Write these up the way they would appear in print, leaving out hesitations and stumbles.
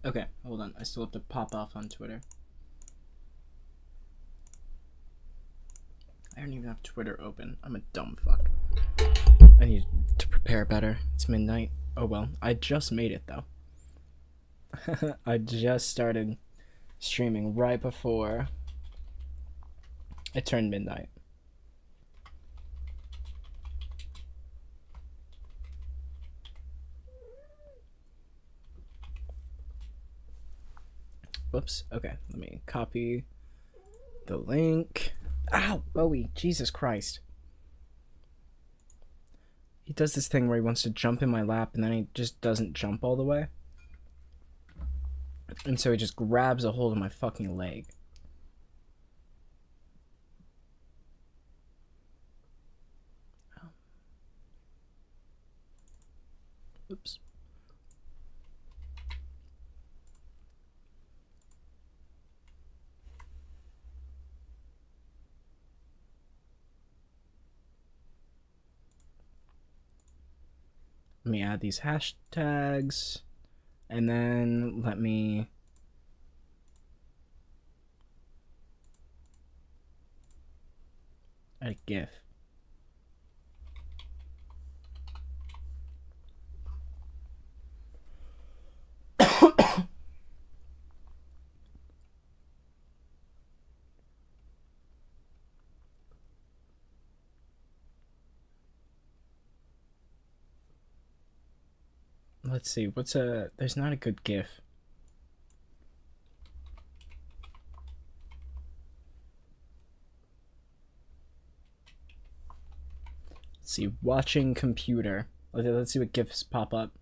Okay, hold on. I still have to pop off on Twitter. I don't even have Twitter open. I'm a dumb fuck. I need to prepare better. It's midnight. Oh well. I just made it though. I just started streaming right before it turned midnight. Whoops. Okay, let me copy the link. Ow, Bowie. Jesus Christ. He does this thing where he wants to jump in my lap and then he just doesn't jump all the way. And so he just grabs a hold of my fucking leg. Oops. Let me add these hashtags. And then let me add a GIF. Let's see, there's not a good GIF. Let's see, watching computer. Okay, let's see what GIFs pop up.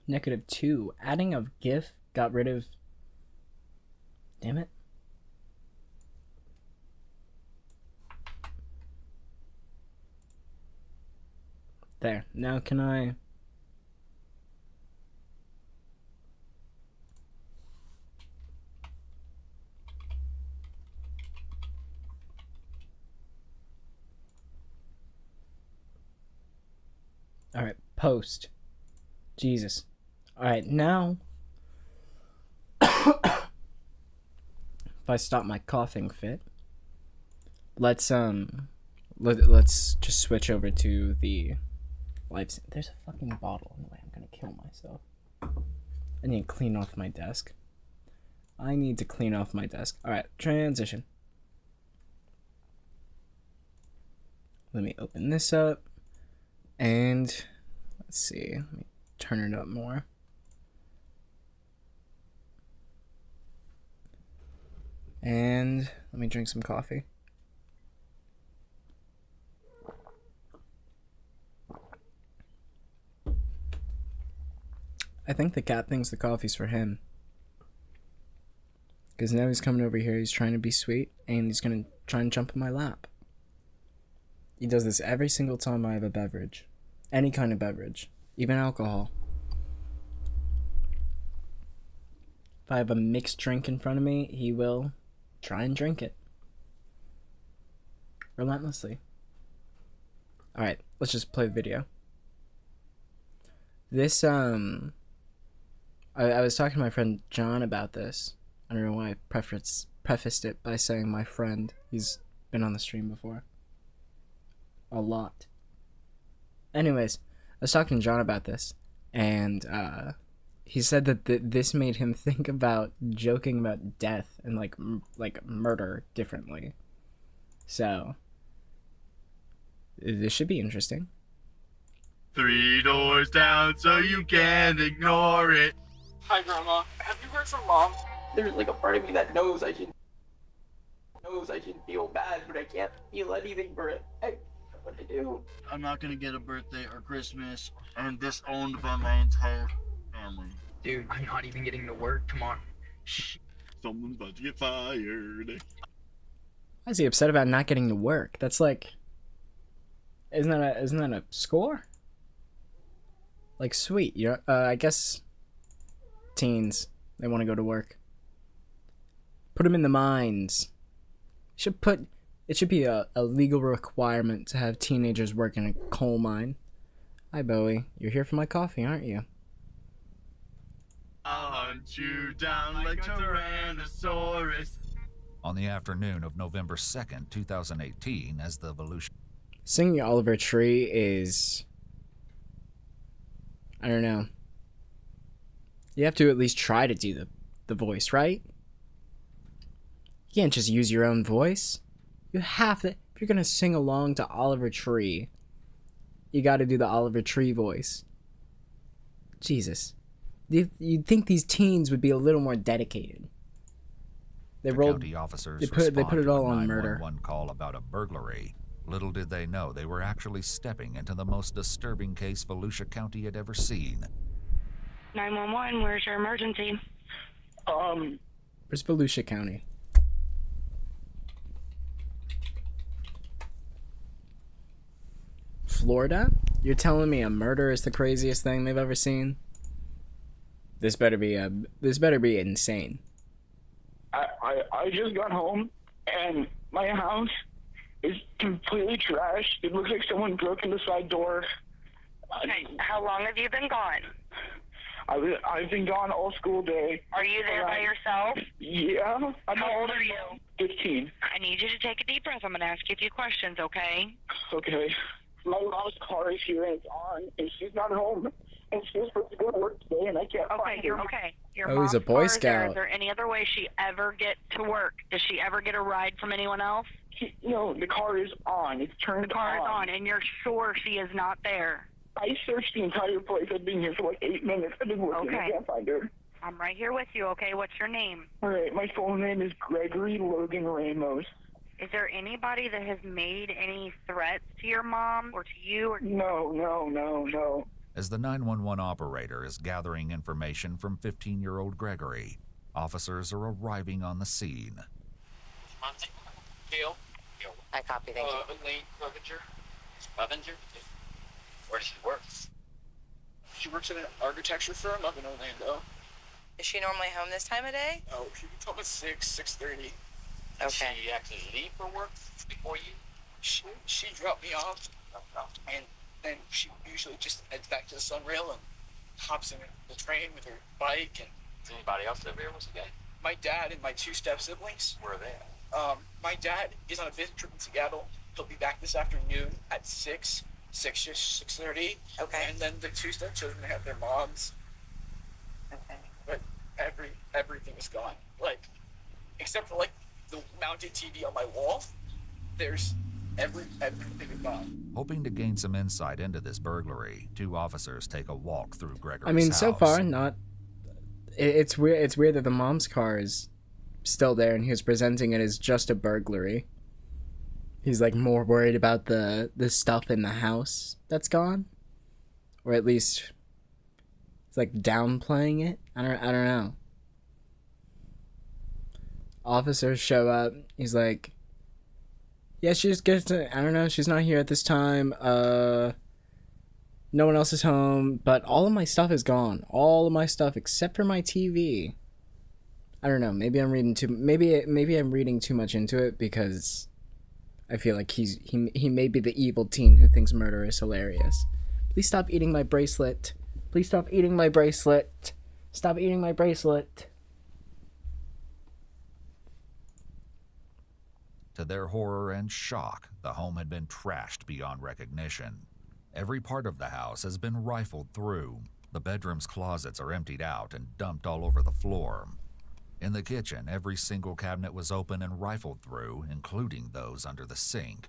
-2. Adding a GIF got rid of... Damn it. There. Now can I... Alright, post. Jesus. Alright, now... if I stop my coughing fit, let's just switch over to the live. There's a fucking bottle in the way. I'm gonna kill myself. I need to clean off my desk. Alright, transition. Let me open this up. And let's see. Let me turn it up more. And let me drink some coffee. I think the cat thinks the coffee's for him. Because now he's coming over here, he's trying to be sweet, and he's gonna try and jump in my lap. He does this every single time I have a beverage. Any kind of beverage. Even alcohol. If I have a mixed drink in front of me, he will try and drink it. Relentlessly. Alright, let's just play the video. This, I was talking to my friend John about this. I don't know why I prefaced it by saying my friend. He's been on the stream before. A lot. Anyways, I was talking to John about this, and he said that this made him think about joking about death and like murder differently. So this should be interesting. 3 doors down, so you can't ignore it. Hi, Grandma. Have you heard from Mom? There's like a part of me that knows I should feel bad, but I can't feel anything for it. I don't know what to do. I'm not gonna get a birthday or Christmas, and disowned by my entire family. Dude, I'm not even getting to work tomorrow. Shh. Someone's about to get fired. Why is he upset about not getting to work? That's like, isn't that a score? Like, sweet. You I guess teens, they want to go to work. Put them in the mines. It should be a legal requirement to have teenagers work in a coal mine. Hi, Bowie. You're here for my coffee, aren't you? I'll hunt you down like Tyrannosaurus. On the afternoon of November 2nd, 2018, as the Volusia... Singing Oliver Tree is... I don't know. You have to at least try to do the voice, right? You can't just use your own voice. You have to... If you're gonna sing along to Oliver Tree, you gotta do the Oliver Tree voice. Jesus. You'd think these teens would be a little more dedicated. They county officers they put it all on murder. 911 call about a burglary. Little did they know they were actually stepping into the most disturbing case Volusia County had ever seen. 911, where's your emergency? Where's Volusia County? Florida? You're telling me a murder is the craziest thing they've ever seen? This better be insane. I just got home and my house is completely trashed. It looks like someone broke in the side door. Okay, how long have you been gone? I've been gone all school day. Are you there by yourself? Yeah. How old are you? 15. I need you to take a deep breath. I'm going to ask you a few questions, okay? Okay. My mom's car is here and it's on, and she's not home. And she was supposed to go to work today, and I can't find her. Okay. Your Oh, he's mom's a Boy car is there. Scout. Is there any other way she ever get to work? Does she ever get a ride from anyone else? No, the car is on. It's turned on. The car is on, and you're sure she is not there? I searched the entire place. I've been here for like 8 minutes. I've been looking. Okay. I can't find her. I'm right here with you, okay? What's your name? All right, my full name is Gregory Logan Ramos. Is there anybody that has made any threats to your mom or to you? Or No. As the 911 operator is gathering information from 15-year-old Gregory, officers are arriving on the scene. Gail. I copy, thank you. Elaine Clevenger. Where does she work? She works at an architecture firm up in Orlando. Is she normally home this time of day? Oh, she gets home at 6:30. Okay. She actually leave for work before you? She dropped me off, and then she usually just heads back to the Sunrail and hops in the train with her bike. And is anybody else over here once again? My dad and my 2 step siblings. Where are they at? My dad is on a business trip in Seattle. He'll be back this afternoon at 6:30. Okay. And then the 2 stepchildren have their moms. Okay. But everything is gone. Like, except for like the mounted TV on my wall, there's everything is gone. Hoping to gain some insight into this burglary, 2 officers take a walk through Gregory's I mean, house. so far, not... It's weird. It's weird that the mom's car is still there, and he was presenting it as just a burglary. He's like more worried about the stuff in the house that's gone, or at least It's like downplaying it. I don't know. Officers show up. He's like, yeah, she just gets to, I don't know, she's not here at this time. No one else is home, but all of my stuff is gone. All of my stuff except for my TV. I don't know. Maybe I'm reading maybe I'm reading too much into it because I feel like he may be the evil teen who thinks murder is hilarious. Please stop eating my bracelet. Please stop eating my bracelet. Stop eating my bracelet. To their horror and shock, the home had been trashed beyond recognition. Every part of the house has been rifled through. The bedroom's closets are emptied out and dumped all over the floor. In the kitchen, every single cabinet was open and rifled through, including those under the sink.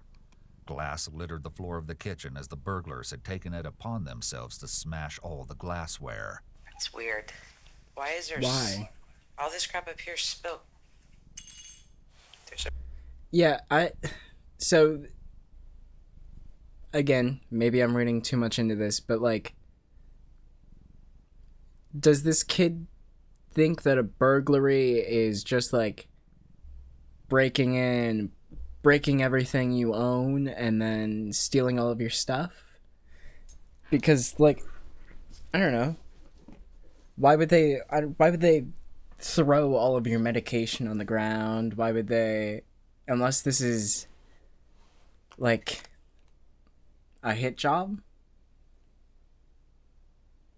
Glass littered the floor of the kitchen as the burglars had taken it upon themselves to smash all the glassware. It's weird. Why is there all this crap up here spilled? Yeah, so again, maybe I'm reading too much into this, but like, does this kid think that a burglary is just like breaking in, breaking everything you own, and then stealing all of your stuff? Because, like, I don't know. Why would they throw all of your medication on the ground? Why would they, unless this is like a hit job?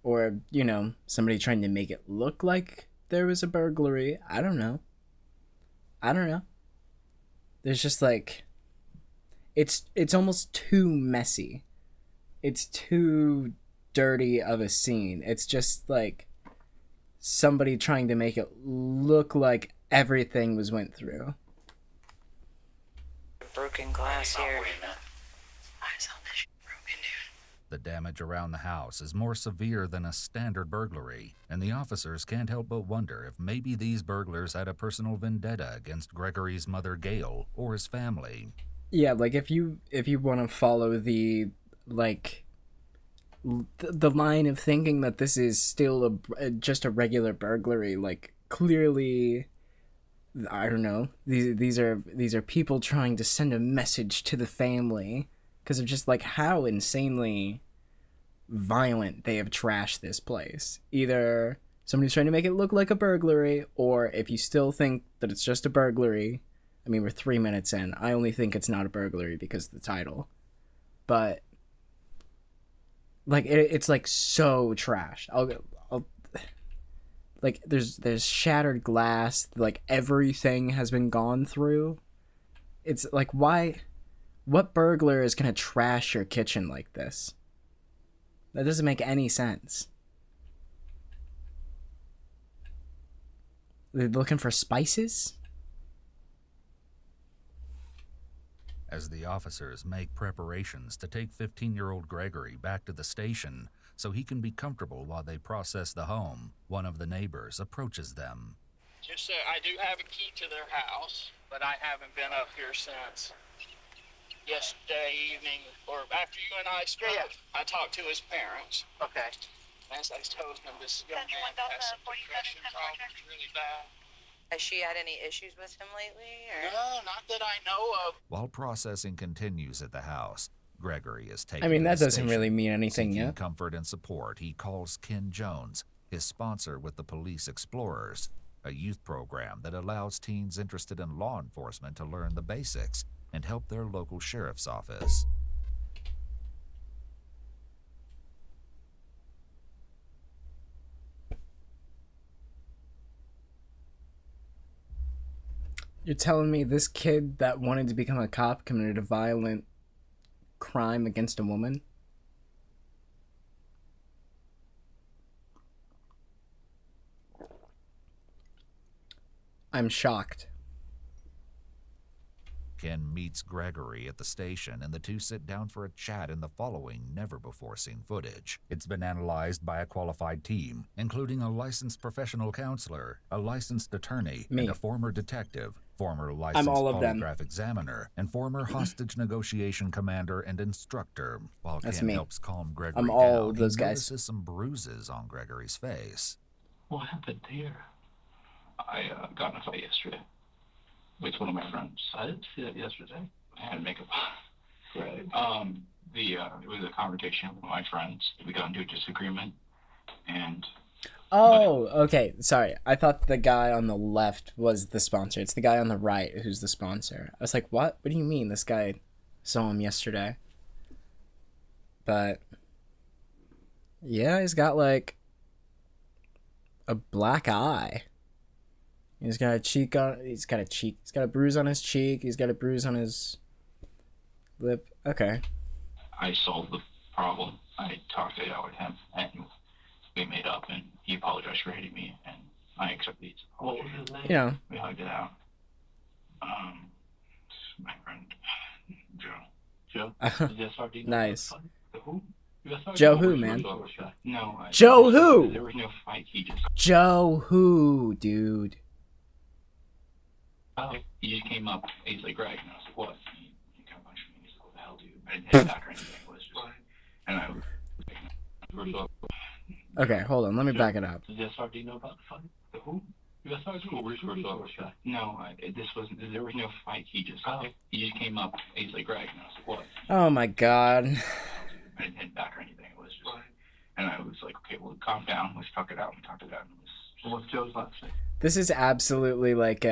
Or, you know, somebody trying to make it look like there was a burglary. I don't know. There's just like, it's almost too messy. It's too dirty of a scene. It's just like somebody trying to make it look like everything was went through. Broken glass here. Why is all this shit broken, dude? The damage around the house is more severe than a standard burglary, and the officers can't help but wonder if maybe these burglars had a personal vendetta against Gregory's mother, Gail, or his family. Yeah, like if you want to follow the like the line of thinking that this is still just a regular burglary, like clearly, I don't know, these are people trying to send a message to the family because of just like how insanely violent they have trashed this place. Either somebody's trying to make it look like a burglary, or if you still think that it's just a burglary, I mean, we're 3 minutes in. I only think it's not a burglary because of the title. But like it's like so trashed. I'll like there's shattered glass, like everything has been gone through. It's like, why, what burglar is gonna trash your kitchen like this? That doesn't make any sense. They're looking for spices? As the officers make preparations to take 15-year-old Gregory back to the station so he can be comfortable while they process the home, one of the neighbors approaches them. Just I do have a key to their house, but I haven't been up here since yesterday evening, or after you and I spoke. Yeah. I talked to his parents. Okay. As I told them, this young man has some depression problems really bad. Has she had any issues with him lately? Or? No, not that I know of. While processing continues at the house, Gregory is taken I mean, to that the doesn't station. really mean anything Seeking yet. comfort and support, he calls Ken Jones, his sponsor with the Police Explorers, a youth program that allows teens interested in law enforcement to learn the basics and help their local sheriff's office. You're telling me this kid that wanted to become a cop committed a violent crime against a woman? I'm shocked. Ken meets Gregory at the station, and the two sit down for a chat in the following never-before-seen footage. It's been analyzed by a qualified team, including a licensed professional counselor, a licensed attorney, and a former detective, former licensed polygraph examiner, and former hostage negotiation commander and instructor. While Ken helps calm Gregory down, he notices some bruises on Gregory's face. What happened here? I got in a fight yesterday with one of my friends. I didn't see that yesterday. I had makeup on. Right. It was a confrontation with my friends. We got into a disagreement, and... Oh, okay. Sorry. I thought the guy on the left was the sponsor. It's the guy on the right who's the sponsor. I was like, what? What do you mean? This guy saw him yesterday. But... yeah, he's got, like... a black eye. He's got a bruise on his cheek. He's got a bruise on his lip. Okay. I solved the problem. I talked it out with him, and we made up, and he apologized for hitting me, and I accepted his apology. What was his name? Yeah. We hugged it out. My friend, Joe. Joe? Nice. Who? Joe who, man? No. Joe who? There was no fight. Joe who, dude? He just came up. He's like, Greg. And I was like, what? He kind of punched me. He's like, what the hell, dude? I didn't hit back or anything. It was just like, and I was okay, hold on. Let me back it up. Does SR, do you know about the fight? The who? No, there was no fight. He just came up. He's like, Greg. And I was like, what? Oh my god. I didn't hit back or anything. It was just like, and I was like, okay, well, calm down. Let's talk it out. We talked it out. And what's Joe's last name? This is absolutely like,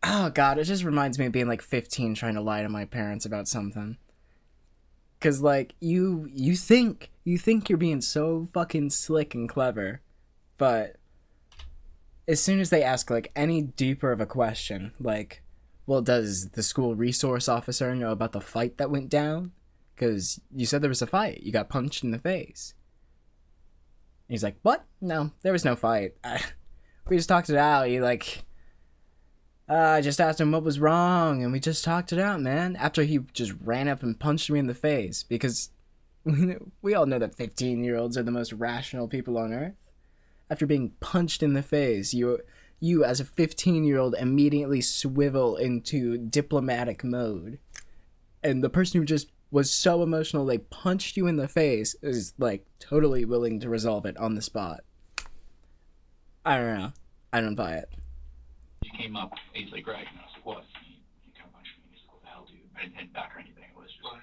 oh god, it just reminds me of being like 15 trying to lie to my parents about something. Cause like, you think you're being so fucking slick and clever, but as soon as they ask like any deeper of a question, like, well, does the school resource officer know about the fight that went down? Because you said there was a fight. You got punched in the face. He's like, what? No, there was no fight. We just talked it out. He like, I just asked him what was wrong, and we just talked it out, man. After he just ran up and punched me in the face. Because we all know that 15-year-olds are the most rational people on earth. After being punched in the face, you as a 15-year-old immediately swivel into diplomatic mode. And the person who just was so emotional they punched you in the face is like totally willing to resolve it on the spot. I don't know. I don't buy it. He came up. He's like, Greg. And I was like, what? He kind of punched me. He's like, what the hell, dude? I didn't hit back or anything. It was just like,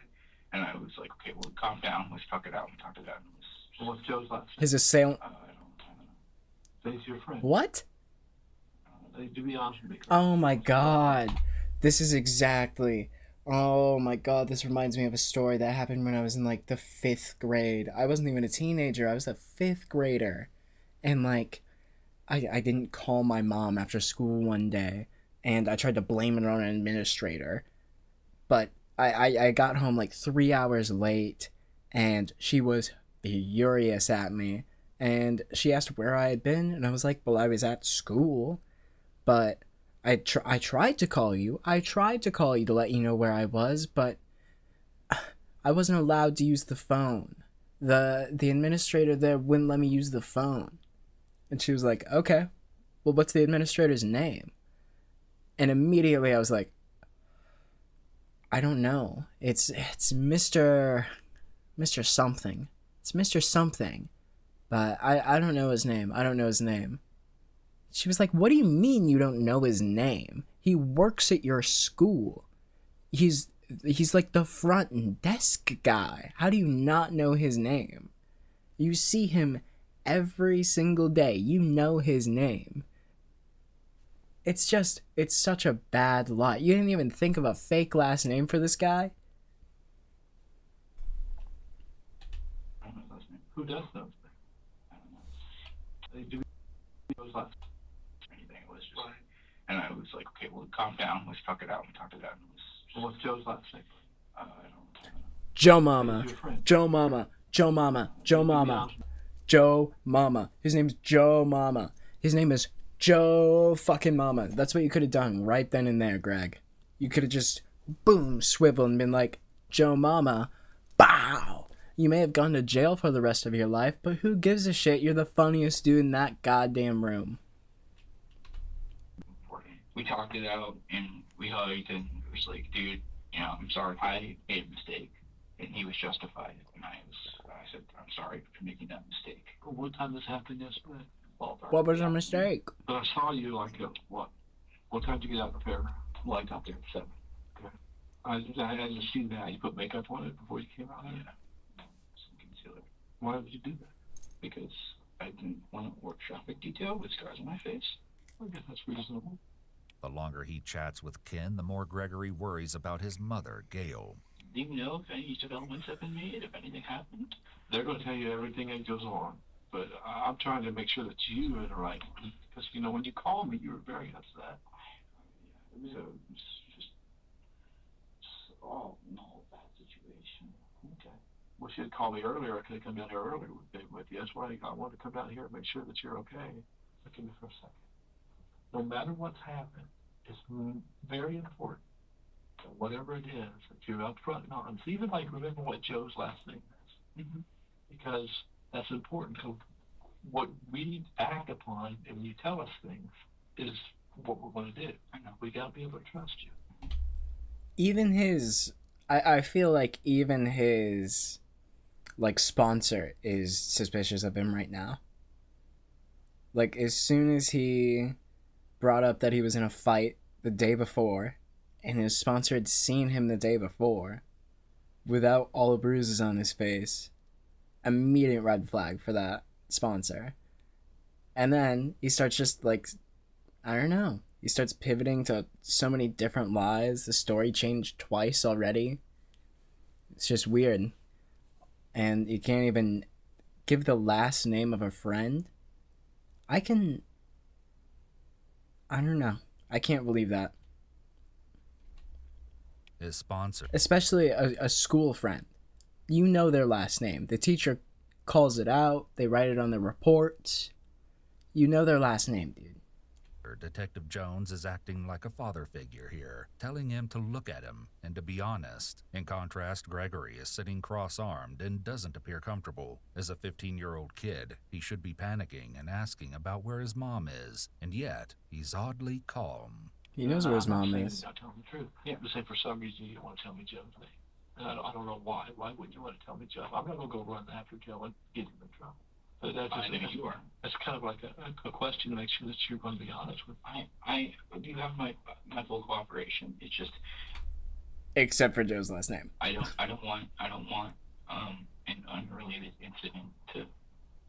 and I was like, okay, well, calm down. Let's talk it out. We talked it out. And what's Joe's last name? His assailant. I don't know. He's your friend. What? To be honest with me. Oh my god. This is exactly... oh my god, this reminds me of a story that happened when I was in like the 5th grade. I wasn't even a teenager, I was a 5th grader. And like, I didn't call my mom after school one day, and I tried to blame it on an administrator. But I got home like 3 hours late, and she was furious at me. And she asked where I had been, and I was like, well, I was at school. But I tried to call you. I tried to call you to let you know where I was, but I wasn't allowed to use the phone. The administrator there wouldn't let me use the phone. And she was like, okay, well, what's the administrator's name? And immediately I was like, I don't know. It's Mr. Something. It's Mr. Something. But I don't know his name. I don't know his name. She was like, what do you mean you don't know his name? He works at your school. He's like the front desk guy. How do you not know his name? You see him every single day. You know his name. It's such a bad lie. You didn't even think of a fake last name for this guy? I don't know his last name. Who does those things? I don't know. They do those last names. And I was like, okay, well, calm down. Let's talk it out. We talked it out. What's Joe's last name? I don't know. Joe Mama. Joe Mama. Joe Mama. Joe Mama. Joe Mama. His name's Joe Mama. His name is Joe fucking Mama. That's what you could have done right then and there, Greg. You could have just, boom, swiveled and been like, Joe Mama, bow. You may have gone to jail for the rest of your life, but who gives a shit? You're the funniest dude in that goddamn room. We talked it out and we hugged and it was like, dude, you know, I'm sorry, I made a mistake. And he was justified. And I said, I'm sorry for making that mistake. What time this happened yesterday? What was your mistake? But I saw you like what? What time did you get out of the fair? Well, I got there at 7. Okay. I just seen that you put makeup on it before you came out. Yeah. Some concealer. Why would you do that? Because I didn't want to work traffic detail with scars on my face. I guess that's reasonable. The longer he chats with Ken, the more Gregory worries about his mother, Gail. Do you know if any developments have been made, if anything happened? They're going to tell you everything that goes on. But I'm trying to make sure that you are right. Because, you know, when you called me, you were very upset. So it's just all in a whole bad situation. Okay. Well, she had called me earlier. I could have come down here earlier with you. That's why I wanted to come down here and make sure that you're okay. Look at me for a second. No matter what's happened, it's very important that whatever it is that you're up front and honest. Even like remember what Joe's last name is. Mm-hmm. Because that's important. Because what we act upon and when you tell us things is what we're going to do. I know. We got to be able to trust you. Even his, I feel like even his, like, sponsor is suspicious of him right now. Like, as soon as he brought up that he was in a fight the day before, and his sponsor had seen him the day before, without all the bruises on his face, immediate red flag for that sponsor. And then he starts just, like, I don't know. He starts pivoting to so many different lies. The story changed twice already. It's just weird. And you can't even give the last name of a friend. I don't know. I can't believe that. His sponsor. Especially a school friend. You know their last name. The teacher calls it out. They write it on the reports. You know their last name, dude. Detective Jones is acting like a father figure here, telling him to look at him and to be honest. In contrast, Gregory is sitting cross-armed and doesn't appear comfortable. As a 15-year-old kid, he should be panicking and asking about where his mom is, and yet he's oddly calm. He knows where his I'm not mom saying is. you're not telling the truth. Yeah, but say for some reason you don't want to tell me Joe's name. And I don't know why. Why wouldn't you want to tell me Joe? I'm not going to go run after Joe and get him in trouble. But that's I know you are. That's kind of like a question to make sure that you're going to be honest with me. I do have my full cooperation. It's just Except for Joe's last name. I don't want an unrelated incident to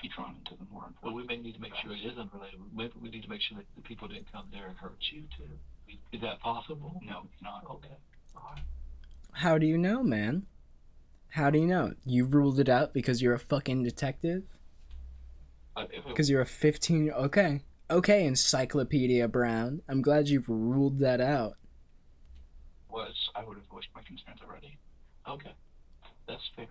be drawn into the more important. Well, we may need to make sure it is unrelated. Maybe we need to make sure that the people didn't come there and hurt you too. Is that possible? No, it's not. Okay. All right. How do you know, man? How do you know? You ruled it out because you're a fucking detective? Because you're a 15... Okay. Okay, Encyclopedia Brown. I'm glad you've ruled that out. I would have voiced my concerns already. Okay. That's fair.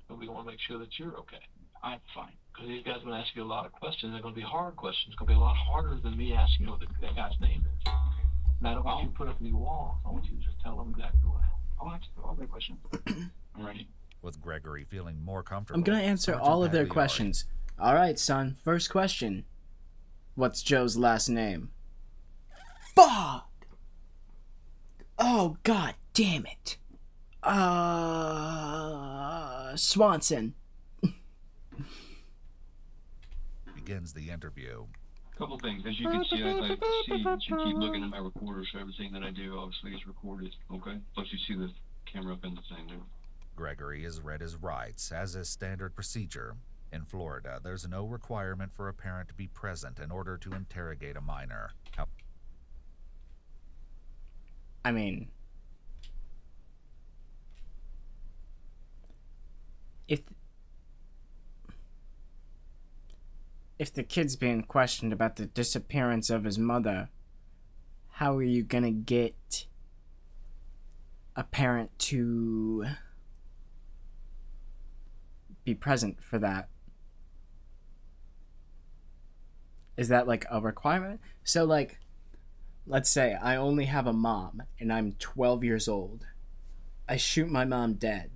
But we want to make sure that you're okay. I'm fine. Because these guys are going to ask you a lot of questions. They're going to be hard questions. It's going to be a lot harder than me asking you what that guy's name is. And I don't want you to put up any walls. I want you to just tell them exactly what happened. I'll answer all their questions. I'm ready. With Gregory feeling more comfortable, I'm gonna answer Sergeant all of their Pagliari questions. Alright, son. First question. What's Joe's last name? Fuck! Oh, god damn it. Swanson. begins the interview. Couple things. As you can see, I see that you keep looking at my recorder, so everything that I do obviously is recorded. Okay? Plus you see the camera up in the thing there. Gregory has read his rights, as is standard procedure. In Florida, there's no requirement for a parent to be present in order to interrogate a minor. I mean, if the kid's being questioned about the disappearance of his mother, how are you gonna get a parent to be present for that? Is that like a requirement? So like let's say I only have a mom and I'm 12 years old. I shoot my mom dead.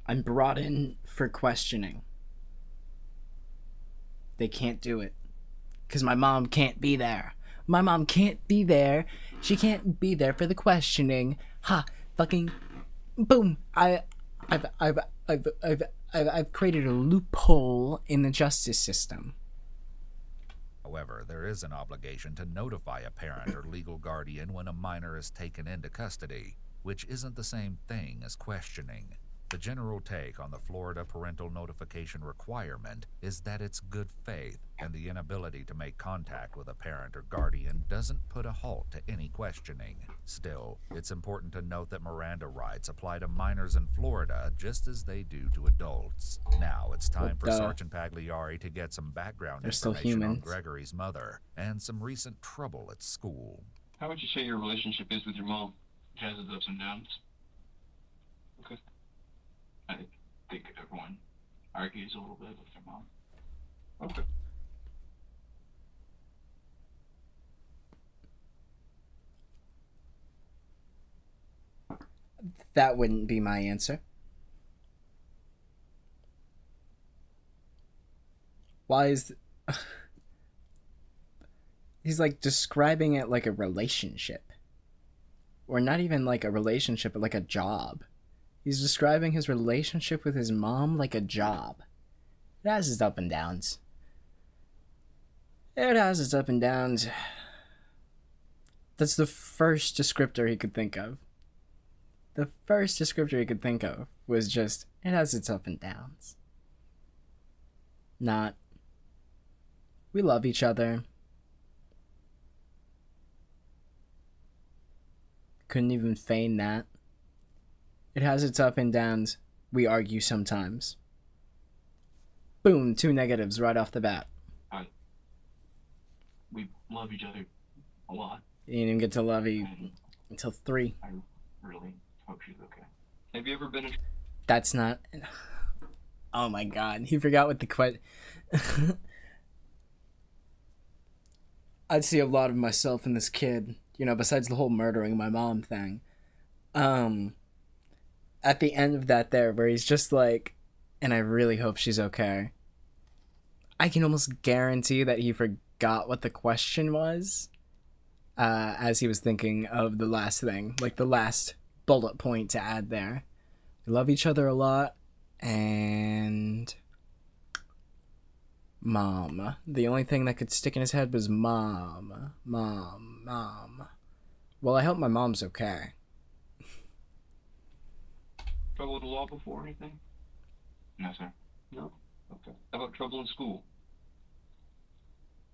I'm brought in for questioning. They can't do it. Because my mom can't be there. My mom can't be there. She can't be there for the questioning. Ha! Fucking boom! I've created a loophole in the justice system. However, there is an obligation to notify a parent or legal guardian when a minor is taken into custody, which isn't the same thing as questioning. The general take on the Florida parental notification requirement is that it's good faith, and the inability to make contact with a parent or guardian doesn't put a halt to any questioning. Still, it's important to note that Miranda rights apply to minors in Florida just as they do to adults. Now it's time for Sergeant Pagliari to get some background information on Gregory's mother and some recent trouble at school. How would you say your relationship is with your mom? It has its ups and downs. Okay. I think everyone argues a little bit with their mom. Okay. That wouldn't be my answer. Why is... He's like describing it like a relationship. Or not even like a relationship, but like a job. He's describing his relationship with his mom like a job. It has its up and downs. It has its up and downs. That's the first descriptor he could think of. The first descriptor he could think of was just, it has its up and downs. Not, we love each other. Couldn't even feign that. It has its up and downs. We argue sometimes. Boom, 2 negatives right off the bat. We love each other a lot. You didn't even get to love you until 3. I really hope she's okay. Have you ever been in... That's not... Oh my god, he forgot what the question... I'd see a lot of myself in this kid, you know, besides the whole murdering my mom thing. At the end of that there, where he's just like, and I really hope she's okay. I can almost guarantee that he forgot what the question was as he was thinking of the last thing, like the last bullet point to add there. We love each other a lot, and mom. The only thing that could stick in his head was mom, mom, mom. Well, I hope my mom's okay. Trouble with the law before or anything? No, sir. No? Okay. How about trouble in school?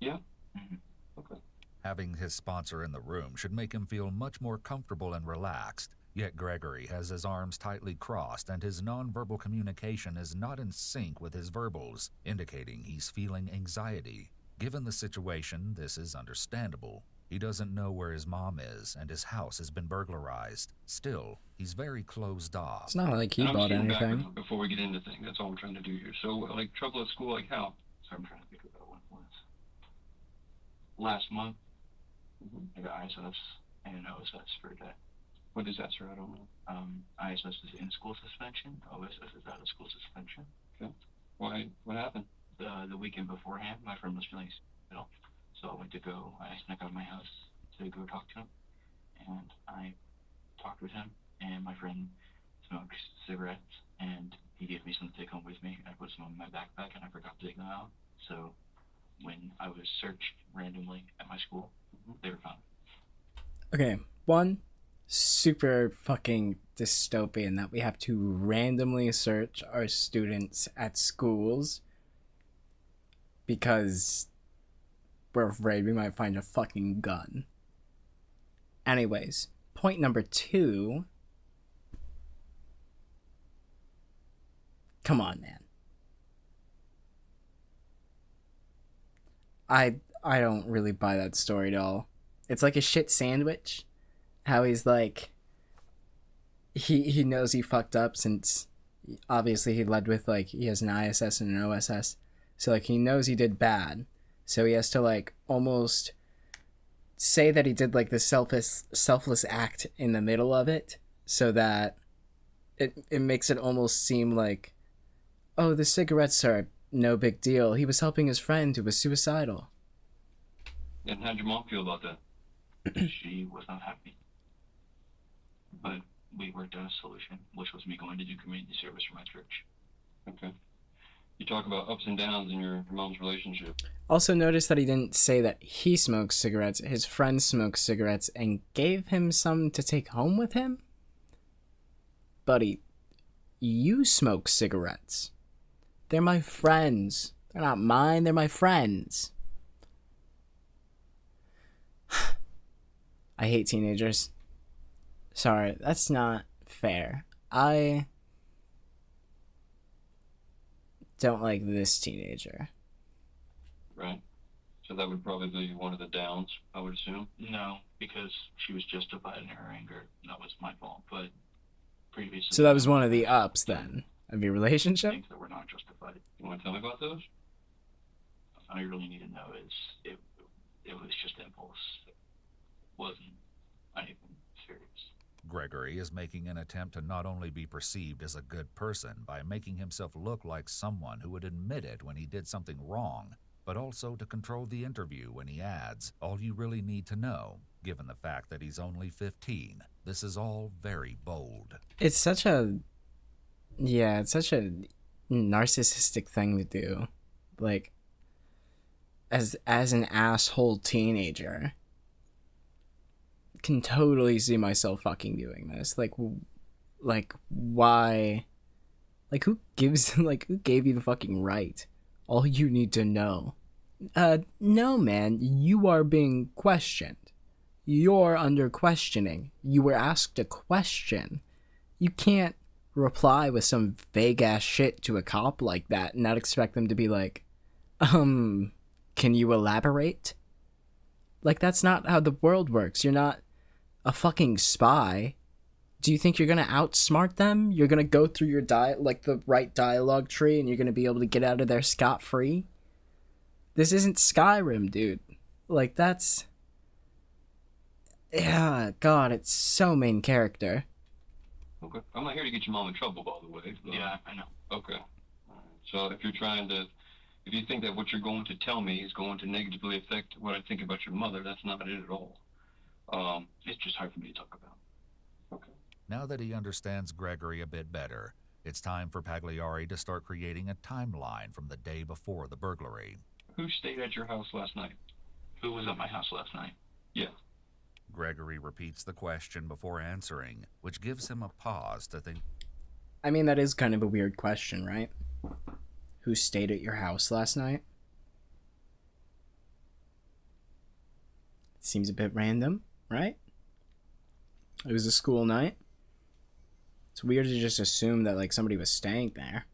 Yeah? Mm-hmm. Okay. Having his sponsor in the room should make him feel much more comfortable and relaxed, yet Gregory has his arms tightly crossed and his nonverbal communication is not in sync with his verbals, indicating he's feeling anxiety. Given the situation, this is understandable. He doesn't know where his mom is, and his house has been burglarized. Still, he's very closed off. It's not like he bought anything. Before we get into things, that's all I'm trying to do here. So, like, trouble at school, like how? So I'm trying to think about what it was. Last month, I got ISS and OSS for a day. What is that, sir? I don't know. ISS is in-school suspension. OSS is out-of-school suspension. Okay. Why? What happened? The weekend beforehand, my friend was feeling ill. So I went to go, I snuck out of my house to go talk to him, and I talked with him, and my friend smokes cigarettes, and he gave me some to take home with me. I put some in my backpack, and I forgot to take them out. So when I was searched randomly at my school, they were found. Okay, one, super fucking dystopian that we have to randomly search our students at schools because we're afraid we might find a fucking gun. Anyways, point number 2. Come on, man. I don't really buy that story at all. It's like a shit sandwich. How he's like, he knows he fucked up since obviously he led with like he has an ISS and an OSS. So like he knows he did bad. So he has to like almost say that he did like this selfless act in the middle of it, so that it makes it almost seem like, oh, the cigarettes are no big deal. He was helping his friend who was suicidal. And how'd your mom feel about that? She was not happy. But we worked out a solution, which was me going to do community service for my church. Okay. You talk about ups and downs in your mom's relationship. Also notice that he didn't say that he smokes cigarettes. His friend smokes cigarettes and gave him some to take home with him? Buddy, you smoke cigarettes. They're my friends. They're not mine, they're my friends. I hate teenagers. Sorry, that's not fair. I don't like this teenager. Right. So that would probably be one of the downs, I would assume. No, because she was justified in her anger. That was my fault. But previously... So that was one of the ups, then, of your relationship? Things that were not justified. You want to tell me about those? All you really need to know is it was just impulse. It wasn't anything serious. Gregory is making an attempt to not only be perceived as a good person by making himself look like someone who would admit it when he did something wrong, but also to control the interview when he adds, all you really need to know, given the fact that he's only 15. This is all very bold. It's such a narcissistic thing to do. Like, as an asshole teenager, can totally see myself fucking doing this. Like why? Like, who gave you the fucking right? All you need to know. No, man, you are being questioned. You're under questioning. You were asked a question. You can't reply with some vague ass shit to a cop like that and not expect them to be like, can you elaborate? Like, that's not how the world works. You're not a fucking spy. Do you think you're gonna outsmart them? You're gonna go through your the right dialogue tree and you're gonna be able to get out of there scot-free? This isn't Skyrim, dude. Like, that's... Yeah, God, it's so main character. Okay. I'm not here to get your mom in trouble, by the way. Yeah, I know. Okay. So if you think that what you're going to tell me is going to negatively affect what I think about your mother, that's not it at all. It's just hard for me to talk about. Okay. Now that he understands Gregory a bit better, it's time for Pagliari to start creating a timeline from the day before the burglary. Who stayed at your house last night? Who was at my house last night? Yeah. Gregory repeats the question before answering, which gives him a pause to think. I mean, that is kind of a weird question, right? Who stayed at your house last night? Seems a bit random, right? It was a school night. It's weird to just assume that, like, somebody was staying there.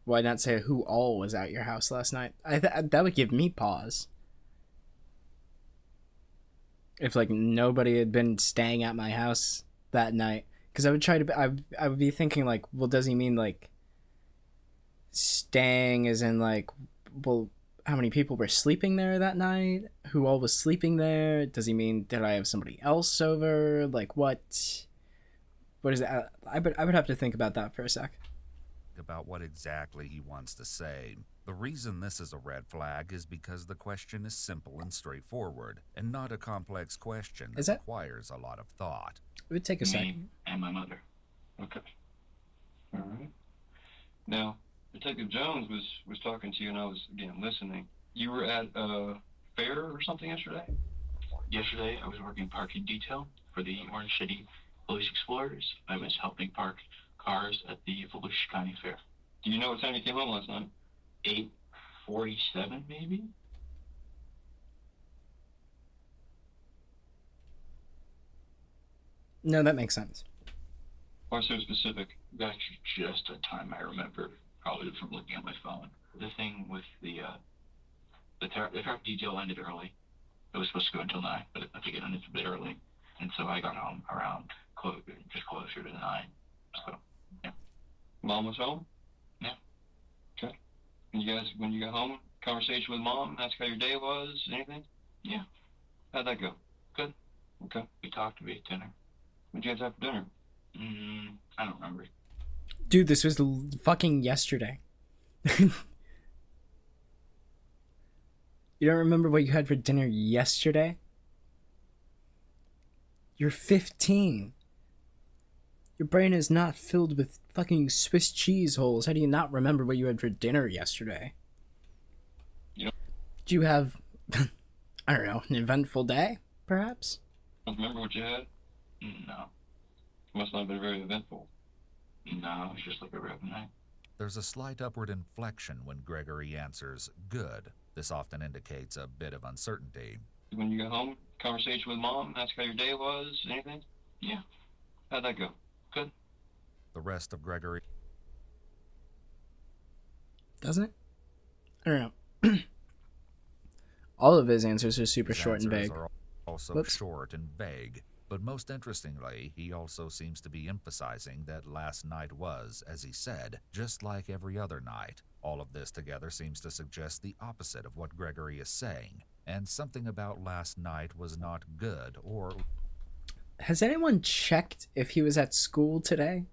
Why not say who all was at your house last night? That would give me pause. If, like, nobody had been staying at my house that night. Because I would be thinking, like, well, does he mean, like, staying as in, like, well, how many people were sleeping there that night? Who all was sleeping there? Does he mean, did I have somebody else over? Like, what is that? I would have to think about that for a sec. About what exactly he wants to say. The reason this is a red flag is because the question is simple and straightforward, and not a complex question that requires a lot of thought. It would take a second. And my mother. Okay. All right. Now, Detective Jones was talking to you, and I was, again, listening. You were at a fair or something yesterday? Yesterday, I was working parking detail for the Orange City Police Explorers. I was helping park cars at the Volusia County Fair. Do you know what time you came home last night? 8:47, maybe? No, that makes sense. Why so specific? That's just a time I remember, probably from looking at my phone. The thing with the traffic detail ended early. It was supposed to go until 9, but I think it ended a bit early. And so I got home around just closer to 9. So, yeah. Mom was home? Yeah. Okay. And you guys, when you got home, conversation with Mom, ask how your day was, anything? Yeah. How'd that go? Good. Okay. We talked, we ate dinner. What'd you guys have for dinner? I don't remember. Dude, this was fucking yesterday. You don't remember what you had for dinner yesterday? You're 15. Your brain is not filled with fucking Swiss cheese holes. How do you not remember what you had for dinner yesterday? You don't, Did you have, I don't know, an eventful day, perhaps? don't remember what you had? No. Must not have been very eventful. No, it's just like a regular night. There's a slight upward inflection when Gregory answers good. This often indicates a bit of uncertainty. When you got home, conversation with mom, ask how your day was, anything? Yeah. How'd that go? Good. The rest of Gregory... Doesn't it? I don't know. All of his answers are super His short and answers vague. are also Whoops. short and vague. But most interestingly, he also seems to be emphasizing that last night was, as he said, just like every other night. All of this together seems to suggest the opposite of what Gregory is saying, and something about last night was not good or... Has anyone checked if he was at school today?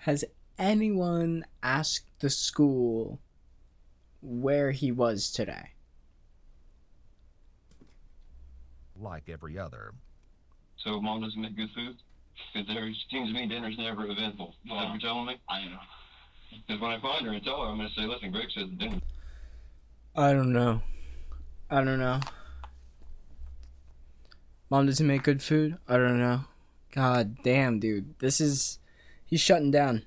Has anyone asked the school where he was today? like every other. So mom doesn't make good food? Because there seems to me dinner's never eventful. Is that what you're telling me? I know. Because when I find her and tell her, I'm going to say, listen, Greg says dinner. I don't know. Mom doesn't make good food? I don't know. God damn, dude. He's shutting down.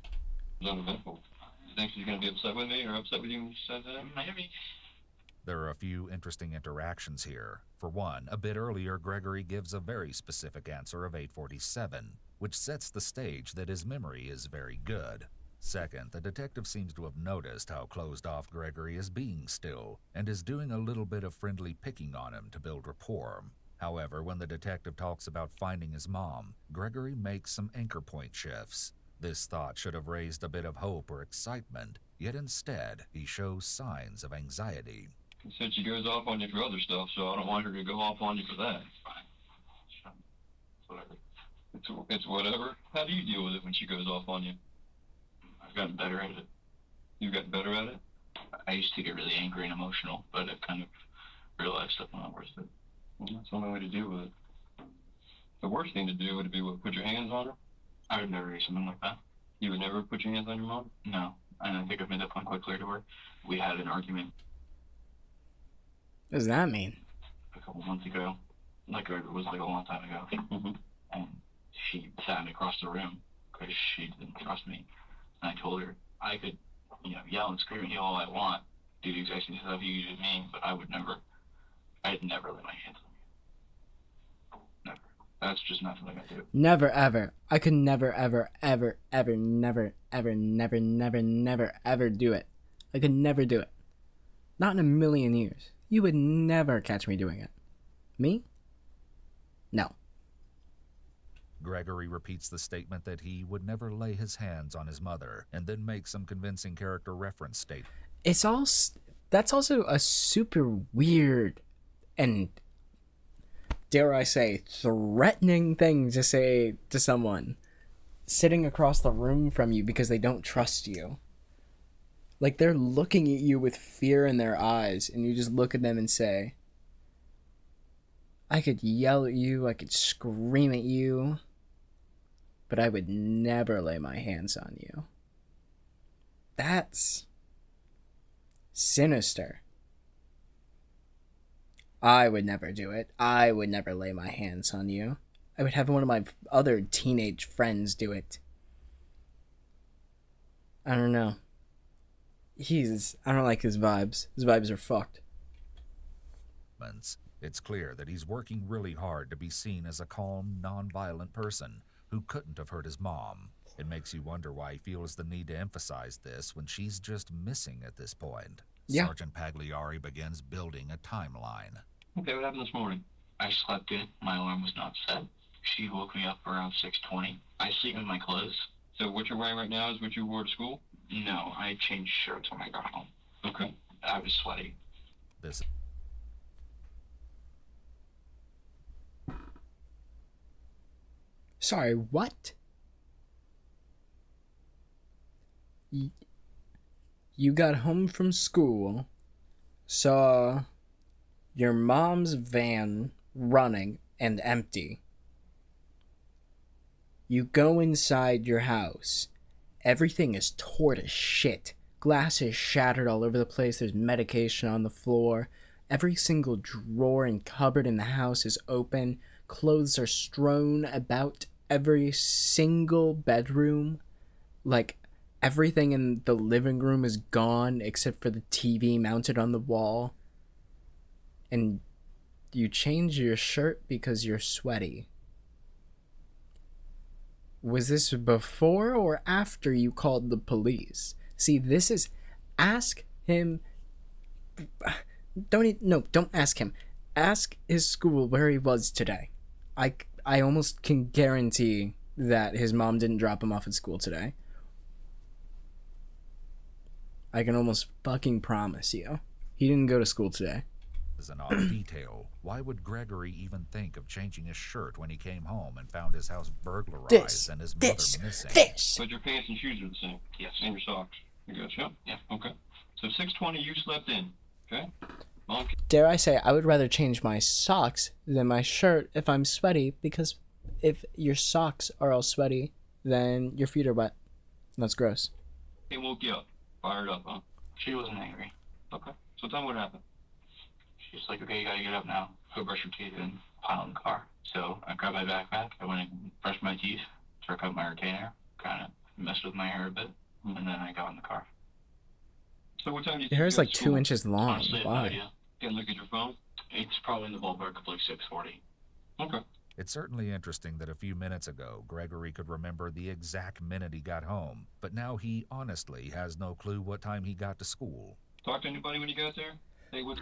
It's uneventful. You think she's going to be upset with me or upset with you when she says that? Maybe. There are a few interesting interactions here. For one, a bit earlier, Gregory gives a very specific answer of 8:47, which sets the stage that his memory is very good. Second, the detective seems to have noticed how closed off Gregory is being still, and is doing a little bit of friendly picking on him to build rapport. However, when the detective talks about finding his mom, Gregory makes some anchor point shifts. This thought should have raised a bit of hope or excitement, yet instead, he shows signs of anxiety. She said she goes off on you for other stuff, so I don't want her to go off on you for that. Fine. Whatever. It's whatever. How do you deal with it when she goes off on you? I've gotten better at it. You've gotten better at it? I used to get really angry and emotional, but I've kind of realized that's not worth it. Well, that's the only way to deal with it. The worst thing to do would be what, put your hands on her? I would never do something like that. You would never put your hands on your mom? No, and I think I've made that point quite clear to her. We had an argument What does that mean? a couple months ago. It was like a long time ago. Mm-hmm. And she sat me across the room because she didn't trust me. And I told her I could, yell and scream at you all I want, do the exact same stuff you do to me, but I'd never lay my hands on you. Never. That's just not something I do. Never, ever. I could never, ever, ever, ever, never, ever, never, never, never, ever do it. I could never do it. Not in a million years. You would never catch me doing it. Me? No. Gregory repeats the statement that he would never lay his hands on his mother, and then makes some convincing character reference statement. That's also a super weird and, dare I say, threatening thing to say to someone sitting across the room from you because they don't trust you. Like, they're looking at you with fear in their eyes, and you just look at them and say, I could yell at you, I could scream at you, but I would never lay my hands on you. That's sinister. I would never do it. I would never lay my hands on you. I would have one of my other teenage friends do it. I don't know. I don't like his vibes. His vibes are fucked. It's clear that he's working really hard to be seen as a calm, non-violent person who couldn't have hurt his mom. It makes you wonder why he feels the need to emphasize this when she's just missing at this point. Yeah. Sergeant Pagliari begins building a timeline. Okay, what happened this morning? I slept in. My alarm was not set. She woke me up around 6:20. I sleep in my clothes, So what you're wearing right now is what you wore to school? No, I changed shirts when I got home. Okay. I was sweaty. This Sorry, what? You got home from school, saw your mom's van running and empty. You go inside your house. Everything is tore to shit. Glass is shattered all over the place. There's medication on the floor. Every single drawer and cupboard in the house is open. Clothes are strewn about every single bedroom. Like, everything in the living room is gone except for the TV mounted on the wall. And you change your shirt because you're sweaty. Was this before or after you called the police? See, this is... Ask him... Don't ask him. Ask his school where he was today. I almost can guarantee that his mom didn't drop him off at school today. I can almost fucking promise you. He didn't go to school today. is an odd detail. Why would Gregory even think of changing his shirt when he came home and found his house burglarized and his mother missing? But your pants and shoes are the same. Yes. And your socks. You got you? Yeah. Okay. So 6:20 you slept in. Okay. Mom. Dare I say, I would rather change my socks than my shirt if I'm sweaty, because if your socks are all sweaty, then your feet are wet. That's gross. They woke you up. Fired up, huh? She wasn't angry. Okay. So tell me what happened. She's like, okay, you gotta get up now. Go brush your teeth and pile in the car. So I grabbed my backpack. I went and brushed my teeth, took out my retainer, kind of messed with my hair a bit, and then I got in the car. So what time did you Your hair's get like to 2 school? inches long. Honestly, I have no Why? idea. Didn't look at your phone? It's probably in the ballpark of like 6:40. Okay. It's certainly interesting that a few minutes ago, Gregory could remember the exact minute he got home, but now he honestly has no clue what time he got to school. Talk to anybody when you got there? Hey, what?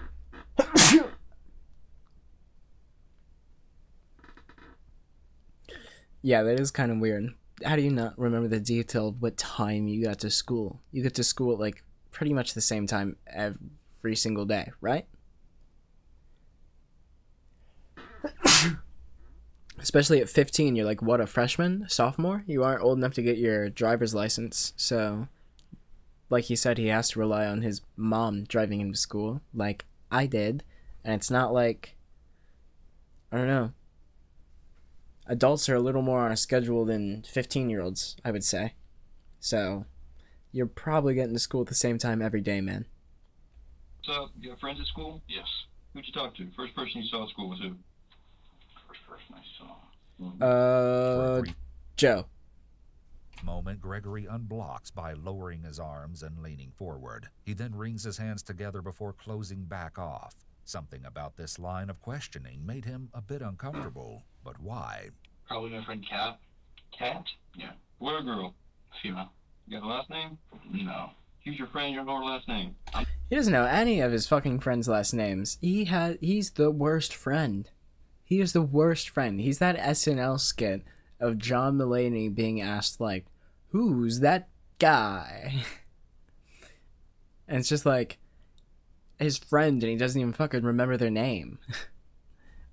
Yeah, that is kind of weird. How do you not remember the detail of what time you got to school? You get to school at like pretty much the same time every single day, right? Especially at 15, you're like, what, a freshman? Sophomore? You aren't old enough to get your driver's license, so... Like he said, he has to rely on his mom driving him to school, like I did. And it's not like... I don't know. Adults are a little more on a schedule than 15-year-olds, I would say. So, you're probably getting to school at the same time every day, man. What's up? You got friends at school? Yes. Who'd you talk to? First person you saw at school was who? First person I saw. For a brief Joe. moment, Gregory unblocks by lowering his arms and leaning forward. He then wrings his hands together before closing back off. Something about this line of questioning made him a bit uncomfortable. But why? Probably my friend Kat. Kat? Yeah. Boy or girl? Female. You got a last name? No. Who's your friend? You don't know her last name. He doesn't know any of his fucking friends' last names. He's the worst friend. He is the worst friend. He's that SNL skit of John Mulaney being asked, like, who's that guy? And it's just like, his friend, and he doesn't even fucking remember their name.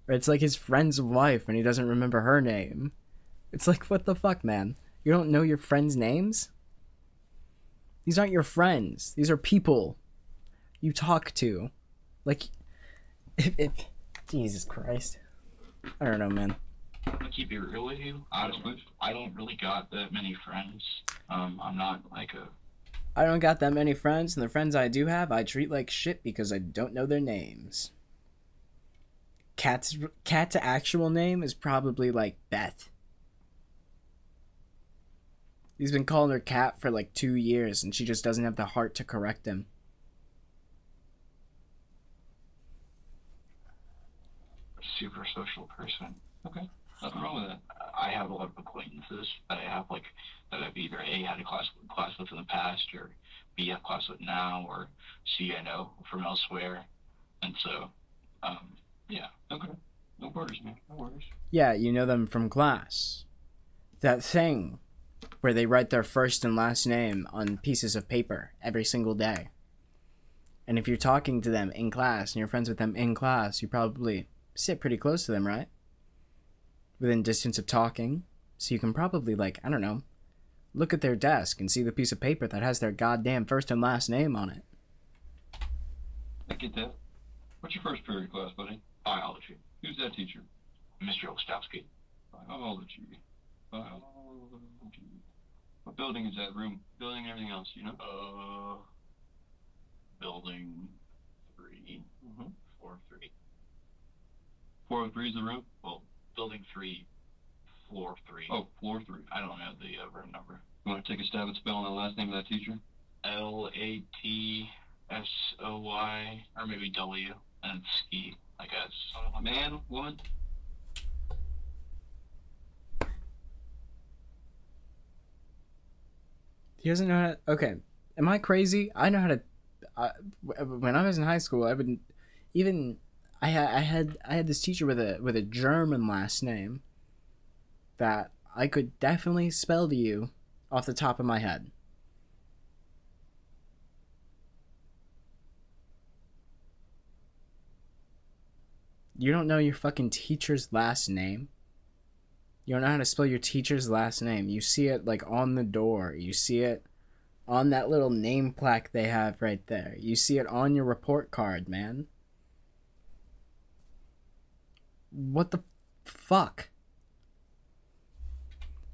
Or it's like his friend's wife, and he doesn't remember her name. It's like, what the fuck, man? You don't know your friends' names? These aren't your friends. These are people you talk to. Like, if Jesus Christ. I don't know, man. To keep it real with you, I don't really got that many friends. I'm not like a... I don't got that many friends, and the friends I do have, I treat like shit because I don't know their names. Kat's actual name is probably like Beth. He's been calling her Kat for like 2 years, and she just doesn't have the heart to correct him. super social person. Okay. Nothing wrong with that. I have a lot of acquaintances that I have, like, that I've either A, had a class with in the past, or B, have class with now, or C, I know from elsewhere. And so, yeah. Okay. No worries, man. No worries. Yeah, you know them from class. That thing where they write their first and last name on pieces of paper every single day. And if you're talking to them in class and you're friends with them in class, you probably sit pretty close to them, right? Within distance of talking. So you can probably, like, I don't know, look at their desk and see the piece of paper that has their goddamn first and last name on it. I get that. What's your first period class, buddy? Biology. Who's that teacher? Mr. Ostowski. Biology. Biology. What building is that? Room, building, and everything else, you know? Building 3. 403. 403 is the room? Well, building 3, floor 3. Oh, floor 3. I don't know the room number. You want to take a stab at spelling the last name of that teacher? Latsoy, or maybe W, and ski, I guess. Man, woman? He doesn't know how to... Okay, am I crazy? I know how to... when I was in high school, I wouldn't... Even... I had this teacher with a German last name that I could definitely spell to you off the top of my head. You don't know your fucking teacher's last name? You don't know how to spell your teacher's last name. You see it, like, on the door. You see it on that little name plaque they have right there. You see it on your report card, man. What the fuck?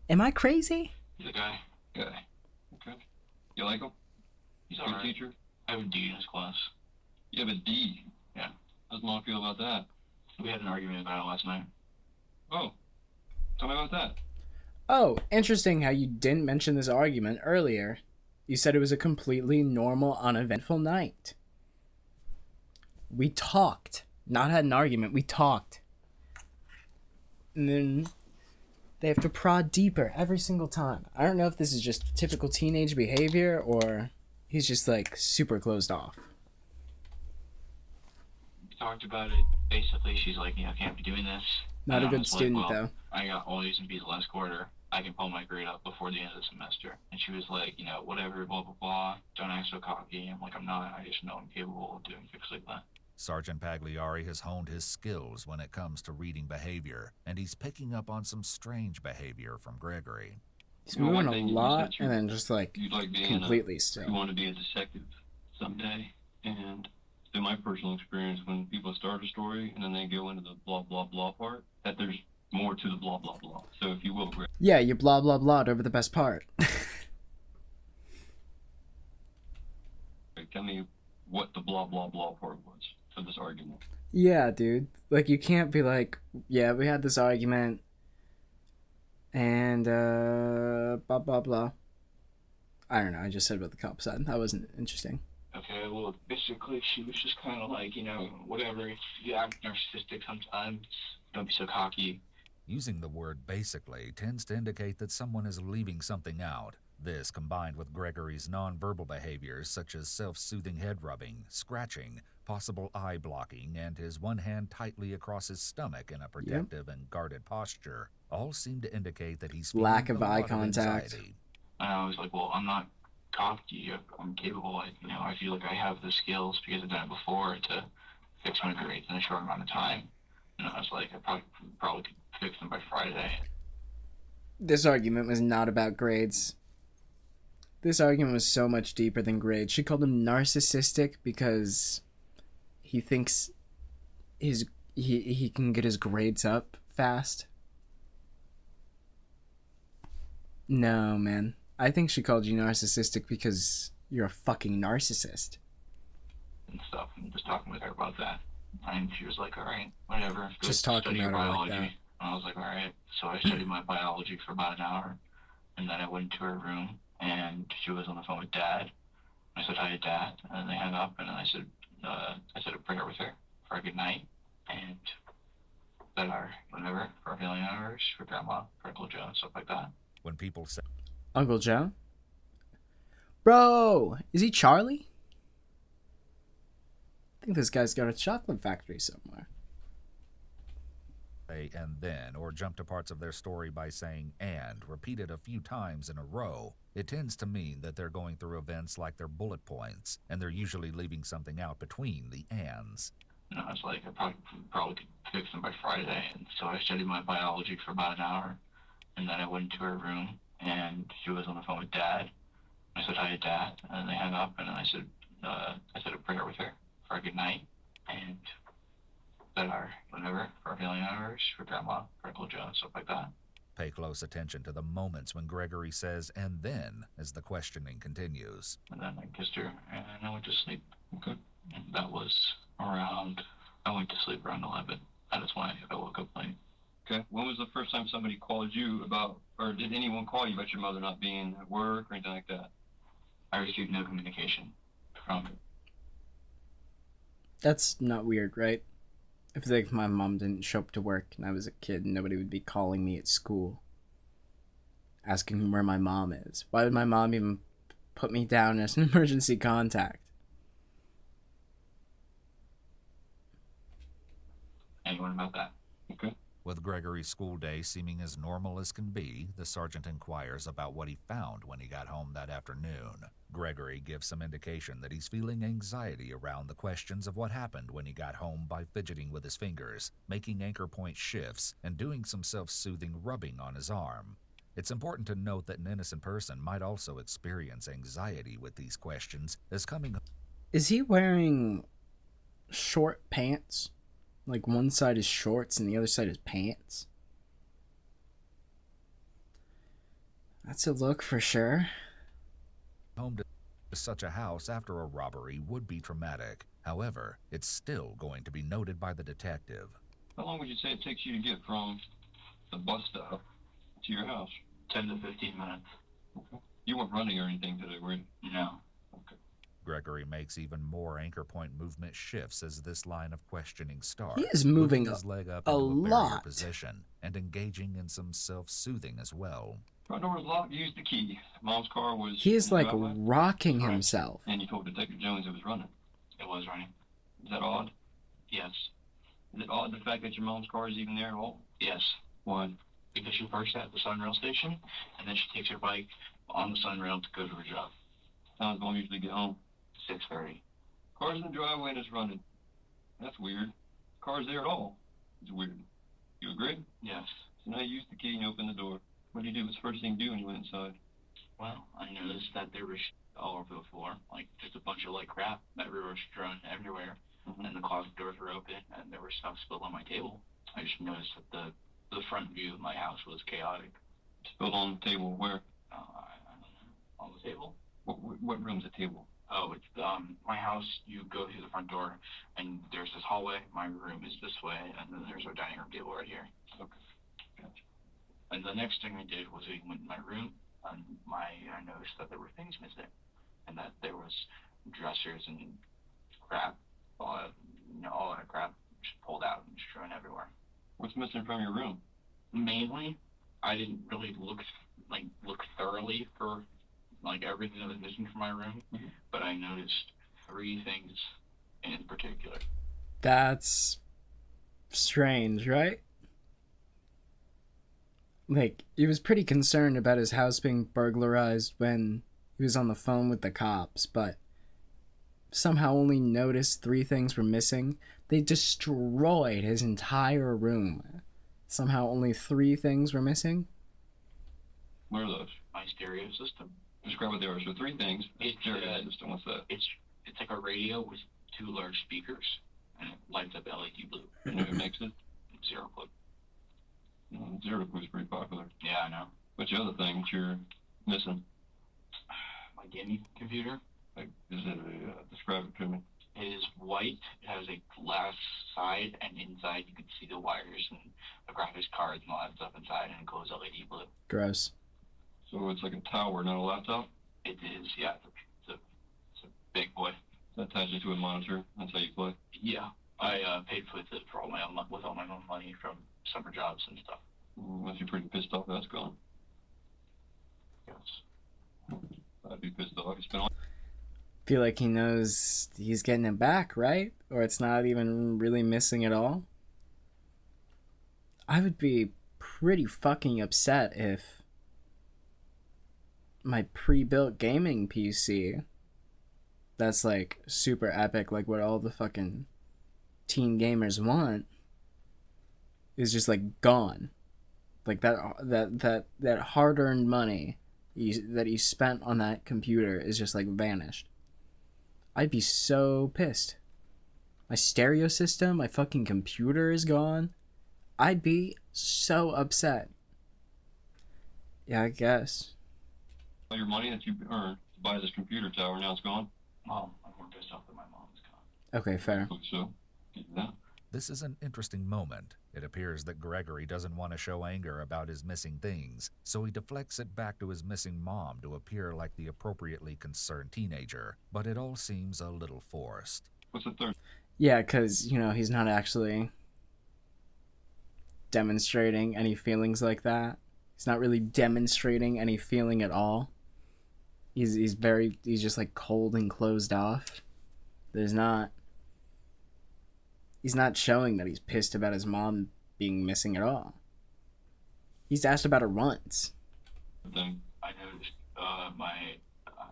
Am I crazy? He's a guy. Okay. You like him? He's Good alright. teacher? I have a D in his class. You have a D? Yeah. How's Mom feel about that? We had an argument about it last night. Oh. Tell me about that. Oh, interesting how you didn't mention this argument earlier. You said it was a completely normal, uneventful night. We talked. Not had an argument, we talked. And then they have to prod deeper every single time. I don't know if this is just typical teenage behavior or he's just, like, super closed off. We talked about it. Basically, she's like, I can't be doing this. Not And a I good was like, student, well, though. I got all A's and B's last quarter. I can pull my grade up before the end of the semester. And she was like, whatever, blah, blah, blah. Don't act so cocky. I'm like, I'm not. I just know I'm capable of doing things like that. Sergeant Pagliari has honed his skills when it comes to reading behavior, and he's picking up on some strange behavior from Gregory. He's You know, one moving a thing you lot said and then just, like, You'd like being completely you still. want to be a detective someday. And in my personal experience, when people start a story and then they go into the blah, blah, blah part, that there's more to the blah, blah, blah. So if you will, Greg. Yeah, you blah, blah, blah over the best part. Tell me what the blah, blah, blah part was for this argument. Yeah, dude. Like, you can't be like, yeah, we had this argument, and, blah, blah, blah. I don't know, I just said what the cop said. That wasn't interesting. Okay, well, basically, she was just kind of like, whatever. If you act narcissistic sometimes, don't be so cocky. Using the word basically tends to indicate that someone is leaving something out. This, combined with Gregory's nonverbal behaviors such as self-soothing head rubbing, scratching, possible eye blocking, and his one hand tightly across his stomach in a protective and guarded posture, all seem to indicate that he's feeling Lack of a lot eye contact. anxiety. And I was like, well, I'm not cocky. I'm capable. I feel like I have the skills because I've done it before to fix my grades in a short amount of time. And I was like, I probably could fix them by Friday. This argument was not about grades. This argument was so much deeper than grades. She called him narcissistic because he thinks he can get his grades up fast. No, man. I think she called you narcissistic because you're a fucking narcissist. And stuff, and just talking with her about that. And she was like, all right, whatever. Go Just talking study your about her like biology. that. And I was like, all right. So I studied my biology for about an hour. And then I went into her room, and she was on the phone with Dad. I said hi to Dad, and then they hung up, and then I said a prayer with her for a good night, and said our whatever for our family members, for Grandma, for Uncle Joe, and stuff like that. When people say Uncle Joe? Bro, is he Charlie? I think this guy's got a chocolate factory somewhere. and then, or jump to parts of their story by saying and repeated a few times in a row, it tends to mean that they're going through events like their bullet points, and they're usually leaving something out between the ands. I was like, I probably could fix them by Friday. And so I studied my biology for about an hour. And then I went into her room, and she was on the phone with Dad. I said hi to Dad, and then they hung up, and then I said a prayer with her for a good night, and said our whatever for our family members, for Grandma, for Uncle Joe, and stuff like that. Pay close attention to the moments when Gregory says "and then" as the questioning continues. And then I kissed her, and I went to sleep. Okay. And that was around. I went to sleep around 11. That is why I woke up late. Okay. When was the first time somebody called you about, or did anyone call you about your mother not being at work or anything like that? I received no communication from her. That's not weird, right? If like my mom didn't show up to work and I was a kid, nobody would be calling me at school, asking where my mom is. Why would my mom even put me down as an emergency contact? Anyone about that? Okay. With Gregory's school day seeming as normal as can be, the sergeant inquires about what he found when he got home that afternoon. Gregory gives some indication that he's feeling anxiety around the questions of what happened when he got home by fidgeting with his fingers, making anchor point shifts, and doing some self-soothing rubbing on his arm. It's important to note that an innocent person might also experience anxiety with these questions as coming... Is he wearing short pants? Like one side is shorts and the other side is pants? That's a look for sure. Home to such a house after a robbery would be traumatic. However, it's still going to be noted by the detective. How long would you say it takes you to get from the bus stop to your house? 10 to 15 minutes. Okay. You weren't running or anything today, were you? No. Okay. Gregory makes even more anchor point movement shifts as this line of questioning starts. He is moving his leg up a into a barrier lot. position and engaging in some self-soothing as well. Front door was locked. You used the key. Mom's car was. He is in the like driveway, rocking himself. and you told Detective Jones it was running. It was running. Is that odd? Yes. Is it odd the fact that your mom's car is even there at all? Yes. Why? Because she parks at the Sunrail station, and then she takes her bike on the Sunrail to go to her job. How does mom usually get home? 6:30. Car's in the driveway and it's running. That's weird. Car's there at all. It's weird. You agree? Yes. So now you use the key and you open the door. What did you do? What's the first thing you do when you went inside? Well, I noticed that there was all over the floor, like just a bunch of like crap that were strewn everywhere, and the closet doors were open, and there was stuff spilled on my table. I just noticed that the front view of my house was chaotic. Spilled on the table where? I don't know. On the table. What room's the table? Oh, it's my house. You go through the front door, and there's this hallway. My room is this way, and then there's our dining room table right here. Okay. Gotcha. And the next thing I did was we went in my room, and I noticed that there were things missing, and that there was dressers and crap, all that crap just pulled out and strewn everywhere. What's missing from your room? Mainly, I didn't really look thoroughly for like everything that was missing from my room, but I noticed 3 things in particular. That's strange, right? Like, he was pretty concerned about his house being burglarized when he was on the phone with the cops, but somehow only noticed 3 things were missing. They destroyed his entire room. Somehow only 3 things were missing? What are those? My stereo system. Describe what they are. So 3 things. It's Stereo system. What's that? It's like a radio with 2 large speakers, and it lights up LED blue. You know who makes it? Zero Club. Zero Club is pretty popular. Yeah, I know. What's the other thing that you're missing? My gaming computer. Like, is it describe it to me? It is white. It has a glass side, and inside you can see the wires and the graphics cards and all that stuff inside, and it glows LED blue. Gross. So it's like a tower, not a laptop? It is, yeah. It's a big boy. That attaches to a monitor. That's how you play? Yeah. I paid for it with all my own money from summer jobs and stuff. Unless you're pretty pissed off that's gone. Yes. I'd be pissed off. You spent all... Feel like he knows he's getting it back, right? Or it's not even really missing at all? I would be pretty fucking upset if my pre-built gaming PC that's like super epic, like what all the fucking teen gamers want, is just like gone. Like that hard-earned money that you spent on that computer is just like vanished. I'd be so pissed. My stereo system, my fucking computer is gone. I'd be so upset. Yeah, I guess. All your money that you earned to buy this computer tower, now it's gone? Mom, I'm more pissed off that my mom is gone. Okay, fair. So, yeah. This is an interesting moment. It appears that Gregory doesn't want to show anger about his missing things, so he deflects it back to his missing mom to appear like the appropriately concerned teenager, but it all seems a little forced. What's the third? Yeah, because, you know, he's not actually demonstrating any feelings like that. He's not really demonstrating any feeling at all. He's just like cold and closed off. He's not showing that he's pissed about his mom being missing at all. He's asked about her once. Then I noticed I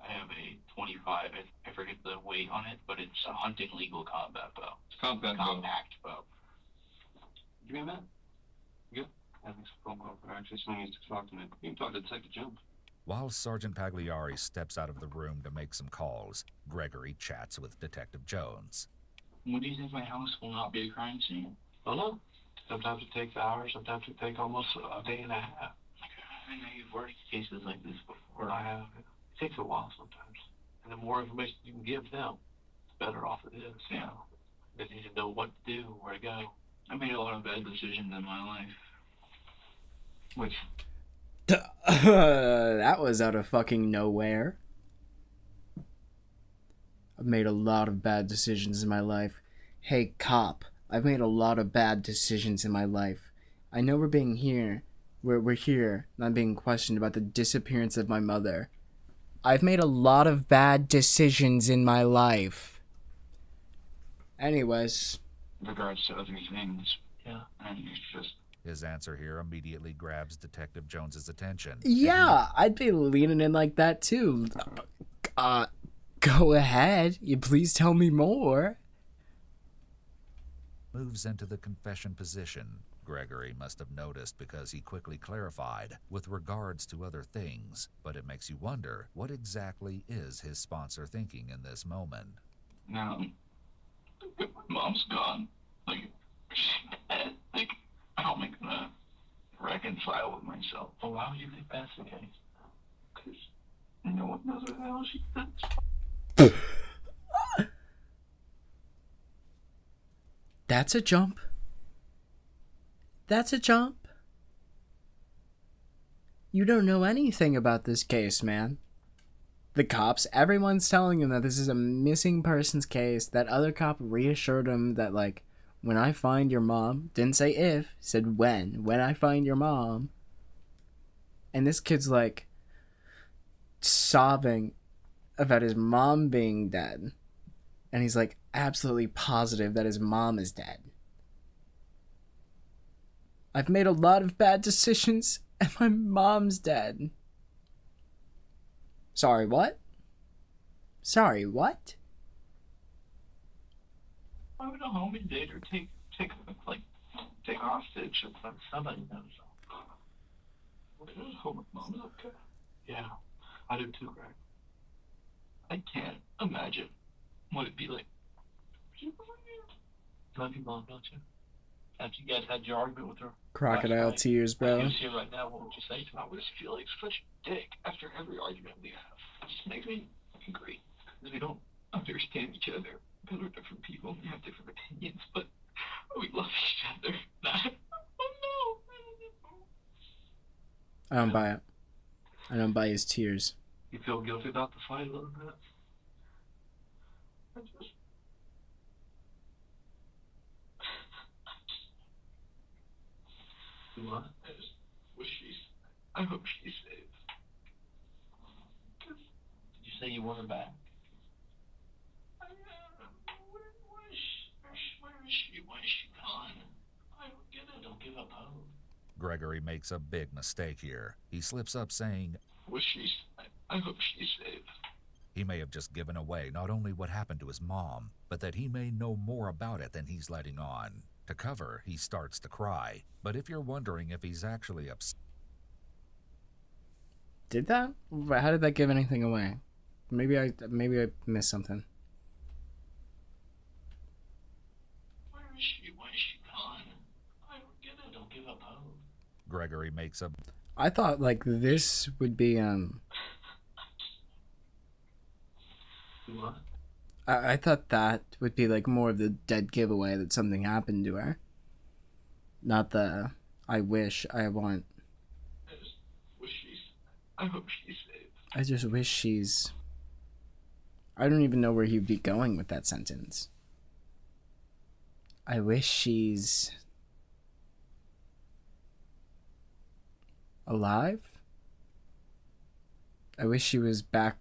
have a 25. I forget the weight on it, but it's a hunting legal combat bow. It's compact bow. Give me a minute. Good. Having some phone call for actually someone needs to talk to me. You can talk to Detective Jones. While Sergeant Pagliari steps out of the room to make some calls, Gregory chats with Detective Jones. When do you think my house will not be a crime scene? I don't know. Sometimes it takes hours, sometimes it takes almost a day and a half. I know you've worked cases like this before. I have. It takes a while sometimes. And the more information you can give them, the better off it is. Yeah. They need to know what to do, where to go. I made a lot of bad decisions in my life. Which... that was out of fucking nowhere. I've made a lot of bad decisions in my life. Hey, cop, I've made a lot of bad decisions in my life. I know we're here, not being questioned about the disappearance of my mother. I've made a lot of bad decisions in my life. Anyways. In regards to other things, yeah, and it's just... His answer here immediately grabs Detective Jones's attention. Yeah, I'd be leaning in like that too. Go ahead. You please tell me more. Moves into the confession position. Gregory must have noticed because he quickly clarified with regards to other things, but it makes you wonder what exactly is his sponsor thinking in this moment. Now, my mom's gone. Like, I don't make gonna reconcile with myself. Well, why would you think that's the case? Because no one knows what the hell she does. That's a jump. That's a jump. You don't know anything about this case, man. The cops, everyone's telling him that this is a missing persons case. That other cop reassured him that, like, when I find your mom, didn't say if, said when I find your mom. And this kid's like sobbing about his mom being dead. And he's like absolutely positive that his mom is dead. I've made a lot of bad decisions and my mom's dead. Sorry, what? Sorry, what? I would go home and date or take hostage if somebody knows. I hope my mom's okay. Yeah, I do too, Greg. I can't imagine what it'd be like. Love your mom, don't you? After you guys had your argument with her. Crocodile tears, bro. If you was here right now, what would you say to me? I would just feel like such a dick after every argument we have. It just makes me angry. Because we don't understand each other. Because we're different people and we have different opinions, but we love each other. I don't buy it. I don't buy his tears. You feel guilty about the fight a little bit? I just... What? I just wish I hope she's safe. Did you say you want her back? Where is she? Why is she gone? I don't get it. Don't give up hope. Gregory makes a big mistake here. He slips up saying, Well, I hope she's safe. he may have just given away not only what happened to his mom, but that he may know more about it than he's letting on. To cover, he starts to cry. But if you're wondering if he's actually upset... Did that? How did that give anything away? Maybe I missed something. Where is she? Why is she gone? I don't get it. Don't give up hope. Gregory makes a... I thought like this would be What? I thought that would be like more of the dead giveaway that something happened to her. Not the I wish, I want. I hope she's safe. I just wish she's... I don't even know where he'd be going with that sentence. I wish she's... alive? I wish she was back...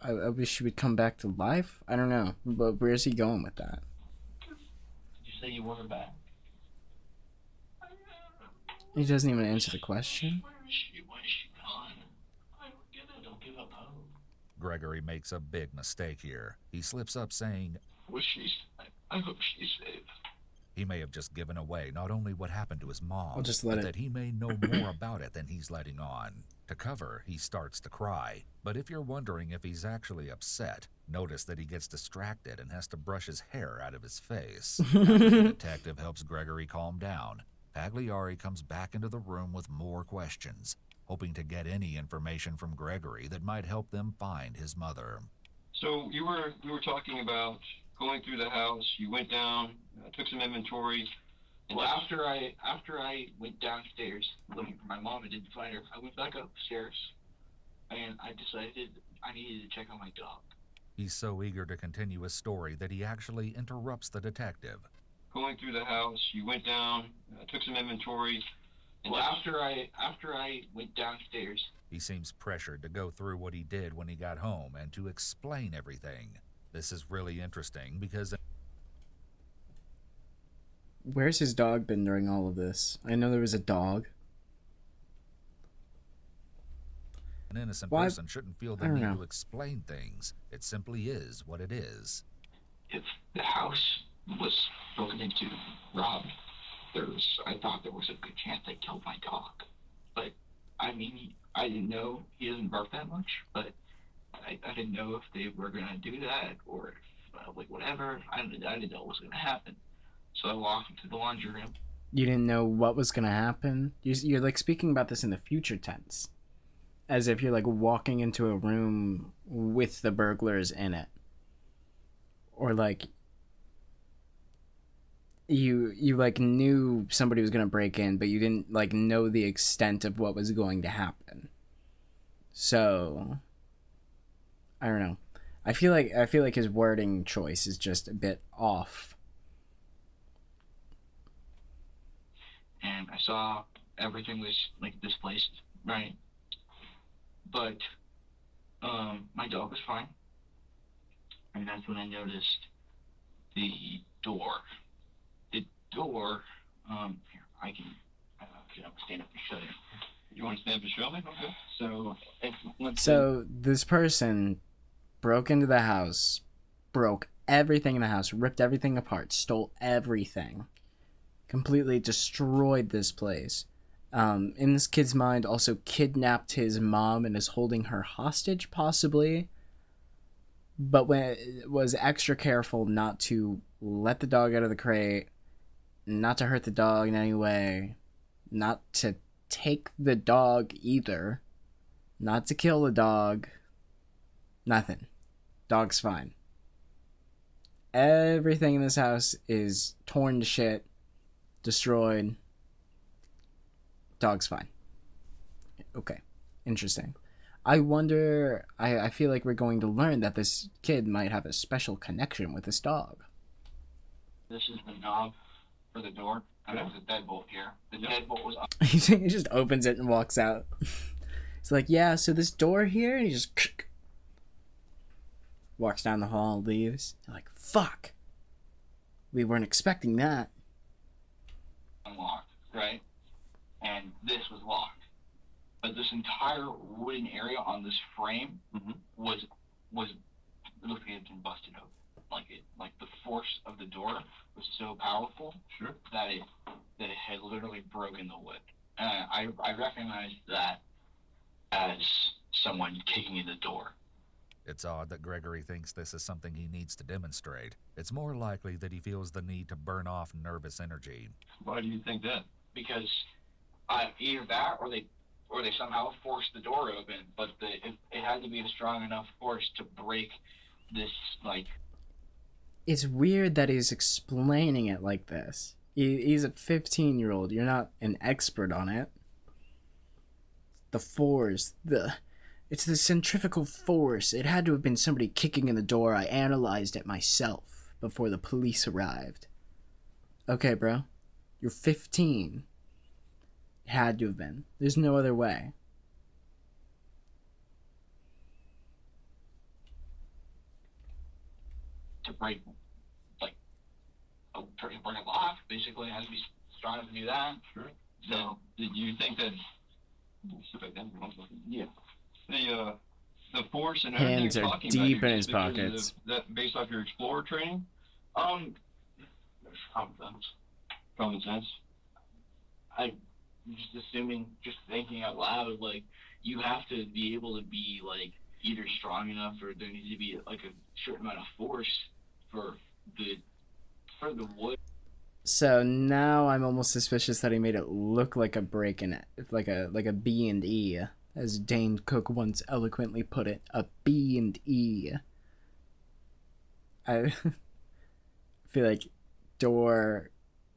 I wish she would come back to life? I don't know. But where's he going with that? Did you say you want her back? He doesn't even answer the question. Where is she? Why is she gone? I don't get it. Don't give up hope. Gregory makes a big mistake here. He slips up saying, Well, I hope she's safe. he may have just given away not only what happened to his mom, I'll just let but it. that he may know more about it than he's letting on. To cover, he starts to cry. But if you're wondering if he's actually upset, notice that he gets distracted and has to brush his hair out of his face. After the detective helps Gregory calm down, Pagliari comes back into the room with more questions, hoping to get any information from Gregory that might help them find his mother. So we were talking about going through the house. You went down, took some inventory. And Well, after I went downstairs looking for my mom and didn't find her, I went back upstairs and I decided I needed to check on my dog. He's so eager to continue his story that he actually interrupts the detective. going through the house, you went down, took some inventory. And Well, after I went downstairs, He seems pressured to go through what he did when he got home and to explain everything. This is really interesting because... Where's his dog been during all of this? I know there was a dog. An innocent Why- person shouldn't feel the I don't need know. to explain things. It simply is what it is. if the house was broken into, robbed, I thought there was a good chance they killed my dog. But I mean, I didn't know he doesn't bark that much, but I didn't know if they were gonna do that or if, like whatever. I didn't know what was gonna happen. So I walked into the laundry room. You didn't know what was gonna happen? You're like speaking about this in the future tense. As if you're like walking into a room with the burglars in it. Or like you like knew somebody was gonna break in, but you didn't like know the extent of what was going to happen. So I don't know. I feel like his wording choice is just a bit off. And I saw everything was like displaced, right? But my dog was fine, and that's when I noticed the door. The door. Here I can stand up and show you. you want to stand up and show me? Okay. So So this person broke into the house, broke everything in the house, ripped everything apart, stole everything, completely destroyed this place. In this kid's mind, also kidnapped his mom and is holding her hostage, possibly. But was extra careful not to let the dog out of the crate, not to hurt the dog in any way, not to take the dog either, not to kill the dog, nothing. Dog's fine. Everything in this house is torn to shit, destroyed. Dog's fine. Okay, interesting. I wonder, I feel like we're going to learn that this kid might have a special connection with this dog. this is the knob for the door, and there's a deadbolt here. The deadbolt was up. He just opens it and walks out. He's like, yeah, so this door here, and he just walks down the hall, leaves. They're like, fuck. We weren't expecting that. Unlocked, right? was locked, but this entire wooden area on this frame was it looked like it had been busted open. Like the force of the door was so powerful that it had literally broken the wood. I recognized that as someone kicking in the door. It's odd that Gregory thinks this is something he needs to demonstrate. It's more likely that he feels the need to burn off nervous energy. Why do you think that? Because either that or they somehow forced the door open, but it had to be a strong enough force to break this, like... It's weird that he's explaining it like this. He's a 15-year-old. You're not an expert on it. The force, it's the centrifugal force. It had to have been somebody kicking in the door. I analyzed it myself before the police arrived. Okay, bro. You're 15. It had to have been. There's no other way. To break, like, break a lock, basically, it has to be strong enough to do that. Sure. So, did you think that... Yeah. The force and Hands everything are you're talking deep about in his because of pockets. that based off your explorer training? There's common sense. Common sense? I'm just assuming, just thinking out loud, like, you have to be able to be, like, either strong enough or there needs to be, like, a certain amount of force for the wood. So now I'm almost suspicious that he made it look like a break in it, like a B&E, as Dane Cook once eloquently put it, a B&E. I feel like door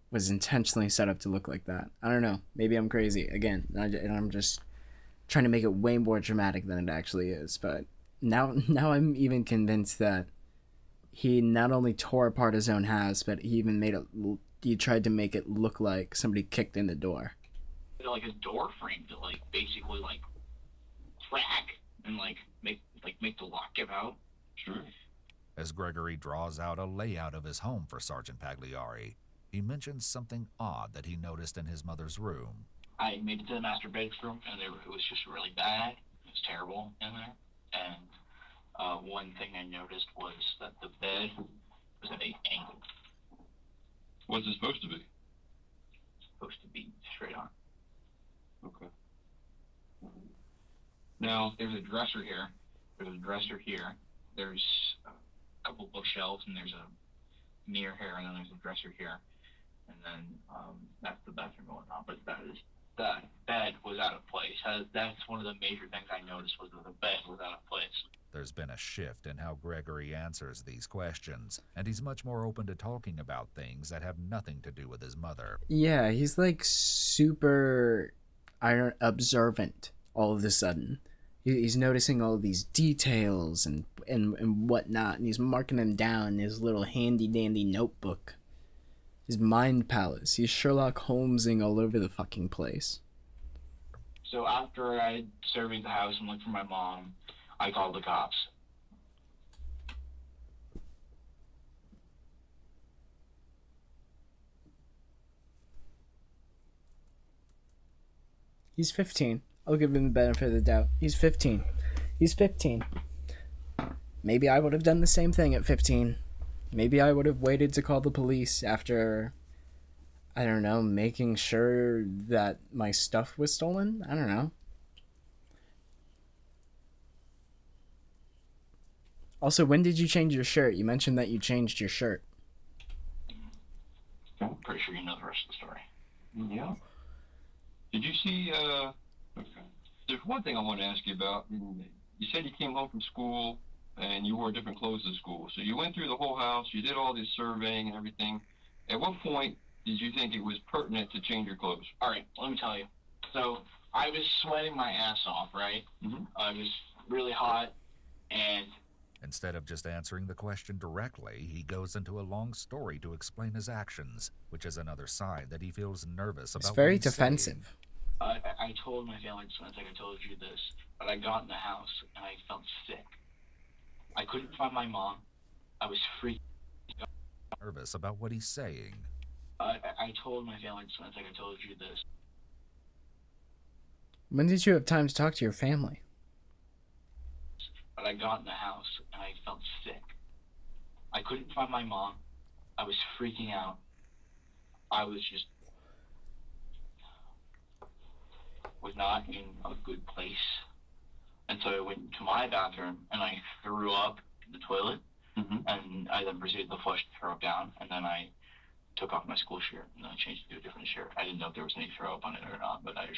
was intentionally set up to look like that. I don't know. Maybe I'm crazy again, and I'm just trying to make it way more dramatic than it actually is. But now I'm even convinced that he not only tore apart his own house, but he even he tried to make it look like somebody kicked in the door. Like a door frame to, like, basically, like, crack and, like, make the lock give out. Sure. As Gregory draws out a layout of his home for Sergeant Pagliari, he mentions something odd that he noticed in his mother's room. I made it to the master bedroom, and it was just really bad. It was terrible in there. And one thing I noticed was that the bed was at an angle. What's it supposed to be? It's supposed to be straight on. Okay. Now, there's a dresser here. There's a dresser here. There's a couple bookshelves, and there's a mirror here, and then there's a dresser here. And then that's the bathroom going on. But that bed was out of place. That's one of the major things I noticed was that the bed was out of place. There's been a shift in how Gregory answers these questions, and he's much more open to talking about things that have nothing to do with his mother. Yeah, he's like super observant all of a sudden. He's noticing all of these details and whatnot, and he's marking them down in his little handy-dandy notebook. His mind palace. He's Sherlock Holmesing all over the fucking place. So after I surveyed the house and looked for my mom, I called the cops. He's 15. I'll give him the benefit of the doubt. He's 15. He's 15. Maybe I would have done the same thing at 15. Maybe I would have waited to call the police after, I don't know, making sure that my stuff was stolen? I don't know. Also, when did you change your shirt? You mentioned that you changed your shirt. I'm pretty sure you know the rest of the story. Yeah. Did you see, okay. There's one thing I want to ask you about. You said you came home from school and you wore different clothes to school. So you went through the whole house, you did all this surveying and everything. At what point did you think it was pertinent to change your clothes? All right, let me tell you. So I was sweating my ass off, right? Mm-hmm. I was really hot, and Instead of just answering the question directly, he goes into a long story to explain his actions, which is another sign that he feels nervous about It's very what he's defensive. I told my family, I think I told you this, but I got in the house and I felt sick. I couldn't find my mom. I was freaked. Nervous about what he's saying. I told my family, I think I told you this. When did you have time to talk to your family? But I got in the house and I felt sick. I couldn't find my mom. I was freaking out. I was not in a good place. And so I went to my bathroom and I threw up in the toilet. And I then proceeded to flush the throw up down. And then I took off my school shirt and then I changed it to a different shirt. I didn't know if there was any throw up on it or not, but I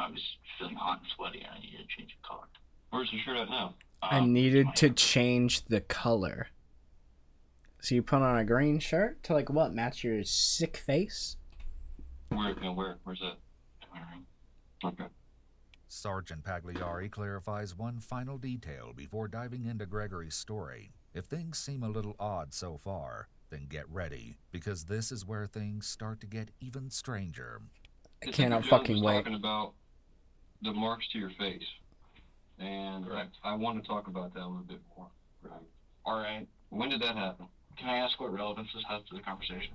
was feeling hot and sweaty and I needed to change the color. Where's the shirt at now? I needed to change the color. So you put on a green shirt to like what? Match your sick face? Where's that? Okay. Sergeant Pagliari clarifies one final detail before diving into Gregory's story. If things seem a little odd so far, then get ready, because this is where things start to get even stranger. I cannot fucking wait. Talking about the marks to your face, and I want to talk about that a little bit more. Right. All right. When did that happen? Can I ask what relevance this has to the conversation?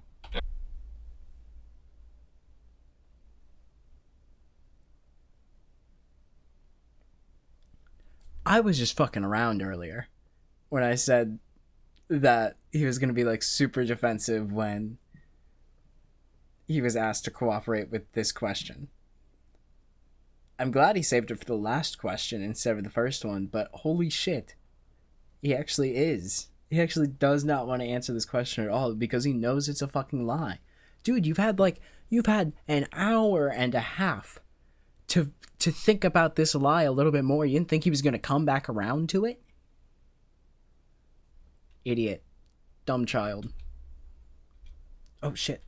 I was just fucking around earlier when I said that he was going to be like super defensive when he was asked to cooperate with this question. I'm glad he saved it for the last question instead of the first one, but holy shit, he actually is. He actually does not want to answer this question at all because he knows it's a fucking lie. Dude, you've had an hour and a half to think about this lie a little bit more. You didn't think he was going to come back around to it? Idiot. Dumb child. Oh, shit.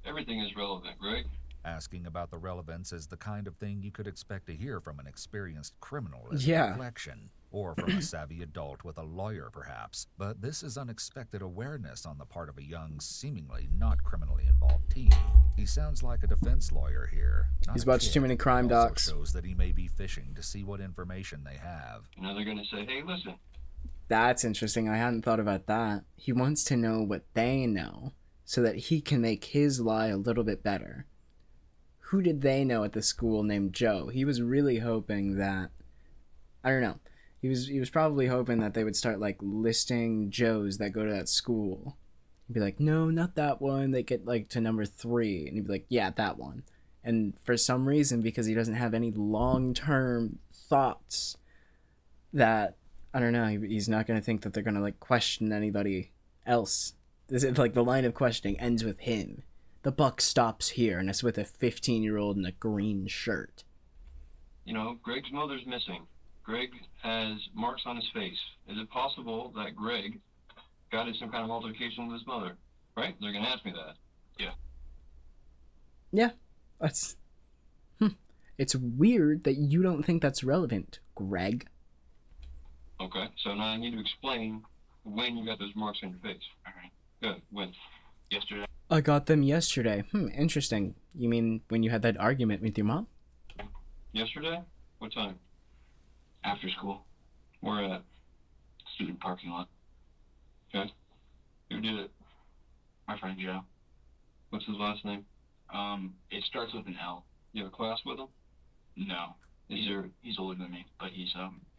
Everything is relevant, Greg. Asking about the relevance is the kind of thing you could expect to hear from an experienced criminal as a reflection, or from a savvy adult with a lawyer, perhaps. But this is unexpected awareness on the part of a young, seemingly not criminally involved teen. He sounds like a defense lawyer here. He's watched too many crime docs. Shows that he may be fishing to see what information they have. Now they're going to say, hey, listen. That's interesting. I hadn't thought about that. He wants to know what they know so that he can make his lie a little bit better. Who did they know at the school named Joe? He was really hoping that, I don't know. He was probably hoping that they would start like listing Joes that go to that school. He'd be like, no, not that one. They get like to number 3, and he'd be like, yeah, that one. And for some reason, because he doesn't have any long-term thoughts, that I don't know, he's not gonna think that they're gonna like question anybody else. This is like the line of questioning ends with him. The buck stops here, and it's with a 15-year-old in a green shirt. You know, Greg's mother's missing. Greg has marks on his face. Is it possible that Greg got in some kind of altercation with his mother? Right? They're going to ask me that. Yeah. Yeah. That's... It's weird that you don't think that's relevant, Greg. Okay, so now I need to explain when you got those marks on your face. All right. Good. When? Yesterday. I got them yesterday. Interesting. You mean when you had that argument with your mom? Yesterday? What time? After school. Where at? Student parking lot. Okay. Who did it? My friend Joe. What's his last name? It starts with an L. You have a class with him? No. He's older than me, but he's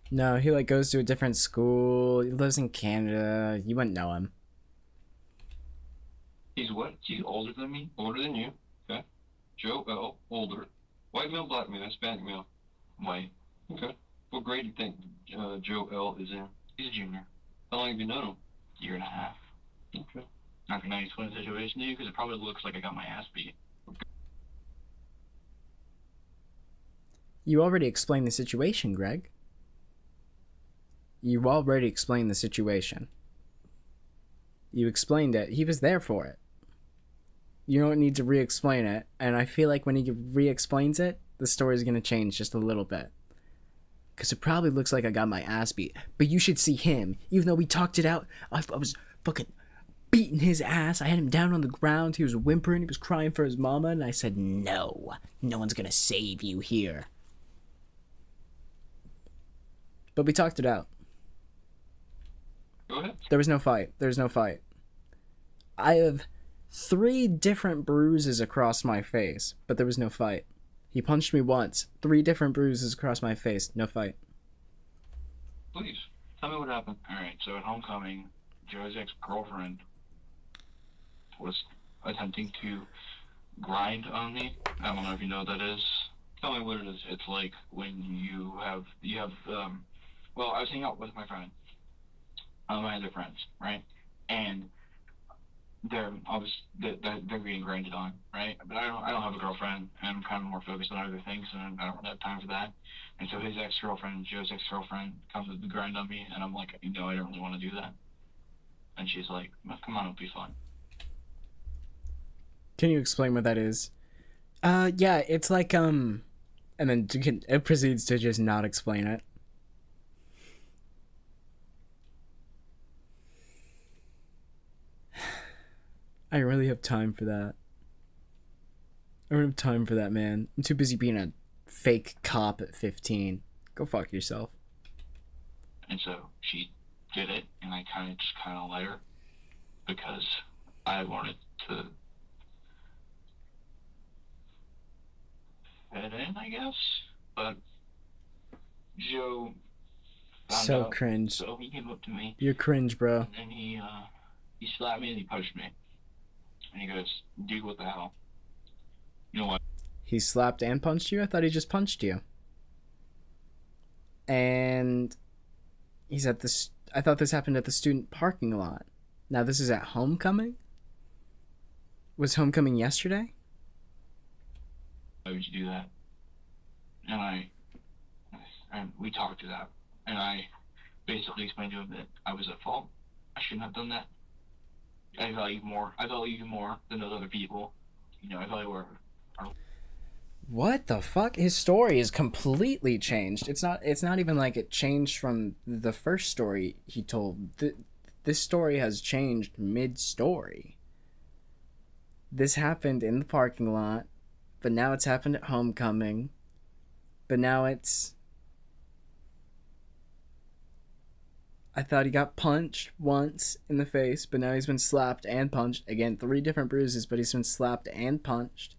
No, he like goes to a different school. He lives in Canada. You wouldn't know him. He's what? He's older than me? Older than you. Okay. Joe L. Older. White male, black male, Hispanic male. White. Okay. What grade do you think Joe L. is in? He's a junior. How long have you known him? Year and a half. Okay. Not gonna explain the situation to you because it probably looks like I got my ass beat. Okay. You already explained the situation, Greg. You already explained the situation. You explained it. He was there for it. You don't need to re-explain it. And I feel like when he re-explains it, the story's going to change just a little bit. Because it probably looks like I got my ass beat. But you should see him. Even though we talked it out, I was fucking beating his ass. I had him down on the ground. He was whimpering. He was crying for his mama. And I said, no. No one's going to save you here. But we talked it out. Go ahead. There was no fight. There's no fight. I have 3 different bruises across my face, but there was no fight. He punched me once. 3 different bruises across my face. No fight. Please, tell me what happened. Alright, so at homecoming, Joe's ex-girlfriend was attempting to grind on me. I don't know if you know what that is. Tell me what it is. It's like when you have, well, I was hanging out with my friend, my other friends, right? And they're getting grinded on, right? But I don't have a girlfriend, and I'm kind of more focused on other things, and I don't really have time for that. And so his ex-girlfriend, Joe's ex-girlfriend, comes to grind on me, and I'm like, I don't really want to do that. And she's like, come on, it'll be fun. Can you explain what that is? Yeah, it's like, and then it proceeds to just not explain it. I don't really have time for that. I don't have time for that, man. I'm too busy being a fake cop at 15. Go fuck yourself. And so she did it, and I kind of let her, because I wanted to fit in, I guess. But Joe found So out, cringe. so he came up to me. You're cringe, bro. And he slapped me and he punched me. And he goes, dude, what the hell? You know what? He slapped and punched you? I thought he just punched you. And he's at this. I thought this happened at the student parking lot. Now this is at homecoming? Was homecoming yesterday? Why would you do that? And we talked to that. And I basically explained to him that I was at fault. I shouldn't have done that. I value you more than those other people. You know, I value our What the fuck? His story is completely changed. It's not even like it changed from the first story he told. This story has changed mid-story. This happened in the parking lot, but now it's happened at homecoming. But now it's... I thought he got punched once in the face, but now he's been slapped and punched. Again, 3 different bruises, but he's been slapped and punched.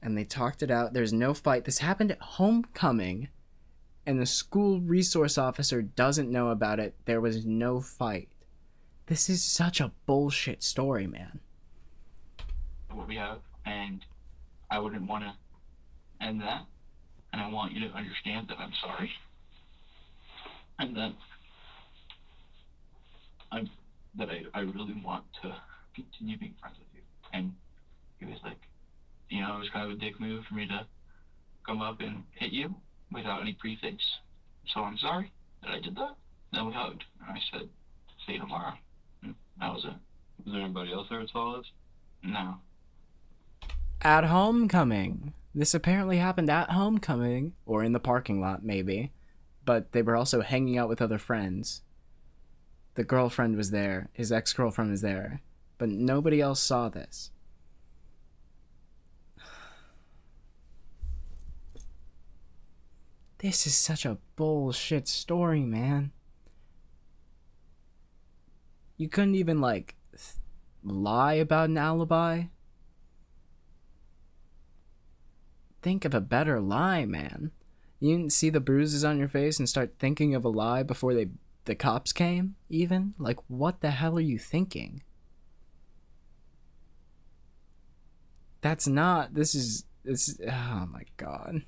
And they talked it out. There's no fight. This happened at homecoming, and the school resource officer doesn't know about it. There was no fight. This is such a bullshit story, man. what we have, and I wouldn't want to end that. And I want you to understand that I'm sorry. And that I really want to continue being friends with you. And it was like, you know, it was kind of a dick move for me to come up and hit you without any preface. So I'm sorry that I did that. Then we hugged, and I said, see you tomorrow. And that was it. Was there anybody else there that saw this? No. At homecoming. This apparently happened at homecoming, or in the parking lot, maybe. But they were also hanging out with other friends. The girlfriend was there. His ex-girlfriend was there. But nobody else saw this. This is such a bullshit story, man. You couldn't even, like, lie about an alibi? Think of a better lie, man. You didn't see the bruises on your face and start thinking of a lie before the cops came, even? Like, what the hell are you thinking? That's not... This is... Oh, my God.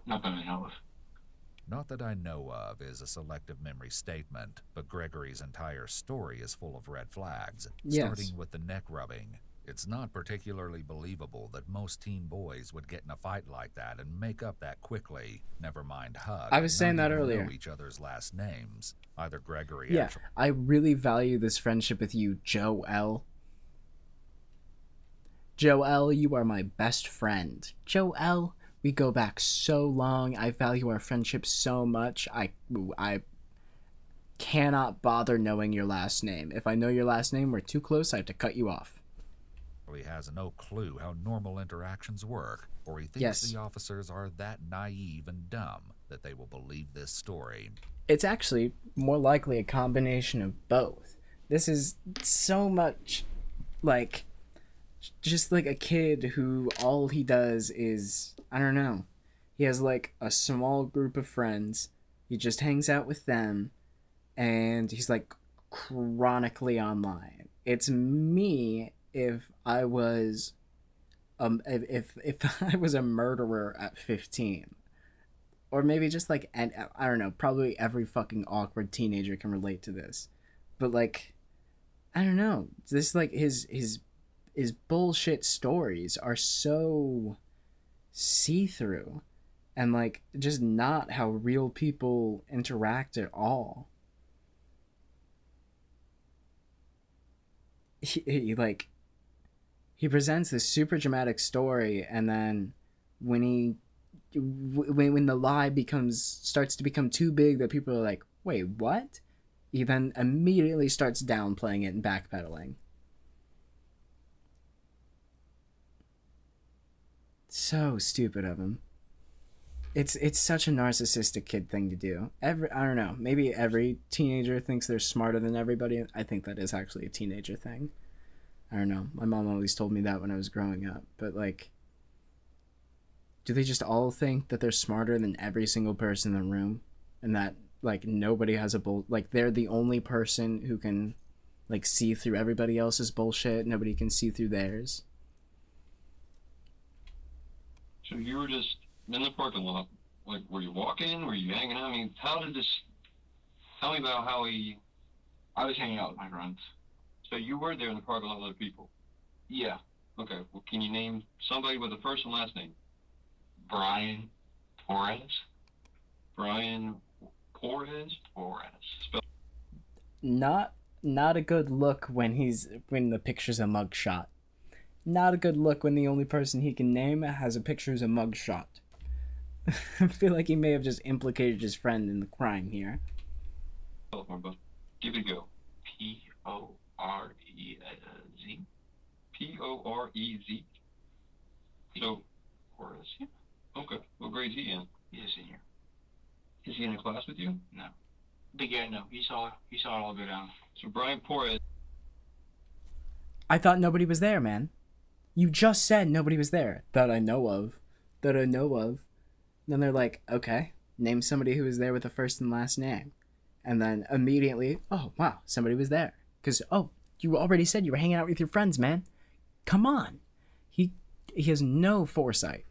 Not that I know of. Not that I know of is a selective memory statement, but Gregory's entire story is full of red flags, Yes. starting with the neck rubbing. It's not particularly believable that most teen boys would get in a fight like that and make up that quickly, never mind hug. I was and saying not that even earlier. know each other's last names. Either Gregory Yeah, actually... I really value this friendship with you, Joel. Joel, you are my best friend. Joel, we go back so long. I value our friendship so much. I cannot bother knowing your last name. If I know your last name, we're too close. I have to cut you off. He has no clue how normal interactions work, or he thinks Yes. the officers are that naive and dumb that they will believe this story. It's actually more likely a combination of both. This is so much like Just like a kid who all he does is, I don't know. He has like a small group of friends. He just hangs out with them and he's like chronically online. It's me if I was if I was a murderer at 15. Or maybe just like, and I don't know, probably every fucking awkward teenager can relate to this. But like, I don't know. This like his bullshit stories are so see-through and like just not how real people interact at all. He like he presents this super dramatic story, and then when he when the lie starts to become too big that people are like, wait, what? He then immediately starts downplaying it and backpedaling. So stupid of him. It's such a narcissistic kid thing to do. I don't know, maybe every teenager thinks they're smarter than everybody. I think that is actually a teenager thing. I don't know. My mom always told me that when I was growing up. But like, do they just all think that they're smarter than every single person in the room, and that like nobody has like they're the only person who can like see through everybody else's bullshit? Nobody can see through theirs. So you were just in the parking lot. Like, were you walking? Were you hanging out? I mean, how did this... Tell me about how he... I was hanging out with my friends. So you were there in the parking lot with other people? Yeah. Okay, well, can you name somebody with a first and last name? Brian Torres. Brian Torres? Spell... Not a good look when the picture's a mugshot. Not a good look when the only person he can name has a picture as a mugshot. I feel like he may have just implicated his friend in the crime here. Give it a go. P-O-R-E-Z. P-O-R-E-Z? So, Torres, yeah. okay. What grade is he in? He's a senior. Is he in a class with you? No. No. He saw it all go down. So Brian Torres... I thought nobody was there, man. You just said nobody was there. That I know of. Then they're like, okay, name somebody who was there with a first and last name. And then immediately, oh, wow, somebody was there. Because, oh, you already said you were hanging out with your friends, man. Come on. He has no foresight.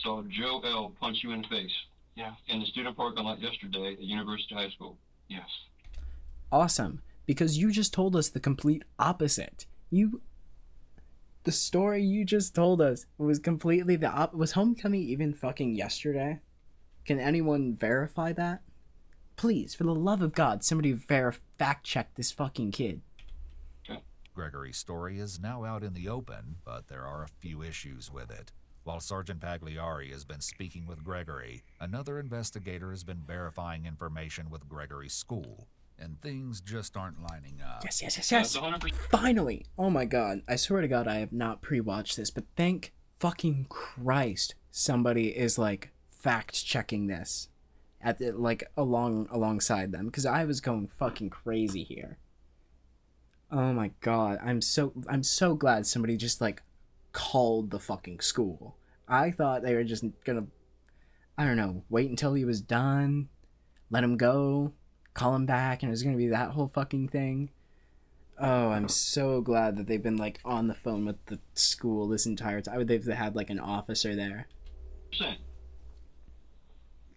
Saw Joe L. punch you in the face. Yeah. In the student parking lot yesterday at University High School. Yes. Awesome. Because you just told us the complete opposite. The story you just told us was completely the opposite. Was homecoming even fucking yesterday? Can anyone verify that? Please, for the love of God, somebody fact check this fucking kid. Gregory's story is now out in the open, but there are a few issues with it. While Sergeant Pagliari has been speaking with Gregory, another investigator has been verifying information with Gregory's school, and things just aren't lining up. Yes. Finally! Oh my god. I swear to God I have not pre-watched this, but thank fucking Christ somebody is like fact-checking this at the, like alongside them, because I was going fucking crazy here. Oh my god. I'm so glad somebody just like called the fucking school. I thought they were just gonna, I don't know, wait until he was done, let him go, call him back, and it was gonna be that whole fucking thing. Oh, I'm so glad that they've been like on the phone with the school this entire time. They've had like an officer there.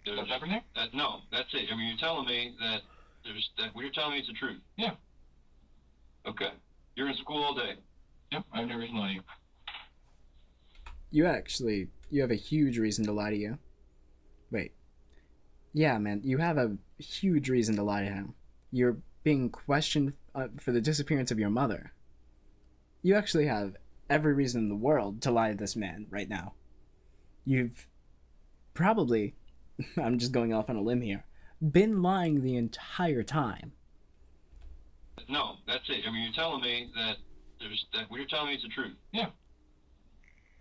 That's everything? No, that's it. I mean, you're telling me that what you're telling me is the truth. Yeah. Okay. You're in school all day. Yep, I have no reason to lie to you. You have a huge reason to lie to you. Wait. Yeah, man, you have a huge reason to lie to him. You're being questioned for the disappearance of your mother. You actually have every reason in the world to lie to this man right now. You've probably, I'm just going off on a limb here, been lying the entire time. No, that's it. I mean, you're telling me that what you're telling me is the truth. Yeah.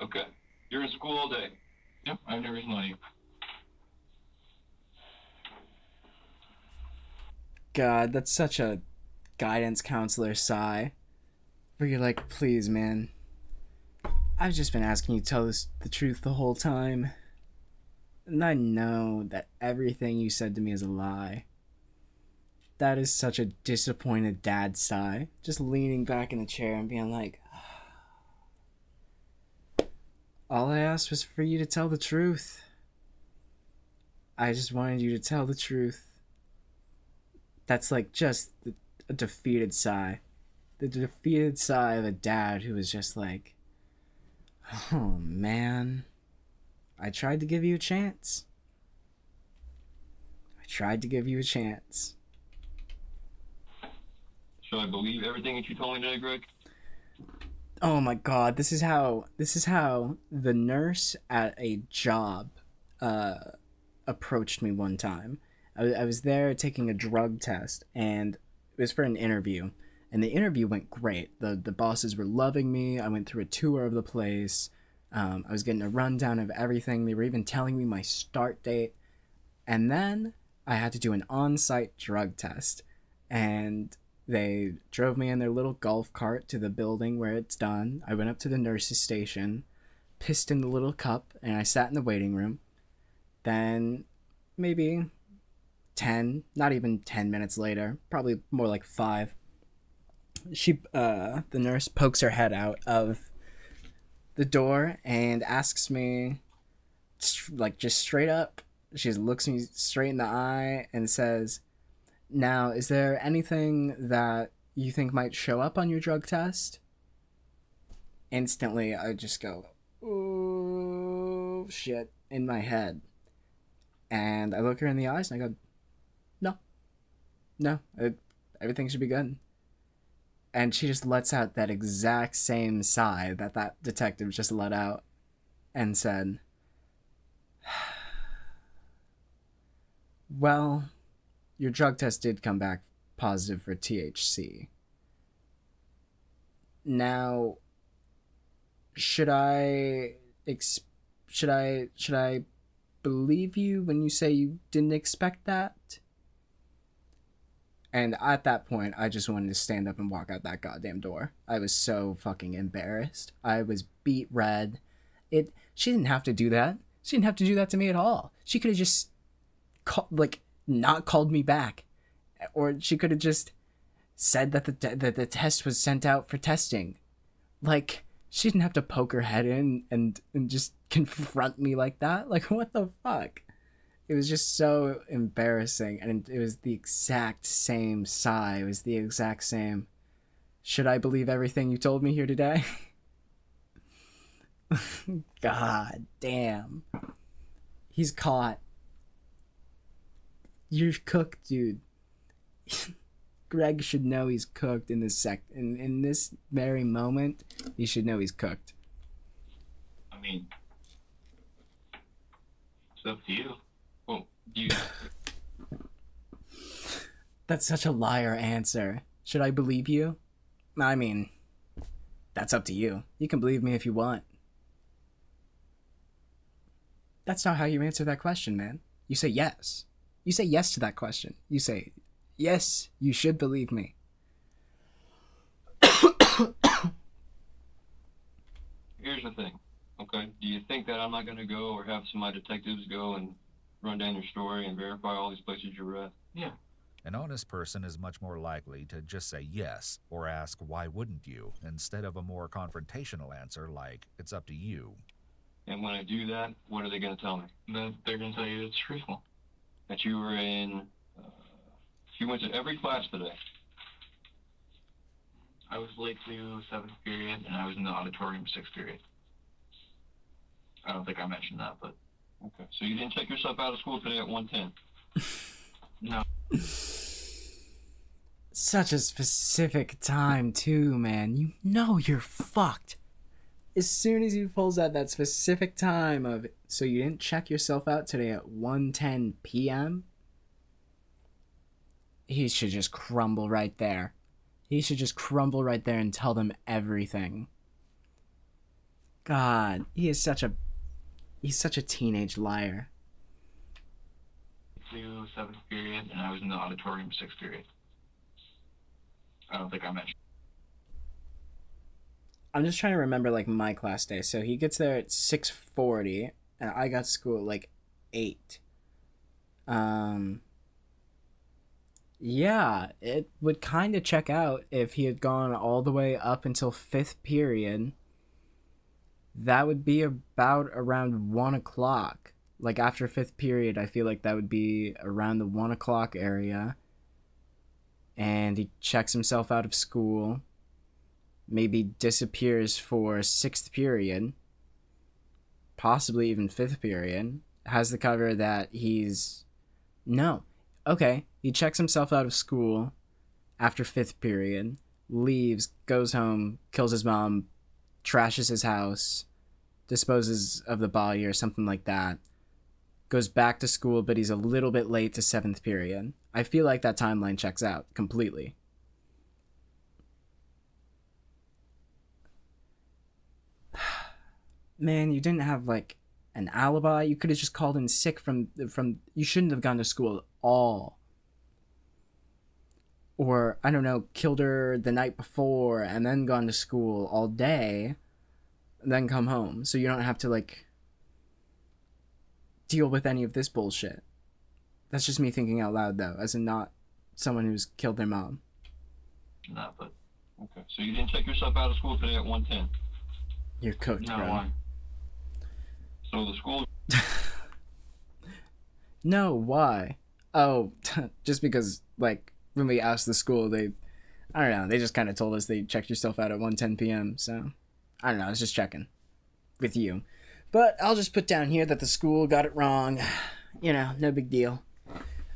Okay. You're in school all day. Yep, I have no reason to lie to you. God, that's such a guidance counselor sigh. Where you're like, please, man, I've just been asking you to tell us the truth the whole time. And I know that everything you said to me is a lie. That is such a disappointed dad sigh. Just leaning back in the chair and being like, all I asked was for you to tell the truth. I just wanted you to tell the truth. That's like just a defeated sigh. The defeated sigh of a dad who was just like, oh man, I tried to give you a chance. I tried to give you a chance. Should I believe everything that you told me today, Greg? Oh my god, this is how the nurse at a job approached me one time. I was there taking a drug test, and it was for an interview, and the interview went great. The bosses were loving me. I went through a tour of the place. I was getting a rundown of everything. They were even telling me my start date, and then I had to do an on-site drug test, and they drove me in their little golf cart to the building where it's done. I went up to the nurse's station, pissed in the little cup, and I sat in the waiting room. Then, maybe 10, not even 10 minutes later, probably more like 5, the nurse pokes her head out of the door and asks me, like, just straight up, she looks me straight in the eye and says, now, is there anything that you think might show up on your drug test? Instantly, I just go, oh, shit, in my head. And I look her in the eyes and I go, no, everything should be good. And she just lets out that exact same sigh that detective just let out and said, well, your drug test did come back positive for THC. Now, should I believe you when you say you didn't expect that? And at that point, I just wanted to stand up and walk out that goddamn door. I was so fucking embarrassed. I was beet red. She didn't have to do that. She didn't have to do that to me at all. She could have just not called me back, or she could have just said that the test was sent out for testing. Like, she didn't have to poke her head in and just confront me like that. Like, what the fuck? It was just so embarrassing, and it was the exact same sigh. It was the exact same, should I believe everything you told me here today? God damn. He's caught. You're cooked, dude. Greg should know he's cooked in this in this very moment. He should know he's cooked. I mean, it's up to you. Well, you. That's such a liar answer. Should I believe you? I mean, that's up to you. You can believe me if you want. That's not how you answer that question, man. You say yes. You say yes to that question. You say, yes, you should believe me. Here's the thing, okay? Do you think that I'm not going to go or have some of my detectives go and run down your story and verify all these places you were at? Yeah. An honest person is much more likely to just say yes or ask, why wouldn't you, instead of a more confrontational answer like, it's up to you. And when I do that, what are they going to tell me? Then they're going to tell you it's truthful. That you were in, you went to every class today. I was late to 7th period, and I was in the auditorium 6th period. I don't think I mentioned that, but... Okay, so you didn't check yourself out of school today at 1:10? No. Such a specific time, too, man. You know you're fucked. As soon as he pulls out that specific time of, so you didn't check yourself out today at 1:10 p.m., he should just crumble right there. He should just crumble right there and tell them everything. God, he's such a teenage liar. To 7th period, and I was in the auditorium 6th period. I don't think I mentioned. I'm just trying to remember like my class day. So he gets there at 6:40, and I got school at like 8. Yeah, it would kind of check out if he had gone all the way up until 5th period. That would be about around 1 o'clock. Like after 5th period, I feel like that would be around the 1 o'clock area. And he checks himself out of school. Maybe disappears for 6th period. Possibly even 5th period. Has the cover that he's... No. Okay, he checks himself out of school after 5th period. Leaves, goes home, kills his mom, trashes his house, disposes of the body or something like that, goes back to school, but he's a little bit late to 7th period. I feel like that timeline checks out completely. Man, you didn't have like an alibi. You could have just called in sick from you shouldn't have gone to school at all. Or, I don't know, killed her the night before and then gone to school all day and then come home. So you don't have to, like, deal with any of this bullshit. That's just me thinking out loud, though, as in not someone who's killed their mom. Nah, but... Okay, so you didn't check yourself out of school today at 1:10? You're cooked, No, bro. why? So the school... No, why? Oh, just because, like, when we asked the school, I don't know, they just kind of told us they checked yourself out at 1:10 p.m., so, I don't know, I was just checking with you. But I'll just put down here that the school got it wrong. You know, no big deal.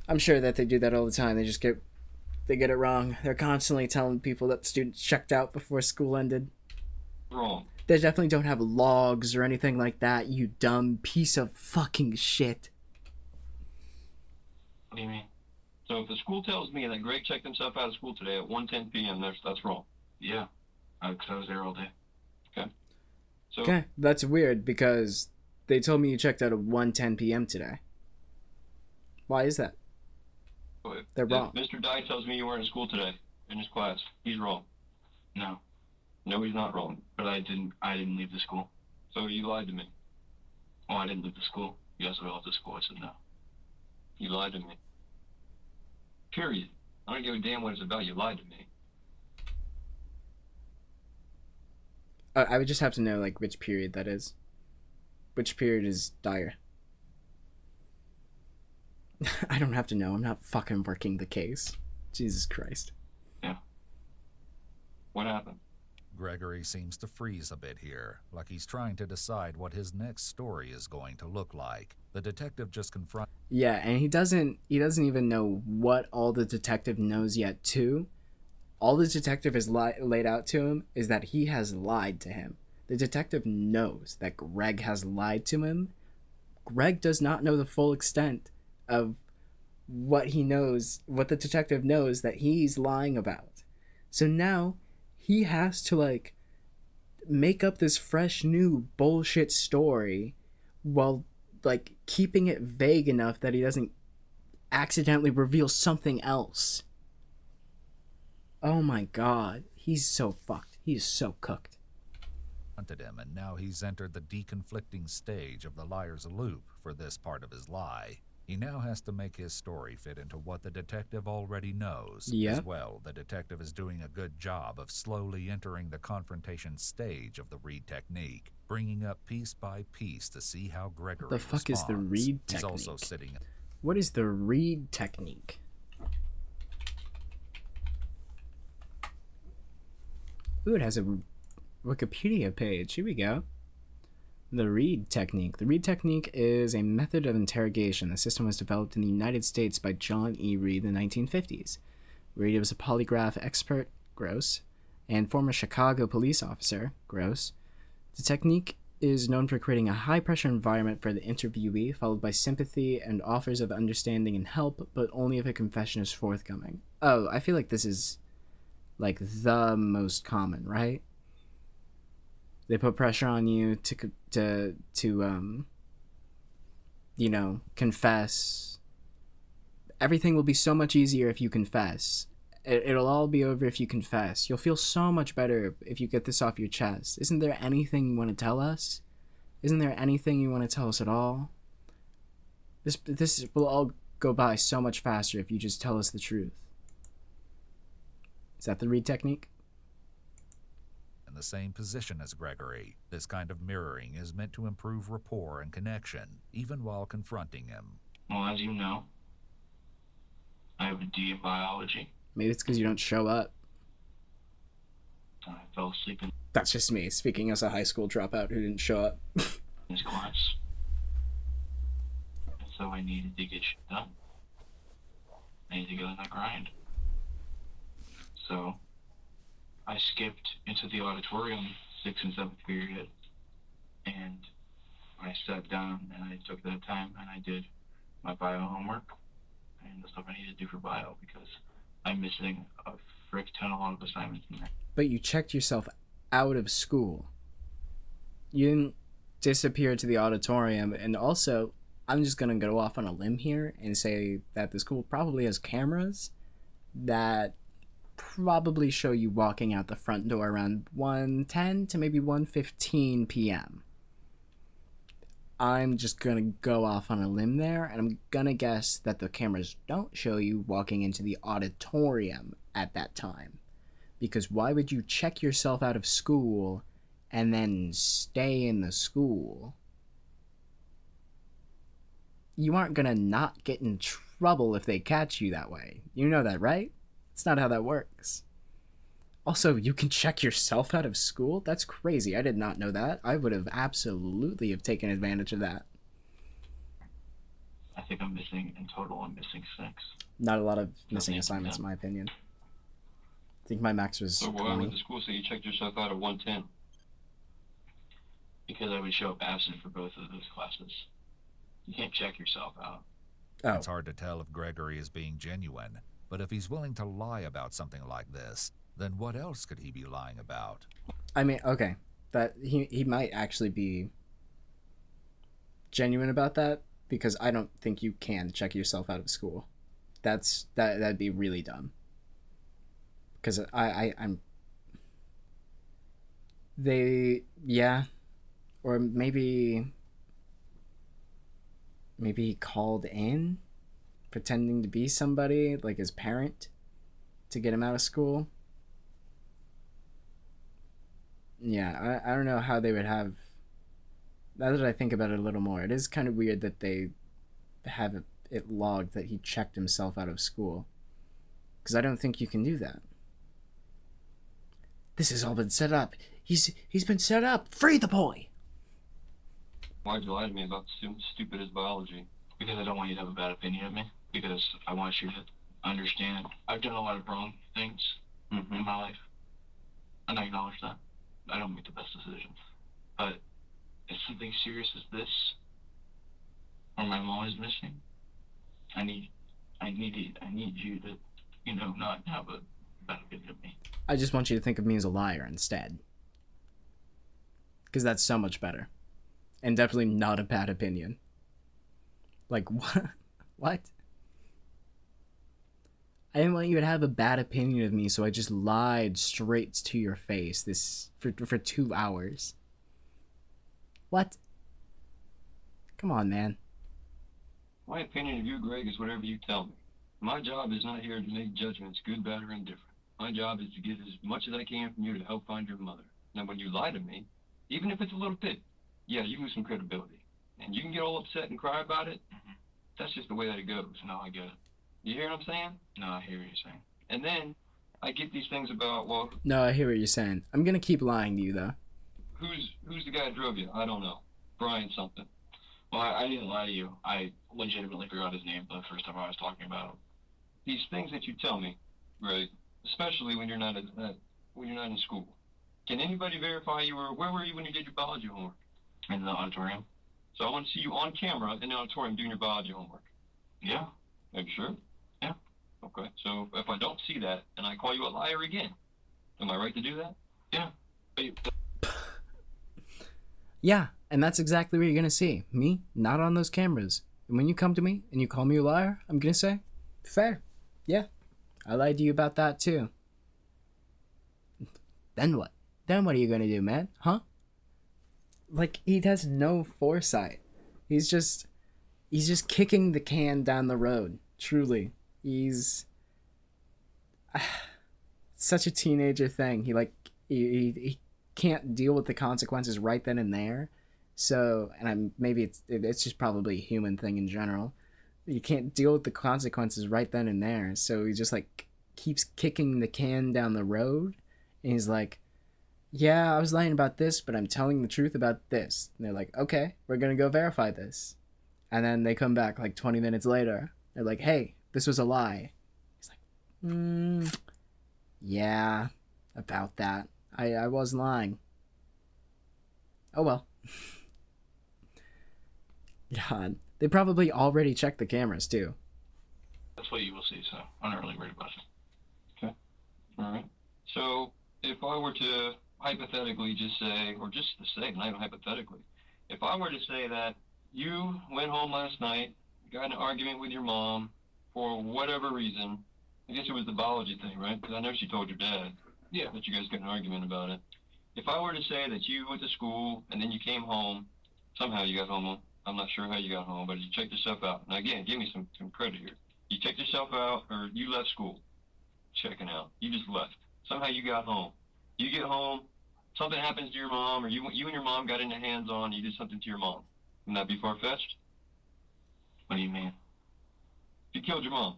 I'm sure that they do that all the time. They get it wrong. They're constantly telling people that the students checked out before school ended. Wrong. They definitely don't have logs or anything like that, you dumb piece of fucking shit. What do you mean? So if the school tells me that Greg checked himself out of school today at 1:10 p.m., that's wrong. Yeah, because I was there all day. Okay. So, Okay, that's weird because they told me you checked out at 1:10 p.m. today. Why is that? They're wrong. If Mr. Dye tells me you weren't in school today in his class, he's wrong. No. No, he's not wrong. But I didn't leave the school. So you lied to me. Oh, I didn't leave the school. You asked me about the school. I said no. You lied to me. Period. I don't give a damn what it's about. You lied to me. I would just have to know, like, which period that is. Which period is Dyer? I don't have to know. I'm not fucking working the case. Jesus Christ. Yeah. What happened? Gregory seems to freeze a bit here, like he's trying to decide what his next story is going to look like. The detective just confronts... Yeah, and he doesn't even know what all the detective knows yet, too. All the detective has laid out to him is that he has lied to him. The detective knows that Greg has lied to him. Greg does not know the full extent of what he knows, what the detective knows that he's lying about. So now he has to, like, make up this fresh new bullshit story while, like, keeping it vague enough that he doesn't accidentally reveal something else. Oh my god, he's so fucked. He's so cooked. Him, and now he's entered the deconflicting stage of the liar's loop for this part of his lie. He now has to make his story fit into what the detective already knows. Yep. As well, the detective is doing a good job of slowly entering the confrontation stage of the read technique, bringing up piece by piece to see how Gregory The fuck is the responds. read He's technique? also sitting... What is the read technique? Ooh, it has a Wikipedia page. Here we go. The read technique. The read technique is a method of interrogation. The system was developed in the United States by John E. Reed in the 1950s. Reed was a polygraph expert, gross, and former Chicago police officer, gross. The technique is known for creating a high-pressure environment for the interviewee, followed by sympathy and offers of understanding and help, but only if a confession is forthcoming. Oh, I feel like this is, like, the most common, right? They put pressure on you to you know, confess. Everything will be so much easier if you confess. It'll all be over if you confess. You'll feel so much better if you get this off your chest. Isn't there anything you want to tell us? Isn't there anything you want to tell us at all? This will all go by so much faster if you just tell us the truth. Is that the read technique? In the same position as Gregory, this kind of mirroring is meant to improve rapport and connection, even while confronting him. Well, as you know, I have a D in biology. Maybe it's because you don't show up. I fell asleep in That's just me, speaking as a high school dropout who didn't show up. his class. And so I needed to get shit done. I needed to go in that grind. So I skipped into the auditorium 6th and 7th period, and I sat down and I took that time and I did my bio homework and the stuff I needed to do for bio, because I'm missing a frick ton of a lot of assignments in there. But you checked yourself out of school. You didn't disappear to the auditorium. And also, I'm just going to go off on a limb here and say that the school probably has cameras that probably show you walking out the front door around 1:10 to maybe 1:15 p.m. I'm just going to go off on a limb there, and I'm going to guess that the cameras don't show you walking into the auditorium at that time. Because why would you check yourself out of school and then stay in the school? You aren't going to not get in trouble if they catch you that way. You know that, right? It's not how that works. Also, you can check yourself out of school? That's crazy. I did not know that. I would have absolutely have taken advantage of that. I think I'm missing, in total, I'm missing 6. Not a lot of missing assignments, in my opinion. I think my max was So why 20. would the school say you checked yourself out at 1:10? Because I would show up absent for both of those classes. You can't check yourself out. Oh. It's hard to tell if Gregory is being genuine, but if he's willing to lie about something like this, then what else could he be lying about? I mean, okay, that he might actually be genuine about that, because I don't think you can check yourself out of school. That'd be really dumb. Because I'm they, yeah, or maybe he called in pretending to be somebody like his parent to get him out of school. Yeah, I don't know how they would have. Now that I think about it a little more, it is kind of weird that they have it logged that he checked himself out of school, because I don't think you can do that. This has all been set up. He's been set up. Free the boy. Why'd you lie to me about something stupid as biology? Because I don't want you to have a bad opinion of me. Because I want you to understand I've done a lot of wrong things in my life. And I acknowledge that. I don't make the best decisions. But if something serious as this, or my mom is missing, I need you to, not have a bad opinion of me. I just want you to think of me as a liar instead. Because that's so much better. And definitely not a bad opinion. Like, what? What? I didn't want you to have a bad opinion of me, so I just lied straight to your face for 2 hours. What? Come on, man. My opinion of you, Greg, is whatever you tell me. My job is not here to make judgments, good, bad, or indifferent. My job is to get as much as I can from you to help find your mother. Now, when you lie to me, even if it's a little bit, yeah, you lose some credibility. And you can get all upset and cry about it. That's just the way that it goes. No, I get it. You hear what I'm saying? No, I hear what you're saying. And then I get these things about, well, No, I hear what you're saying. I'm gonna keep lying to you, though. who's the guy that drove you? I don't know. Brian something. Well, I didn't lie to you. I legitimately forgot his name the first time I was talking about him. These things that you tell me, Greg, especially when you're not in school. Can anybody verify where were you when you did your biology homework? In the auditorium. So I want to see you on camera in the auditorium doing your biology homework. Yeah. Are you sure? Yeah. Okay. So if I don't see that and I call you a liar again, am I right to do that? Yeah. Yeah, and that's exactly what you're gonna see. Me, not on those cameras. And when you come to me and you call me a liar, I'm gonna say, fair. Yeah, I lied to you about that too. Then what? Then what are you gonna do, man? Huh? Like, he has no foresight. He's just kicking the can down the road. Truly. He's such a teenager thing. He can't deal with the consequences right then and there. So, and maybe it's just probably a human thing in general. You can't deal with the consequences right then and there. So he just like keeps kicking the can down the road. And he's like, yeah, I was lying about this, but I'm telling the truth about this. And they're like, okay, we're going to go verify this. And then they come back like 20 minutes later. They're like, hey, this was a lie. He's like, yeah, about that. I was lying. Oh well. God. They probably already checked the cameras too. That's what you will see, so I'm not really worried about it. Okay. All right. So if I were to hypothetically just say, or just to say, not even hypothetically, if I were to say that you went home last night, got in an argument with your mom for whatever reason, I guess it was the biology thing, right? Because I know she told your dad that you guys got in an argument about it. If I were to say that you went to school and then you came home, somehow you got home, I'm not sure how you got home, but you checked yourself out. Now again, give me some credit here. You checked yourself out, or you left school, checking out. You just left. Somehow you got home. You get home, something happens to your mom, or you and your mom got into hands-on, you did something to your mom. Wouldn't that be far-fetched? What do you mean? You killed your mom.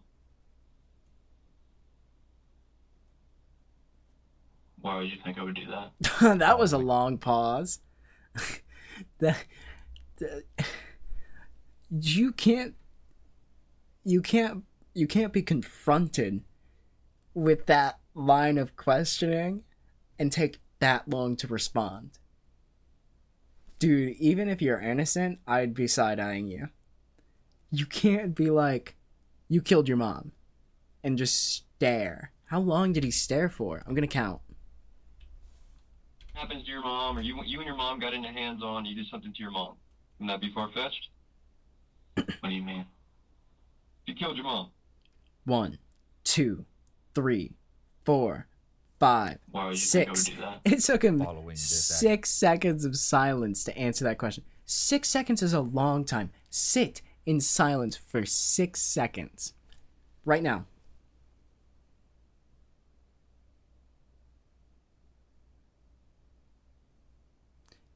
Why would you think I would do that? That was a long pause. You can't be confronted with that line of questioning and take that long to respond. Dude, even if you're innocent, I'd be side-eyeing you. You can't be like, you killed your mom, and just stare. How long did he stare for? I'm gonna count. Happens to your mom, or you and your mom got into hands-on, you did something to your mom. Wouldn't that be far-fetched? What do you mean? You killed your mom. 1, 2, 3, 4, 5, Why would you 6. think I would do that? It took him Following this 6 seconds of silence to answer that question. 6 seconds is a long time. Sit in silence for 6 seconds. Right now.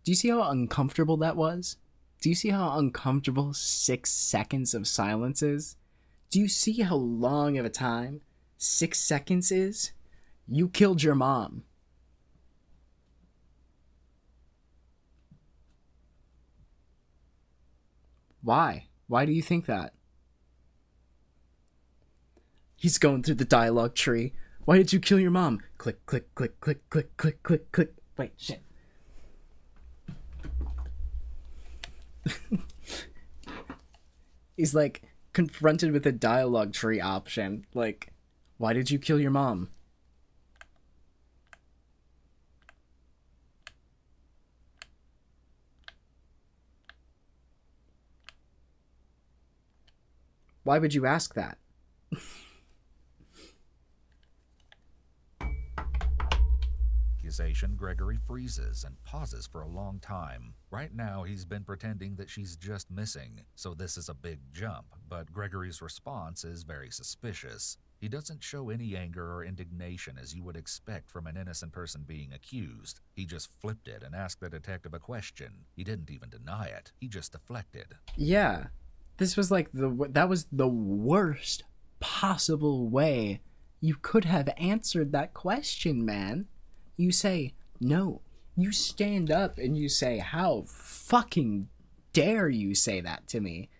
Do you see how uncomfortable that was? Do you see how uncomfortable 6 seconds of silence is? Do you see how long of a time 6 seconds is? You killed your mom. Why? Why do you think that? He's going through the dialogue tree. Why did you kill your mom? Click, click, click, click, click, click, click, click. Wait, shit. He's like confronted with a dialogue tree option. Like, why did you kill your mom? Why would you ask that? Accusation, Gregory freezes and pauses for a long time. Right now, he's been pretending that she's just missing, so this is a big jump, but Gregory's response is very suspicious. He doesn't show any anger or indignation as you would expect from an innocent person being accused. He just flipped it and asked the detective a question. He didn't even deny it. He just deflected. Yeah. This was like that was the worst possible way you could have answered that question, man. You say, no. You stand up and you say, how fucking dare you say that to me?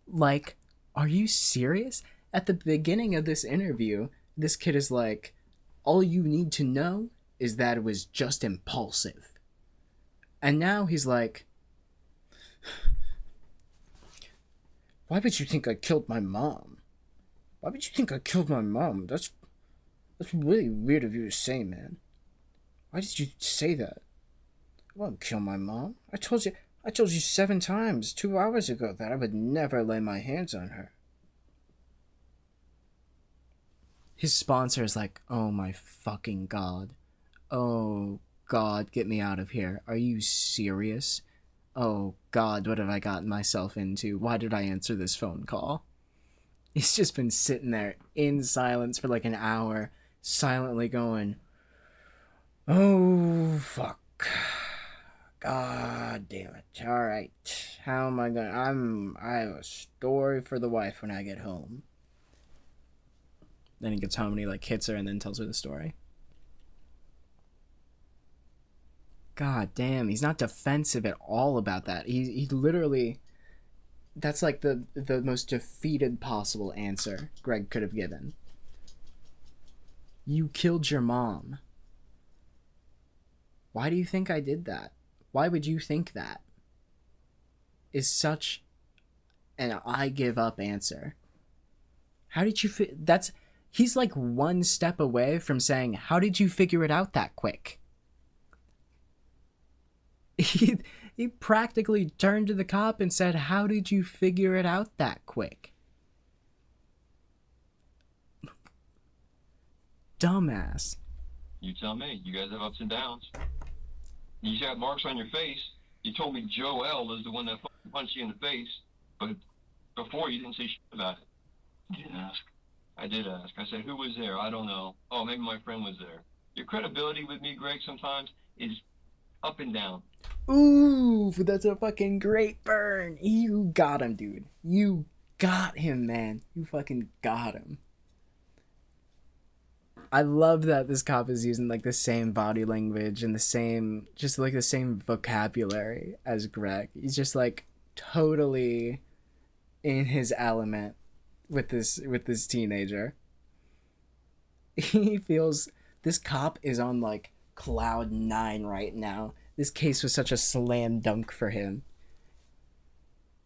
Like, are you serious? At the beginning of this interview, this kid is like, all you need to know is that it was just impulsive. And now he's like, why would you think I killed my mom? Why would you think I killed my mom? That's really weird of you to say, man. Why did you say that? I won't kill my mom. I told you 7 times 2 hours ago that I would never lay my hands on her. His sponsor is like, oh my fucking god. Oh god, get me out of here. Are you serious? Oh god, what have I gotten myself into? Why did I answer this phone call? He's just been sitting there in silence for like an hour, silently going, oh fuck. God damn it. Alright. How am I gonna... I have a story for the wife when I get home. Then he gets home and he like hits her and then tells her the story. God damn, he's not defensive at all about that. He literally... That's like the most defeated possible answer Greg could have given. You killed your mom. Why do you think I did that? Why would you think that? Is such an I give up answer. How did you that's... He's like one step away from saying, how did you figure it out that quick? He practically turned to the cop and said, how did you figure it out that quick? Dumbass. You tell me. You guys have ups and downs. You got marks on your face. You told me Joel is the one that punched you in the face, but before you didn't say shit about it. You didn't ask. I did ask. I said, who was there? I don't know. Oh, maybe my friend was there. Your credibility with me, Greg, sometimes is up and down. Ooh, that's a fucking great burn. You got him, dude. You got him, man. You fucking got him. I love that this cop is using like the same body language and the same, just like the same vocabulary as Greg. He's just like totally in his element with this teenager. He feels this cop is on like cloud 9 right now. This case was such a slam dunk for him.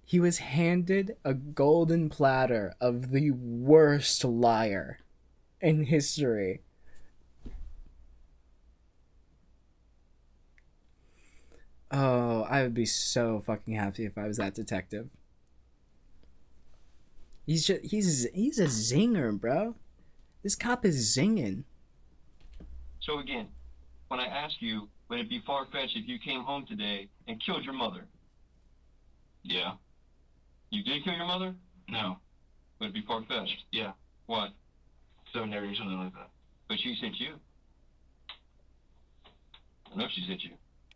He was handed a golden platter of the worst liar in history. Oh, I would be so fucking happy if I was that detective. He's a zinger, bro. This cop is zinging. So again, when I ask you, would it be far-fetched if you came home today and killed your mother? Yeah. You did kill your mother? No. Would it be far-fetched? Yeah. What? Seminary or something like that. But she sent you. I know she sent you.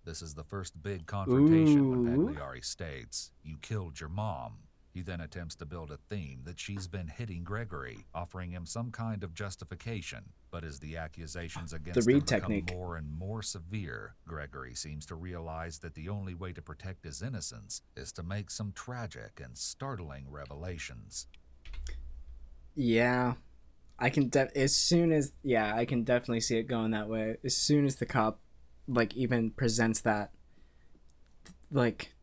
This is the first big confrontation when Ooh. Pagliari states, you killed your mom. He then attempts to build a theme that she's been hitting Gregory, offering him some kind of justification. But as the accusations against him become more and more severe, Gregory seems to realize that the only way to protect his innocence is to make some tragic and startling revelations. Yeah, I can I can definitely see it going that way. As soon as the cop like even presents that like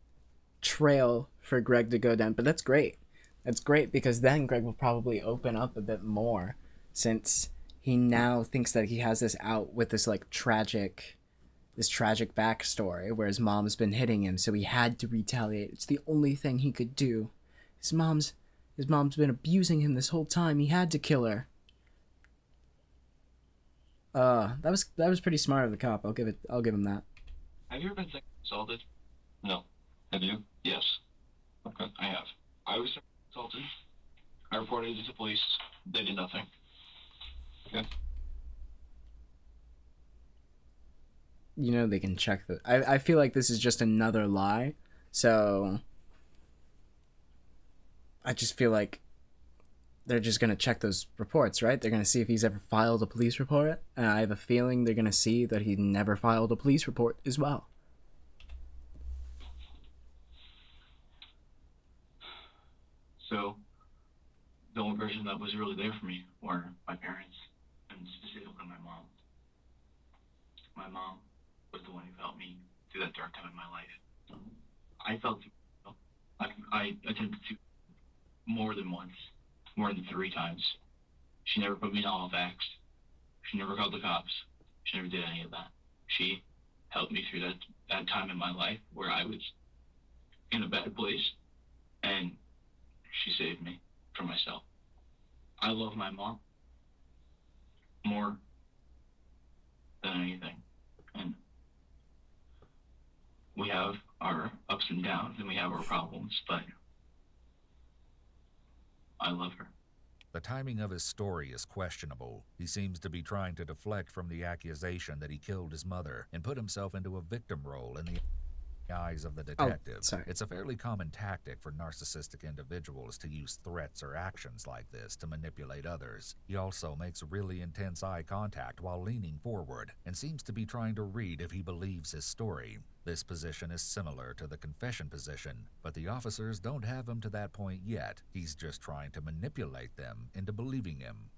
trail for Greg to go down. But that's great. That's great because then Greg will probably open up a bit more since he now thinks that he has this out with this like tragic backstory where his mom's been hitting him, so he had to retaliate. It's the only thing he could do. His mom's been abusing him this whole time. He had to kill her. That was pretty smart of the cop. I'll give him that. Have you ever been sexually assaulted? No. Have you? Yes. Okay. I have. I was sexually assaulted. I reported it to the police. They did nothing. Okay. You know they can check the... I feel like this is just another lie, so... I just feel like they're just going to check those reports, right? They're going to see if he's ever filed a police report, and I have a feeling they're going to see that he never filed a police report as well. So, the only person that was really there for me were my parents, and specifically my mom. My mom was the one who helped me through that dark time in my life. I felt, I attempted to more than once, more than 3 times. She never put me in all of X. She never called the cops. She never did any of that. She helped me through that time in my life where I was in a bad place, and she saved me from myself. I love my mom. more than anything. And we have our ups and downs and we have our problems, but I love her. The timing of his story is questionable. He seems to be trying to deflect from the accusation that he killed his mother and put himself into a victim role in the eyes of the detective. sorry. It's a fairly common tactic for narcissistic individuals to use threats or actions like this to manipulate others. He also makes really intense eye contact while leaning forward and seems to be trying to read if he believes his story. This position is similar to the confession position, but the officers don't have him to that point yet. He's just trying to manipulate them into believing him.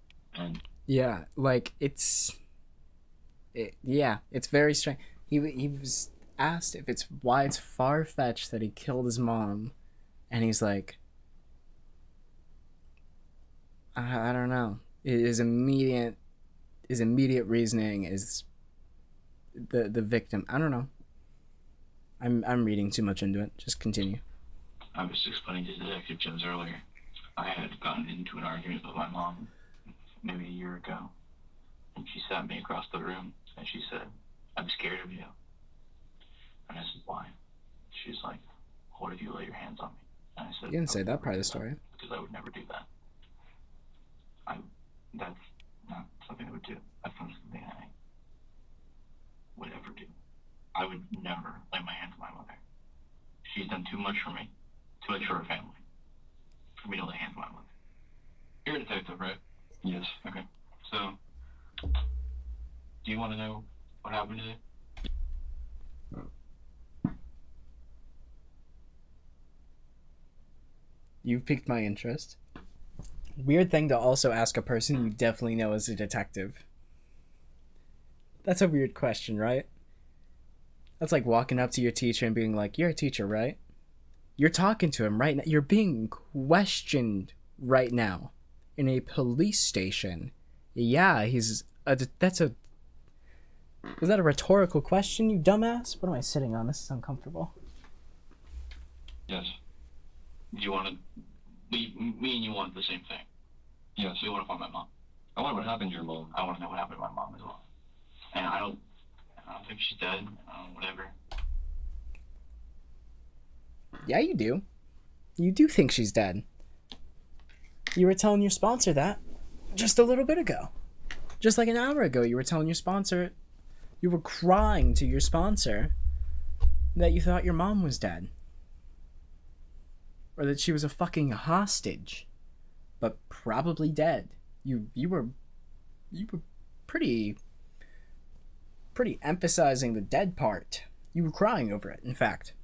Yeah, like, it's very strange. He was asked if it's why it's far-fetched that he killed his mom, and he's like, I don't know. His immediate reasoning is the victim. I don't know. I'm reading too much into it. Just continue. I was explaining to Detective Jones earlier. I had gotten into an argument with my mom maybe a year ago, and she sat me across the room and she said, "I'm scared of you." And I said, "Why?" She's like, "What if you lay your hands on me?" And I said, You didn't say that part of the story. Because I would never do that. That's not something I would do. That's not something I would ever do. I would never lay my hands on my mother. She's done too much for me, too much for her family, for me to lay hands on my mother. You're a detective, right? Yes. Okay. So, do you want to know what happened today? You've piqued my interest. Weird thing to also ask a person you definitely know as a detective. That's a weird question, right? That's like walking up to your teacher and being like, "You're a teacher, right?" You're talking to him right now. You're being questioned right now in a police station. Yeah, is that a rhetorical question, you dumbass? What am I sitting on? This is uncomfortable. Yes. Do you want to... Me and you want the same thing. Yes. We want to find my mom. I want to know what happened to your mom. I want to know what happened to my mom as well. And I don't think she's dead. Whatever. Yeah, you do. You do think she's dead. You were telling your sponsor that just a little bit ago. Just like an hour ago, you were telling your sponsor... You were crying to your sponsor that you thought your mom was dead. Or that she was a fucking hostage, but probably dead. You were pretty emphasizing the dead part. You were crying over it, in fact.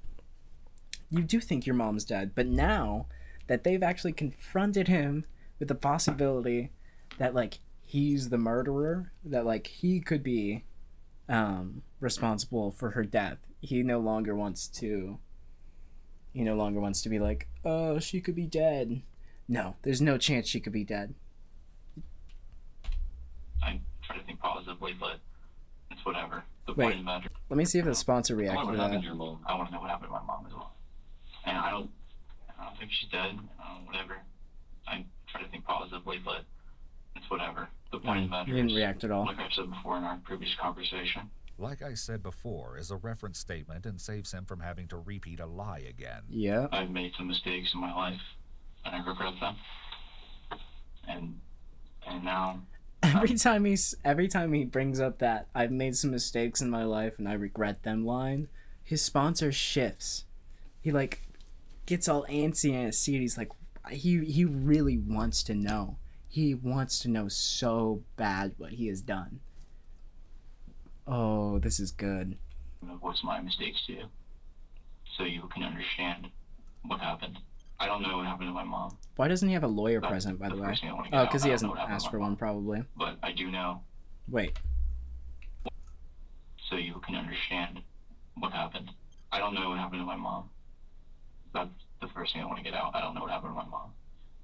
You do think your mom's dead, but now that they've actually confronted him with the possibility that, like, he's the murderer, that, like, he could be responsible for her death, he no longer wants to be like, "Oh, she could be dead." No, there's no chance she could be dead. I try to think positively, but it's whatever. The Wait, point of the matter... let me see if the sponsor I reacted want to to know what that. happened to your mom. I want to know what happened to my mom as well. And I don't think she's dead. Whatever. I try to think positively, but it's whatever. The point of the matter You didn't is, react at all. like I've said before in our previous conversation, Like I said before, is a reference statement and saves him from having to repeat a lie again. Yeah. I've made some mistakes in my life, and I regret them. And now... Every time he brings up that "I've made some mistakes in my life and I regret them" line, his sponsor shifts. He like gets all antsy in his seat. He's like, he really wants to know. He wants to know so bad what he has done. Oh, this is good. What's my mistakes to you, so you can understand what happened. I don't know what happened to my mom. Why doesn't he have a lawyer present, by the way? Oh, because he hasn't asked for one, probably. But I do know. Wait. So you can understand what happened. I don't know what happened to my mom. That's the first thing I want to get out. I don't know what happened to my mom.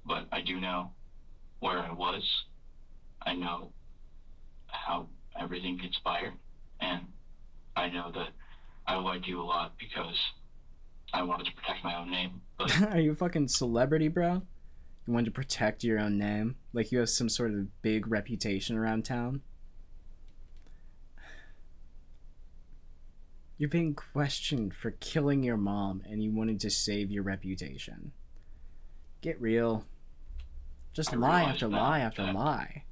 But I do know where I was. I know how everything conspired. And I know that I lied to you a lot because I wanted to protect my own name. But Are you a fucking celebrity, bro? You wanted to protect your own name? Like you have some sort of big reputation around town? You're being questioned for killing your mom and you wanted to save your reputation. Get real. Just lie after lie after lie.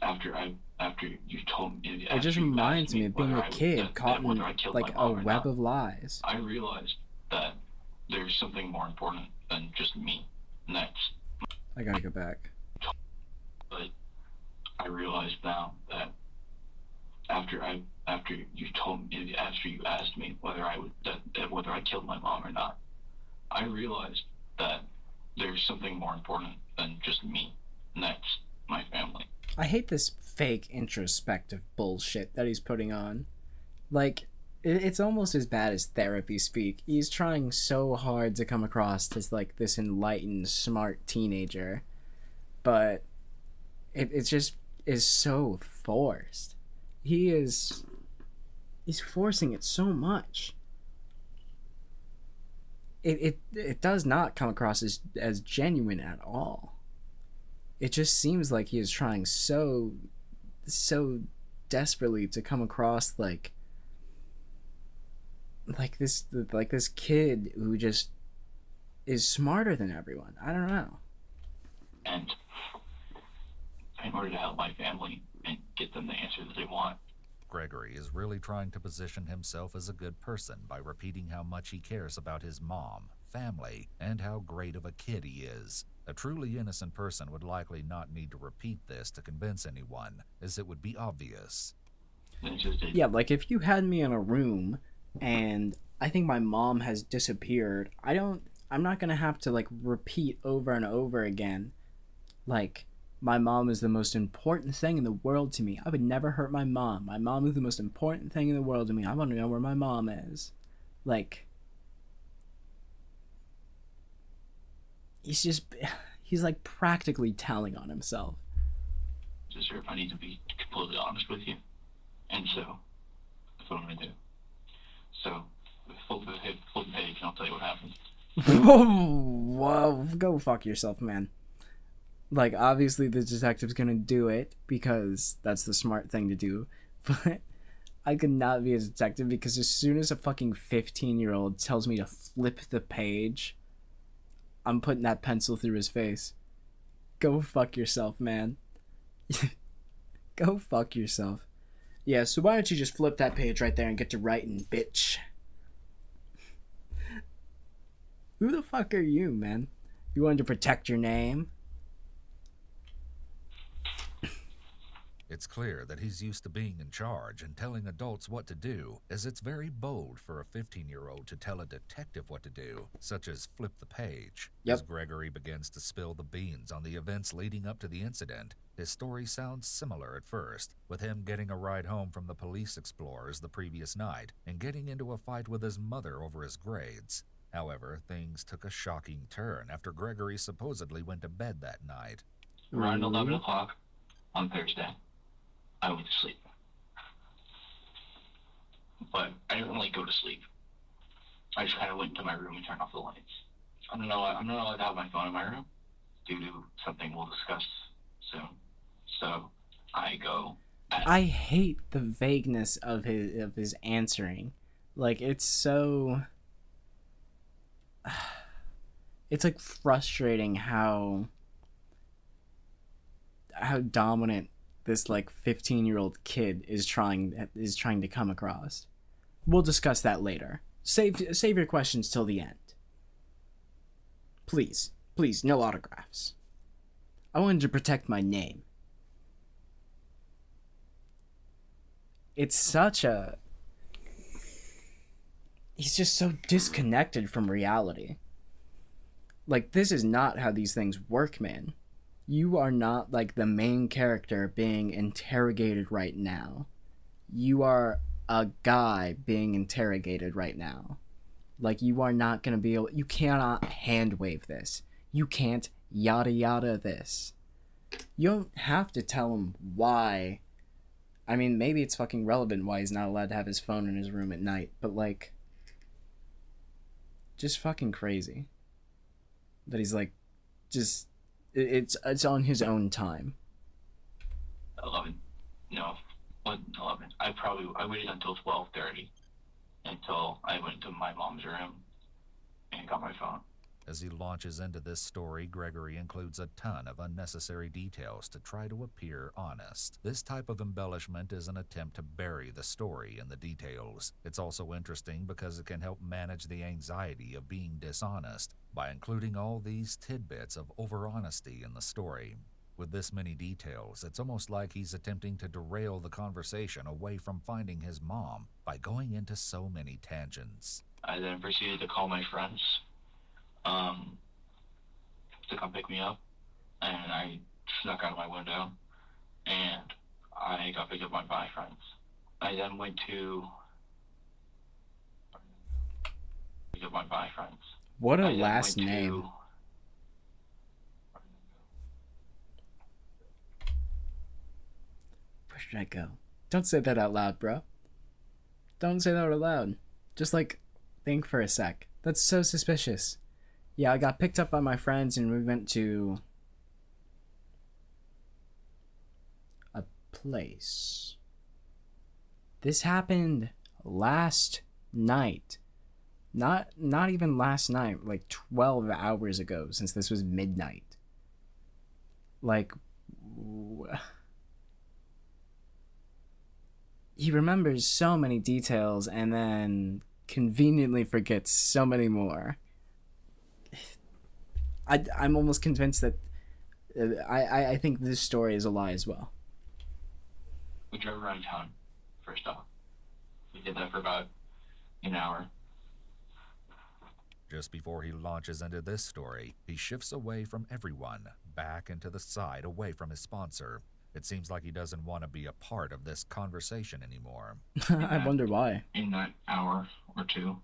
After you told me, It just reminds me of being a kid caught in like a web of lies. I realized that there's something more important than just me, and that's. I gotta go back. But I realized now that after you told me, after you asked me whether I killed my mom or not, I realized that there's something more important than just me, and that's my family. I hate this fake introspective bullshit that he's putting on. Like, it's almost as bad as therapy speak. He's trying so hard to come across as like this enlightened, smart teenager, but it just is so forced. He's forcing it so much. It does not come across as genuine at all. It just seems like he is trying so desperately to come across like this kid who just is smarter than everyone. I don't know. And in order to help my family and get them the answer that they want. Gregory is really trying to position himself as a good person by repeating how much he cares about his mom, family, and how great of a kid he is. A truly innocent person would likely not need to repeat this to convince anyone, as it would be obvious. Yeah, like if you had me in a room and I think my mom has disappeared, I'm not gonna have to like repeat over and over again like my mom is the most important thing in the world to me. I would never hurt my mom. My mom is the most important thing in the world to me. I want to know where my mom is. Like, he's like practically telling on himself. Sister, if I need to be completely honest with you. And so, that's what I'm going to do. So, flip the page and I'll tell you what happened. Whoa, go fuck yourself, man. Like, obviously the detective's gonna do it because that's the smart thing to do, but I could not be a detective because as soon as a fucking 15-year-old tells me to flip the page, I'm putting that pencil through his face. Go fuck yourself, man. Go fuck yourself. Yeah, so why don't you just flip that page right there and get to writing, bitch? Who the fuck are you, man? You wanted to protect your name? It's clear that he's used to being in charge and telling adults what to do, as it's very bold for a 15-year-old to tell a detective what to do, such as flip the page. Yep. As Gregory begins to spill the beans on the events leading up to the incident, his story sounds similar at first, with him getting a ride home from the police explorers the previous night and getting into a fight with his mother over his grades. However, things took a shocking turn after Gregory supposedly went to bed that night. Around 11 o'clock on Thursday, I went to sleep. But I didn't really go to sleep. I just kind of went into my room and turned off the lights. I'm not allowed to have my phone in my room due to something we'll discuss soon. So I go. I hate the vagueness of his answering. Like, it's so... It's like frustrating how dominant this like 15-year-old kid is trying to come across. We'll discuss that later. Save your questions till the end. Please, no autographs. I wanted to protect my name. It's such a... He's just so disconnected from reality. Like, this is not how these things work, man. You are not, like, the main character being interrogated right now. You are a guy being interrogated right now. Like, you are not gonna be able... You cannot hand wave this. You can't yada yada this. You don't have to tell him why. I mean, maybe it's fucking relevant why he's not allowed to have his phone in his room at night, but, like... Just fucking crazy. That he's, like, just It's on his own time. 11. No, wasn't 11. I waited until 12:30 until I went to my mom's room and got my phone. As he launches into this story, Gregory includes a ton of unnecessary details to try to appear honest. This type of embellishment is an attempt to bury the story in the details. It's also interesting because it can help manage the anxiety of being dishonest by including all these tidbits of over-honesty in the story. With this many details, it's almost like he's attempting to derail the conversation away from finding his mom by going into so many tangents. I then proceeded to call my friends to come pick me up, and I snuck out of my window, and I got picked up by my friends. I then went to pick up my friends. What a last name. Where should I go? Don't say that out loud, bro. Don't say that out loud. Just like, think for a sec. That's so suspicious. Yeah, I got picked up by my friends and we went to a place. This happened last night. Not even last night, like 12 hours ago, since this was midnight. Like, he remembers so many details and then conveniently forgets so many more. I'm almost convinced that I think this story is a lie as well. We drove around town, first off. We did that for about an hour. Just before he launches into this story, he shifts away from everyone, back into the side away from his sponsor. It seems like he doesn't want to be a part of this conversation anymore. I wonder why. In that hour or two,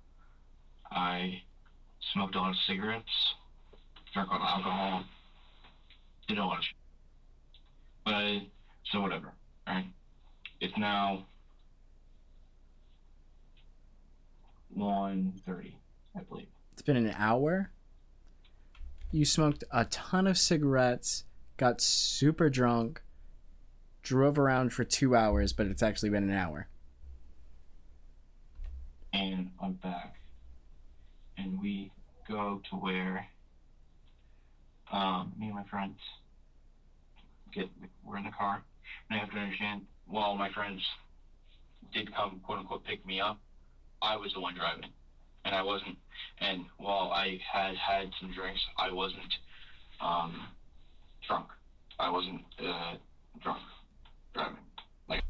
I smoked a lot of cigarettes, drank a lot of alcohol, did a lot of shit. But, so whatever, right? It's now 1:30, I believe. It's been an hour? You smoked a ton of cigarettes, got super drunk, drove around for 2 hours, but it's actually been an hour. And I'm back. And we go to where me and my friends we're in the car. And I have to understand, while my friends did come, quote unquote, pick me up, I was the one driving. And I wasn't, and while I had some drinks, I wasn't drunk. I wasn't drunk driving. Like,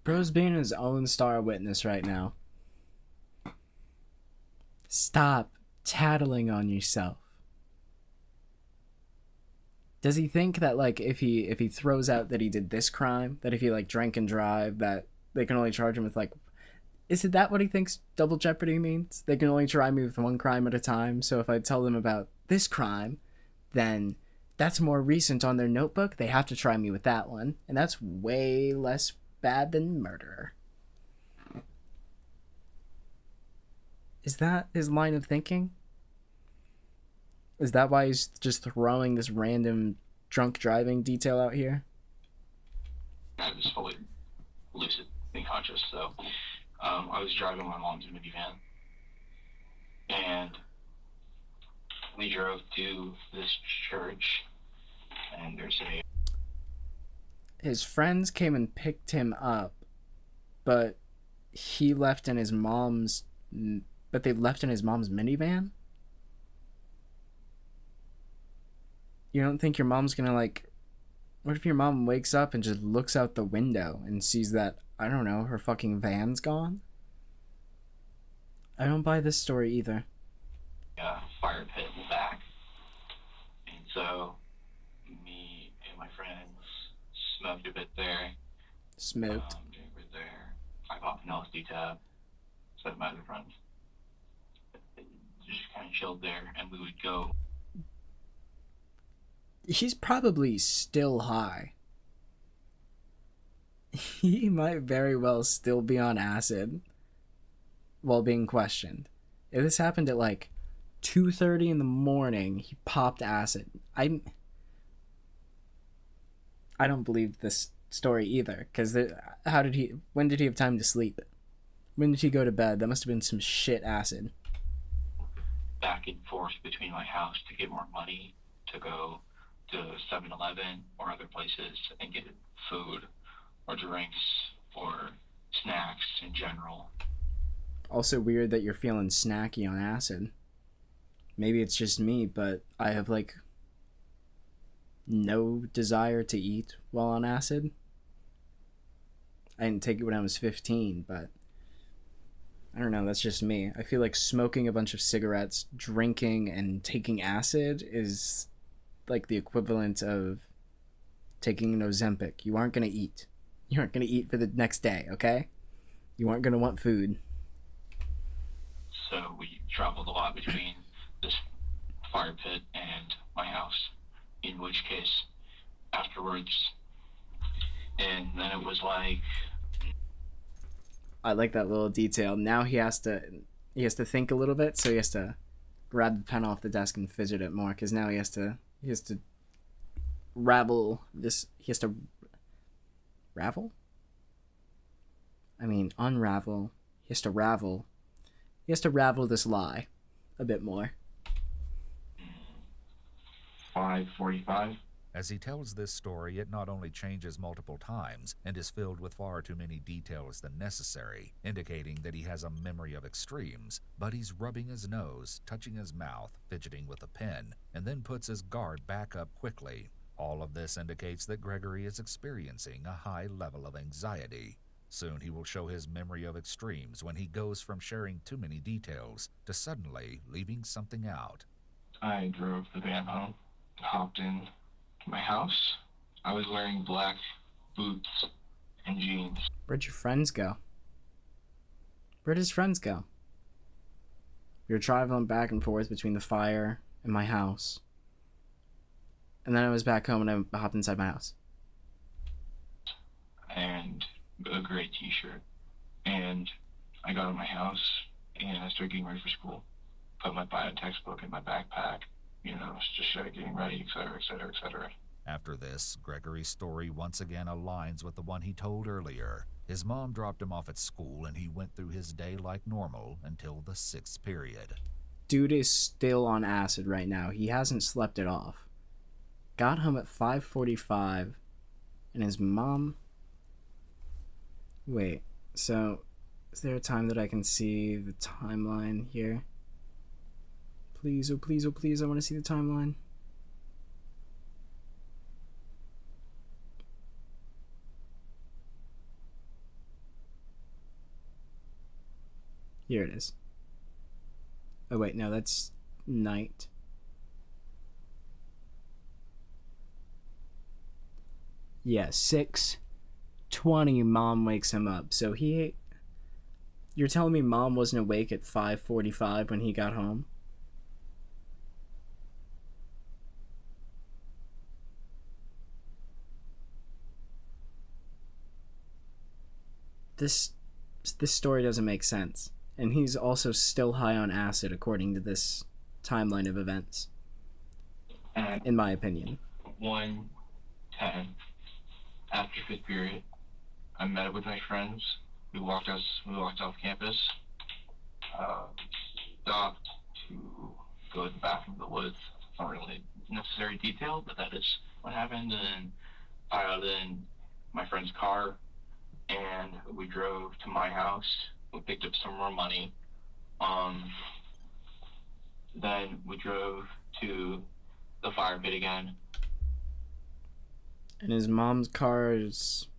Bro's being his own star witness right now. Stop tattling on yourself. Does he think that, like, if he throws out that he did this crime, that if he, like, drank and drive, that they can only charge him with, like... Is it that what he thinks double jeopardy means? They can only try me with one crime at a time, so if I tell them about this crime, then that's more recent on their notebook, they have to try me with that one, and that's way less bad than murder. Is that his line of thinking? Is that why he's just throwing this random drunk driving detail out here? I was fully lucid and conscious, so I was driving my mom's minivan, and we drove to this church, and there's a... His friends came and picked him up, but he left in his mom's... But they left in his mom's minivan? You don't think your mom's gonna, like... What if your mom wakes up and just looks out the window and sees that, I don't know, her fucking van's gone? I don't buy this story either. Fire pit in the back. And so, me and my friends smoked a bit there. Smoked. Drank a bit there. I popped an LSD tab. Spent my other friends. Just kind of chilled there, and we would go. He's probably still high. he might very well still be on acid while being questioned. If this happened at like 2:30 in the morning, he popped acid. I don't believe this story either, because when did he have time to sleep? When did he go to bed? That must have been some shit acid. Back and forth between my house to get more money to go to 7-Eleven or other places and get food or drinks or snacks in general. Also weird that you're feeling snacky on acid. Maybe it's just me, but I have like no desire to eat while on acid. I didn't take it when I was 15, but I don't know, that's just me. I feel like smoking a bunch of cigarettes, drinking, and taking acid is like the equivalent of taking an Ozempic. You aren't going to eat. You aren't going to eat for the next day, okay? You aren't going to want food. So we traveled a lot between this fire pit and my house, in which case afterwards, and then it was like, I like that little detail. Now he has to think a little bit, so he has to grab the pen off the desk and fidget it more, because now he has to ravel this. He has to ravel. I mean, unravel. He has to ravel. He has to ravel this lie a bit more. 5:45. As he tells this story, it not only changes multiple times and is filled with far too many details than necessary, indicating that he has a memory of extremes, but he's rubbing his nose, touching his mouth, fidgeting with a pen, and then puts his guard back up quickly. All of this indicates that Gregory is experiencing a high level of anxiety. Soon he will show his memory of extremes when he goes from sharing too many details to suddenly leaving something out. I drove the van home, hopped in my house. I was wearing black boots and jeans. Where'd your friends go? Where'd his friends go? We were traveling back and forth between the fire and my house. And then I was back home and I hopped inside my house. And a gray t-shirt. And I got in my house and I started getting ready for school. Put my bio textbook in my backpack. Just started getting ready, etc., etc., etc. After this, Gregory's story once again aligns with the one he told earlier. His mom dropped him off at school and he went through his day like normal until the 6th period. Dude is still on acid right now. He hasn't slept it off. Got home at 5:45 and his mom... Wait, so is there a time that I can see the timeline here? Please, oh please, oh please, I want to see the timeline. Here it is. Oh wait, no, that's night. Yeah, 6:20 mom wakes him up. So you're telling me mom wasn't awake at 5:45 when he got home? This story doesn't make sense. And he's also still high on acid according to this timeline of events. In my opinion. 1:10 after 5th period, I met up with my friends. We walked off campus. Stopped to go to the bathroom in the woods. It's not really necessary detail, but that is what happened. And then piled in my friend's car, and we drove to my house. We picked up some more money. Then we drove to the fire pit again. And his mom's car is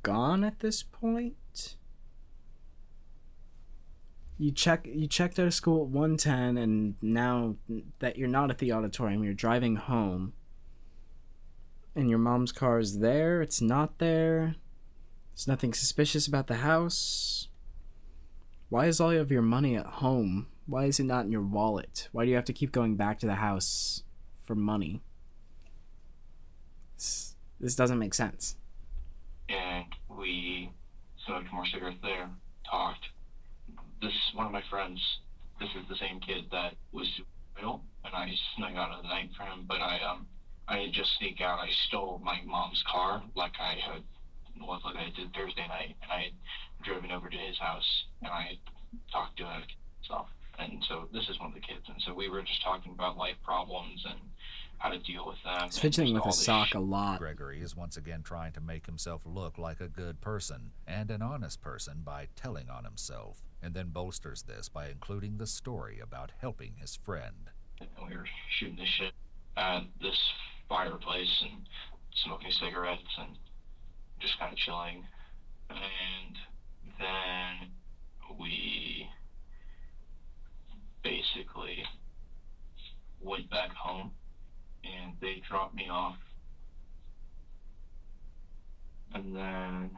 gone at this point? You checked out of school at 1:10, and now that you're not at the auditorium, you're driving home. And your mom's car is there, it's not there. There's nothing suspicious about the house. Why is all of your money at home? Why is it not in your wallet? Why do you have to keep going back to the house for money? This doesn't make sense. And We smoked more cigarettes there, talked. This one of my friends, this is the same kid that was suicidal, and I snuck out of the night for him, but I didn't just sneak out. I stole my mom's car like I did Thursday night, and I had driven over to his house, and I had talked to him and stuff. And so this is one of the kids, and so we were just talking about life problems and how to deal with them. He's fidgeting with his sock a lot. Gregory is once again trying to make himself look like a good person and an honest person by telling on himself, and then bolsters this by including the story about helping his friend. And we were shooting this shit at this fireplace and smoking cigarettes and just kind of chilling. And then we basically went back home and they dropped me off. And then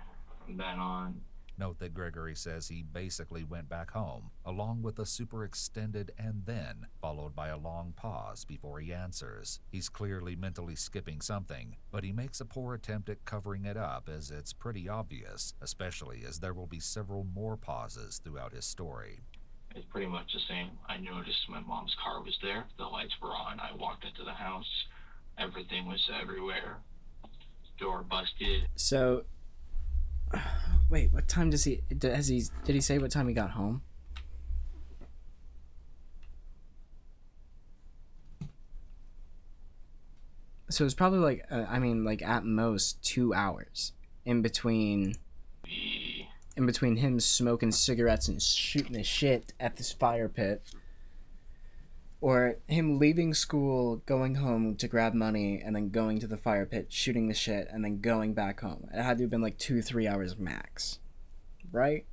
from then on, Note that Gregory says he basically went back home, along with a super extended and then, followed by a long pause before he answers. He's clearly mentally skipping something, but he makes a poor attempt at covering it up as it's pretty obvious, especially as there will be several more pauses throughout his story. it's pretty much the same. I noticed my mom's car was there. The lights were on. I walked into the house. Everything was everywhere. Door busted. So, wait, what time did he say what time he got home? So it's probably like, like at most 2 hours in between him smoking cigarettes and shooting the shit at this fire pit, or him leaving school, going home to grab money, and then going to the fire pit, shooting the shit, and then going back home. It had to have been like 2-3 hours max, right?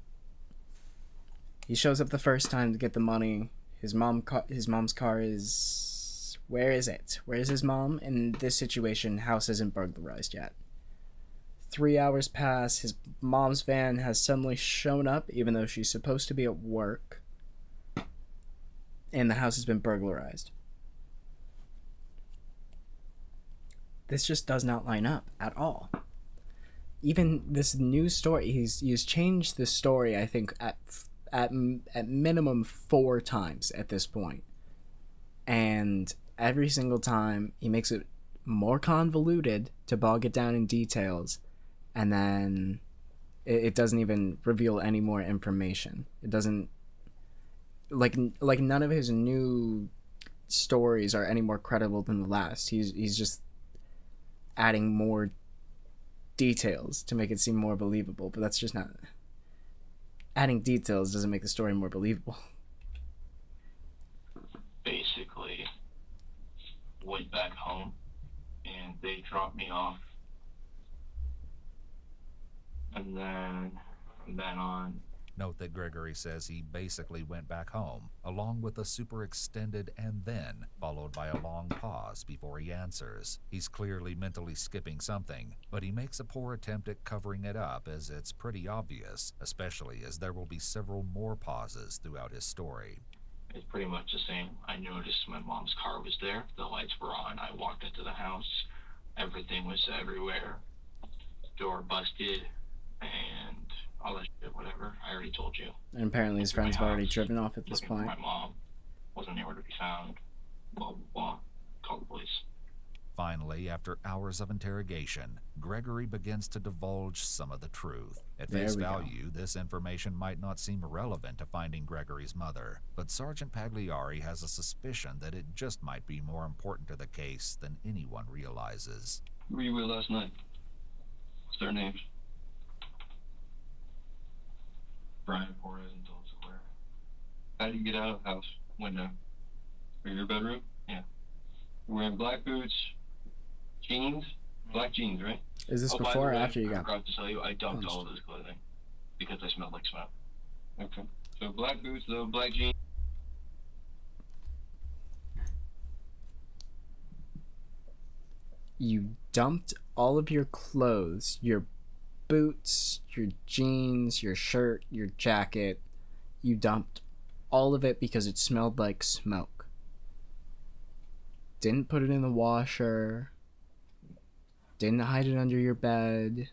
He shows up the first time to get the money. His mom's car is... Where is it? Where is his mom? In this situation, house isn't burglarized yet. 3 hours pass, his mom's van has suddenly shown up, even though she's supposed to be at work. And the house has been burglarized. This just does not line up at all. Even this new story, he's changed the story, I think, at minimum 4 times at this point. And every single time, he makes it more convoluted to bog it down in details, and then it doesn't even reveal any more information. It doesn't... Like none of his new stories are any more credible than the last. He's just adding more details to make it seem more believable, but that's just not... Adding details doesn't make the story more believable. Basically, went back home, and they dropped me off. And then, from then on... Note that Gregory says he basically went back home, along with a super extended and then, followed by a long pause before he answers. He's clearly mentally skipping something, but he makes a poor attempt at covering it up as it's pretty obvious, especially as there will be several more pauses throughout his story. It's pretty much the same. I noticed my mom's car was there. The lights were on. I walked into the house. Everything was everywhere. Door busted, and all that shit, whatever. I already told you. And apparently his friends have already driven off at this point. My mom wasn't anywhere to be found. Blah, blah, blah. Called the police. Finally, after hours of interrogation, Gregory begins to divulge some of the truth. At There face we go. value, this information might not seem relevant to finding Gregory's mother, but Sergeant Pagliari has a suspicion that it just might be more important to the case than anyone realizes. Who were you with last night? What's their names? Brian Torres and Dylan Square. How did you get out of the house window? Or your bedroom? Yeah. You were wearing black boots, jeans, black jeans, right? Is this By the before or way, after you I got forgot to tell you, I dumped punched? all of his clothing because I smelled like smoke. Okay. So black boots, though, black jeans. You dumped all of your clothes, your boots, your jeans, your shirt, your jacket. You dumped all of it because it smelled like smoke. Didn't put it in the washer. Didn't hide it under your bed.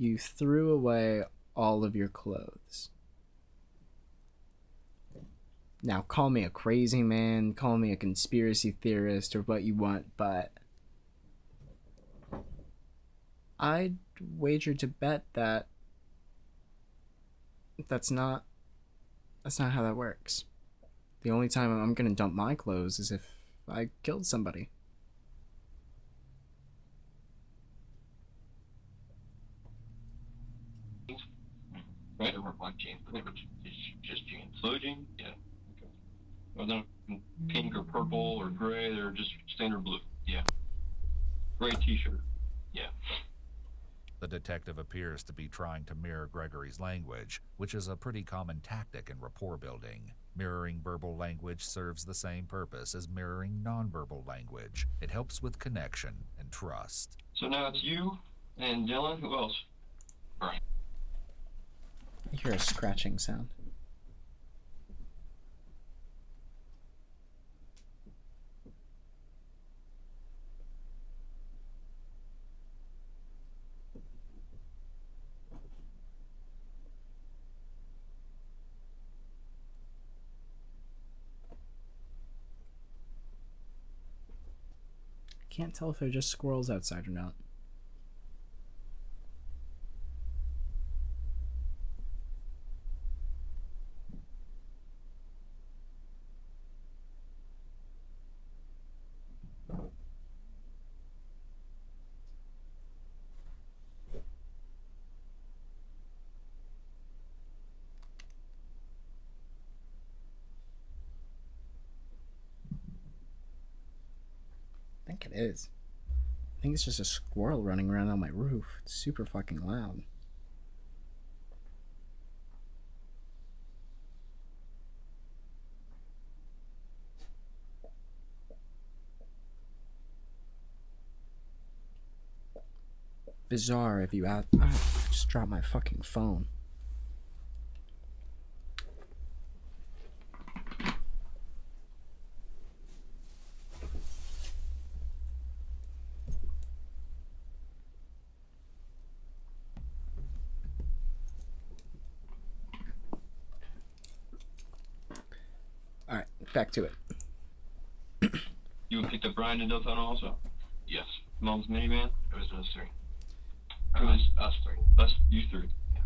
You threw away all of your clothes. Now, call me a crazy man, call me a conspiracy theorist, or what you want, but I'd wager to bet that that's not how that works. The only time I'm gonna dump my clothes is if I killed somebody. Right? They weren't like jeans, but they were just jeans. Blue jeans? Yeah. Okay. Well, then pink or purple or gray, they're just standard blue. Yeah. Gray t-shirt. Yeah. The detective appears to be trying to mirror Gregory's language, which is a pretty common tactic in rapport building. Mirroring verbal language serves the same purpose as mirroring nonverbal language. It helps with connection and trust. So now it's you and Dylan. Who else? Brian. I hear a scratching sound. I can't tell if they're just squirrels outside or not. I think it is. I think it's just a squirrel running around on my roof. It's super fucking loud. Bizarre if you ask. I just dropped my fucking phone. Alright, back to it. You picked up Brian and Delton also? Yes. Mom's minivan? It was us three. It was Us three. Us, you three. Yeah.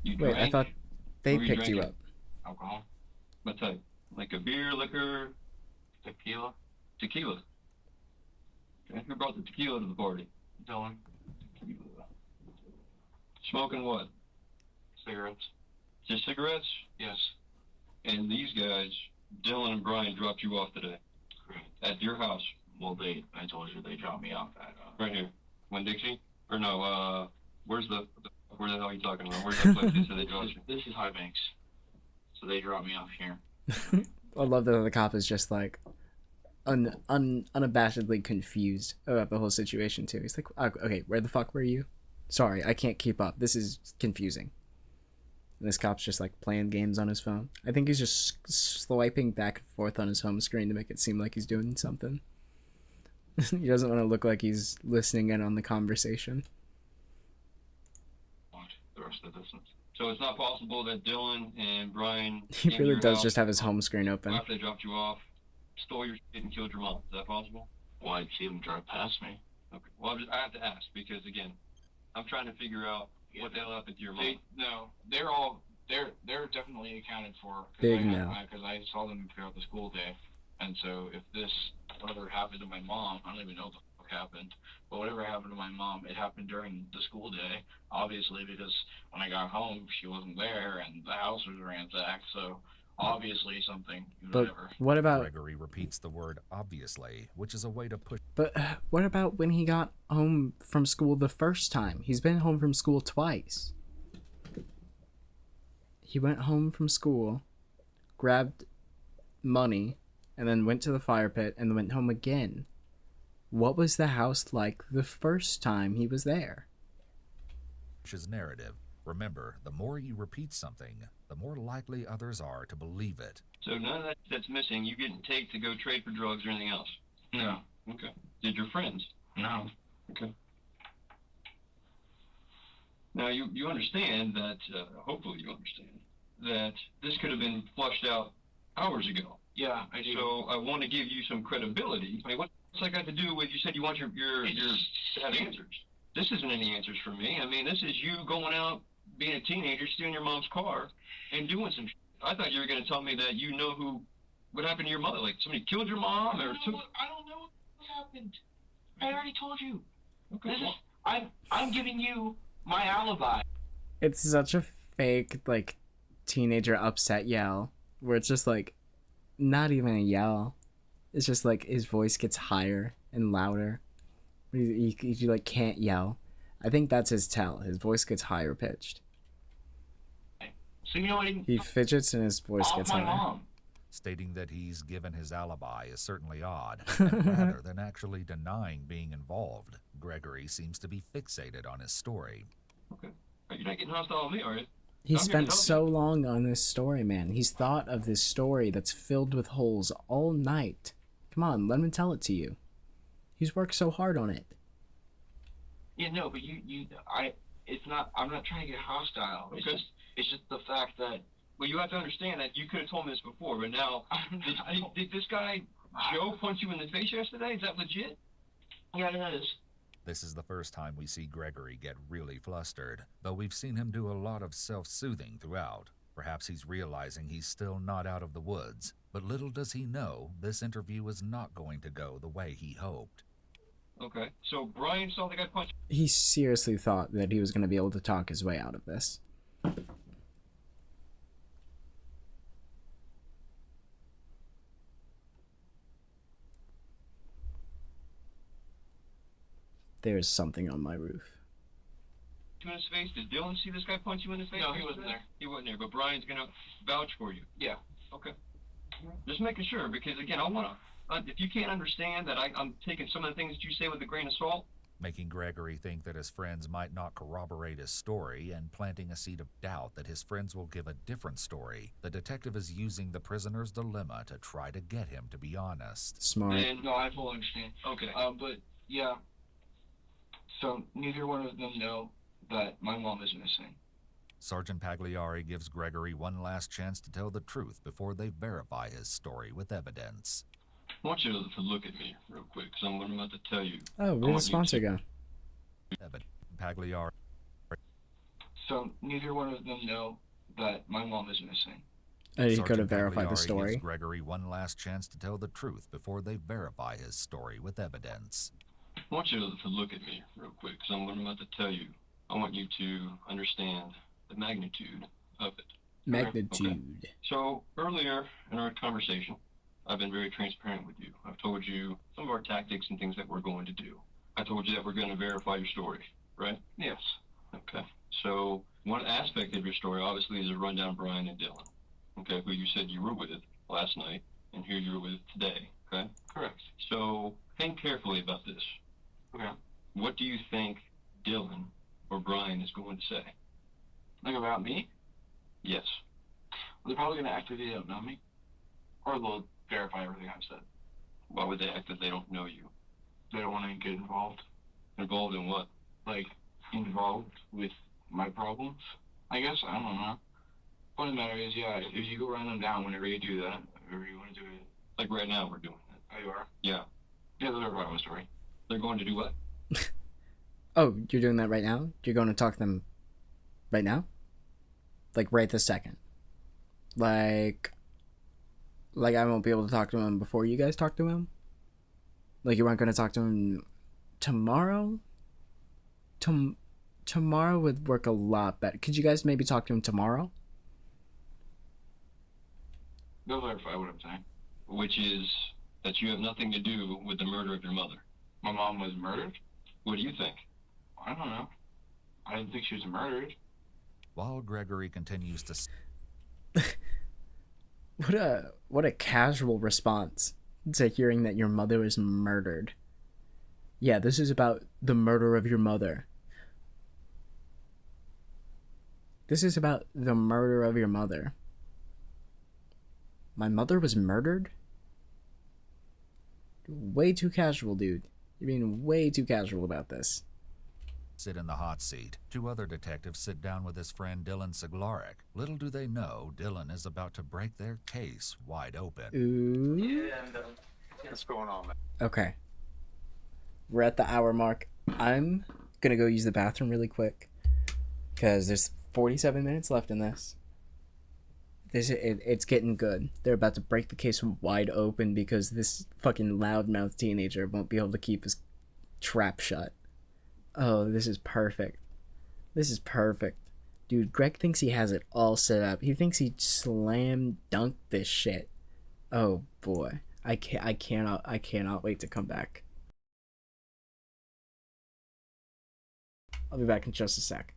You Wait, drank? I thought they What were you picked you drinking? up. Alcohol. What type? Like a beer, liquor, Tequila. tequila? Okay. Who brought the tequila to the party? Dylan. Tequila. Smoking what? Cigarettes. Just cigarettes? Yes. And these guys, Dylan and Brian, dropped you off today. Correct. At your house. Well, I told you they dropped me off at Right here. Winn-Dixie? Or no, where the hell are you talking about? Where's that place they said they dropped you? This is High Banks. So they dropped me off here. I love that the cop is just like unabashedly confused about the whole situation too. He's like, okay, where the fuck were you? Sorry, I can't keep up. This is confusing. And this cop's just like playing games on his phone. I think he's just swiping back and forth on his home screen to make it seem like he's doing something. He doesn't want to look like he's listening in on the conversation. The rest of the distance. So it's not possible that Dylan and Brian He came to really your does house just have his home screen open. after they dropped you off, stole your shit and killed your mom. Is that possible? Well, I'd see them drive past me. Okay. Well, I have to ask because again, I'm trying to figure out what the hell happened to your mom. They're definitely accounted for. Big no. Because I saw them throughout the school day. And so if whatever happened to my mom, I don't even know what the fuck happened, but whatever happened to my mom, it happened during the school day, obviously, because when I got home, she wasn't there and the house was ransacked, so obviously something, But whatever. what about... Gregory repeats the word obviously, which is a way to push... But what about when he got home from school the first time? He's been home from school twice. He went home from school, grabbed money, and then went to the fire pit and went home again. What was the house like the first time he was there? his narrative. Remember, the more you repeat something, the more likely others are to believe it. So none of that's missing. You didn't take to go trade for drugs or anything else? No. Okay. Did your friends? No. Okay. Now, you understand that, hopefully you understand, that this could have been flushed out hours ago. Yeah, I do. So I want to give you some credibility. I mean, what's that got to do with, you said you want your to have answers. This isn't any answers for me. I mean, this is you going out, being a teenager, stealing your mom's car, and doing some shit. I thought you were going to tell me that you know what happened to your mother. Like, somebody killed your mom, I or don't know what happened. I already told you. Okay. I'm giving you my alibi. It's such a fake, like, teenager upset yell, where it's just like, not even a yell. It's just like his voice gets higher and louder. He like can't yell. I think that's his tell. His voice gets higher pitched. So you know what? He fidgets and his voice gets higher. Mom. Stating that he's given his alibi is certainly odd, and rather than actually denying being involved, Gregory seems to be fixated on his story. Okay. You're not getting hostile with me, are you? He spent so long on this story, man. He's thought of this story that's filled with holes all night. Come on, let him tell it to you. He's worked so hard on it. Yeah, no, but I'm not trying to get hostile. Okay. It's just the fact that. Well, you have to understand that you could have told me this before, but now, did this guy, Joe, punch you in the face yesterday? Is that legit? Yeah, it is. This is the first time we see Gregory get really flustered, though we've seen him do a lot of self-soothing throughout. Perhaps he's realizing he's still not out of the woods, but little does he know this interview is not going to go the way he hoped. Okay, so Brian saw the guy punch. He seriously thought that he was going to be able to talk his way out of this. There's something on my roof. You in his face? Did Dylan see this guy punch you in the face? No, he wasn't there. He wasn't there, but Brian's gonna vouch for you. Yeah. Okay. Just making sure, because again, I wanna. If you can't understand that I'm taking some of the things that you say with a grain of salt. Making Gregory think that his friends might not corroborate his story and planting a seed of doubt that his friends will give a different story, the detective is using the prisoner's dilemma to try to get him to be honest. Smart. No, I fully understand. Okay. But yeah. So neither one of them know that my mom is missing. Sergeant Pagliari gives Gregory one last chance to tell the truth before they verify his story with evidence. I want you to look at me real quick, because I'm about to tell you. Oh, where'd the sponsor go? Pagliari. So neither one of them know that my mom is missing. And he could have verified the story. Gives Gregory one last chance to tell the truth before they verify his story with evidence. I want you to look at me real quick, because I'm about to tell you. I want you to understand the magnitude of it. Magnitude. Okay. So earlier in our conversation, I've been very transparent with you. I've told you some of our tactics and things that we're going to do. I told you that we're going to verify your story, right? Yes. Okay. So one aspect of your story, obviously, is a rundown Brian and Dylan, okay, who you said you were with last night, and who you were with today, okay? Correct. So think carefully about this. Okay. What do you think Dylan or Brian is going to say? Like about me? Yes. They're probably going to act like they don't know me. Or they'll verify everything I've said. Why would they act that they don't know you? They don't want to get involved. Involved in what? Like, involved with my problems, I guess. I don't know. Point of the matter is, yeah, if you go run them down whenever you do that, or you want to do it. Like right now we're doing it. Oh, you are? Yeah. Yeah, they'll verify my story. They're going to do what? Oh, you're doing that right now? You're going to talk to them right now? Like right this second? Like I won't be able to talk to him before you guys talk to him? Like you weren't going to talk to him tomorrow? Tomorrow would work a lot better. Could you guys maybe talk to him tomorrow? They'll verify what I'm saying. Which is that you have nothing to do with the murder of your mother. My mom was murdered? What do you think? I don't know. I didn't think she was murdered. While Gregory continues to... What a casual response to hearing that your mother is murdered. Yeah, this is about the murder of your mother. This is about the murder of your mother. My mother was murdered? Way too casual, dude. You're being way too casual about this. sit in the hot seat. 2 other detectives sit down with his friend Dylan Siglarik. Little do they know, Dylan is about to break their case wide open. Ooh. What's going on, man? Okay. We're at the hour mark. I'm gonna go use the bathroom really quick because there's 47 minutes left in this. It's getting good. They're about to break the case wide open because this fucking loudmouth teenager won't be able to keep his trap shut. Oh, this is perfect. This is perfect. Dude, Greg thinks he has it all set up. He thinks he slam dunked this shit. Oh boy. I cannot wait to come back. I'll be back in just a sec.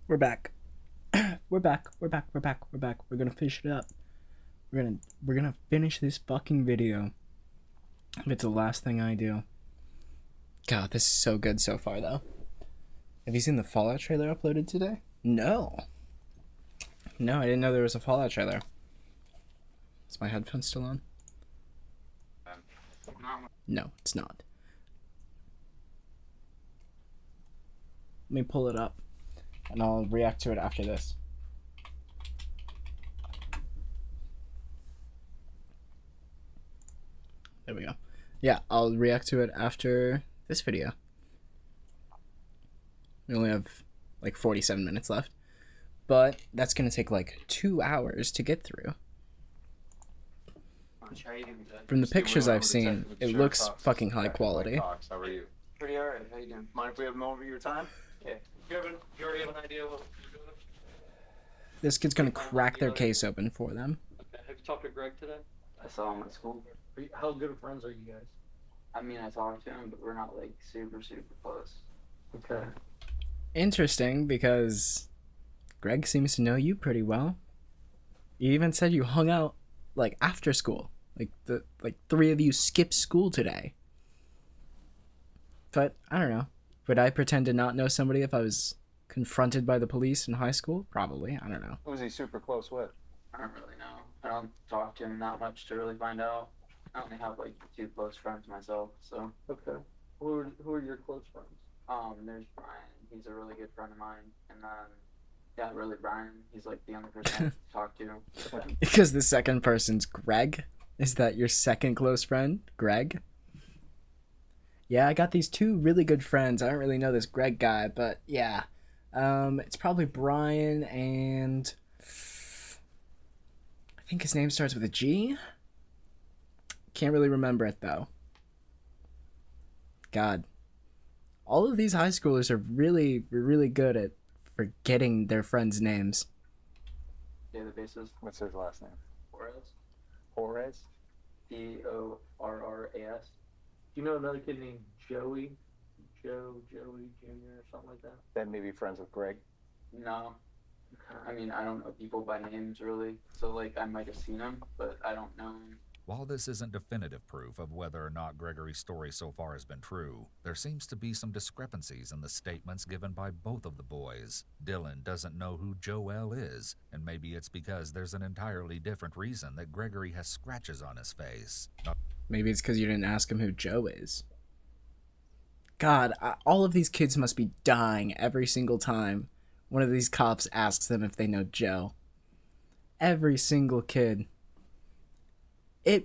We're back. We're back. We're back. We're back. We're back. We're gonna finish it up. We're gonna finish this fucking video. If it's the last thing I do. God, this is so good so far, though. Have you seen the Fallout trailer uploaded today? No. No, I didn't know there was a Fallout trailer. Is my headphones still on? No, it's not. Let me pull it up, and I'll react to it after this. There we go. Yeah, I'll react to it after this video. We only have like 47 minutes left, but that's gonna take like 2 hours to get through. From the pictures I've seen, it looks fucking high quality. How are you? Pretty alright. How you doing? Mind if we have a moment of your time? Okay. You already have an idea what you're doing? This kid's gonna crack their case open for them. Okay. Have you talked to Greg today? I saw him at school. How good of friends are you guys? I mean, I talked to him, but we're not like super close. Okay. Interesting, because Greg seems to know you pretty well. You even said you hung out like after school. Like 3 of you skipped school today. But I don't know. Would I pretend to not know somebody if I was confronted by the police in high school? Probably. I don't know. Who was he super close with? I don't really know. I don't talk to him that much to really find out. I only have like 2 close friends myself, so. Okay. Who are your close friends? There's Brian. He's a really good friend of mine, and then yeah, really Brian. He's like the only person I talk to. Because the second person's Greg. Is that your second close friend, Greg? Yeah, I got these 2 really good friends. I don't really know this Greg guy, but yeah. It's probably Brian and I think his name starts with a G. Can't really remember it though. God. All of these high schoolers are really, really good at forgetting their friends' names. Databases. What's his last name? Torres. Torres? Torras. Do you know another kid named Joey? Joey Jr. or something like that? That may be friends with Greg. No. I mean, I don't know people by names really. So like, I might have seen them, but I don't know them. While this isn't definitive proof of whether or not Gregory's story so far has been true, there seems to be some discrepancies in the statements given by both of the boys. Dylan doesn't know who Joel is, and maybe it's because there's an entirely different reason that Gregory has scratches on his face. Maybe it's because you didn't ask him who Joe is. God, all of these kids must be dying every single time one of these cops asks them if they know Joe. Every single kid. This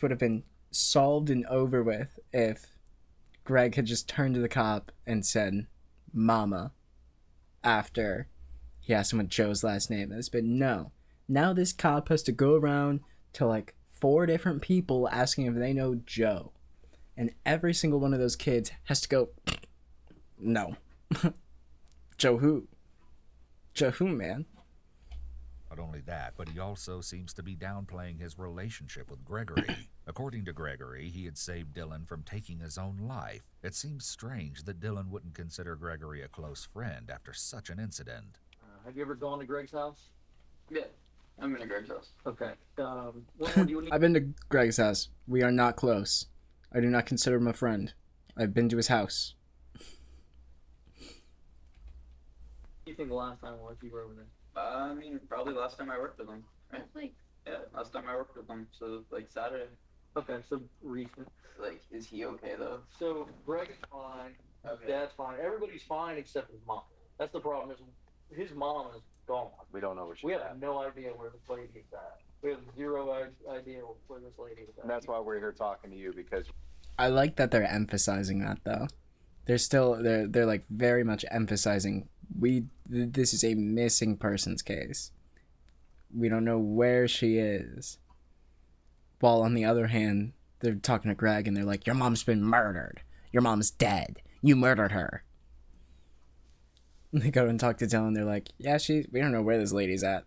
would have been solved and over with if Greg had just turned to the cop and said, Mama, after he asked him what Joe's last name is. But no. Now this cop has to go around to like 4 different people asking if they know Joe. And every single one of those kids has to go, no. Joe who? Joe who, man? Not only that, but he also seems to be downplaying his relationship with Gregory. According to Gregory, he had saved Dylan from taking his own life. It seems strange that Dylan wouldn't consider Gregory a close friend after such an incident. Have you ever gone to Greg's house? Yeah, I'm in a Greg's house. Okay. What do you need? I've been to Greg's house. We are not close. I do not consider him a friend. I've been to his house. What do you think the last time was you were over there? I mean, probably last time I worked with him, right? Yeah, last time I worked with him, so like Saturday. Okay, so recent. Like, is he okay though? So Greg's fine. Okay. Dad's fine. Everybody's fine except his mom. That's the problem. Is his mom is gone. We don't know where she's We at. have no idea where this lady is at. We have zero idea where this lady is at. And that's why we're here talking to you, because I like that they're emphasizing that though. They're like very much emphasizing this is a missing persons case. We don't know where she is. While on the other hand, they're talking to Greg and they're like, your mom's been murdered. Your mom's dead. You murdered her. And they go and talk to Dylan. They're like, yeah, we don't know where this lady's at.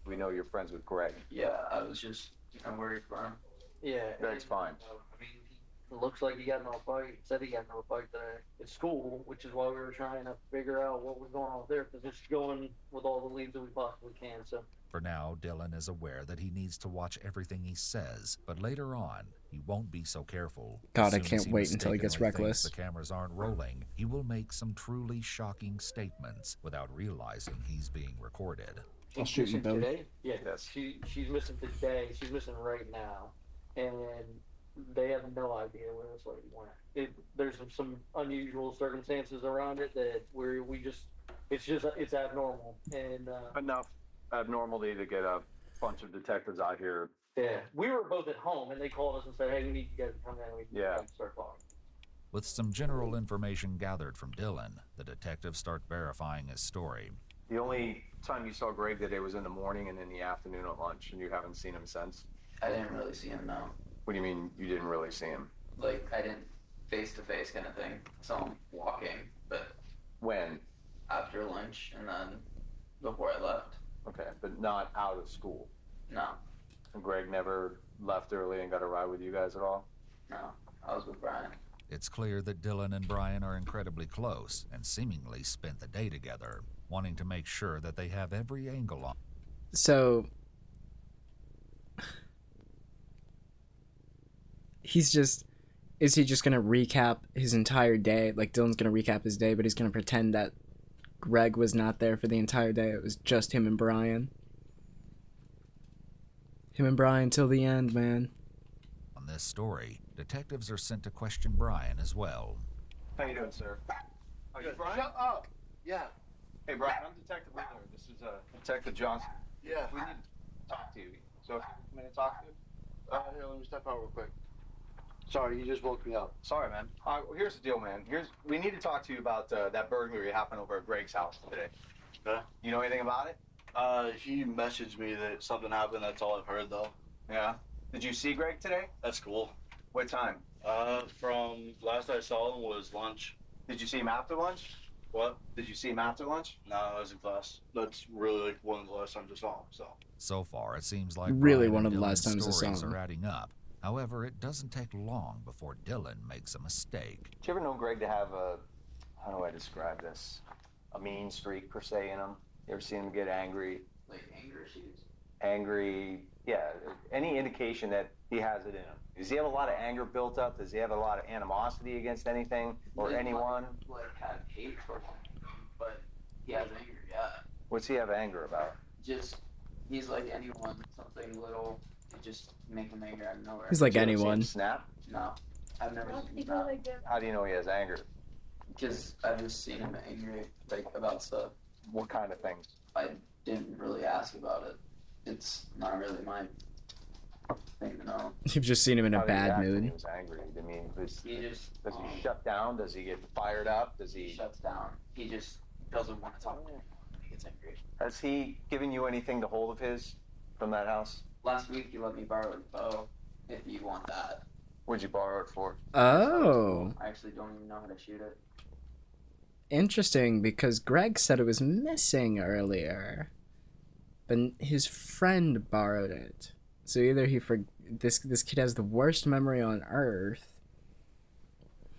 we know you're friends with Greg. Yeah, I was just, I'm worried for him. Yeah. Greg's fine. I mean, it looks like he got into a fight. Said he got into a fight today at school, which is why we were trying to figure out what was going on there, because it's going with all the leads that we possibly can. So For now, Dylan is aware that he needs to watch everything he says, but later on, he won't be so careful. God, As I soon as can't he wait until he gets mistakenly reckless. thinks the cameras aren't rolling, he will make some truly shocking statements without realizing he's being recorded. I'll shoot you, Billy. today? Yeah, she's missing today. She's missing right now, and they have no idea where this lady went. There's some unusual circumstances around it that it's abnormal and Enough abnormality to get a bunch of detectives out here. yeah. We were both at home, and they called us and said, "Hey, we need you guys to come in. We can start talking." With some general information gathered from Dylan, the detectives start verifying his story. The only time you saw Greg today was in the morning and in the afternoon at lunch, and you haven't seen him since? I didn't really see him, no. What do you mean you didn't really see him? Like, I didn't face-to-face kind of thing. Saw him walking, but... When? After lunch, and then before I left. Okay, but not out of school? No. And Greg never left early and got a ride with you guys at all? No, I was with Brian. It's clear that Dylan and Brian are incredibly close and seemingly spent the day together, wanting to make sure that they have every angle on. So is he just gonna recap his entire day? Like, Dylan's gonna recap his day, but he's gonna pretend that Greg was not there for the entire day. It was just him and Brian. Him and Brian till the end, man. On this story, detectives are sent to question Brian as well. How you doing, sir? Oh, you Brian? Shut up. Yeah. Hey, Brian, I'm Detective Wheeler. This is Detective Johnson. Yeah. We need to talk to you. So if you want to talk to you? Here, let me step out real quick. Sorry, you just woke me up. Sorry, man. All right, well, here's the deal, man. We need to talk to you about that burglary happened over at Greg's house today. Okay. You know anything about it? He messaged me that something happened. That's all I've heard, though. Yeah. Did you see Greg today? That's cool. What time? From last I saw him was lunch. Did you see him after lunch? What? Did you see him after lunch? No, I was in class. That's really like one of the last times I saw him. So far, it seems like Really Brian one and of the last Dylan's times I saw stories him. are adding up. However, it doesn't take long before Dylan makes a mistake. Did you ever know Greg to have how do I describe this? A mean streak, per se, in him? You ever seen him get angry? Like, anger issues? Angry, yeah. Any indication that he has it in him? Does he have a lot of anger built up? Does he have a lot of animosity against anything or anyone? Like, have hate for him, but he has anger, yeah. What's he have anger about? Just, he's like anyone, something little, it just make him angry out of nowhere. He's like Did you ever see him anyone. Snap? No, I've never seen him snap. How do you know he has anger? Because I've just seen him angry, like, about stuff. What kind of things? I didn't really ask about it. It's not really my thing to know. You've just seen him in a How did he bad act when mood. He was angry. I mean, does He just he shut down? Does he get fired up? Does he he? shuts down. He just doesn't want to talk to me when he gets angry. Has he given you anything to hold of his from that house? Last week he let me borrow his bow, if you want that. What'd you borrow it for? Oh. I actually don't even know how to shoot it. Interesting, because Greg said it was missing earlier, but his friend borrowed it. So either this kid has the worst memory on earth.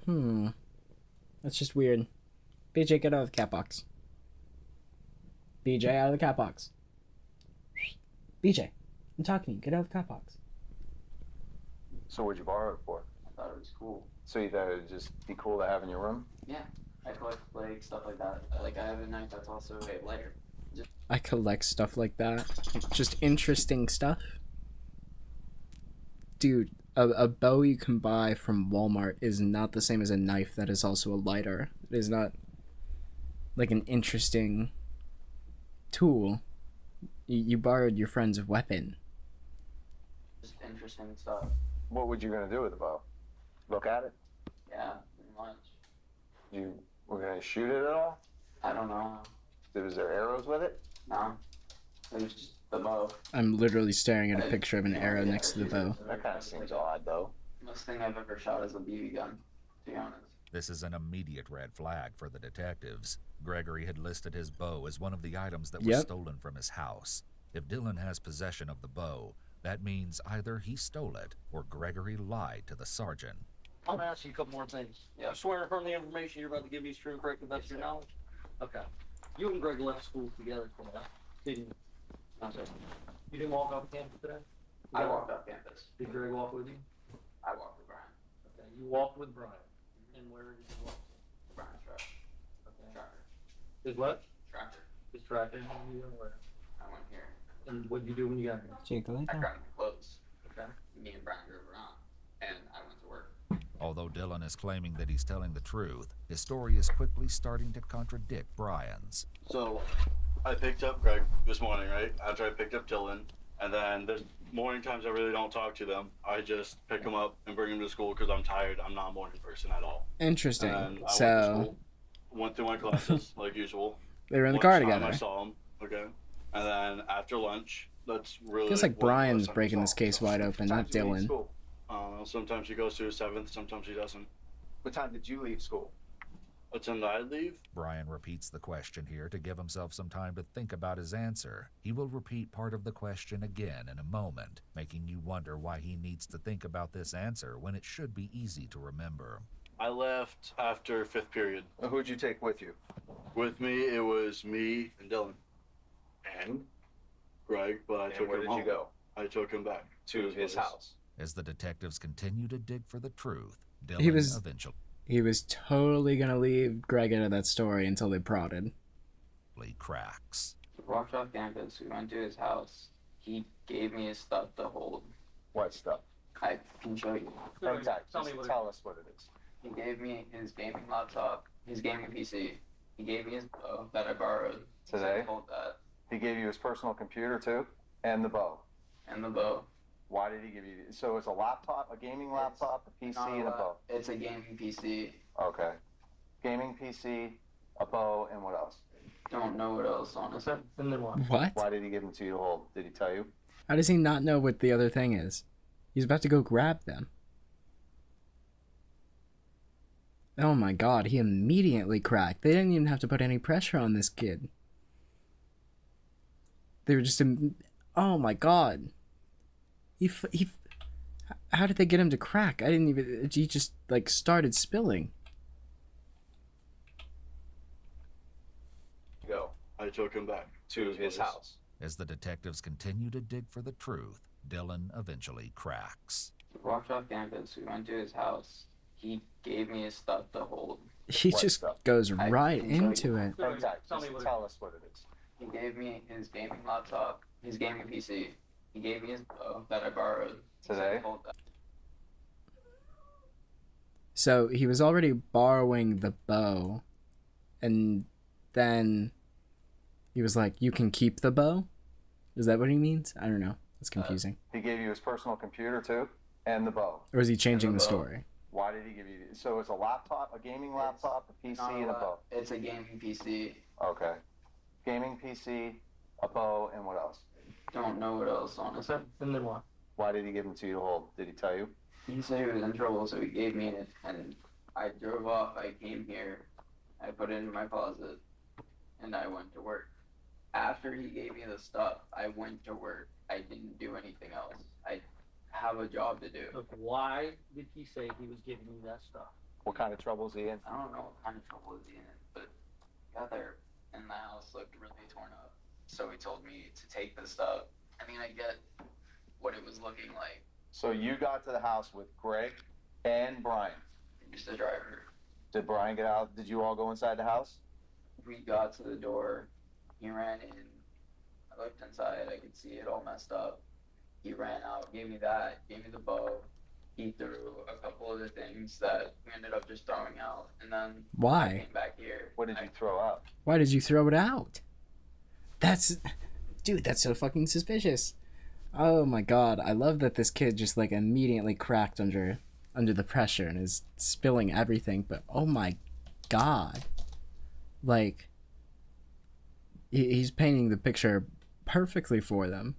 That's just weird. BJ, get out of the cat box. BJ, out of the cat box. BJ, I'm talking to you. Get out of the cat box. So what'd you borrow it for? I thought it was cool. So you thought it would just be cool to have in your room? Yeah, I collect like stuff like that. Like I have a knife that's also a lighter. I collect stuff like that. Just interesting stuff. Dude, a bow you can buy from Walmart is not the same as a knife that is also a lighter. It is not like an interesting tool. You borrowed your friend's weapon. Just interesting stuff. What would you gonna do with the bow? Look at it? Yeah, pretty much. You were gonna shoot it at all? I don't know. Was there arrows with it? No. It was just the bow. I'm literally staring at a picture of an arrow next to the bow. That kind of seems odd, though. Most thing I've ever shot is a BB gun, to be honest. This is an immediate red flag for the detectives. Gregory had listed his bow as one of the items that was stolen from his house. If Dylan has possession of the bow, that means either he stole it or Gregory lied to the sergeant. I'm gonna ask you a couple more things. Yeah. You swear from the information you're about to give me is true and correct to the best of your knowledge? Okay. You and Greg left school together for that, didn't you? No, sir. You didn't walk off campus today? I walked off campus. Did Greg walk with you? I walked with Brian. Okay. You walked with Brian. And where did you walk? Brian's truck. Okay. Tractor. His what? Tractor. His tractor. And you went where? I went here. And what did you do when you got here? I grabbed my clothes. Okay. Me and Brian drove around, and I went to work. Although Dylan is claiming that he's telling the truth, his story is quickly starting to contradict Brian's. So, I picked up Greg this morning, right? After I picked up Dylan, and then there's morning times I really don't talk to them. I just pick them up and bring them to school because I'm tired. I'm not a morning person at all. Interesting. And I So went through my classes like usual. they were in the car Lunchtime, together. I saw them, okay, and then after lunch, that's really. Feels like what Brian's last time I breaking saw this him. case wide open, not What time did you leave Dylan. school? Sometimes he goes to his 7th, sometimes he doesn't. What time did you leave school? What time did I leave? Brian repeats the question here to give himself some time to think about his answer. He will repeat part of the question again in a moment, making you wonder why he needs to think about this answer when it should be easy to remember. I left after 5th period. Who'd you take with you? With me, it was me and Dylan. And? Greg, but I And took where him did home. you go? I took him back To his house. As the detectives continue to dig for the truth, Dylan He was eventually totally gonna leave Greg into that story until they prodded. cracks. We walked off campus. We went to his house. He gave me his stuff to hold. What stuff? I can show you. Exactly. Just tell us what it is. He gave me his gaming laptop, his gaming PC. He gave me his bow that I borrowed. Today? Hold that. He gave you his personal computer too, and the bow. And the bow. Why did he give you? So it's a laptop, a gaming laptop, a PC, and a bow. It's a gaming PC. Okay. Gaming PC, a bow, and what else? Don't know what else, honestly. And then what? What? Why did he give them to you to hold? Did he tell you? How does he not know what the other thing is? He's about to go grab them. Oh my god, he immediately cracked. They didn't even have to put any pressure on this kid. They were just... Oh my god. How did they get him to crack? I didn't even... He just, like, started spilling. Go. I took him back To his house. As the detectives continue to dig for the truth, Dylan eventually cracks. We walked off campus. We went to his house. He gave me his stuff to hold. He What just stuff? goes I right can show into you. it. Exactly. Just tell us what it is. He gave me his gaming laptop, his gaming PC. He gave me his bow that I borrowed. Today? Hold that. So he was already borrowing the bow, and then he was like, "You can keep the bow." Is that what he means? I don't know. It's confusing. He gave you his personal computer too, and the bow. Or is he changing the story? Why did he give you? So it's a laptop, a gaming laptop, a PC, and a bow. It's a gaming PC. Okay. Gaming PC, a bow, and what else? Don't know what else, honestly. And then what? Why did he give them to you to hold? Did he tell you? He said he was in trouble, so he gave me it, and I drove off. I came here, I put it in my closet, and I went to work. After he gave me the stuff, I went to work. I didn't do anything else. I have a job to do. Look, why did he say he was giving you that stuff? What kind of trouble is he in? I don't know what kind of trouble is he in, but got there, and the house looked really torn up. So he told me to take the stuff. I mean, I get what it was looking like. So you got to the house with Greg and Brian. Just the driver. Did Brian get out? Did you all go inside the house? We got to the door. He ran in. I looked inside. I could see it all messed up. He ran out, gave me that, gave me the bow. He threw a couple of the things that we ended up just throwing out. And then Why? I came back here. What did you throw out? Why did you throw it out? Dude, that's so fucking suspicious. Oh my god, I love that this kid just like immediately cracked under the pressure and is spilling everything, but oh my god. Like, he's painting the picture perfectly for them.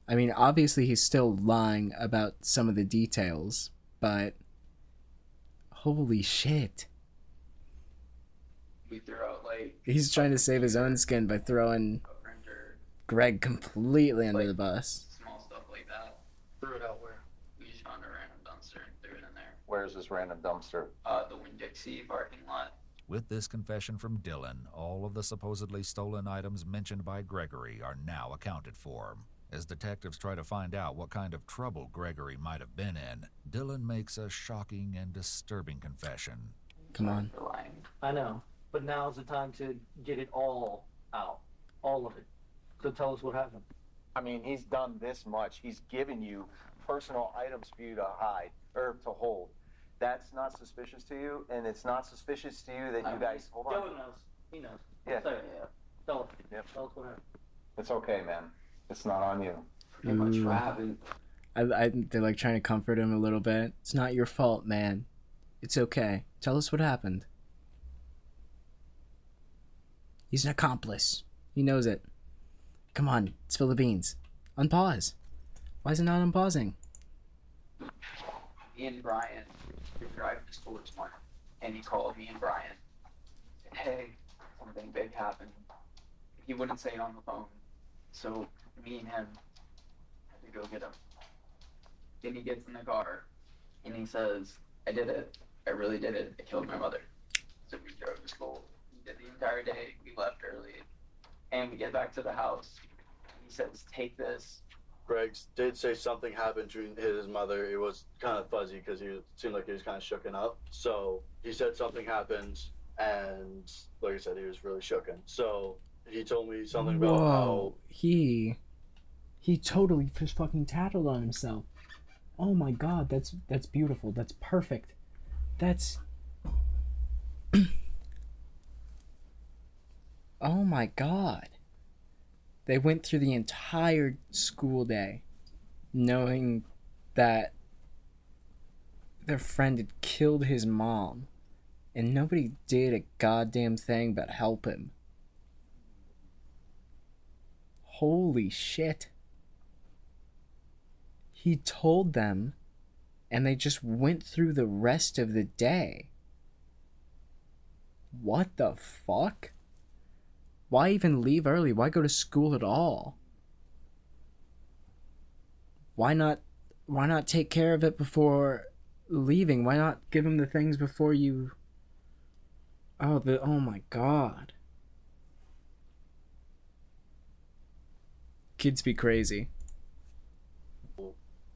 I mean, obviously he's still lying about some of the details, but holy shit. We threw out like... He's trying to save his own skin by throwing Greg completely under the bus. Small stuff like that. Threw it out where? We just found a random dumpster and threw it in there. Where's this random dumpster? The Winn-Dixie parking lot. With this confession from Dylan, all of the supposedly stolen items mentioned by Gregory are now accounted for. As detectives try to find out what kind of trouble Gregory might have been in, Dylan makes a shocking and disturbing confession. Come on. I know, but now's the time to get it all out. All of it. So tell us what happened. I mean, he's done this much. He's given you personal items for you to hide, or to hold. That's not suspicious to you, and it's not suspicious to you that you guys... Hold on. Dylan knows. He knows. Yeah. Say it. Tell us. Yep. Tell us what happened. It's okay, man. It's not on you. Pretty much what happened. They're like trying to comfort him a little bit. It's not your fault, man. It's okay. Tell us what happened. He's an accomplice. He knows it. Come on, spill the beans. Unpause. Why is it not unpausing? Me and Brian were driving to school this morning, and he called me and Brian. Said, hey, something big happened. He wouldn't say it on the phone, so me and him had to go get him. Then he gets in the car, and he says, I did it. I really did it. I killed my mother. So we drove to school. We did the entire day. We left early. And we get back to the house. He says, take this. Greg did say something happened to his mother. It was kind of fuzzy because he seemed like he was kind of shooken up. So he said something happened, and like I said, he was really shooken. So he told me something about how he totally just fucking tattled on himself. Oh my god, that's beautiful. That's perfect. That's oh my god. They went through the entire school day knowing that their friend had killed his mom, and nobody did a goddamn thing but help him. Holy shit. He told them, and they just went through the rest of the day. What the fuck? Why even leave early? Why go to school at all? Why not take care of it before leaving? Why not give him the things before you... Oh my god. Kids be crazy.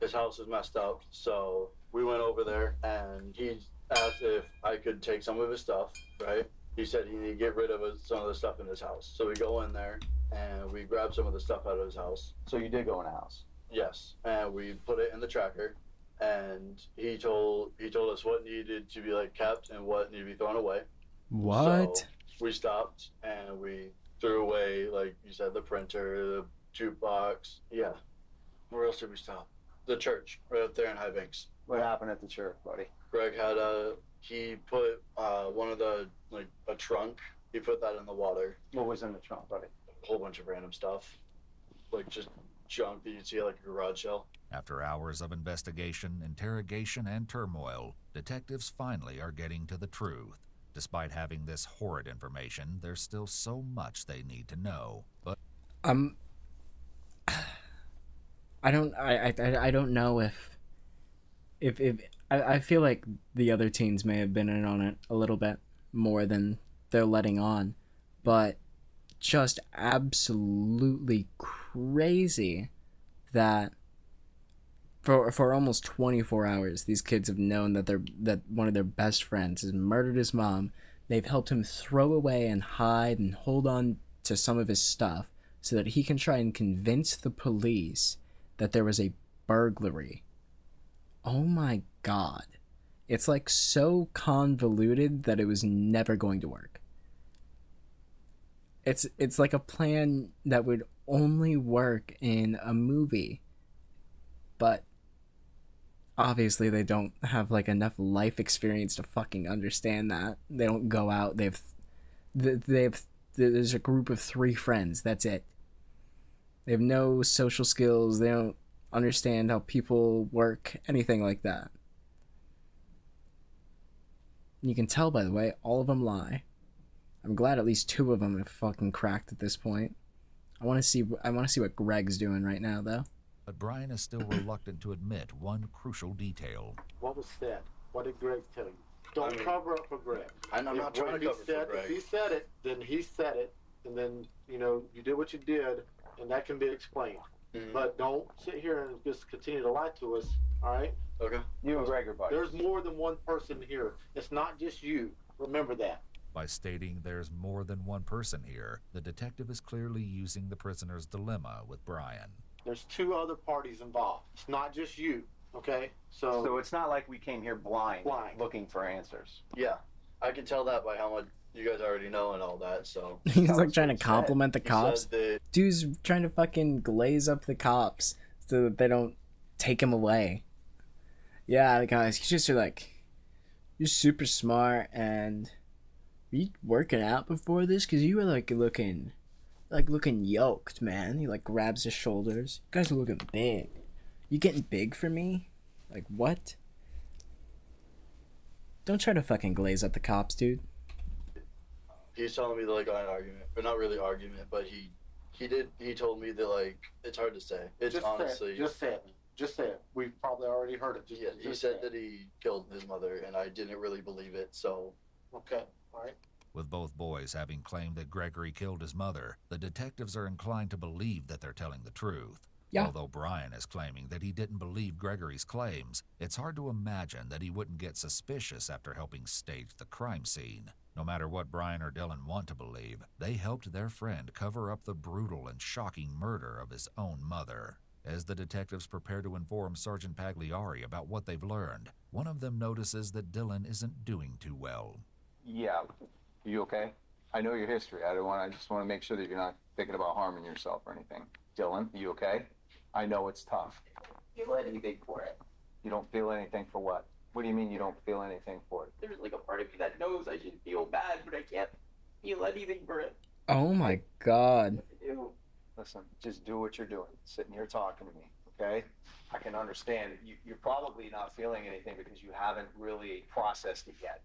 his house is messed up. So we went over there and he asked if I could take some of his stuff, right? He said he needed to get rid of some of the stuff in his house. So we go in there and we grab some of the stuff out of his house. So you did go in the house? Yes. And we put it in the tracker and he told us what needed to be like kept and what needed to be thrown away. What? So we stopped and we threw away, like you said, the printer, the jukebox. Yeah. Where else did we stop? The church, right up there in High Banks. What happened at the church, buddy? Greg had he put one of the, like, a trunk, he put that in the water. What was in the trunk, buddy? A whole bunch of random stuff. Like just junk that you'd see at like a garage sale. After hours of investigation, interrogation, and turmoil, detectives finally are getting to the truth. Despite having this horrid information, there's still so much they need to know. But I don't know if I feel like the other teens may have been in on it a little bit more than they're letting on, but just absolutely crazy that for almost 24 hours these kids have known that one of their best friends has murdered his mom. They've helped him throw away and hide and hold on to some of his stuff so that he can try and convince the police that there was a burglary. Oh my god. It's like so convoluted that it was never going to work. It's like a plan that would only work in a movie. But obviously they don't have like enough life experience to fucking understand that. They don't go out. There's a group of 3 friends. That's it. They have no social skills. They don't understand how people work, anything like that. You can tell, by the way, all of them lie. I'm glad at least 2 of them have fucking cracked at this point. I want to see what Greg's doing right now, though. But Brian is still reluctant to admit one crucial detail. What was said? What did Greg tell you? Don't cover up for Greg. I'm not trying to cover for Greg. If he said it, then he said it, and then, you did what you did, and that can be explained. Mm-hmm. But don't sit here and just continue to lie to us, all right? Okay. You and Greg are buddies. There's more than one person here. It's not just you. Remember that. By stating there's more than one person here, the detective is clearly using the prisoner's dilemma with Brian. There's 2 other parties involved. It's not just you, okay? So it's not like we came here blind. Looking for answers. Yeah. I can tell that by how much you guys already know and all that, so. He's like trying to compliment the He cops. said that- Dude's trying to fucking glaze up the cops so that they don't take him away. Yeah, guys, you just are like, you're super smart, and were you working out before this? Because you were looking yoked, man. He like grabs his shoulders. You guys are looking big. You getting big for me? Like what? Don't try to fucking glaze up the cops, dude. He's telling me that, like, an argument, but not really argument, but he told me that, like, it's hard to say. It's just honestly. Just say it. We've probably already heard it. He said that he killed his mother, and I didn't really believe it, so. Okay, all right. With both boys having claimed that Gregory killed his mother, the detectives are inclined to believe that they're telling the truth. Yeah. Although Brian is claiming that he didn't believe Gregory's claims, it's hard to imagine that he wouldn't get suspicious after helping stage the crime scene. No matter what Brian or Dylan want to believe, they helped their friend cover up the brutal and shocking murder of his own mother. As the detectives prepare to inform Sergeant Pagliari about what they've learned, one of them notices that Dylan isn't doing too well. Yeah. You okay? I know your history. I just want to make sure that you're not thinking about harming yourself or anything. Dylan, you okay? I know it's tough. You feel anything for it? You don't feel anything for what? What do you mean you don't feel anything for it? There's like a part of me that knows I should feel bad, but I can't feel anything for it. Oh my god. Ew. Listen, just do what you're doing. Sitting here talking to me, okay? I can understand. You're probably not feeling anything because you haven't really processed it yet.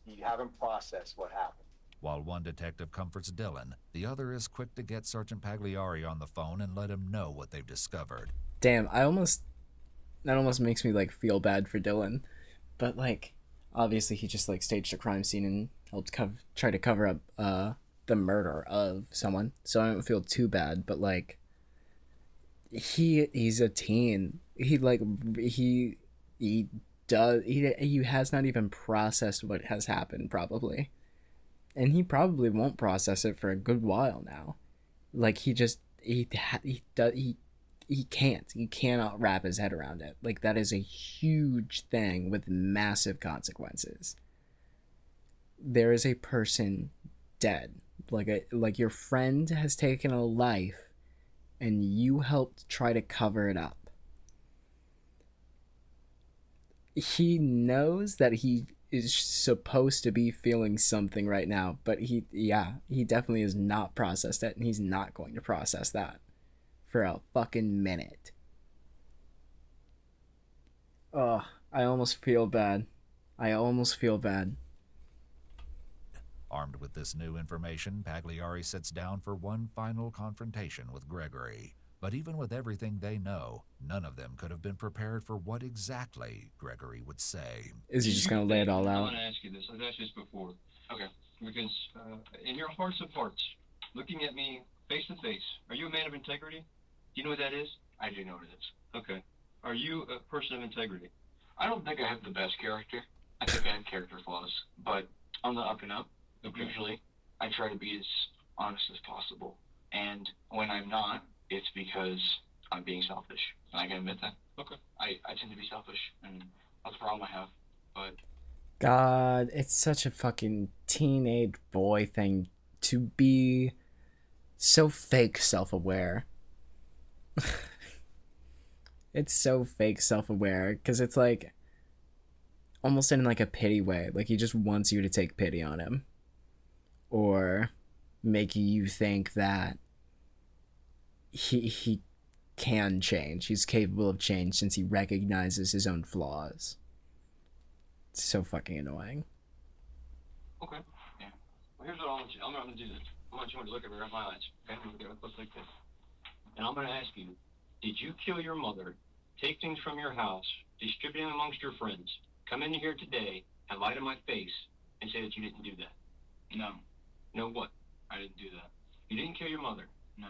You haven't processed what happened. While one detective comforts Dylan, the other is quick to get Sergeant Pagliari on the phone and let him know what they've discovered. Damn, that almost makes me like feel bad for Dylan. But like, obviously he just like staged a crime scene and helped try to cover up the murder of someone. So I don't feel too bad, but like he's a teen. He has not even processed what has happened probably. And he probably won't process it for a good while now. Like he he can't. He cannot wrap his head around it. Like, that is a huge thing with massive consequences. There is a person dead. Like your friend has taken a life and you helped try to cover it up. He knows that he is supposed to be feeling something right now, but he definitely has not processed it, and he's not going to process that for a fucking minute. Ugh, I almost feel bad. Armed with this new information, Pagliari sits down for one final confrontation with Gregory. But even with everything they know, none of them could have been prepared for what exactly Gregory would say. Is he just going to lay it all I'm out? going to ask you this. I've asked this before. Okay. Because in your hearts of hearts, looking at me face to face, are you a man of integrity? Do you know what that is? I do know what it is. Okay. Are you a person of integrity? I don't think I have the best character. I think I have character flaws, but on the up and up. Okay. Usually, I try to be as honest as possible. And when I'm not, it's because I'm being selfish. And I can admit that. Okay. I tend to be selfish, and that's a problem I have. But God, it's such a fucking teenage boy thing to be so fake self-aware. It's so fake self-aware, because it's like almost in like a pity way. Like he just wants you to take pity on him, or make you think that he can change. He's capable of change since he recognizes his own flaws. It's so fucking annoying. Okay. Yeah. Well, here's what I want you. I'm going to do this. I want you to look at me right in my eyes. Okay? Look at me close like this. And I'm going to ask you, did you kill your mother, take things from your house, distribute them amongst your friends, come in here today and lie to my face and say that you didn't do that? no, No what? I didn't do that. You didn't kill your mother? No.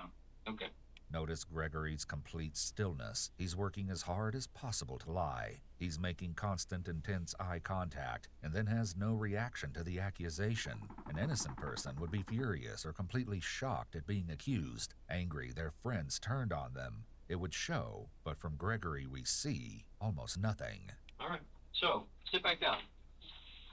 Okay. Notice Gregory's complete stillness. He's working as hard as possible to lie. He's making constant, intense eye contact, and then has no reaction to the accusation. An innocent person would be furious or completely shocked at being accused, angry their friends turned on them. It would show, but from Gregory we see almost nothing. All right. So, sit back down.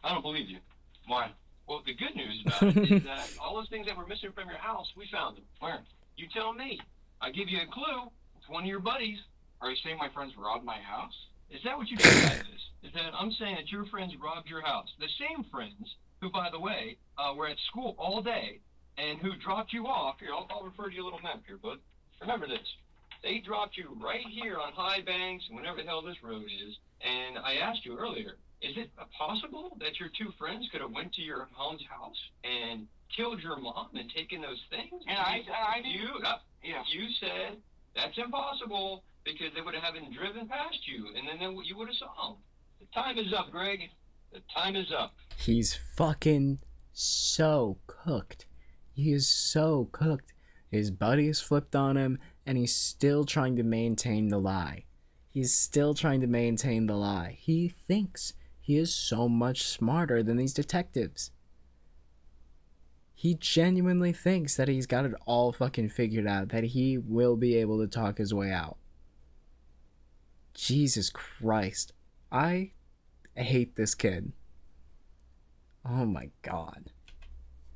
I don't believe you. Why? Well, the good news about it is that all those things that were missing from your house, we found them. Where? You tell me. I give you a clue. It's one of your buddies. Are you saying my friends robbed my house? Is that what you think that is? Is that I'm saying that your friends robbed your house? The same friends who, by the way, were at school all day and who dropped you off. Here, I'll refer to your little map here, bud. Remember this. They dropped you right here on High Banks and whatever the hell this road is. And I asked you earlier, is it possible that your two friends could have went to your mom's house and killed your mom and taken those things? And I didn't. You said that's impossible because they would have been driven past you, and then you would have saw them. The time is up, Greg. The time is up. He's fucking so cooked. He is so cooked. His buddies flipped on him, and he's still trying to maintain the lie. He's still trying to maintain the lie. He thinks he is so much smarter than these detectives. He genuinely thinks that he's got it all fucking figured out, that he will be able to talk his way out. Jesus Christ. I hate this kid. Oh my God.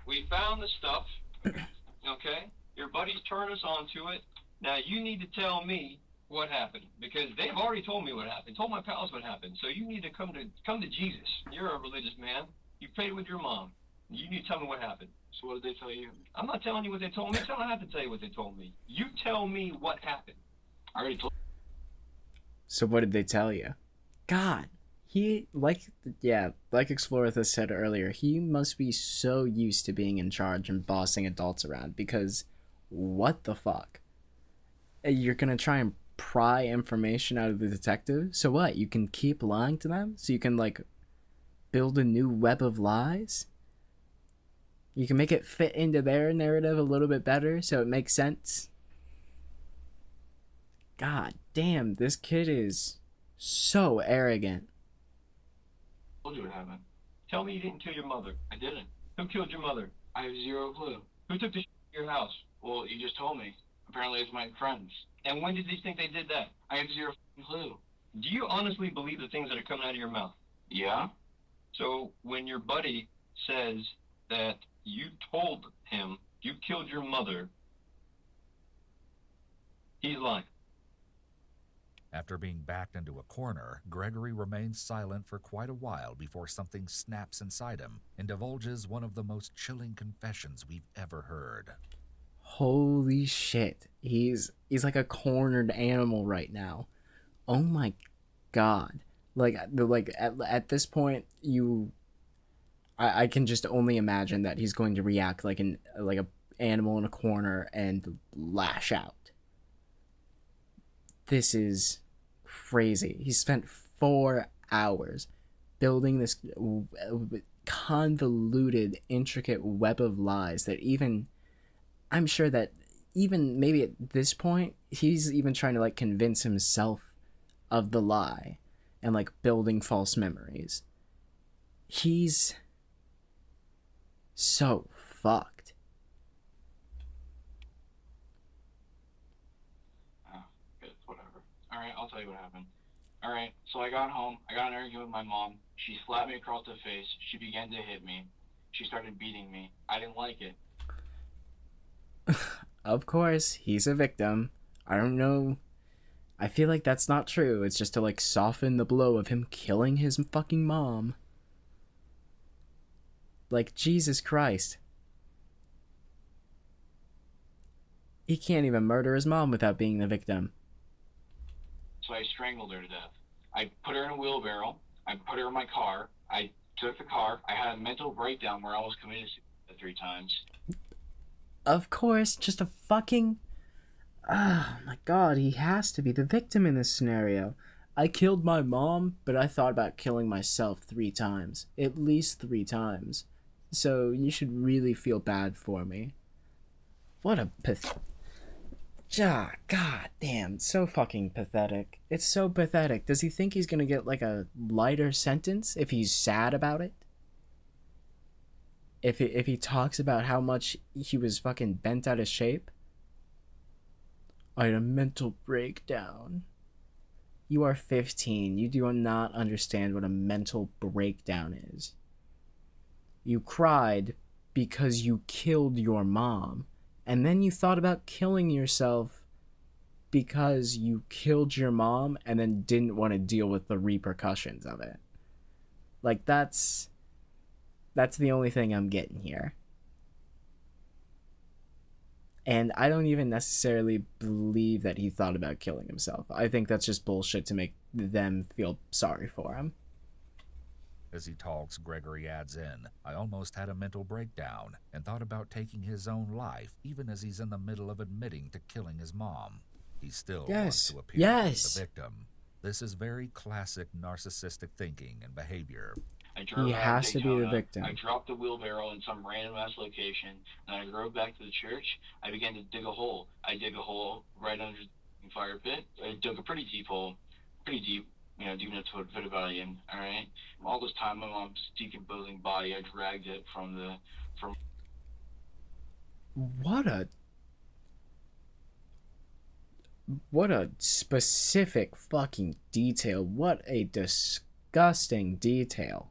We found the stuff, okay? Your buddies turned us onto it. Now you need to tell me what happened, because they've already told me what happened. Told my pals what happened. So you need to come to Jesus. You're a religious man. You prayed with your mom. You need to tell me what happened. So what did they tell you? I'm not telling you what they told me. I don't have to tell you what they told me. You tell me what happened. I already told. So what did they tell you? God, he, like Explorer said earlier, he must be so used to being in charge and bossing adults around, because what the fuck? You're gonna try and pry information out of the detective? So what? You can keep lying to them? So you can, like, build a new web of lies? You can make it fit into their narrative a little bit better so it makes sense? God damn, this kid is so arrogant. I told you what happened. Tell me you didn't kill your mother. I didn't. Who killed your mother? I have zero clue. Who took the shit to your house? Well, you just told me. Apparently it's my friends. And when did they think they did that? I have zero clue. Do you honestly believe the things that are coming out of your mouth? Yeah? So when your buddy says that you told him you killed your mother, he's lying. After being backed into a corner, Gregory remains silent for quite a while before something snaps inside him and divulges one of the most chilling confessions we've ever heard. Holy shit. He's like a cornered animal right now. Oh my god. Like at this point, I can just only imagine that he's going to react like a animal in a corner and lash out. This is crazy. He spent 4 hours building this convoluted, intricate web of lies that even, I'm sure that even maybe at this point, he's even trying to like convince himself of the lie and like building false memories. He's so fucked. Oh, good, whatever. Alright, I'll tell you what happened. Alright, so I got home, I got in an argument with my mom. She slapped me across the face. She began to hit me. She started beating me. I didn't like it. Of course, he's a victim. I don't know. I feel like that's not true. It's just to like soften the blow of him killing his fucking mom. Like, Jesus Christ. He can't even murder his mom without being the victim. So I strangled her to death. I put her in a wheelbarrow. I put her in my car. I took the car. I had a mental breakdown where I almost committed suicide 3 times. Of course, just a fucking... Oh my god, he has to be the victim in this scenario. I killed my mom, but I thought about killing myself 3 times. At least 3 times. So you should really feel bad for me. What a God damn, so fucking pathetic. It's so pathetic. Does he think he's gonna get like a lighter sentence if he's sad about it? If he talks about how much he was fucking bent out of shape? I had a mental breakdown. You are 15. You do not understand what a mental breakdown is. You cried because you killed your mom. And then you thought about killing yourself because you killed your mom and then didn't want to deal with the repercussions of it. Like, that's the only thing I'm getting here. And I don't even necessarily believe that he thought about killing himself. I think that's just bullshit to make them feel sorry for him. As he talks, Gregory adds in, I almost had a mental breakdown and thought about taking his own life, even as he's in the middle of admitting to killing his mom. He still wants to appear as the victim. This is very classic narcissistic thinking and behavior. He has to be the victim. I dropped the wheelbarrow in some random ass location, and I drove back to the church. I began to dig a hole. I dig a hole right under the fire pit. I dug a pretty deep hole, pretty deep, you know, deep enough to put a body in. All right. All this time, my mom's decomposing body. I dragged it from. What a specific fucking detail. What a disgusting detail.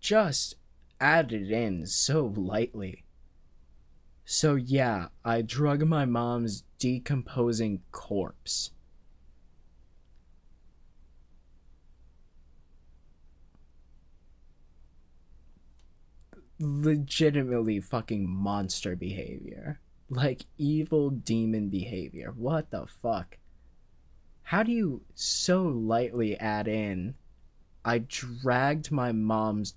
Just added in so lightly. So yeah, I drug my mom's decomposing corpse. Legitimately fucking monster behavior. Like evil demon behavior. What the fuck? How do you so lightly add in, I dragged my mom's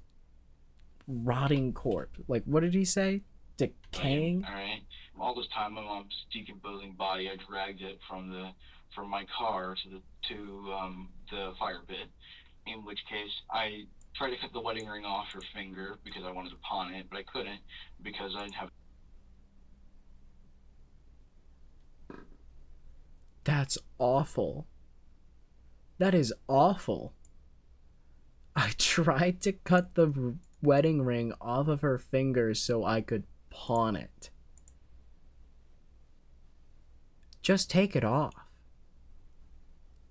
rotting corpse? Like, what did he say? Decaying? Alright. All this time, my mom's decomposing body. I dragged it from my car to the fire pit. In which case, I tried to cut the wedding ring off her finger because I wanted to pawn it, but I couldn't because I didn't have. That's awful. That is awful. I tried to cut the wedding ring off of her finger so I could pawn it. just take it off.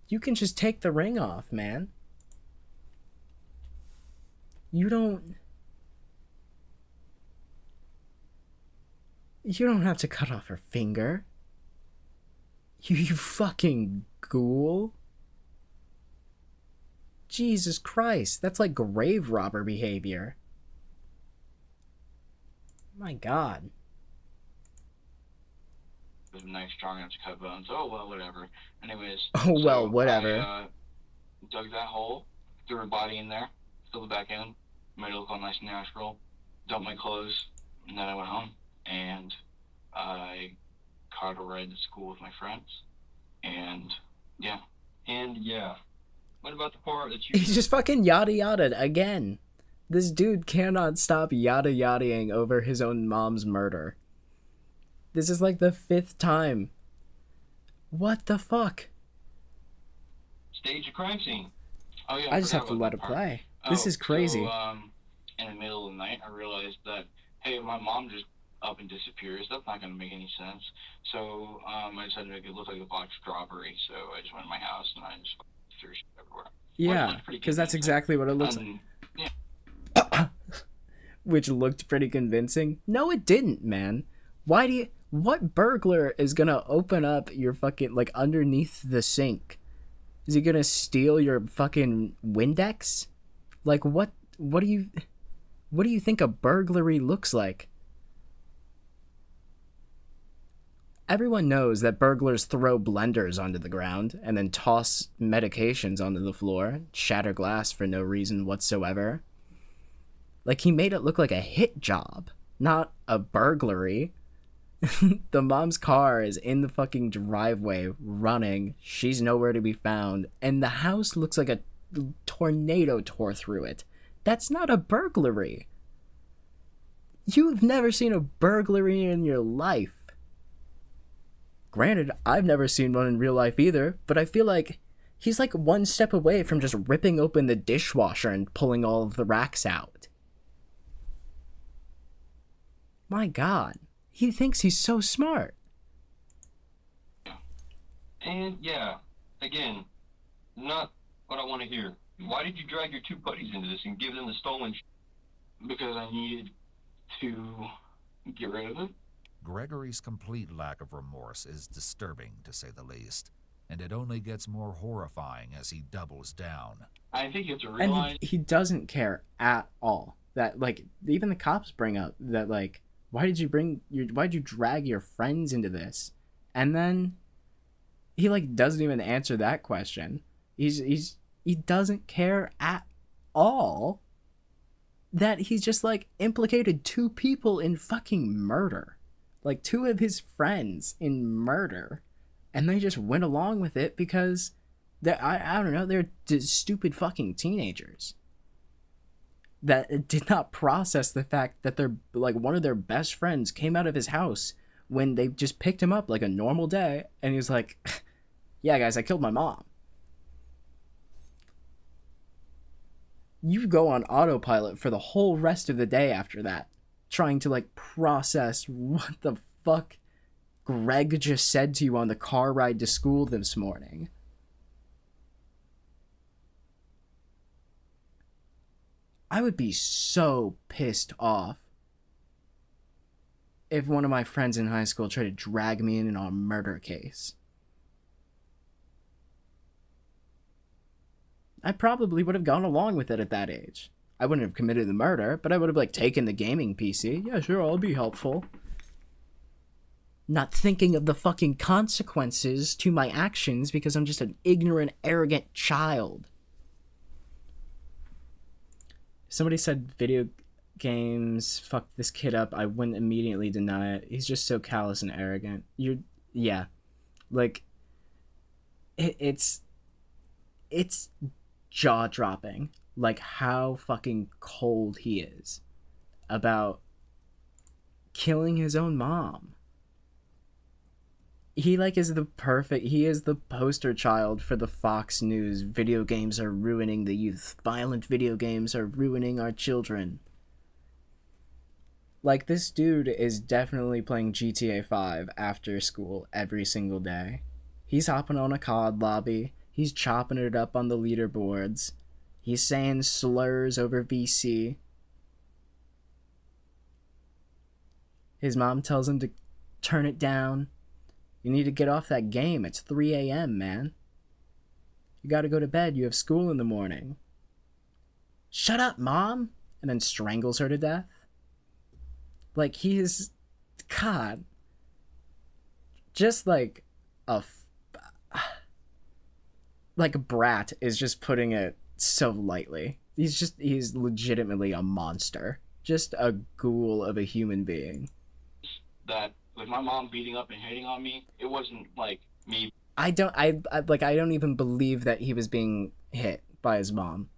You can just take the ring off, man. You don't have to cut off her finger. You fucking ghoul. Jesus Christ, that's like grave robber behavior. My God. Was nice, strong enough to cut bones. Oh, well, whatever. Anyways. Oh, well, whatever. I dug that hole, threw her body in there, filled it back in, made it look all nice and natural, dumped my clothes, and then I went home. And I caught a ride to school with my friends. And, yeah. And, yeah. What about the part that you... He's just fucking yada yada again. This dude cannot stop yada yadaing over his own mom's murder. This is like the 5th time. What the fuck? Stage a crime scene. Oh, yeah, I just have to let it play. This is crazy. So, in the middle of the night, I realized that, hey, my mom just up and disappears. That's not going to make any sense. So, I decided to make it look like a botched robbery. So, I just went to my house and I just threw shit everywhere. Yeah, because that's exactly what it looks like. Yeah. Which looked pretty convincing. No, it didn't, man. Why do you... What burglar is gonna open up your fucking, like, underneath the sink? Is he gonna steal your fucking Windex? Like, what do you think a burglary looks like? Everyone knows that burglars throw blenders onto the ground and then toss medications onto the floor, shatter glass for no reason whatsoever. Like, he made it look like a hit job, not a burglary. The mom's car is in the fucking driveway running. She's nowhere to be found. And the house looks like a tornado tore through it. That's not a burglary. You've never seen a burglary in your life. Granted, I've never seen one in real life either, but I feel like he's like one step away from just ripping open the dishwasher and pulling all of the racks out. My God. He thinks he's so smart. And, yeah, again, not what I want to hear. Why did you drag your 2 buddies into this and give them the stolen Because I needed to get rid of it. Gregory's complete lack of remorse is disturbing, to say the least, and it only gets more horrifying as he doubles down. I think you have to realize... And he doesn't care at all. That, like, even the cops bring up that, like, why'd you drag your friends into this? And then he, like, doesn't even answer that question. He doesn't care at all that he's just, like, implicated 2 people in fucking murder. Like, 2 of his friends in murder. And they just went along with it because I don't know, they're stupid fucking teenagers that did not process the fact that they're, like, one of their best friends came out of his house when they just picked him up like a normal day, and he was like, yeah, guys, I killed my mom. You go on autopilot for the whole rest of the day after that, trying to, like, process what the fuck Greg just said to you on the car ride to school this morning. I would be so pissed off if one of my friends in high school tried to drag me in on a murder case. I probably would have gone along with it at that age. I wouldn't have committed the murder, but I would have, like, taken the gaming PC. Yeah, sure, I'll be helpful. Not thinking of the fucking consequences to my actions because I'm just an ignorant, arrogant child. If somebody said video games fucked this kid up, I wouldn't immediately deny it. He's just so callous and arrogant. Yeah. Like, it's jaw-dropping, like, how fucking cold he is about killing his own mom. He, like, is the poster child for the Fox News. Video games are ruining the youth. Violent video games are ruining our children. Like, this dude is definitely playing GTA 5 after school every single day. He's hopping on a COD lobby. He's chopping it up on the leaderboards. He's saying slurs over VC. His mom tells him to turn it down. You need to get off that game. It's 3 a.m., man. You gotta go to bed. You have school in the morning. Shut up, Mom! And then strangles her to death. Like, he is... God. Just like a... Like, a brat is just putting it so lightly. He's legitimately a monster. Just a ghoul of a human being. That with my mom beating up and hitting on me, it wasn't like me. I don't even believe that he was being hit by his mom.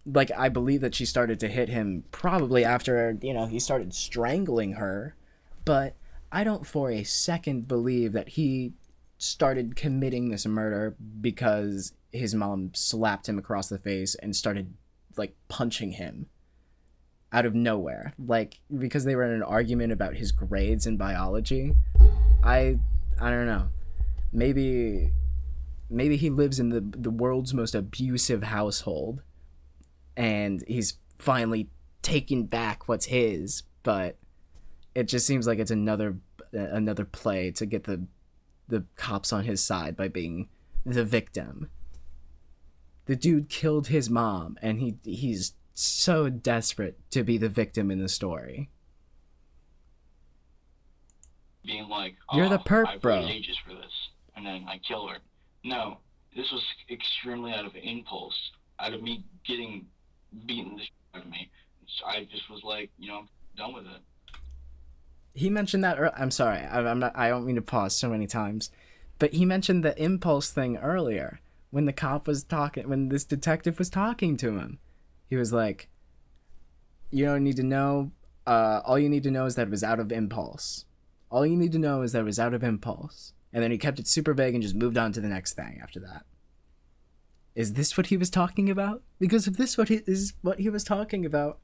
Like, I believe that she started to hit him probably after, he started strangling her, but I don't for a second believe that he started committing this murder because his mom slapped him across the face and started, like, punching him out of nowhere. Like, because they were in an argument about his grades in biology. I don't know. Maybe he lives in the world's most abusive household, and he's finally taken back what's his, but it just seems like it's another play to get the cops on his side by being the victim. The dude killed his mom, and he's so desperate to be the victim in the story. Being like, You're the perp, I've bro. waited ages for this, and then I kill her. No, this was extremely out of impulse, out of me getting beaten the shit out of me. So I just was like, I'm done with it. He mentioned that. I'm sorry, I don't mean to pause so many times, but he mentioned the impulse thing earlier when the cop was talking, when this detective was talking to him. He was like, "You don't need to know. All you need to know is that it was out of impulse. All you need to know is that it was out of impulse." And then he kept it super vague and just moved on to the next thing after that. Is this what he was talking about? Because if this is what he was talking about,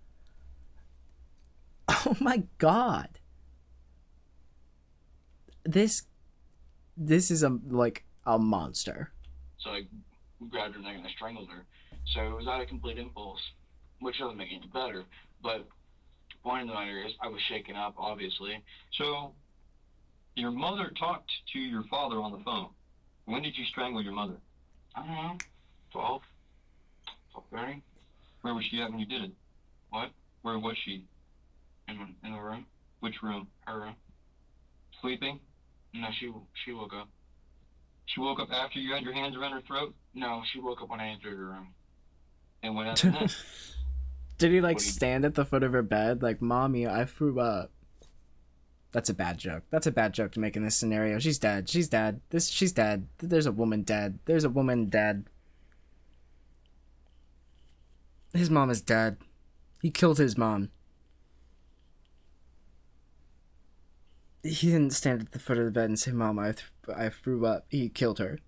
oh my god. This is a monster. So I grabbed her neck and I strangled her. So it was out of complete impulse, which doesn't make it any better. But the point of the matter is, I was shaken up, obviously. So, your mother talked to your father on the phone. When did you strangle your mother? I don't know, 12, 12:30. Where was she at when you did it? What? Where was she? In the room. Which room? Her room. Sleeping? No, she woke up. She woke up after you had your hands around her throat? No, she woke up when I entered her room. And what happened then? Did he stand at the foot of her bed like, "Mommy, I threw up"? That's a bad joke. That's a bad joke to make in this scenario. She's dead. She's dead. She's dead. There's a woman dead. There's a woman dead. His mom is dead. He killed his mom. He didn't stand at the foot of the bed and say, "Mom, I threw up." He killed her.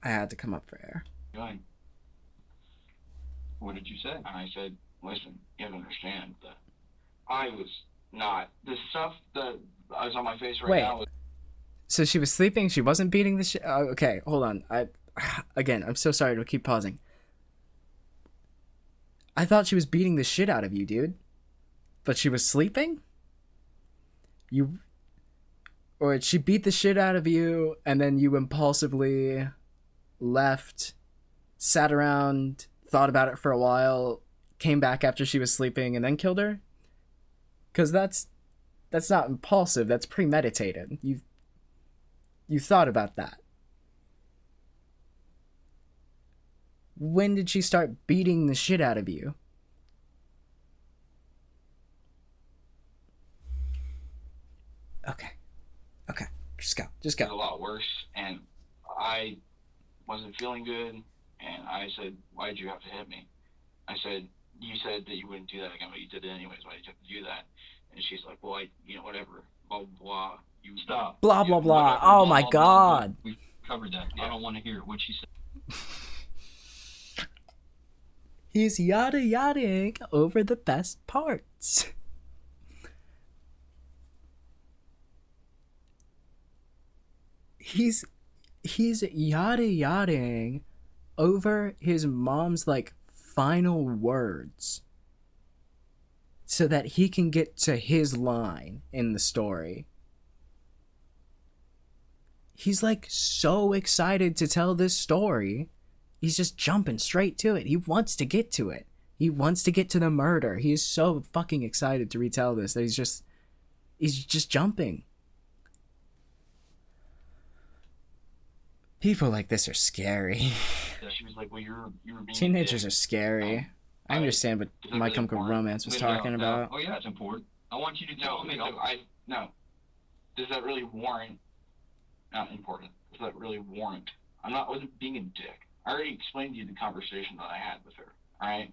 I had to come up for air. Good. What did you say? And I said, "Listen, you have to understand that I was not. The stuff that is on my face right now was." So she was sleeping. She wasn't beating the shit. Okay, hold on. I'm so sorry to keep pausing. I thought she was beating the shit out of you, dude. But she was sleeping? Or she beat the shit out of you, and then you impulsively left, sat around, thought about it for a while, came back after she was sleeping, and then killed her? Because that's not impulsive, that's premeditated. You thought about that. When did she start beating the shit out of you? Okay. Just go. It was a lot worse, and I wasn't feeling good, and I said, "Why'd you have to hit me?" I said, "You said that you wouldn't do that again, but you did it anyways. Why did you have to do that?" And she's like, "Well, whatever, blah, blah, blah. You stop. Blah, blah, blah. Oh my god. We covered that. Yeah. I don't want to hear what she said. He's yada-yadaing over the best parts. He's yada-yadaing over his mom's, like, final words so that he can get to his line in the story. He's, like, so excited to tell this story. He's just jumping straight to it. He wants to get to it. He wants to get to the murder. He is so fucking excited to retell this that he's just jumping. People like this are scary. She was like, well, you were being Teenagers are scary. I understand what Is that My really Chemical important? Romance was No, talking no. about. Oh yeah, it's important. I want you to tell me. No. Does that really warrant? Not important. Does that really warrant? I wasn't being a dick. I already explained to you the conversation that I had with her. All right.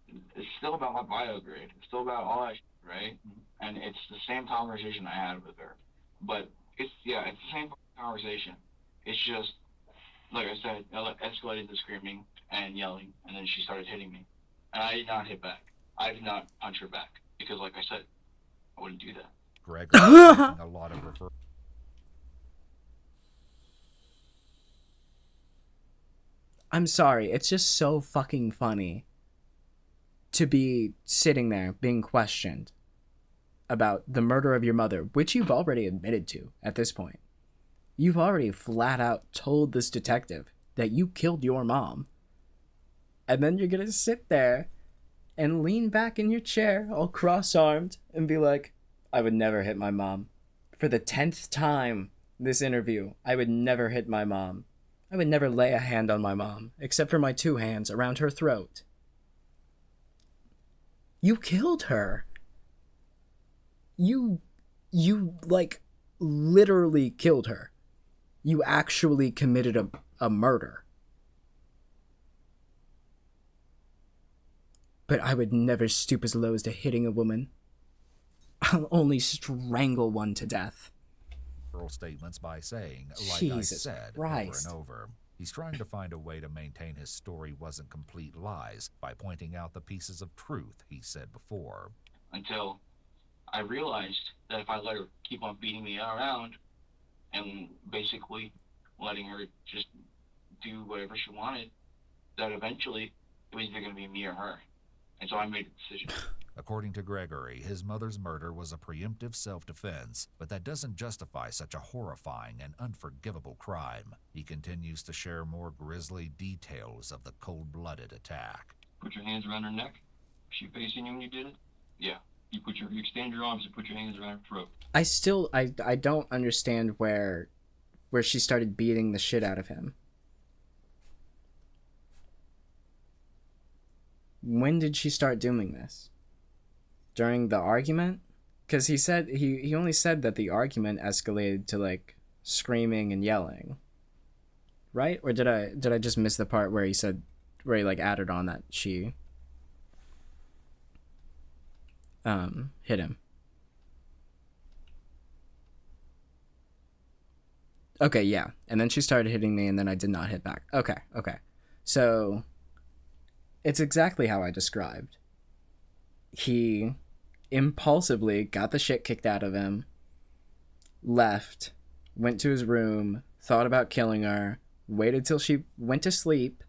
It's still about my bio grade. It's still about all that shit, right? And it's the same conversation I had with her. But it's the same conversation. It's just, like I said, it escalated to screaming and yelling, and then she started hitting me. And I did not hit back. I did not punch her back. Because, like I said, I wouldn't do that. Greg was making a lot of I'm sorry, it's just so fucking funny to be sitting there being questioned about the murder of your mother, which you've already admitted to at this point. You've already flat out told this detective that you killed your mom. And then you're gonna sit there and lean back in your chair all cross-armed and be like, I would never hit my mom. For the 10th time this interview, I would never hit my mom. I would never lay a hand on my mom, except for my 2 hands around her throat. You killed her. You like, literally killed her. You actually committed a murder. But I would never stoop as low as to hitting a woman. I'll only strangle one to death. Statements by saying, like Jesus I said, Christ. over and over. He's trying to find a way to maintain his story wasn't complete lies by pointing out the pieces of truth he said before. Until I realized that if I let her keep on beating me around and basically letting her just do whatever she wanted, that eventually it was either going to be me or her. And so I made a decision. According to Gregory, his mother's murder was a preemptive self-defense, but that doesn't justify such a horrifying and unforgivable crime. He continues to share more grisly details of the cold-blooded attack. Put your hands around her neck. Was she facing you when you did it? Yeah. You extend your arms and put your hands around her throat. I don't understand where she started beating the shit out of him. When did she start doing this? During the argument? Because he said he only said that the argument escalated to, like, screaming and yelling, right? Or did I just miss the part where he like added on that she hit him? Okay, yeah, and then she started hitting me, and then I did not hit back. Okay, so it's exactly how I described. He impulsively got the shit kicked out of him, left, went to his room, thought about killing her, waited till she went to sleep,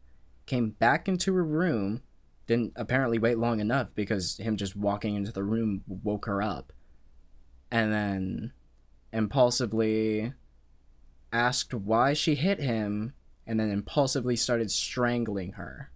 came back into her room, didn't apparently wait long enough because him just walking into the room woke her up, and then impulsively asked why she hit him, and then impulsively started strangling her.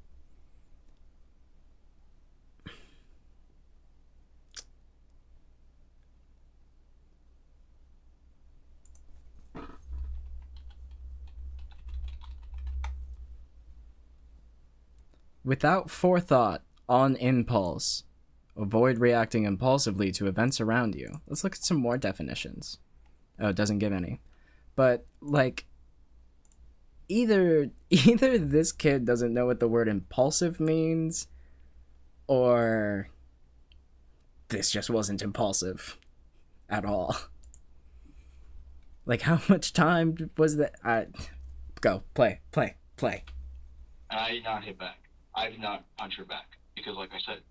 Without forethought, on impulse. Avoid reacting impulsively to events around you. Let's look at some more definitions. Oh, it doesn't give any. But, like, either this kid doesn't know what the word impulsive means, or this just wasn't impulsive at all. Like, how much time was that? Go, play. And I did not hit back. I did not punch her back. because, like I said,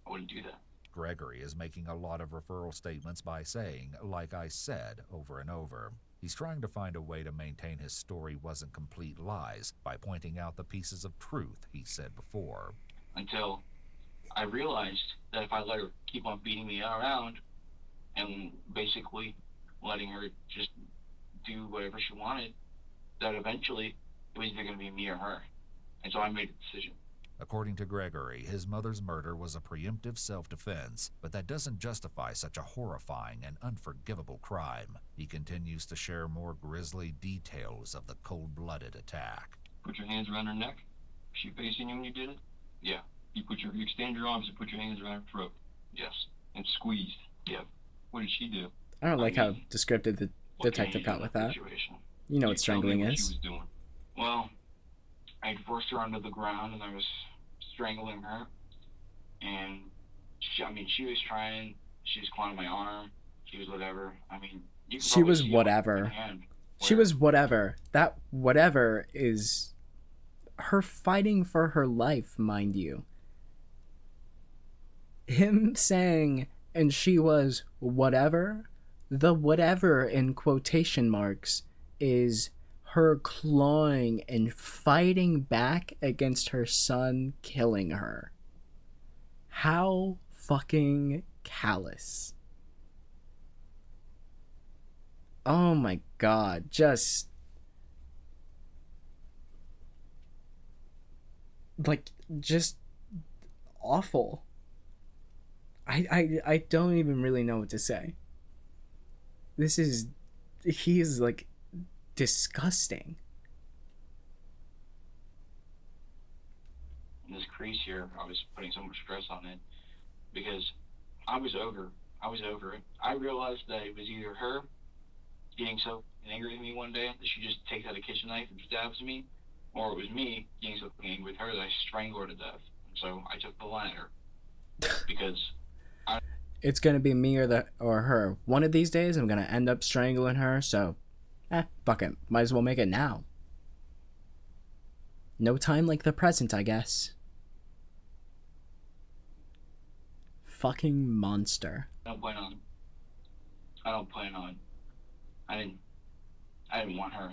I wouldn't do that. Gregory is making a lot of referral statements by saying, like I said, over and over. He's trying to find a way to maintain his story wasn't complete lies by pointing out the pieces of truth he said before. Until I realized that if I let her keep on beating me around and basically letting her just do whatever she wanted, that eventually it was either going to be me or her. And so I made a decision. According to Gregory, his mother's murder was a preemptive self-defense, but that doesn't justify such a horrifying and unforgivable crime. He continues to share more grisly details of the cold-blooded attack. Put your hands around her neck. Was she facing you when you did it? Yeah. You extend your arms and put your hands around her throat. Yes. And squeezed. Yeah. What did she do? I don't like how descriptive the detective got with that. You know what strangling is. She was doing. Well, I forced her onto the ground and I was strangling her. And she was trying. She was clawing my arm. She was whatever. I mean, you can She was see whatever. She was whatever. That whatever is her fighting for her life, mind you. Him saying, and she was whatever, the whatever in quotation marks is her clawing and fighting back against her son killing her. How fucking callous. Oh my god, just awful. I don't even really know what to say. He is like disgusting. In this crease here, I was putting so much stress on it because I was over it. I realized that it was either her getting so angry with me one day that she just takes out a kitchen knife and stabs me, or it was me getting so angry with her that I strangled her to death. So I took the latter because it's gonna be me or her. One of these days, I'm gonna end up strangling her. So, fuck it. Might as well make it now. No time like the present, I guess. Fucking monster. I don't plan on. I didn't want her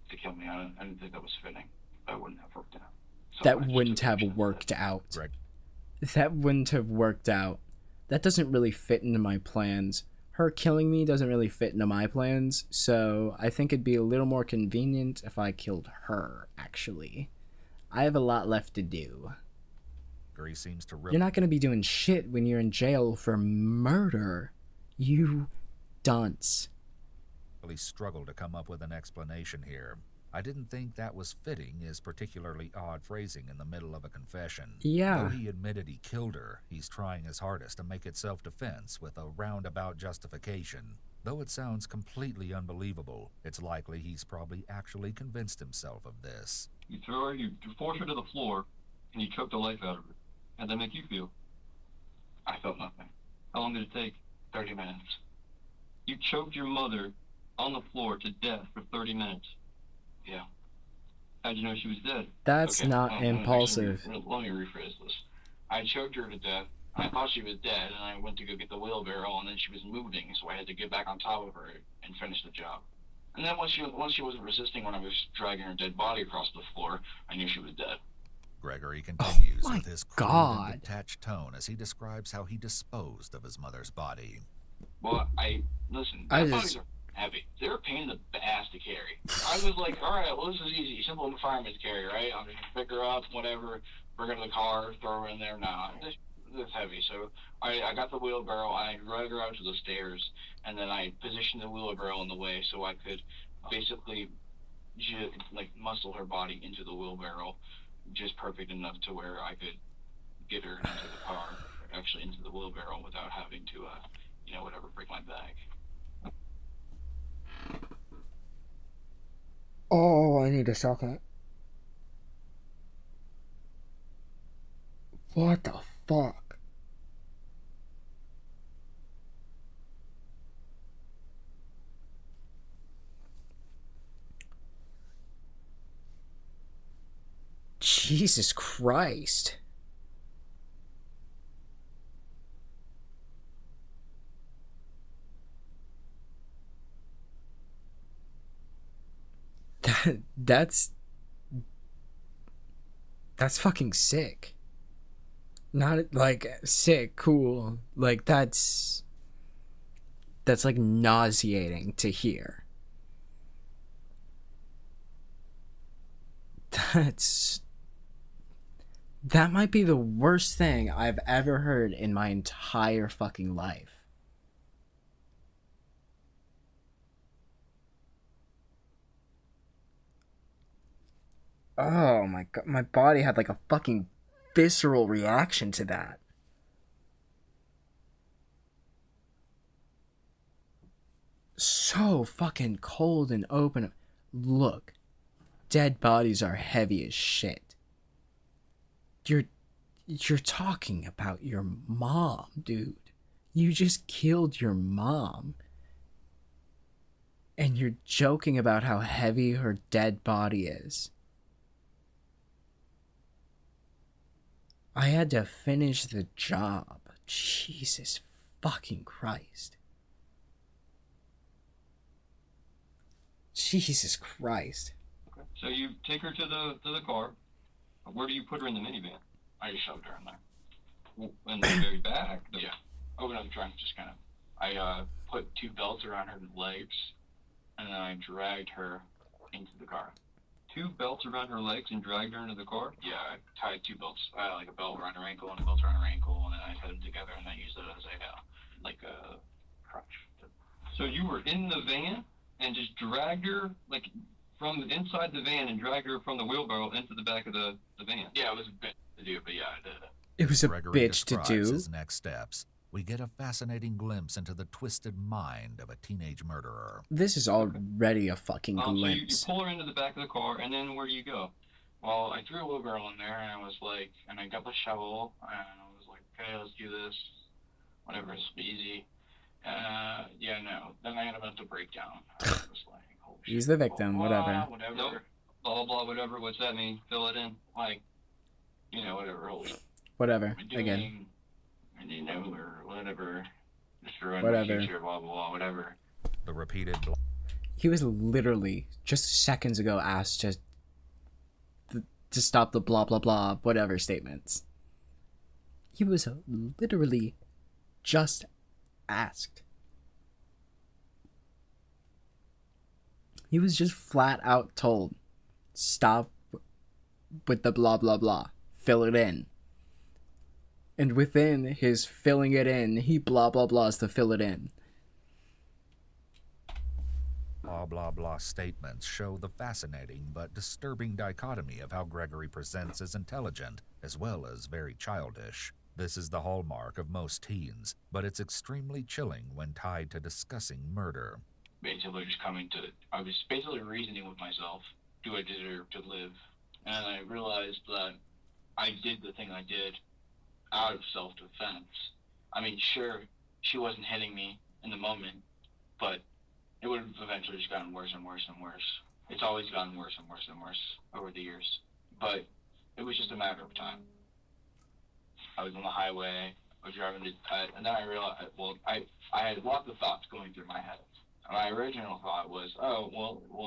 to kill me. I didn't think that was fitting. That wouldn't have worked out. So That wouldn't have worked out. That wouldn't have worked out. That doesn't really fit into my plans. Her killing me doesn't really fit into my plans, so I think it'd be a little more convenient if I killed her, actually. I have a lot left to do. He seems to You're not going to be doing shit when you're in jail for murder. You dunce. He struggled to come up with an explanation here. I didn't think that was fitting, is particularly odd phrasing in the middle of a confession. Yeah. Though he admitted he killed her, he's trying his hardest to make it self-defense with a roundabout justification. Though it sounds completely unbelievable, it's likely he's probably actually convinced himself of this. You throw her, you force her to the floor, and you choke the life out of her. How'd that make you feel? I felt nothing. How long did it take? 30 minutes. You choked your mother on the floor to death for 30 minutes. Yeah. How'd you know she was dead? That's not impulsive. Let me rephrase this. I choked her to death. I thought she was dead, and I went to go get the wheelbarrow, and then she was moving, so I had to get back on top of her and finish the job. And then once she wasn't resisting when I was dragging her dead body across the floor, I knew she was dead. Gregory continues with his crude and detached tone as he describes how he disposed of his mother's body. Well, bodies are heavy. They're a pain in the ass to carry. I was like, all right, well, this is easy. Simple fireman's carry, right? I'm just gonna pick her up, whatever, bring her to the car, throw her in there. Nah, this is heavy. So I got the wheelbarrow, I dragged her out to the stairs, and then I positioned the wheelbarrow in the way so I could basically muscle her body into the wheelbarrow just perfect enough to where I could get her into the car, actually into the wheelbarrow without having to, break my back. Oh, I need a second. What the fuck? Jesus Christ. that's fucking sick. Not like sick, cool. Like that's like nauseating to hear. That might be the worst thing I've ever heard in my entire fucking life. Oh my god, my body had like a fucking visceral reaction to that. So fucking cold and open. Look, dead bodies are heavy as shit. You're talking about your mom, dude. You just killed your mom. And you're joking about how heavy her dead body is. I had to finish the job. Jesus fucking Christ. Jesus Christ. So you take her to the car. Where do you put her in the minivan? I just shoved her in there. In the very back. Yeah. Open up the trunk, just kind of. I put 2 belts around her legs, and then I dragged her into the car. 2 belts around her legs and dragged her into the car? Yeah, I tied 2 belts. I had like a belt around her ankle and a belt around her ankle, and then I tied them together, and I used it as a crutch. So you were in the van and just dragged her like from inside the van and dragged her from the wheelbarrow into the back of the van? Yeah, it was a bit to do, but yeah, I did it. It was a Gregory bitch to describes do. his next steps. We get a fascinating glimpse into the twisted mind of a teenage murderer. This is already a fucking So you glimpse. pull her into the back of the car, and then where do you go? Well, I threw a wheelbarrow in there, and I was like, and I got the shovel, and I was like, okay, let's do this. Whatever, it's easy. Yeah, no. Then I had a mental breakdown. I was like, holy shit. He's the victim, whatever. Whatever. Nope. Blah, blah, blah, whatever. What's that mean? Fill it in. Like, you know, whatever. Holy Whatever. doing, Again. and you know, or whatever. Destroying Whatever. my future, blah, blah, blah, whatever. The repeated He was literally just seconds ago asked to stop the blah blah blah whatever statements. He was literally just asked. He was just flat out told, stop with the blah blah blah, fill it in. And within his filling it in, he blah blah blahs to fill it in. blah blah blah statements show the fascinating but disturbing dichotomy of how Gregory presents as intelligent as well as very childish. This is the hallmark of most teens, but it's extremely chilling when tied to discussing murder. Basically just I was basically reasoning with myself, do I deserve to live? And I realized that I did the thing I did out of self-defense. I mean, sure, she wasn't hitting me in the moment, but it would have eventually just gotten worse and worse and worse. It's always gotten worse and worse and worse over the years. But it was just a matter of time. I was on the highway, I was driving and then I realized, I had lots of thoughts going through my head. My original thought was,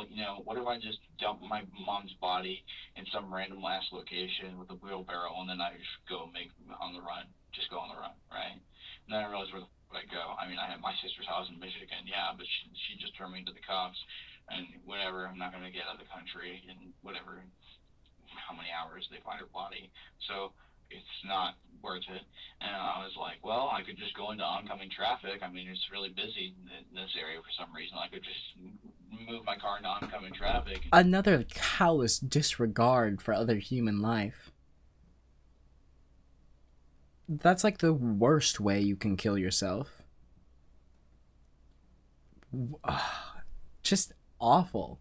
you know, what if I just dump my mom's body in some random ass location with a wheelbarrow, and then I just go on the run, right? And then I realized, where the fuck would I go? I mean, I have my sister's house in Michigan, yeah, but she just turned me to the cops, and whatever, I'm not gonna get out of the country in whatever, how many hours they find her body, so it's not worth it. And I was like, well, I could just go into oncoming traffic. I mean, it's really busy in this area for some reason. I could just move my car into oncoming traffic. Another callous disregard for other human life. That's like the worst way you can kill yourself. Just awful.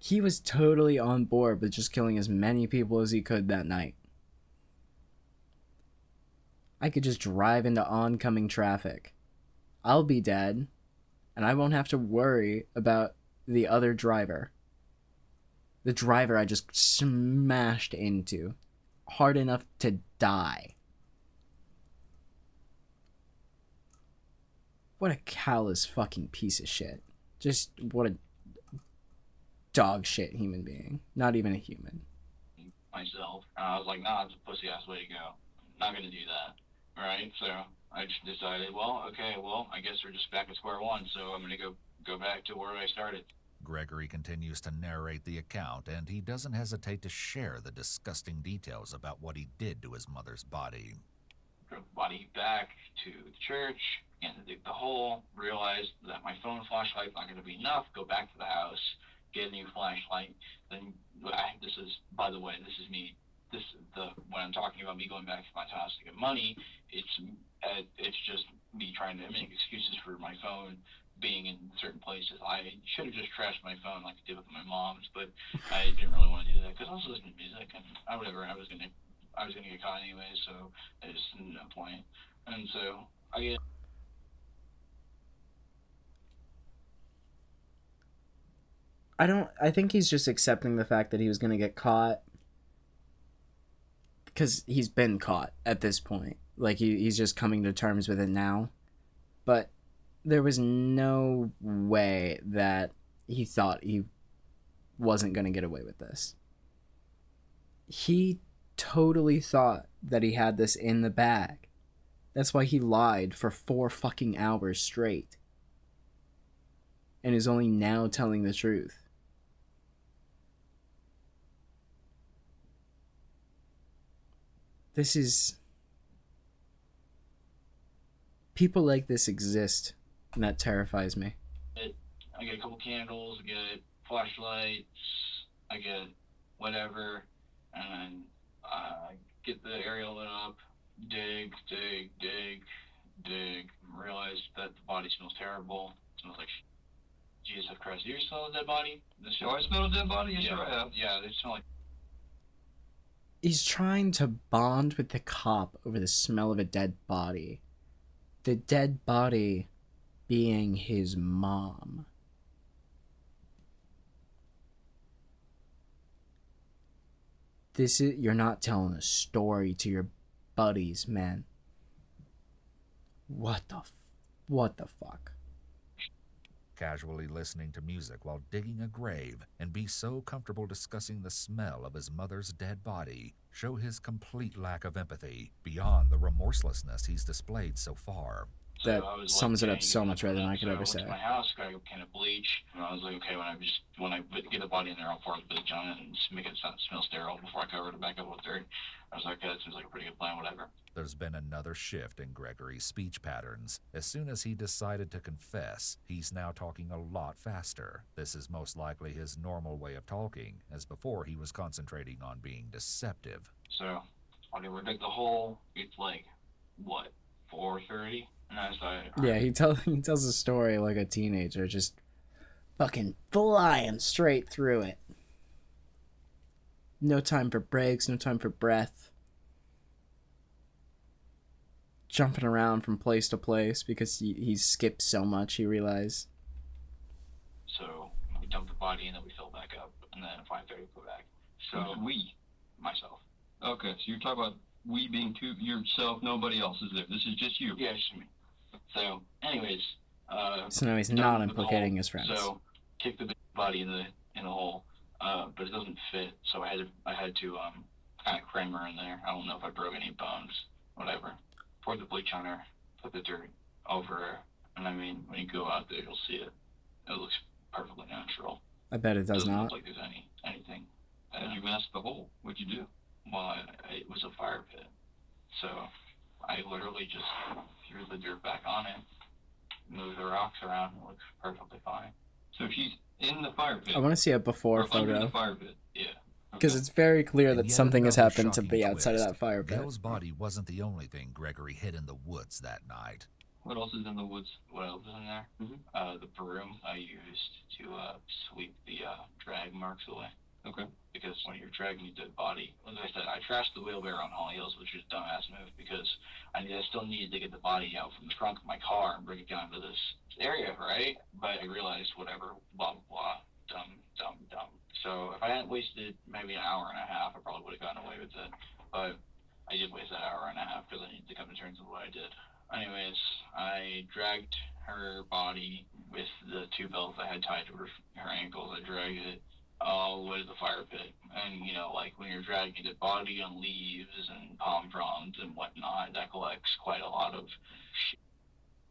He was totally on board with just killing as many people as he could that night. I could just drive into oncoming traffic. I'll be dead, and I won't have to worry about the other driver. The driver I just smashed into. Hard enough to die. What a callous fucking piece of shit. Just what a dog shit human being. Not even a human. myself. And I was like, nah, it's a pussy ass way to go. I'm not gonna do that. Right? So I just decided, well, okay, well, I guess we're just back at square one, so I'm gonna go back to where I started. Gregory continues to narrate the account, and he doesn't hesitate to share the disgusting details about what he did to his mother's body. Drove the body back to the church, and to dig the hole, realized that my phone flashlight's not gonna be enough, go back to the house, get a new flashlight. Then this is, by the way, this is me. When I'm talking about me going back to my house to get money, it's just me trying to make excuses for my phone being in certain places. I should have just trashed my phone like I did with my mom's, but I didn't really want to do that because I was listening to music and whatever. I was gonna get caught anyway, so there's no point. And so I think he's just accepting the fact that he was going to get caught because he's been caught at this point. Like, he's just coming to terms with it now. But there was no way that he thought he wasn't going to get away with this. He totally thought that he had this in the bag. That's why he lied for 4 fucking hours straight. And is only now telling the truth. This is... People like this exist, and that terrifies me. I get a couple candles, I get flashlights, I get whatever, and I get the area lit up, dig, realize that the body smells terrible. It smells like Jesus Christ. You ever smell a dead body? Oh, I smell a dead body? Yes, sure I have. Yeah, they smell like... He's trying to bond with the cop over the smell of a dead body. The dead body being his mom. You're not telling a story to your buddies, man. What the fuck? Casually listening to music while digging a grave and be so comfortable discussing the smell of his mother's dead body show his complete lack of empathy beyond the remorselessness he's displayed so far. That sums it up so much better than I could ever say. I went to my house, got a can of bleach, and I was like, okay, when I get the body in there, I'll pour the bleach on it and just make it smell sterile before I cover it back up with dirt. I was like, okay, that seems like a pretty good plan, whatever. There's been another shift in Gregory's speech patterns. As soon as he decided to confess, he's now talking a lot faster. This is most likely his normal way of talking, as before he was concentrating on being deceptive. So, when we dig the hole, it's like, what, 4:30? And I was like, yeah, he tells a story like a teenager, just fucking flying straight through it. No time for breaks, no time for breath. Jumping around from place to place because he skipped so much, he realized. So we dumped the body and then we filled back up, and then at 5:30 we go back. So we, myself. Okay, so you're talking about we being yourself, nobody else is there. This is just you. Yeah, it's just me. So, anyways, so now he's not implicating his friends. So kick the body in the hole, but it doesn't fit. So I had to kind of cram her in there. I don't know if I broke any bones, whatever. Pour the bleach on her, put the dirt over her, and I mean, when you go out there, you'll see it. It looks perfectly natural. I bet it does not. Look like there's anything. Did you mask the hole? What'd you do? Well, it was a fire pit, so I literally just threw the dirt back on it, moved the rocks around. It looks perfectly fine. So she's in the fire pit. I want to see a before photo. Under the fire pit. Yeah. Because it's very clear that something has happened to the outside of that fire pit. Gail's body wasn't the only thing Gregory hid in the woods that night. What else is in the woods? What else is in there? Mm-hmm. The broom I used to sweep the drag marks away. Okay. Because when you're dragging a dead body, as I said, I trashed the wheelbarrow on Holly Hills, which is a dumbass move because I still needed to get the body out from the trunk of my car and bring it down to this area, right? But I realized whatever, blah, blah, blah, dumb. So if I hadn't wasted maybe an hour and a half, I probably would have gotten away with it. But I did waste that hour and a half because I needed to come to terms with what I did. Anyways, I dragged her body with the 2 belts I had tied to her ankles. I dragged it was the fire pit. And, you know, like when you're dragging the body on leaves and palm fronds and whatnot, that collects quite a lot of shit,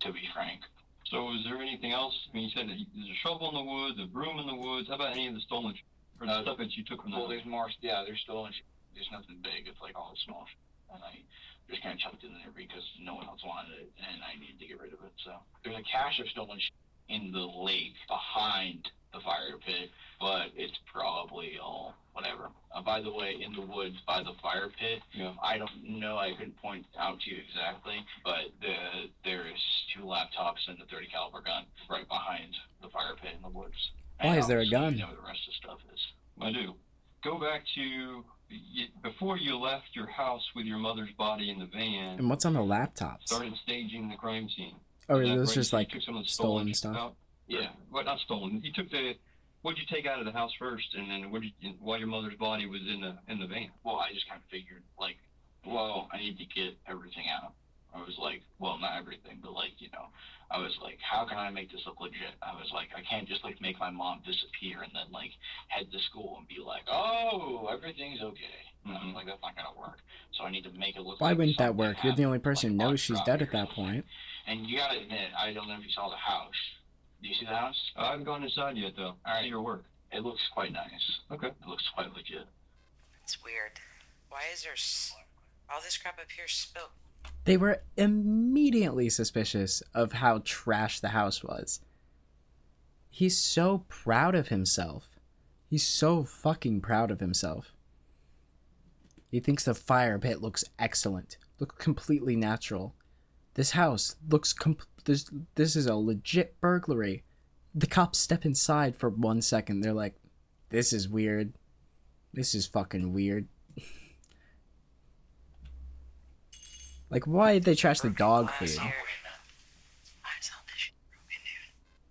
to be frank. So is there anything else? I mean, you said that there's a shovel in the woods, a broom in the woods. How about any of the stolen shit? Or the stuff that you took from the house? There's more, yeah, there's stolen shit. There's nothing big. It's like all small shit. And I just kind of chucked it in there because no one else wanted it, and I needed to get rid of it. So there's a cache of stolen shit in the lake behind the fire pit, but it's probably all whatever. By the way, in the woods by the fire pit, I don't know, I couldn't point out to you exactly, but there's 2 laptops and the 30 caliber gun right behind the fire pit in the woods. Why is there a gun? You know what the rest of the stuff is. I do. Go back to before you left your house with your mother's body in the van. And what's on the laptops? Started staging the crime scene. Oh, Is that it was right? just You like took some of the stolen stuff. out? Yeah, well, not stolen. You took what'd you take out of the house first, and then while your mother's body was in the van? Well, I just kind of figured, like, well, I need to get everything out. I was like, well, not everything, but like, I was like, how can I make this look legit? I was like, I can't just like make my mom disappear and then like head to school and be like, oh, everything's okay. I was like, that's not gonna work. So I need to make it look. Why like wouldn't that something work? You're the only person who like, knows she's drop dead me at or that something. point. And you gotta admit, I don't know if you saw the house. Do you see the house? I haven't gone inside yet, though. All right. See your work. It looks quite nice. Okay. It looks quite legit. It's weird. Why is there all this crap up here spilled? They were immediately suspicious of how trash the house was. He's so proud of himself. He's so fucking proud of himself. He thinks the fire pit looks excellent. Looks completely natural. This house looks this is a legit burglary. The cops step inside for 1 second. They're like, this is weird. This is fucking weird. Like, why did they trash the dog food?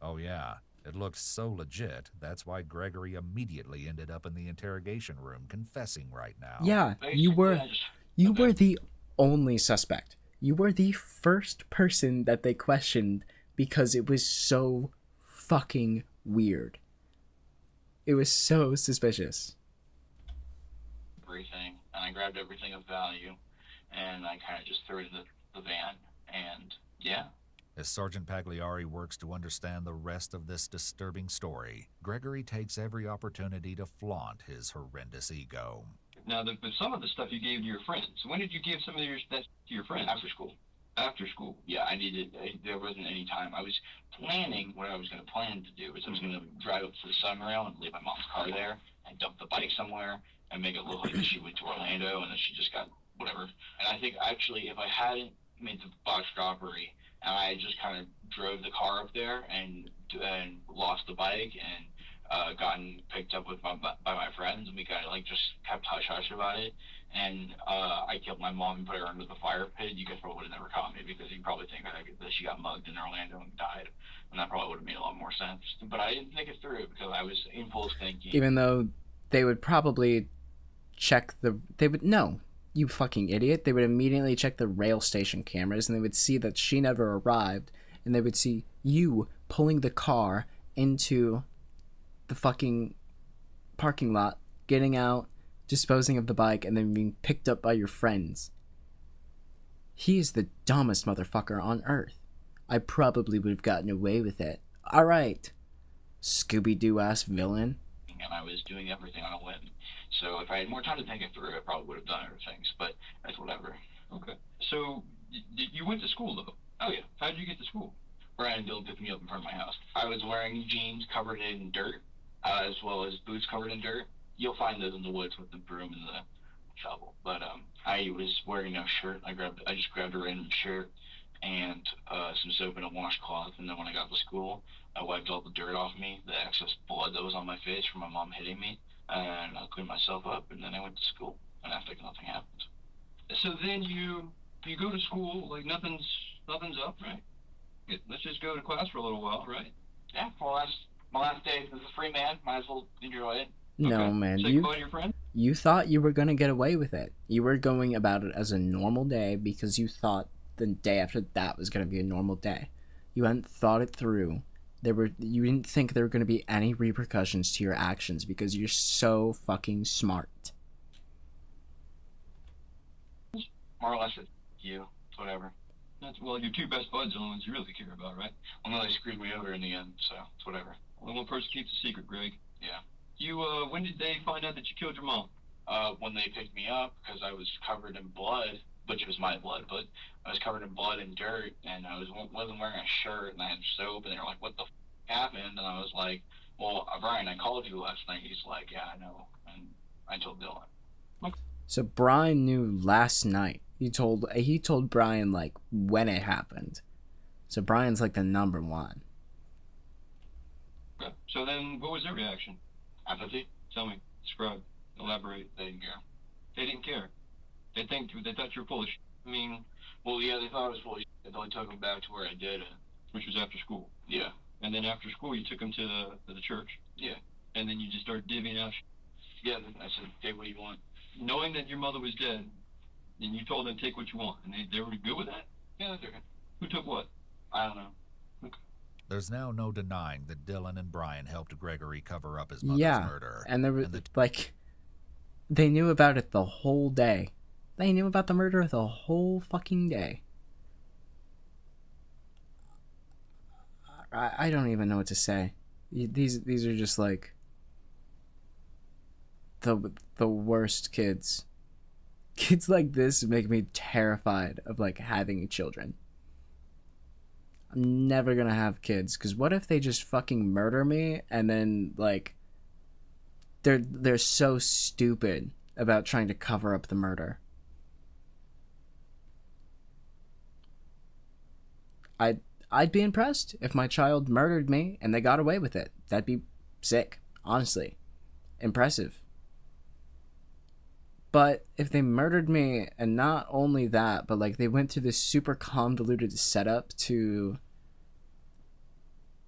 Oh yeah, it looked so legit, that's why Gregory immediately ended up in the interrogation room confessing right now. Yeah, you were the only suspect. You were the first person that they questioned because it was so fucking weird. It was so suspicious. Everything, and I grabbed everything of value, and I kind of just threw it in the van, and yeah. As Sergeant Pagliari works to understand the rest of this disturbing story, Gregory takes every opportunity to flaunt his horrendous ego. Now, but some of the stuff you gave to your friends. When did you give some of that to your friends? After school. After school. Yeah, there wasn't any time. I was planning what I was going to plan to do. Was I was going to drive up to the Sunrail and leave my mom's car there and dump the bike somewhere and make it look like she went to Orlando and then she just got whatever. And I think actually if I hadn't made the botched robbery and I just kind of drove the car up there and lost the bike and gotten picked up by my friends, and we kind of like just kept hush-hush about it, and I killed my mom and put her under the fire pit, you guys probably would have never caught me because you probably think that she got mugged in Orlando and died, and that probably would have made a lot more sense. But I didn't think it through because I was impulse thinking. Even though they would probably check no, you fucking idiot. They would immediately check the rail station cameras and they would see that she never arrived, and they would see you pulling the car into the fucking parking lot, getting out, disposing of the bike, and then being picked up by your friends. He is the dumbest motherfucker on earth. I probably would have gotten away with it. Alright, Scooby-Doo ass villain. And I was doing everything on a whim. So if I had more time to think it through, I probably would have done other things, but that's whatever. Okay. So you went to school, though? Oh, yeah. How did you get to school? Brian Dill picked me up in front of my house. I was wearing jeans covered in dirt, as well as boots covered in dirt. You'll find those in the woods with the broom and the shovel. But I was wearing no shirt. I just grabbed a random shirt and some soap and a washcloth. And then when I got to school, I wiped all the dirt off me, the excess blood that was on my face from my mom hitting me, and I cleaned myself up. And then I went to school, and after nothing happened. So then you go to school like nothing's up, right? Let's just go to class for a little while, right? Yeah, my last day as a free man, might as well enjoy it. No, Okay. man. Say goodbye to your friend? You thought you were going to get away with it. You were going about it as a normal day because you thought the day after that was going to be a normal day. You hadn't thought it through You didn't think there were going to be any repercussions to your actions because you're so fucking smart. More or less, it's you. It's whatever. Well, your two best buds are the ones you really care about, right? Well, no, they screwed me over in the end, so it's whatever. Only one person keeps a secret, Greg. Yeah. When did they find out that you killed your mom? When they picked me up, because I was covered in blood, which was my blood, but I was covered in blood and dirt, and I wasn't wearing a shirt, and I had soap, and they were like, what the happened? And I was like, well, Brian, I called you last night. He's like, yeah, I know. And I told Dylan. So Brian knew last night. He told Brian like when it happened. So Brian's like the number one. Okay. So then, what was their reaction? Apathy? Tell me. Describe. Elaborate. They didn't care. They didn't care. They thought you were full of shit. I mean, well, yeah, they thought I was full of shit until I took them back to where I did it. Which was after school. Yeah. And then after school, you took them to the church. Yeah. And then you just started divvying out shit. Yeah, I said, take what you want. Knowing that your mother was dead, and you told them take what you want, and they were good with that? Yeah, they took it. Who took what? I don't know. Okay. There's now no denying that Dylan and Brian helped Gregory cover up his mother's murder. And there was they knew about it the whole day. They knew about the murder the whole fucking day. I don't even know what to say. These are just like the worst kids. Kids like this make me terrified of like having children. I'm never gonna have kids, because what if they just fucking murder me and then like they're so stupid about trying to cover up the murder? I'd be impressed if my child murdered me and they got away with it. That'd be sick, honestly. Impressive. But if they murdered me, and not only that, but like they went through this super convoluted setup to,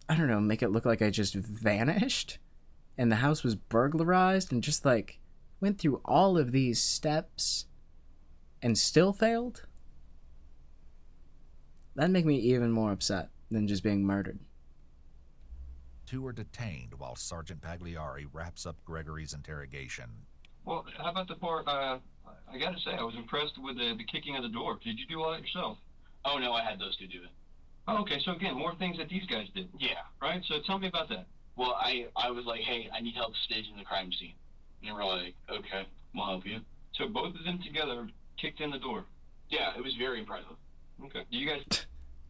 I don't know, make it look like I just vanished and the house was burglarized, and just like went through all of these steps and still failed, that'd make me even more upset than just being murdered. Two are detained while Sergeant Pagliari wraps up Gregory's interrogation. Well, how about the part, I gotta say, I was impressed with the kicking of the door. Did you do all that yourself? Oh, no, I had those two do it. Oh, okay, so again, more things that these guys did. Yeah. Right? So tell me about that. Well, I was like, hey, I need help staging the crime scene. And they were like, okay, we'll help you. So both of them together kicked in the door? Yeah, it was very impressive. Okay. Do you guys...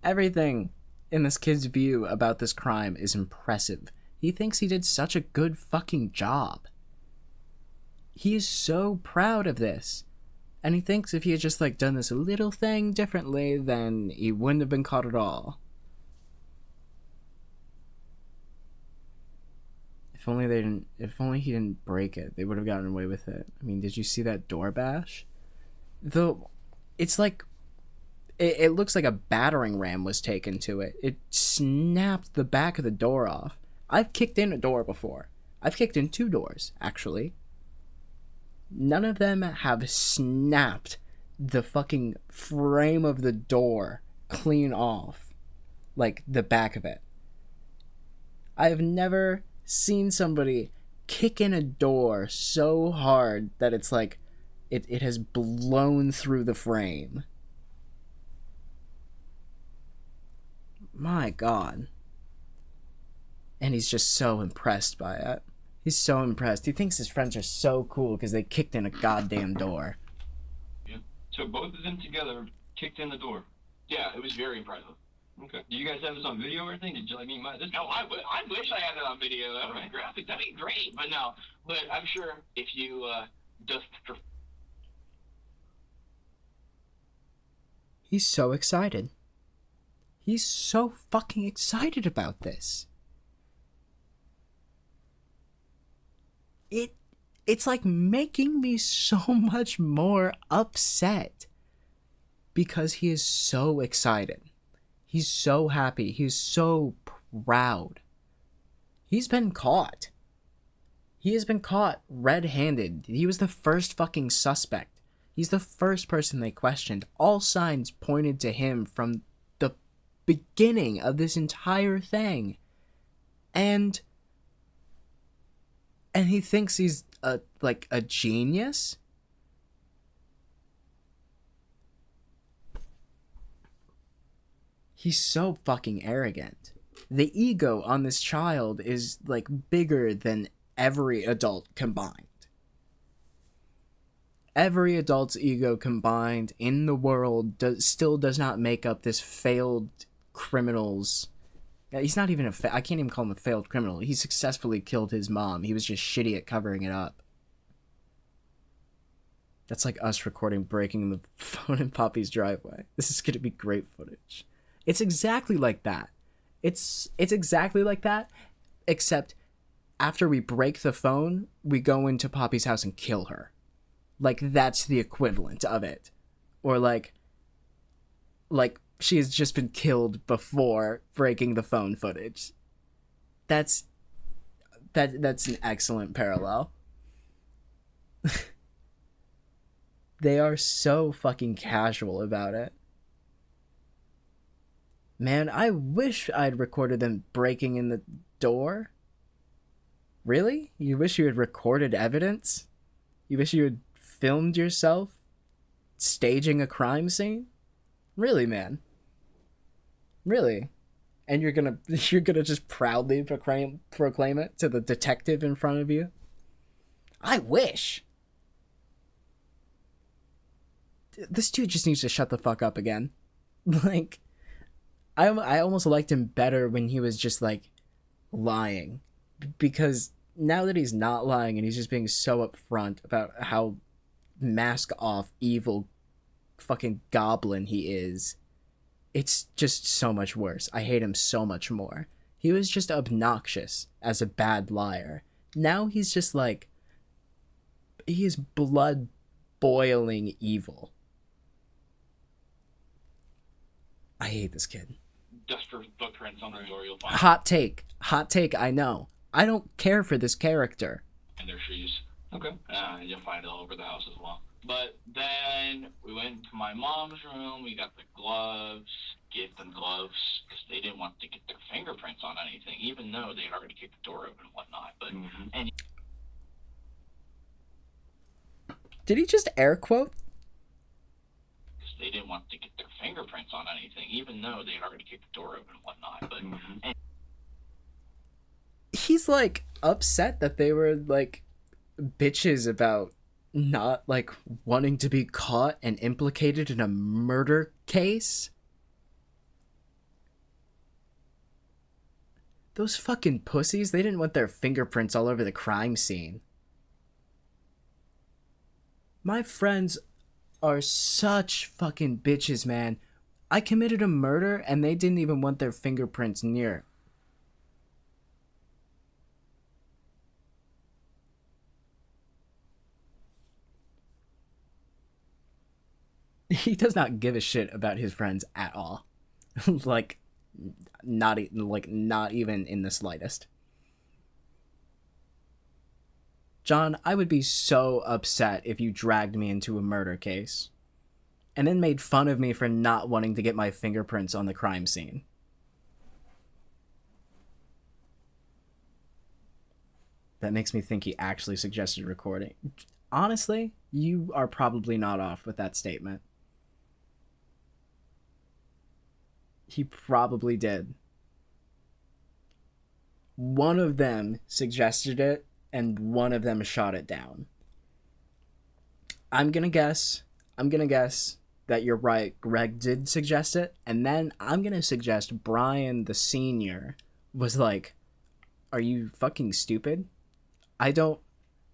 Everything in this kid's view about this crime is impressive. He thinks he did such a good fucking job. He is so proud of this. And he thinks if he had just like done this little thing differently, then he wouldn't have been caught at all. If only he didn't break it, they would have gotten away with it. I mean, did you see that door bash? It's like, it looks like a battering ram was taken to it. It snapped the back of the door off. I've kicked in a door before. I've kicked in 2 doors, actually. None of them have snapped the fucking frame of the door clean off, like the back of it. I have never seen somebody kick in a door so hard that it's like it has blown through the frame. My God. And he's just so impressed by it. He's so impressed. He thinks his friends are so cool because they kicked in a goddamn door. Yeah. So both of them together kicked in the door? Yeah, it was very impressive. Okay. Do you guys have this on video or anything? Did you like me? No, I wish I had it on video. That would be graphic. That'd be great. But no. But I'm sure if you just... He's so excited. He's so fucking excited about this. It's like making me so much more upset because he is so excited. He's so happy. He's so proud. He's been caught. He has been caught red-handed. He was the first fucking suspect. He's the first person they questioned. All signs pointed to him from the beginning of this entire thing. And he thinks he's like a genius. He's so fucking arrogant. The ego on this child is like bigger than every adult combined. Every adult's ego combined in the world still does not make up this failed criminal's. He's not even I can't even call him a failed criminal. He successfully killed his mom. He was just shitty at covering it up. That's like us recording breaking the phone in Poppy's driveway. This is gonna be great footage. It's exactly like that. It's exactly like that, except after we break the phone, we go into Poppy's house and kill her. Like, that's the equivalent of it. Or like she has just been killed before breaking the phone footage. That's an excellent parallel. They are so fucking casual about it. Man, I wish I'd recorded them breaking in the door. Really? You wish you had recorded evidence? You wish you had filmed yourself staging a crime scene? Really, man? Really? And you're gonna just proudly proclaim it to the detective in front of you? I wish. This dude just needs to shut the fuck up again. Like, I almost liked him better when he was just like lying, because now that he's not lying and he's just being so upfront about how mask off evil fucking goblin he is, it's just so much worse. I hate him so much more. He was just obnoxious as a bad liar. Now he's just like, he is blood boiling evil. I hate this kid. Just for footprints on the door, you'll find Hot take, I know. I don't care for this character. in their shoes. Okay. You'll find it all over the house as well. But then we went to my mom's room. We got the gloves, gave them gloves, because they didn't want to get their fingerprints on anything, even though they had already kicked the door open and whatnot. But and Did he just air quote? because they didn't want to get their fingerprints on anything, even though they had already kicked the door open and whatnot. But and He's like upset that they were like bitches about not like wanting to be caught and implicated in a murder case. Those fucking pussies, they didn't want their fingerprints all over the crime scene. My friends are such fucking bitches, man. I committed a murder and they didn't even want their fingerprints near. He does not give a shit about his friends at all. like not even in the slightest. John, I would be so upset if you dragged me into a murder case and then made fun of me for not wanting to get my fingerprints on the crime scene. That makes me think he actually suggested recording. Honestly, you are probably not off with that statement. He probably did. One of them suggested it, and one of them shot it down. I'm gonna guess that you're right. Greg did suggest it, and then I'm gonna suggest Brian the senior was like, "Are you fucking stupid? I don't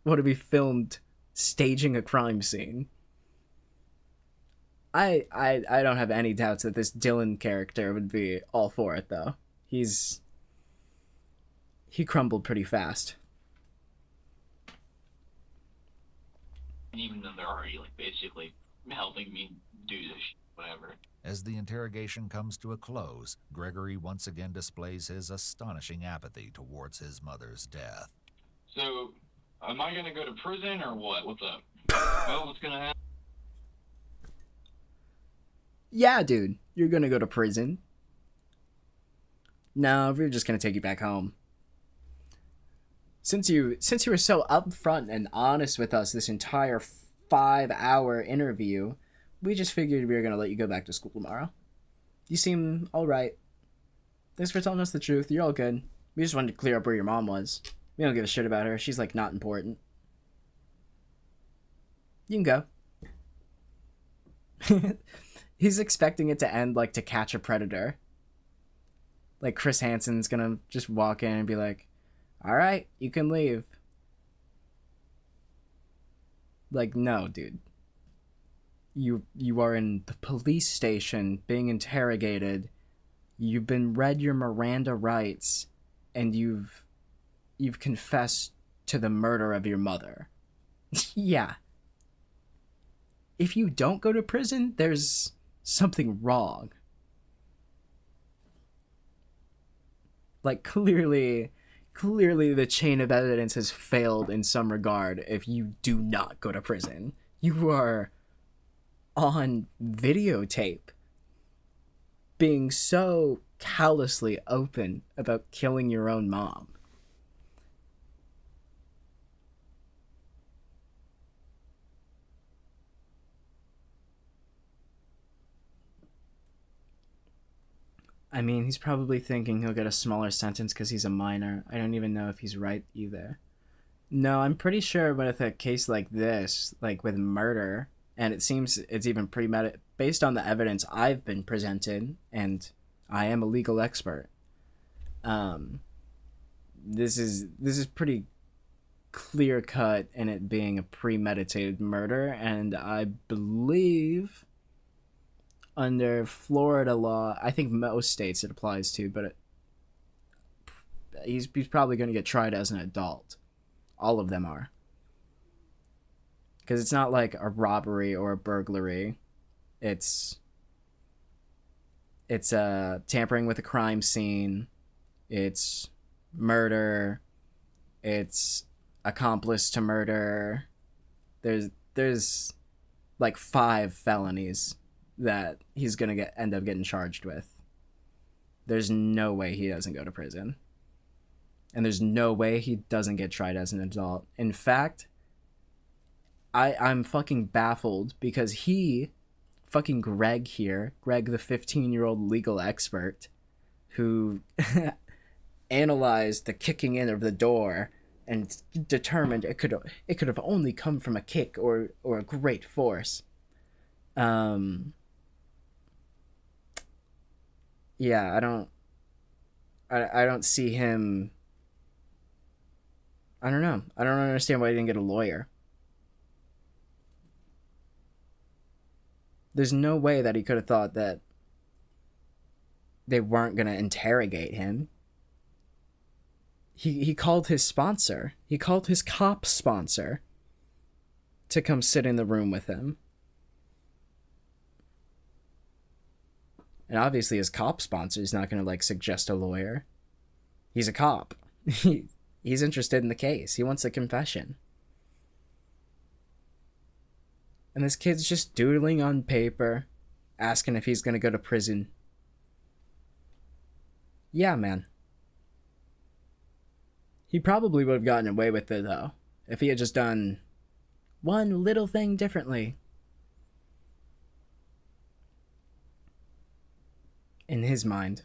want to be filmed staging a crime scene." I don't have any doubts that this Dylan character would be all for it, though. He crumbled pretty fast. even though they're already like basically helping me do this, whatever. As the interrogation comes to a close, Gregory once again displays his astonishing apathy towards his mother's death. So, am I gonna go to prison or what? What's up? Well, what's gonna happen? Yeah, dude, you're gonna go to prison. No, we're just gonna take you back home. Since you were so upfront and honest with us this entire 5-hour interview, we just figured we were gonna let you go back to school tomorrow. You seem all right. Thanks for telling us the truth. You're all good. We just wanted to clear up where your mom was. We don't give a shit about her. She's like not important. You can go. He's expecting it to end like To Catch a Predator. Like Chris Hansen's gonna just walk in and be like, all right, you can leave. Like, no, dude. You are in the police station being interrogated. You've been read your Miranda rights, and you've confessed to the murder of your mother. Yeah. If you don't go to prison, there's something wrong. Like, clearly the chain of evidence has failed in some regard if you do not go to prison. You are on videotape being so callously open about killing your own mom. I mean, he's probably thinking he'll get a smaller sentence because he's a minor. I don't even know if he's right either. No, I'm pretty sure with a case like this, like with murder, and it seems it's even based on the evidence I've been presented, and I am a legal expert. This is pretty clear cut in it being a premeditated murder, and I believe under Florida law, I think most states it applies to, but he's probably going to get tried as an adult. All of them are. Because it's not like a robbery or a burglary. It's tampering with a crime scene. It's murder. It's accomplice to murder. There's like 5 felonies that he's gonna end up getting charged with. There's no way he doesn't go to prison. And there's no way he doesn't get tried as an adult. In fact, I'm fucking baffled because fucking Greg here, Greg the 15-year-old legal expert who analyzed the kicking in of the door and determined it could have only come from a kick or a great force. Yeah, I don't see him. I don't know. I don't understand why he didn't get a lawyer. There's no way that he could have thought that they weren't going to interrogate him. He called his sponsor. He called his cop sponsor to come sit in the room with him. And obviously his cop sponsor is not going to like suggest a lawyer. He's a cop. He's interested in the case. He wants a confession. And this kid's just doodling on paper, asking if he's going to go to prison. Yeah, man. He probably would have gotten away with it, though, if he had just done one little thing differently. In his mind.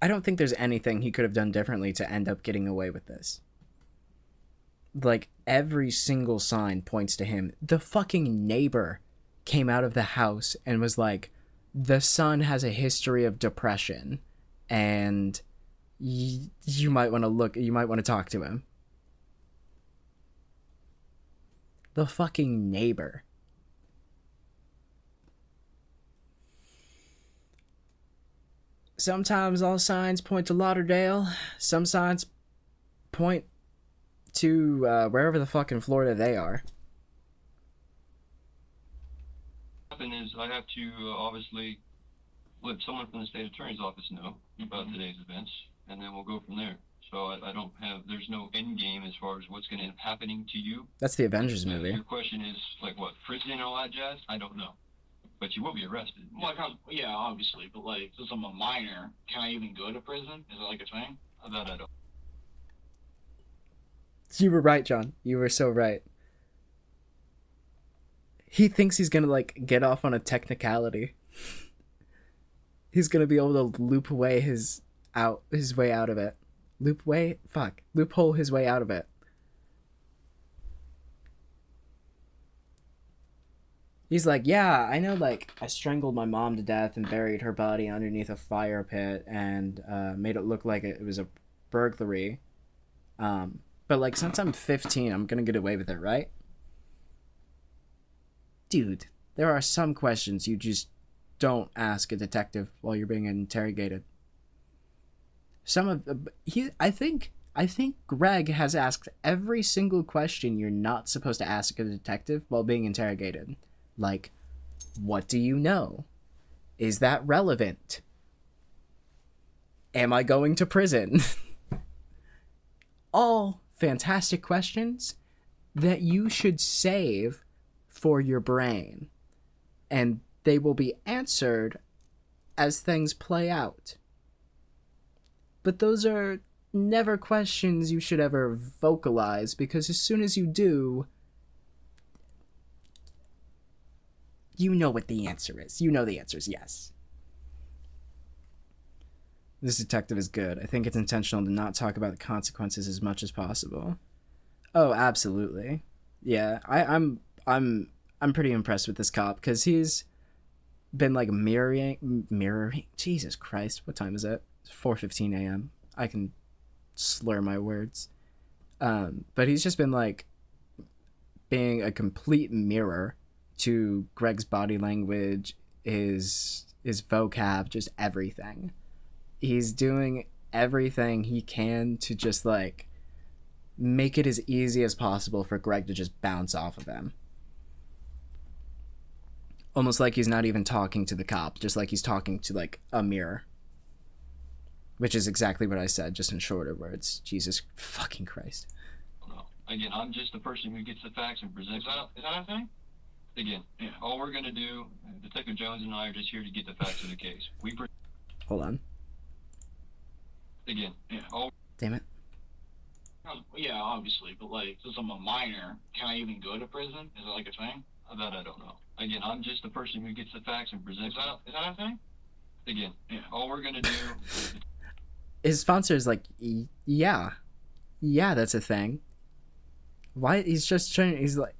I don't think there's anything he could have done differently to end up getting away with this. Like, every single sign points to him. The fucking neighbor came out of the house and was like, the son has a history of depression, and you might want to talk to him. The fucking neighbor. Sometimes all signs point to Lauderdale. Some signs point to wherever the fuck in Florida they are. What happened is I have to obviously let someone from the state attorney's office know about today's events, and then we'll go from there. So I don't have, there's no end game as far as what's going to end up happening to you. That's the Avengers movie. Your question is, like, what, prison and all that jazz? I don't know. But you will be arrested. Like, yeah, obviously, but like, since I'm a minor, can I even go to prison? Is it like a thing? That I don't. You were right, John. You were so right. He thinks he's gonna, like, get off on a technicality. He's gonna be able to loophole his way out of it. Loophole his way out of it. He's like, yeah, I know, like, I strangled my mom to death and buried her body underneath a fire pit and made it look like it was a burglary. But, like, since I'm 15, I'm gonna get away with it, right? Dude, there are some questions you just don't ask a detective while you're being interrogated. I think Greg has asked every single question you're not supposed to ask a detective while being interrogated. Like, what do you know? Is that relevant? Am I going to prison? All fantastic questions that you should save for your brain. And they will be answered as things play out. But those are never questions you should ever vocalize, because as soon as you do, you know what the answer is. You know the answer is yes. This detective is good. I think it's intentional to not talk about the consequences as much as possible. Oh, absolutely. Yeah, I'm pretty impressed with this cop, because he's been, like, mirroring. Jesus Christ, what time is it? It's 4:15 a.m. I can slur my words. But he's just been, like, being a complete mirror to Greg's body language, his vocab, just everything. He's doing everything he can to just, like, make it as easy as possible for Greg to just bounce off of him. Almost like he's not even talking to the cop, just like he's talking to, like, a mirror. Which is exactly what I said, just in shorter words. Jesus fucking Christ. Again, I'm just the person who gets the facts and presents. Is that a thing? Again, yeah. All we're gonna do, Detective Jones and I are just here to get the facts of the case. Hold on. Again, yeah. Damn it. Yeah, obviously, but, like, since I'm a minor, can I even go to prison? Is it like a thing? That I don't know. Again, I'm just the person who gets the facts and presents. Is that a thing? Again, yeah. All we're gonna do. His sponsor is like, yeah, that's a thing. Why? He's just trying. He's like,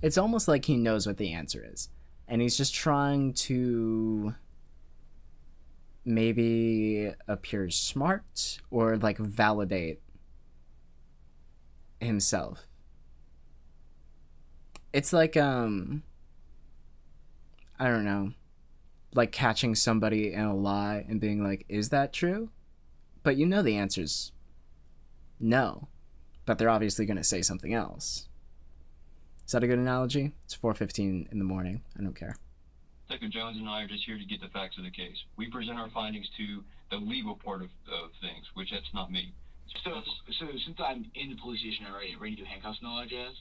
It's almost like he knows what the answer is, and he's just trying to maybe appear smart or, like, validate himself. It's like, I don't know, like catching somebody in a lie and being like, is that true? But you know the answer's no, but they're obviously going to say something else. Is that a good analogy? It's 4:15 in the morning. I don't care. Detective Jones and I are just here to get the facts of the case. We present our findings to the legal part of things, which that's not me. So since I'm in the police station already, ready to do handcuffs and all that jazz?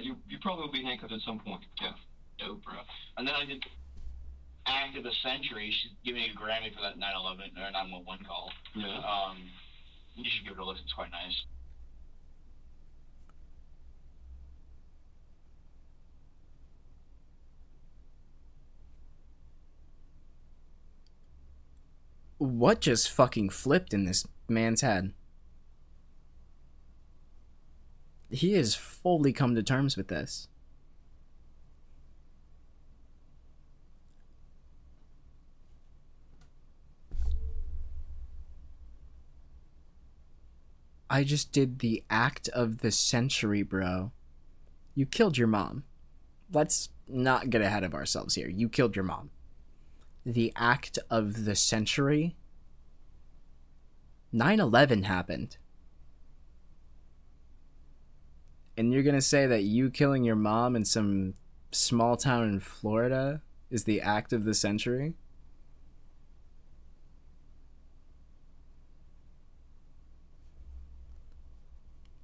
You probably will be handcuffed at some point, yeah. Dope, bro. And then I did Act of the Century. She's giving me a Grammy for that 9/11 or 911 call. Yeah. You should give it a listen. It's quite nice. What just fucking flipped in this man's head? He has fully come to terms with this. I just did the act of the century, bro. You killed your mom. Let's not get ahead of ourselves here. You killed your mom. The act of the century? 9/11 happened. And you're gonna say that you killing your mom in some small town in Florida is the act of the century?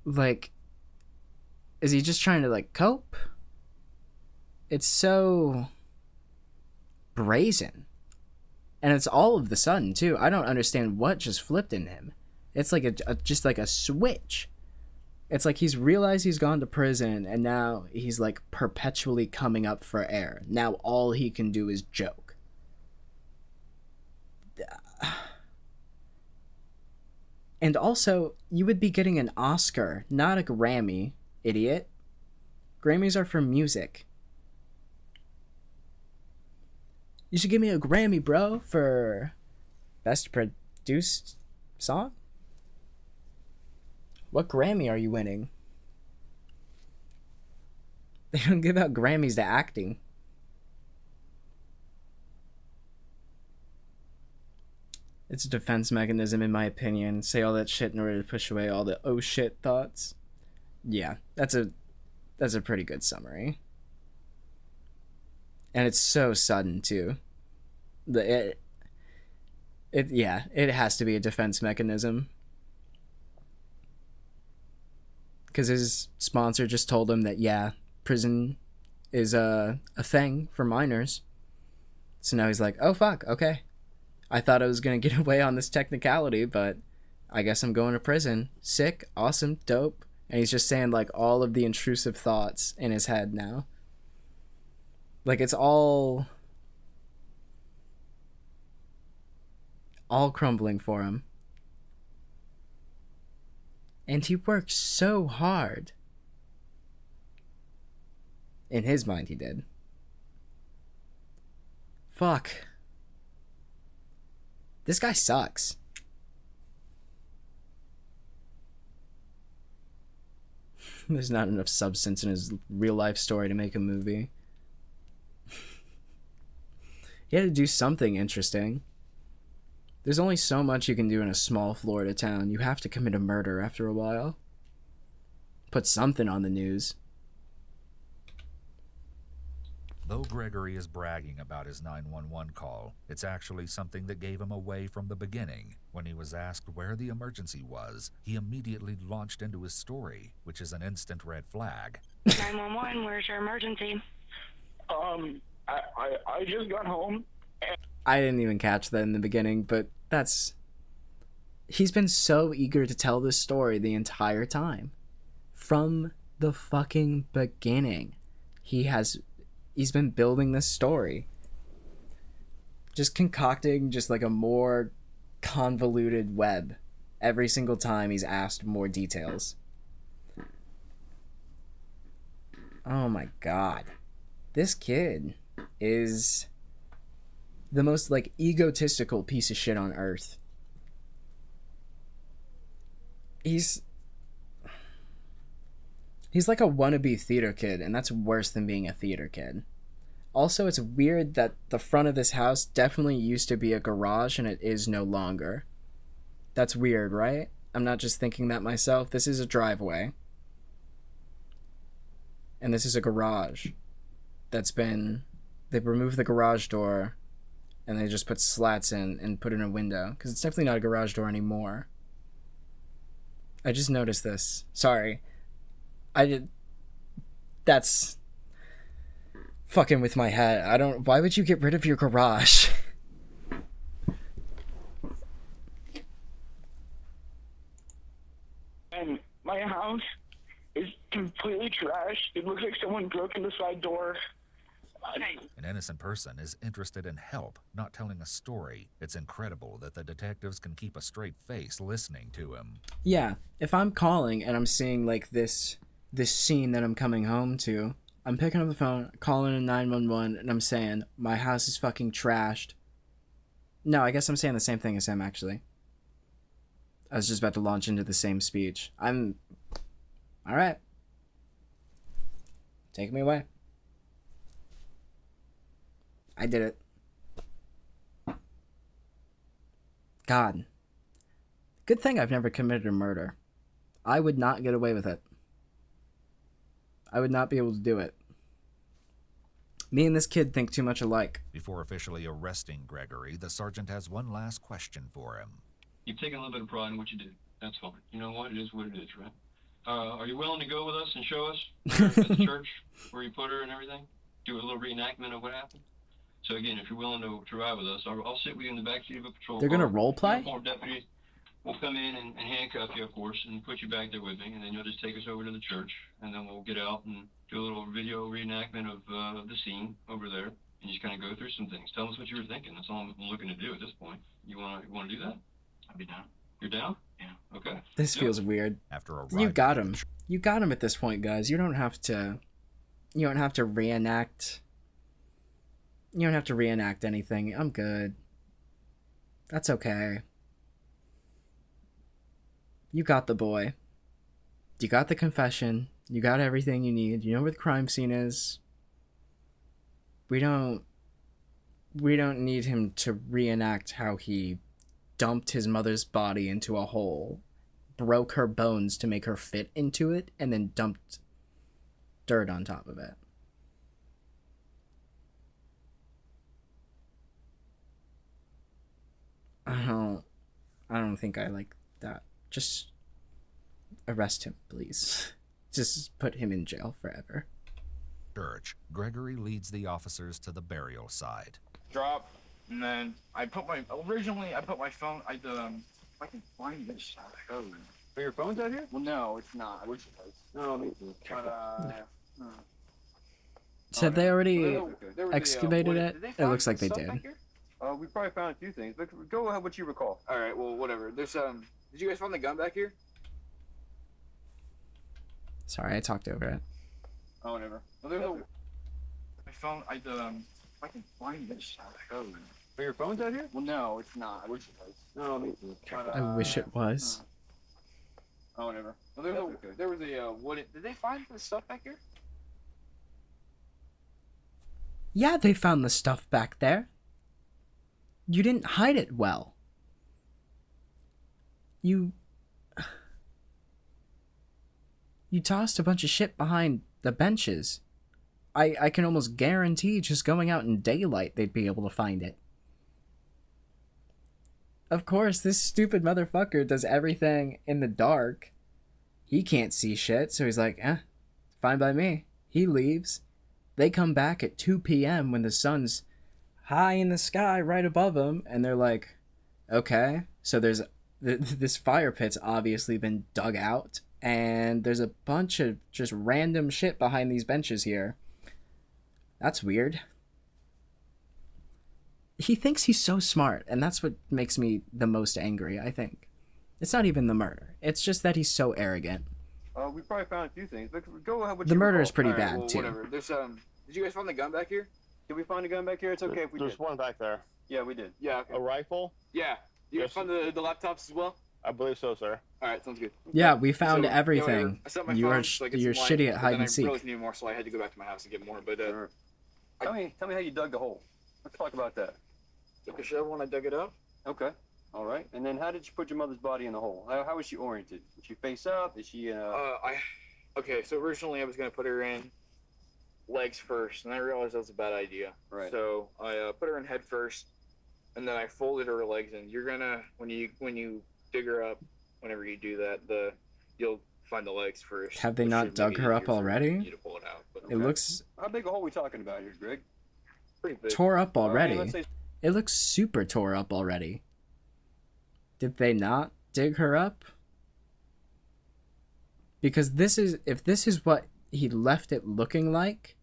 Like, is he just trying to, like, cope? It's so brazen. And it's all of the sudden, too. I don't understand what just flipped in him. It's like just like a switch. It's like he's realized he's gone to prison, and now he's like perpetually coming up for air. Now all he can do is joke. And also, you would be getting an Oscar, not a Grammy, idiot. Grammys are for music. You should give me a Grammy, bro, for Best Produced Song? What Grammy are you winning? They don't give out Grammys to acting. It's a defense mechanism, in my opinion. Say all that shit in order to push away all the oh shit thoughts. Yeah, that's a pretty good summary. And it's so sudden too. It has to be a defense mechanism. Because his sponsor just told him that, yeah, prison is a thing for minors. So now he's like, oh fuck, okay. I thought I was going to get away on this technicality, but I guess I'm going to prison. Sick, awesome, dope. And he's just saying like all of the intrusive thoughts in his head now. Like it's all crumbling for him. And he worked so hard. In his mind, he did. Fuck. This guy sucks. There's not enough substance in his real life story to make a movie. He had to do something interesting. There's only so much you can do in a small Florida town. You have to commit a murder after a while. Put something on the news. Though Gregory is bragging about his 911 call, it's actually something that gave him away from the beginning. When he was asked where the emergency was, he immediately launched into his story, which is an instant red flag. 911, where's your emergency? I just got home. I didn't even catch that in the beginning, but he's been so eager to tell this story the entire time. From the fucking beginning. He's been building this story. Just concocting just like a more convoluted web every single time he's asked more details. Oh my god. This kid is the most like egotistical piece of shit on earth. He's like a wannabe theater kid, and that's worse than being a theater kid. Also, it's weird that the front of this house definitely used to be a garage and it is no longer. That's weird, right? I'm not just thinking that myself. This is a driveway. And this is a garage they've removed the garage door and they just put slats in and put in a window, because it's definitely not a garage door anymore. I just noticed this. Sorry. That's fucking with my head. Why would you get rid of your garage? And my house is completely trashed. It looks like someone broke in the side door. An innocent person is interested in help, not telling a story. It's incredible that the detectives can keep a straight face listening to him. Yeah, if I'm calling and I'm seeing like this scene that I'm coming home to, I'm picking up the phone, calling a 911, and I'm saying, my house is fucking trashed. No, I guess I'm saying the same thing as him, actually. I was just about to launch into the same speech. Alright. Take me away. I did it. God. Good thing I've never committed a murder. I would not get away with it. I would not be able to do it. Me and this kid think too much alike. Before officially arresting Gregory, the sergeant has one last question for him. You've taken a little bit of pride in what you did. That's fine. You know what? It is what it is, right? Are you willing to go with us and show us at the church where you put her and everything? Do a little reenactment of what happened? So again, if you're willing to ride with us, I'll sit with you in the backseat of a patrol car. They're gonna role play? Uniformed deputies. we'll come in and handcuff you, of course, and put you back there with me, and then you'll just take us over to the church, and then we'll get out and do a little video reenactment of the scene over there, and just kind of go through some things. Tell us what you were thinking. That's all I'm looking to do at this point. You want to do that? I'd be down. You're down? Yeah. Okay. This feels weird. After You got him. You got him at this point, guys. You don't have to reenact. You don't have to reenact anything. I'm good. That's okay. You got the boy. You got the confession. You got everything you need. You know where the crime scene is. We don't need him to reenact how he dumped his mother's body into a hole, broke her bones to make her fit into it, and then dumped dirt on top of it. I don't think I like that. Just arrest him, please. Just put him in jail forever. Church. Gregory leads the officers to the burial site. Drop, and then I put my phone. I can find this. Oh, Are your phones out here? well, no, it's not. I wish it was. No, But So have they already there was excavated what- it? did they It find looks like they stuff did. back here? we probably found a few things. But go ahead, what you recall. All right, well, whatever. There's Did you guys find the gun back here? Sorry, I talked over it. Oh, whatever. Well, there's my phone. I can find this. Oh, Are your phones out here? well, no, it's not. I wish it was. No, But, I wish it was. Oh, whatever. Well, there was a did they find the stuff back here? Yeah, they found the stuff back there. You didn't hide it well. You tossed a bunch of shit behind the benches. I can almost guarantee just going out in daylight they'd be able to find it. Of course, this stupid motherfucker does everything in the dark. He can't see shit, so he's like, fine by me. He leaves. They come back at 2 p.m. when the sun's high in the sky right above them, and they're like, okay, so there's this fire pit's obviously been dug out, and there's a bunch of just random shit behind these benches here. That's weird. He thinks he's so smart, and that's what makes me the most angry, I think. It's not even the murder. It's just that he's so arrogant. we probably found a few things. But go ahead, what The you murder recall. is pretty All right, bad, well, too. Whatever. There's Did you guys find the gun back here? Did we find a gun back here? It's okay if we There's did. one back there. Yeah, we did. Yeah. Okay. A rifle? Yeah. You guys Yes. found the laptops as well? I believe so, sir. All right, sounds good. Yeah, we found So, everything. whatever. I set my You're phone so I get you're some light, shitty at but hide then and seek. I realized I needed more, so I had to go back to my house and get more. But Tell me how you dug the hole. Let's talk about that. took a shovel and I dug it up. Okay. All right. And then how did you put your mother's body in the hole? How was she oriented? Was she face up? Is she Okay, so originally I was gonna put her in legs first, and I realized that was a bad idea. Right. So I put her in head first, and then I folded her legs in. You're gonna when you dig her up, whenever you do that, you'll find the legs first. Have they which not should dug make it her up easier for already? you to pull it out, but It looks how big a hole are we talking about here, Greg? pretty big. tore up already. let's say- It looks super tore up already. Did they not dig her up? Because if this is what he left it looking like,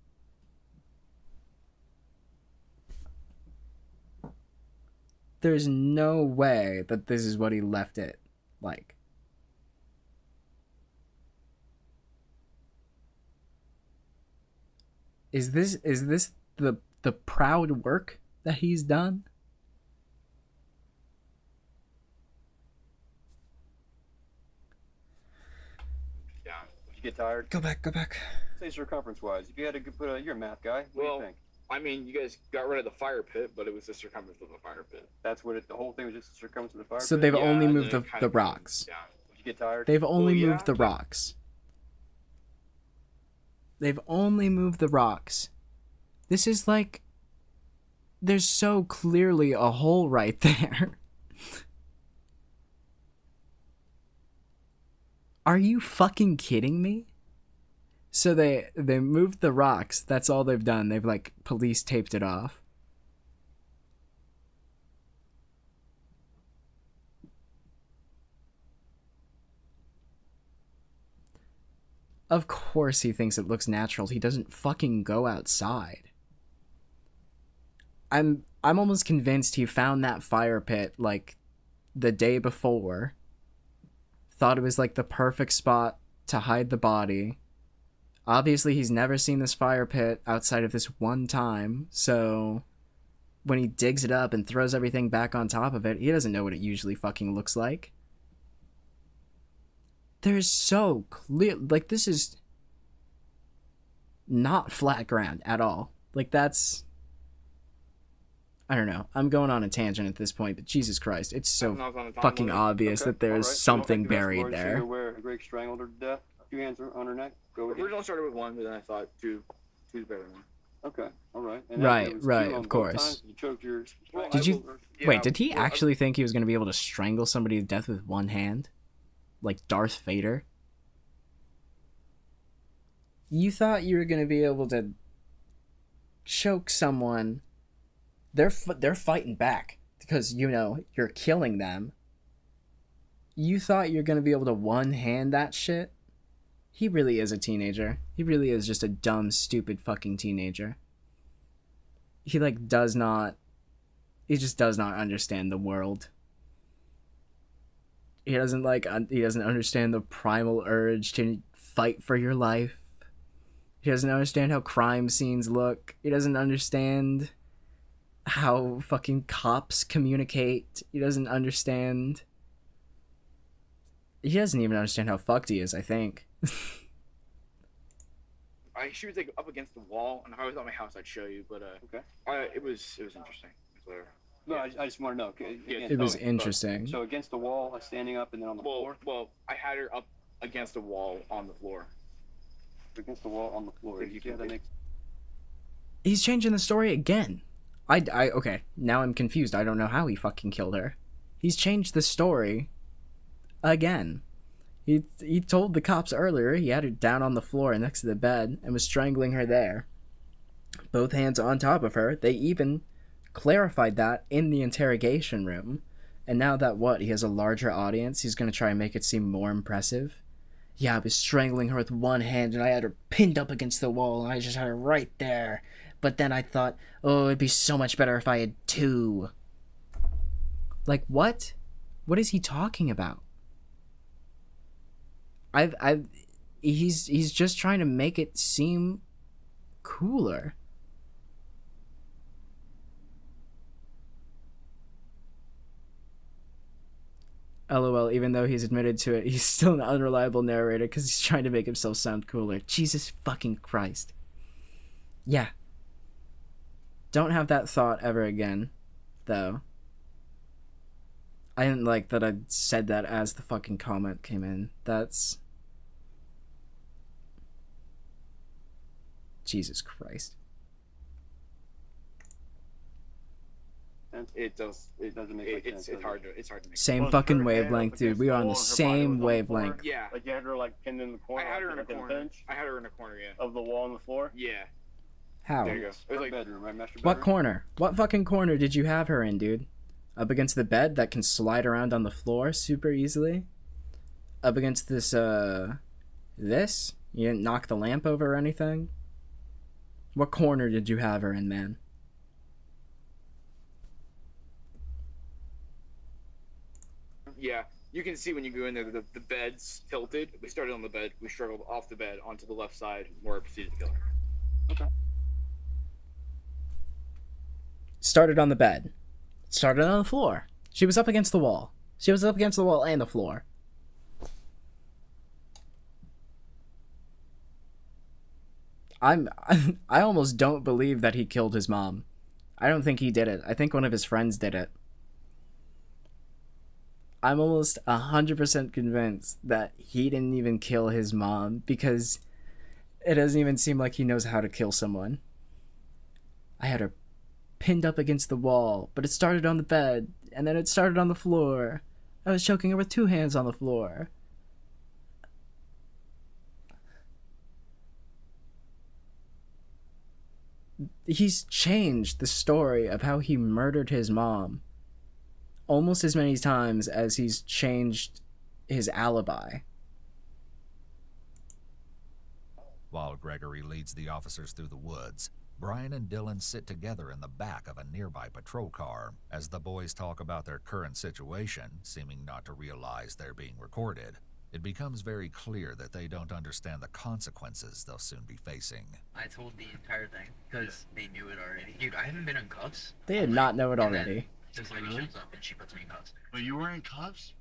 there's no way that this is what he left it like. Is this the proud work that he's done? Yeah. Did you get tired? Go back. Say circumference-wise. If you had to put you're a math guy. What do you think? I mean, you guys got rid of the fire pit, but it was the circumference of the fire pit. That's what the whole thing was, just the circumference of the fire So pit? they've Yeah, only and moved then the it kinda rocks. comes down. Did you get tired? They've only Well, yeah, moved the but- rocks. They've only moved the rocks. This is like... There's so clearly a hole right there. Are you fucking kidding me? So they moved the rocks. That's all they've done. They've like police taped it off. Of course he thinks it looks natural. He doesn't fucking go outside. I'm almost convinced he found that fire pit like the day before. Thought it was like the perfect spot to hide the body. Obviously he's never seen this fire pit outside of this one time, so when he digs it up and throws everything back on top of it, he doesn't know what it usually fucking looks like. There's so clear, like, this is not flat ground at all. Like, that's, I don't know. I'm going on a tangent at this point, but Jesus Christ, it's so fucking obvious that there's something buried there. Where Greg strangled her to death. 2 hands on her neck. Go ahead. Originally started with 1, but then I thought 2's better than 1. Okay, all right. And right, it was right, 2 on of both course. times. You choked your. Did you wait? Did he actually think he was going to be able to strangle somebody to death with one hand, like Darth Vader? You thought you were going to be able to choke someone? They're fighting back because you're killing them. You thought you're going to be able to one-hand that shit? He really is a teenager. He really is just a dumb, stupid fucking teenager. He just does not understand the world. He doesn't understand the primal urge to fight for your life. He doesn't understand how crime scenes look. He doesn't understand how fucking cops communicate. He doesn't even understand how fucked he is, I think. She was like up against the wall, and if I was at my house, I'd show you. But okay, it was interesting. No, I just want to know. Okay, it was interesting. So against the wall, standing up, and then on the floor. Well, I had her up against the wall on the floor. Against the wall on the floor. He's changing the story again. Okay, now I'm confused. I don't know how he fucking killed her. He's changed the story again. He told the cops earlier he had her down on the floor next to the bed and was strangling her there. Both hands on top of her. They even clarified that in the interrogation room. And now that he has a larger audience, he's going to try and make it seem more impressive. Yeah, I was strangling her with one hand and I had her pinned up against the wall and I just had her right there. But then I thought, oh, it'd be so much better if I had 2. Like, what? What is he talking about? He's just trying to make it seem cooler. LOL, even though he's admitted to it, he's still an unreliable narrator because he's trying to make himself sound cooler. Jesus fucking Christ. Yeah. Don't have that thought ever again, though. I didn't like that I said that as the fucking comment came in. That's... Jesus Christ. It doesn't make sense. It's hard to make. Same fucking wavelength, dude. We are on the same wavelength. Yeah. Like you had her pinned in the corner. I had her in a corner. Yeah. Of the wall on the floor. Yeah. How? There you go. It was like bedroom, right? Master bedroom. What corner? What fucking corner did you have her in, dude? Up against the bed that can slide around on the floor super easily? Up against this, this? You didn't knock the lamp over or anything? What corner did you have her in, man? Yeah, you can see when you go in there, the bed's tilted. We started on the bed. We struggled off the bed onto the left side where I proceeded to kill her. Okay. Started on the bed. Started on the floor. She was up against the wall. She was up against the wall and the floor. I almost don't believe that he killed his mom. I don't think he did it. I think one of his friends did it. I'm almost 100% convinced that he didn't even kill his mom because it doesn't even seem like he knows how to kill someone. I had her pinned up against the wall, but it started on the bed, and then it started on the floor. I was choking her with 2 hands on the floor. He's changed the story of how he murdered his mom almost as many times as he's changed his alibi. While Gregory leads the officers through the woods, Brian and Dylan sit together in the back of a nearby patrol car. As the boys talk about their current situation, seeming not to realize they're being recorded, it becomes very clear that they don't understand the consequences they'll soon be facing. I told the entire thing because they knew it already. Dude, I haven't been in cuffs. They did not know it already. This lady shows up and she puts me in cuffs. But you were in cuffs?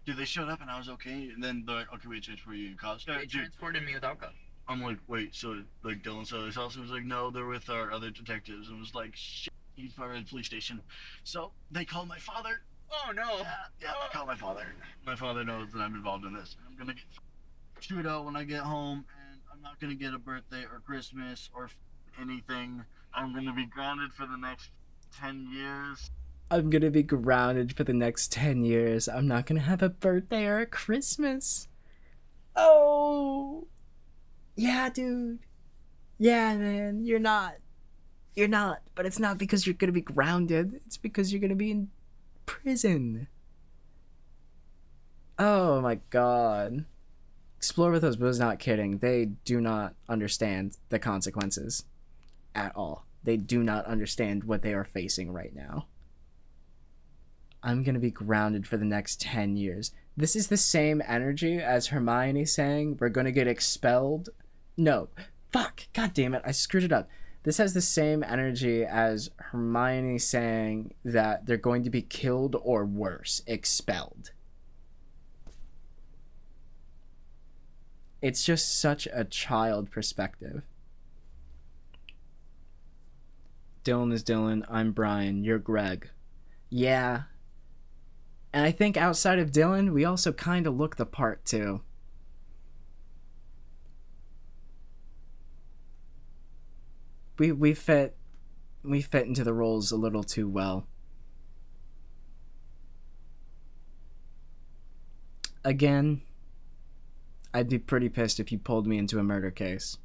Dude, they showed up and I was okay, and then they're like, okay, we transfer you in cuffs. They transported me without cuffs. I'm like, wait, so like Dylan said this also was like, no, they're with our other detectives, and was like, shit, he's fired at the police station. So they called my father. Oh no. Yeah, they called my father. My father knows that I'm involved in this. I'm gonna get chewed out when I get home, and I'm not gonna get a birthday or Christmas or anything. I'm gonna be grounded for the next 10 years. I'm gonna be grounded for the next 10 years. I'm not gonna have a birthday or a Christmas. Oh. Yeah, dude. Yeah, man. You're not. You're not. But it's not because you're gonna be grounded. It's because you're gonna be in prison. Oh my god. Explore with us was not kidding. They do not understand the consequences at all. They do not understand what they are facing right now. I'm gonna be grounded for the next 10 years. This is the same energy as Hermione saying we're gonna get expelled. No. Fuck. God damn it. I screwed it up. This has the same energy as Hermione saying that they're going to be killed or worse, expelled. It's just such a child perspective. Dylan is Dylan. I'm Brian. You're Greg. Yeah. And I think outside of Dylan, we also kind of look the part too. We fit into the roles a little too well. Again, I'd be pretty pissed if you pulled me into a murder case.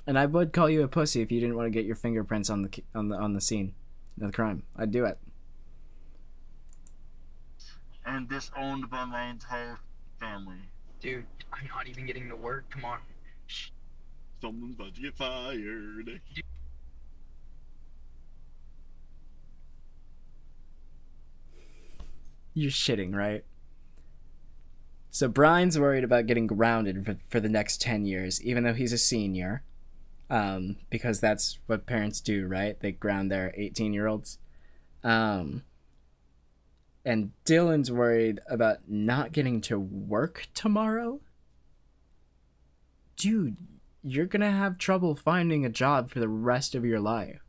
And I would call you a pussy if you didn't want to get your fingerprints on the scene of the crime. I'd do it. And disowned by my entire family. Dude, I'm not even getting to work tomorrow. Someone's about to get fired. You're shitting, right? So Brian's worried about getting grounded for the next 10 years, even though he's a senior. Because that's what parents do, right? They ground their 18-year-olds. And Dylan's worried about not getting to work tomorrow. Dude, you're gonna have trouble finding a job for the rest of your life.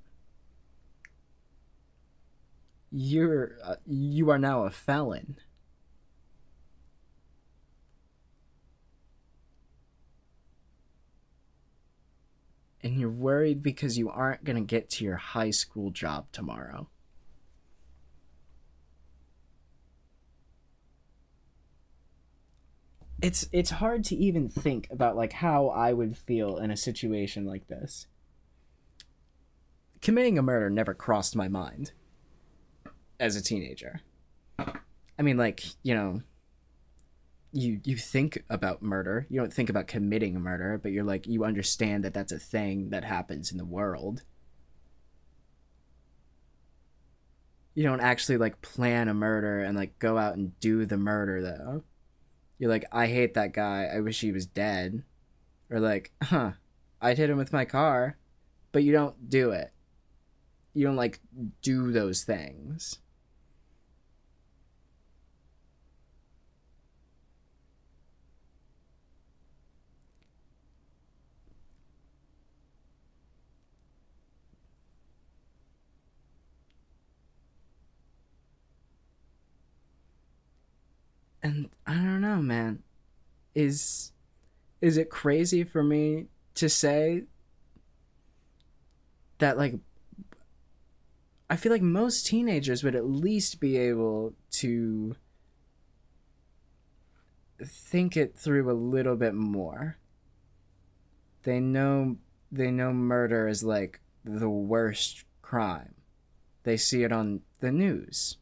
You are now a felon. And you're worried because you aren't gonna get to your high school job tomorrow. It's hard to even think about like how I would feel in a situation like this. Committing a murder never crossed my mind as a teenager. I mean, like, you know, you think about murder. You don't think about committing a murder, but you're like, you understand that that's a thing that happens in the world. You don't actually like plan a murder and like go out and do the murder though. You're like, I hate that guy. I wish he was dead. Or like, I'd hit him with my car. But you don't do it. You don't like do those things. And I don't know, man. Is it crazy for me to say that, like, I feel like most teenagers would at least be able to think it through a little bit more. They know murder is like the worst crime. They see it on the news.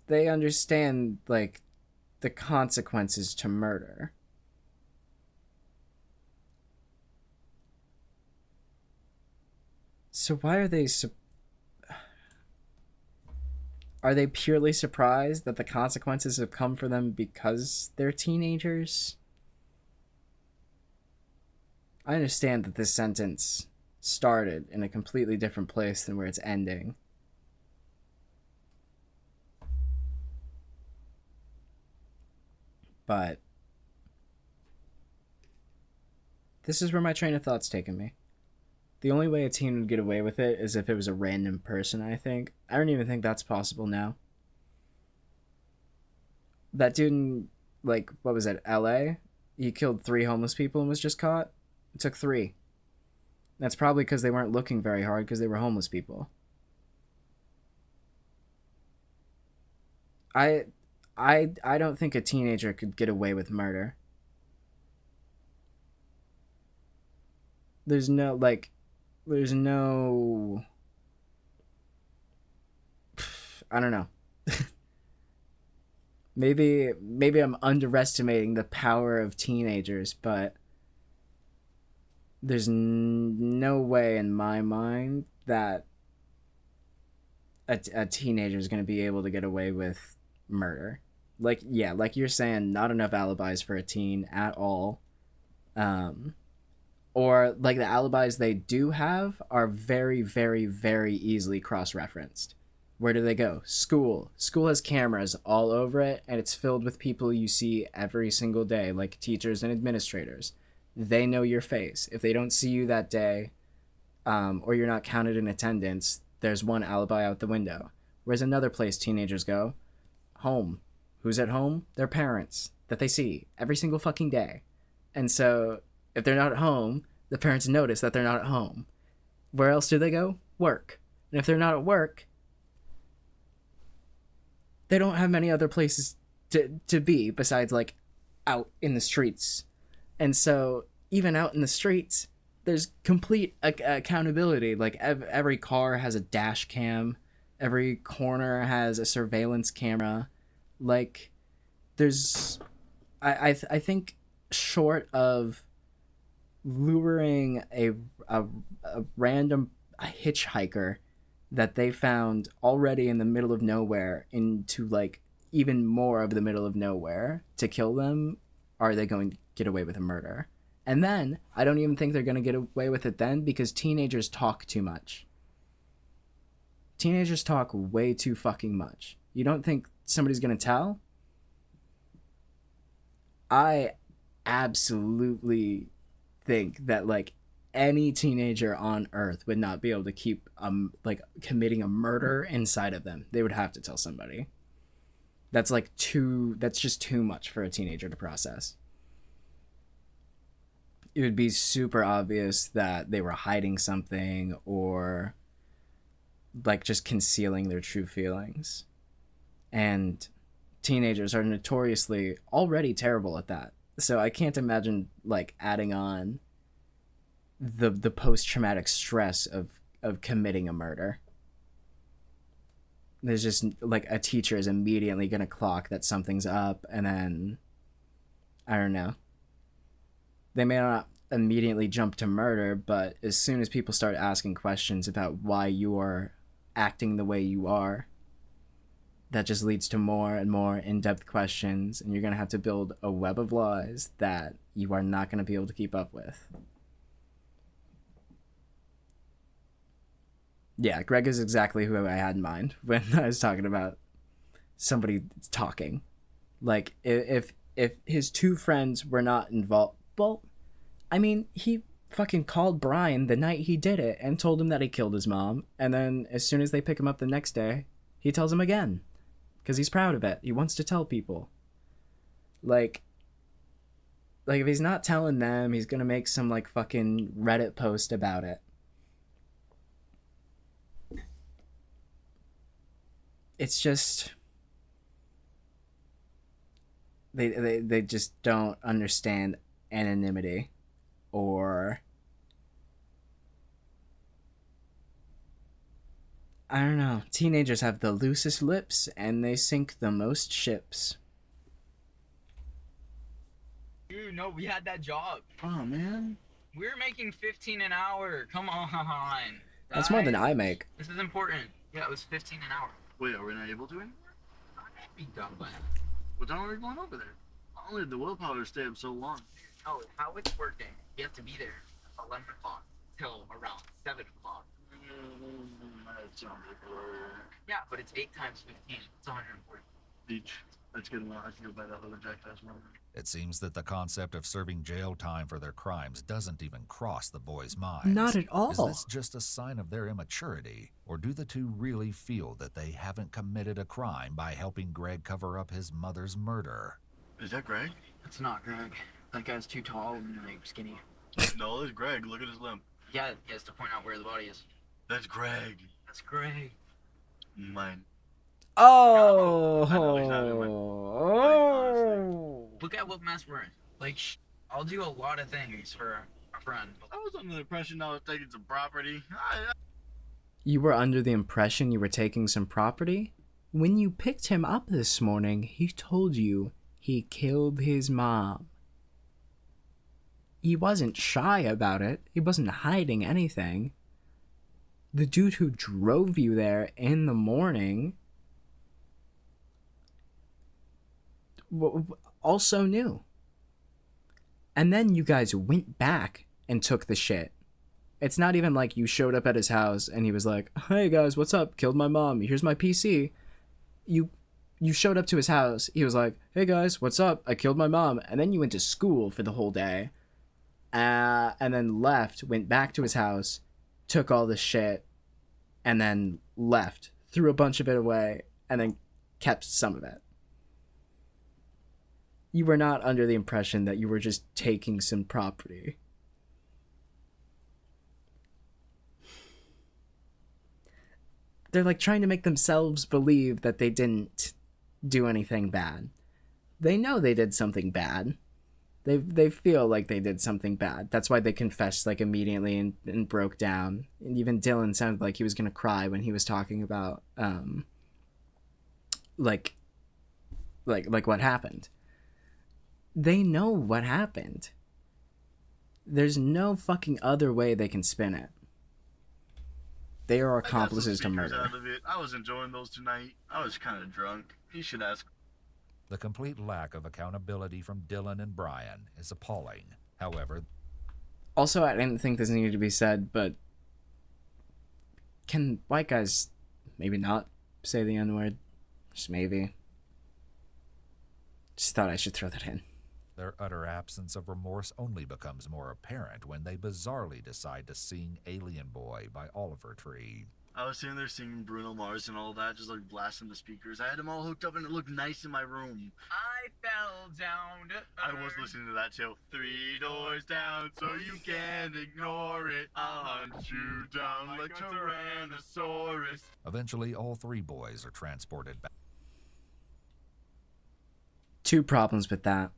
They understand, like, the consequences to murder. So why are they are they purely surprised that the consequences have come for them because they're teenagers? I understand that this sentence started in a completely different place than where it's ending. But this is where my train of thought's taken me. The only way a teen would get away with it is if it was a random person, I think. I don't even think that's possible now. That dude in, like, what was it, LA? He killed 3 homeless people and was just caught? It took 3. That's probably because they weren't looking very hard because they were homeless people. I don't think a teenager could get away with murder. There's no I don't know. maybe I'm underestimating the power of teenagers, but there's no way in my mind that a teenager is going to be able to get away with murder. Like, yeah, like you're saying, not enough alibis for a teen at all. Or, like, the alibis they do have are very, very, very easily cross-referenced. Where do they go? School. School has cameras all over it, and it's filled with people you see every single day, like teachers and administrators. They know your face. If they don't see you that day, or you're not counted in attendance, there's one alibi out the window. Whereas another place teenagers go, home. Who's at home? Their parents, that they see every single fucking day. And so, if they're not at home, the parents notice that they're not at home. Where else do they go? Work. And if they're not at work, they don't have many other places to be besides, like, out in the streets. And so, even out in the streets, there's complete accountability. Like, every car has a dash cam. Every corner has a surveillance camera. Like, there's... I think short of luring a random hitchhiker that they found already in the middle of nowhere into, like, even more of the middle of nowhere to kill them, are they going to get away with a murder? And then, I don't even think they're going to get away with it then, because teenagers talk too much. Teenagers talk way too fucking much. You don't think somebody's going to tell? I absolutely think that, like, any teenager on earth would not be able to keep like committing a murder inside of them. They would have to tell somebody. That's just too much for a teenager to process. It would be super obvious that they were hiding something, or like just concealing their true feelings. And teenagers are notoriously already terrible at that. So I can't imagine, like, adding on the post-traumatic stress of committing a murder. There's just, like, a teacher is immediately going to clock that something's up, and then, I don't know. They may not immediately jump to murder, but as soon as people start asking questions about why you are acting the way you are, that just leads to more and more in-depth questions, and you're going to have to build a web of lies that you are not going to be able to keep up with. Yeah, Greg is exactly who I had in mind when I was talking about somebody talking. Like, if his 2 friends were not involved... Well, I mean, he fucking called Brian the night he did it and told him that he killed his mom, and then as soon as they pick him up the next day, he tells him again. Because he's proud of it. He wants to tell people. Like, if he's not telling them, he's gonna make some, like, fucking Reddit post about it. It's just... They just don't understand anonymity. Or... I don't know. Teenagers have the loosest lips, and they sink the most ships. Dude, no, we had that job. Oh man. We were making 15 an hour. Come on. That's more than Guys, I make. This is important. Yeah, it was 15 an hour. Wait, are we not able to anymore? Be done by. Well, then we're going over there. Only the willpower to stay up so long. No, how it's working, you have to be there at 11 o'clock till around 7 o'clock. That sounds like work. Yeah, but it's 8 times 15. It's 140. Each. Let's get along. I can go buy that other jackass one. It seems that the concept of serving jail time for their crimes doesn't even cross the boys' minds. Not at all. Is this just a sign of their immaturity, or do the two really feel that they haven't committed a crime by helping Greg cover up his mother's murder? Is that Greg? It's not Greg. That guy's too tall and like skinny. No, it's Greg. Look at his limp. Yeah, he has to point out where the body is. That's Greg. That's Greg. Mine. Oh. Look at what Matt's wearing. Like, I'll do a lot of things for a friend. I was under the impression I was taking some property. You were under the impression you were taking some property? When you picked him up this morning, he told you he killed his mom. He wasn't shy about it. He wasn't hiding anything. The dude who drove you there in the morning also knew. And then you guys went back and took the shit. It's not even like you showed up at his house and he was like, "Hey guys, what's up? Killed my mom. Here's my PC." You showed up to his house. He was like, "Hey guys, what's up? I killed my mom." And then you went to school for the whole day. And then left, went back to his house, took all the shit, and then left, threw a bunch of it away, and then kept some of it. You were not under the impression that you were just taking some property. They're like trying to make themselves believe that they didn't do anything bad. They know they did something bad. They feel like they did something bad. That's why they confessed like immediately and broke down. And even Dylan sounded like he was gonna cry when he was talking about like what happened. They know what happened. There's no fucking other way they can spin it. They are accomplices to murder. Out of it. I was enjoying those tonight. I was kind of drunk. You should ask. The complete lack of accountability from Dylan and Brian is appalling. However, also, I didn't think this needed to be said, but can white guys maybe not say the N-word? Just maybe. Just thought I should throw that in. their utter absence of remorse only becomes more apparent when they bizarrely decide to sing Alien Boy by Oliver Tree. I was sitting there singing Bruno Mars and all that, just like blasting the speakers. I had them all hooked up and it looked nice in my room. I fell down to I was listening to that too. 3 doors down, so you can't ignore it. I'll hunt you down like Tyrannosaurus. Eventually, all three boys are transported back. Two problems with that.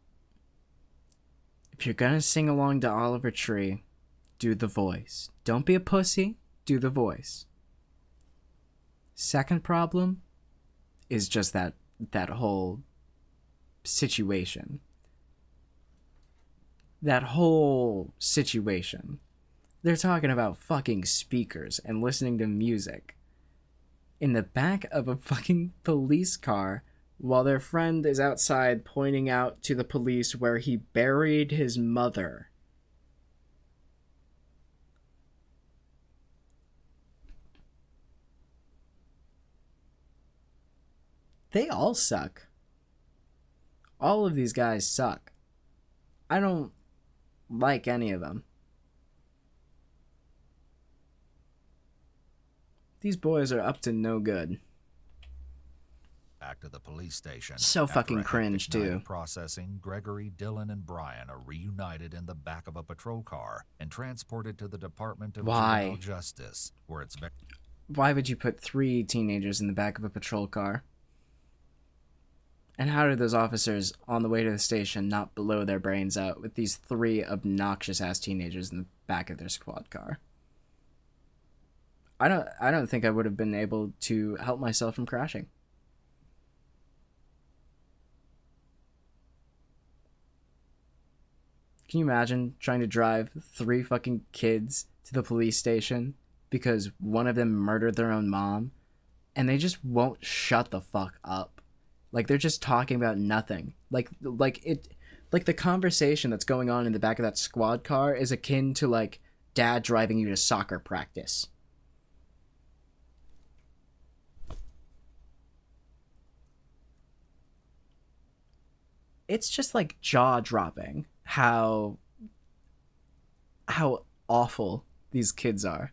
If you're gonna sing along to Oliver Tree, do the voice. Don't be a pussy, do the voice. Second problem is just that whole situation. That whole situation. They're talking about fucking speakers and listening to music in the back of a fucking police car while their friend is outside pointing out to the police where he buried his mother. They all suck. All of these guys suck. I don't like any of them. These boys are up to no good. Back to the police station. So After fucking a cringe, hectic night too. of processing, Gregory, Dylan, and Brian are reunited in the back of a patrol car and transported to the Department of Why? Juvenile Justice, where it's very... Why would you put 3 teenagers in the back of a patrol car? And how did those officers on the way to the station not blow their brains out with these 3 obnoxious-ass teenagers in the back of their squad car? I don't think I would have been able to help myself from crashing. Can you imagine trying to drive 3 fucking kids to the police station because one of them murdered their own mom and they just won't shut the fuck up? Like they're just talking about nothing. Like the conversation that's going on in the back of that squad car is akin to like dad driving you to soccer practice. It's just like jaw-dropping how awful these kids are.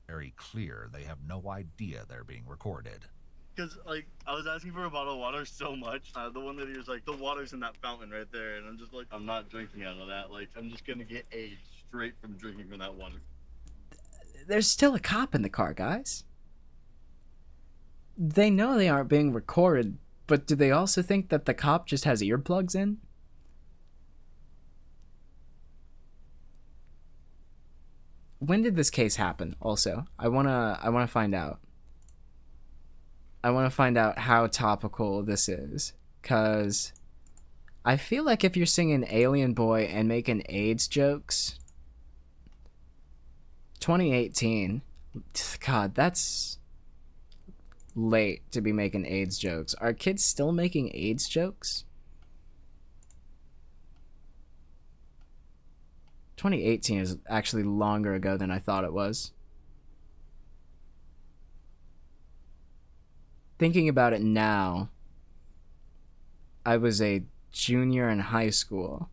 Very clear they have no idea they're being recorded. Because, like, I was asking for a bottle of water so much. The one that he was like, the water's in that fountain right there. And I'm just like, I'm not drinking out of that. Like, I'm just going to get AIDS straight from drinking from that water. There's still a cop in the car, guys. They know they aren't being recorded, but do they also think that the cop just has earplugs in? When did this case happen? Also, I wanna find out. I want to find out how topical this is, cause I feel like if you're singing Alien Boy and making AIDS jokes, 2018, God, that's late to be making AIDS jokes. Are kids still making AIDS jokes? 2018 is actually longer ago than I thought it was. Thinking about it now, I was a junior in high school.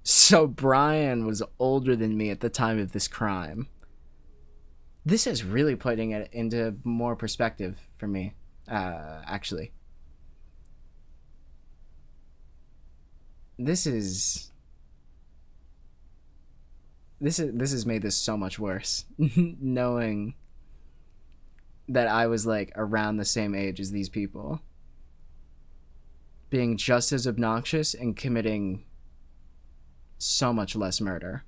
So Brian was older than me at the time of this crime. This is really putting it into more perspective for me, actually. This has made this so much worse. Knowing that I was like around the same age as these people, being just as obnoxious and committing so much less murder.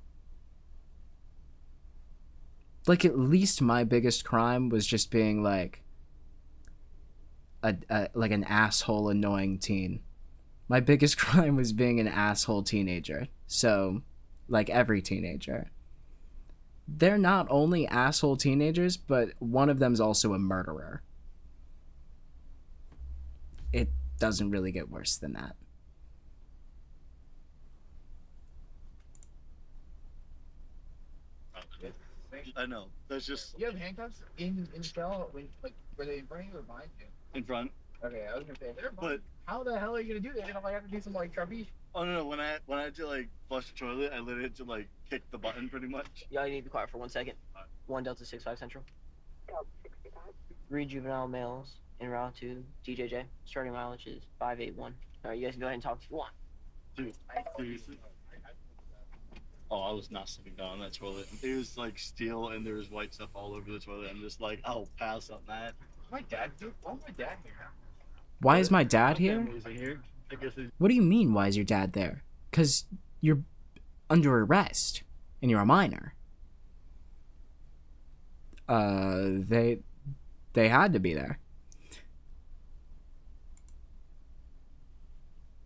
Like, at least my biggest crime was just being like like an asshole annoying teen. My biggest crime was being an asshole teenager. So, like every teenager, they're not only asshole teenagers, but one of them's also a murderer. It doesn't really get worse than that. I know. That's just You have handcuffs in the cell when, like, were they in front of you or behind you? in front. Okay, I was gonna say they're But behind. How the hell are you gonna do that? You're gonna like have to do some like trapeze. oh no, when I had to like flush the toilet, I literally had to like kick the button pretty much. Yeah, you need to be quiet for 1 second. 1 Delta 65 Central. Delta 65. 3 juvenile males en route to DJJ. Starting mileage is 581. Alright, you guys can go ahead and talk if you want. Dude, seriously? Oh, I was not sitting down on that toilet. It was like steel and there was white stuff all over the toilet. I'm just like, I'll pass on that. My dad, dude. Why's my dad here? Why is my dad here? Family's in here. I guess it's What do you mean, why is your dad there? Because you're under arrest and you're a minor. They had to be there.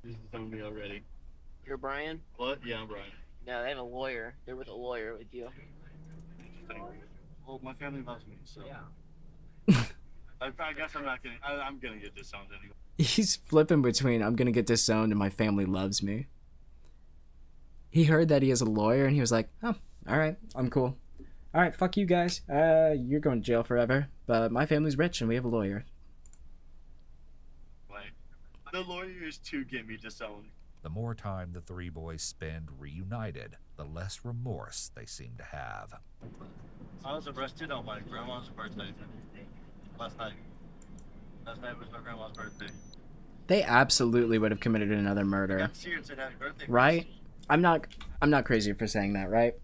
this is on me already. You're Brian? What? Yeah, I'm Brian. No, they have a lawyer. They're with a lawyer with you. Well, my family loves me, so Yeah. I guess I'm not getting. I'm gonna get disowned anyway. He's flipping between I'm gonna get disowned and my family loves me. He heard that he has a lawyer and he was like, oh, alright, I'm cool. Alright, fuck you guys. You're going to jail forever. But my family's rich and we have a lawyer. Like, the lawyers to get me disowned. The more time the 3 boys spend reunited, the less remorse they seem to have. I was arrested on my grandma's birthday last night. Last night was my grandma's birthday. They absolutely would have committed another murder. I'm serious. Said happy birthday. Right? I'm not crazy for saying that, right?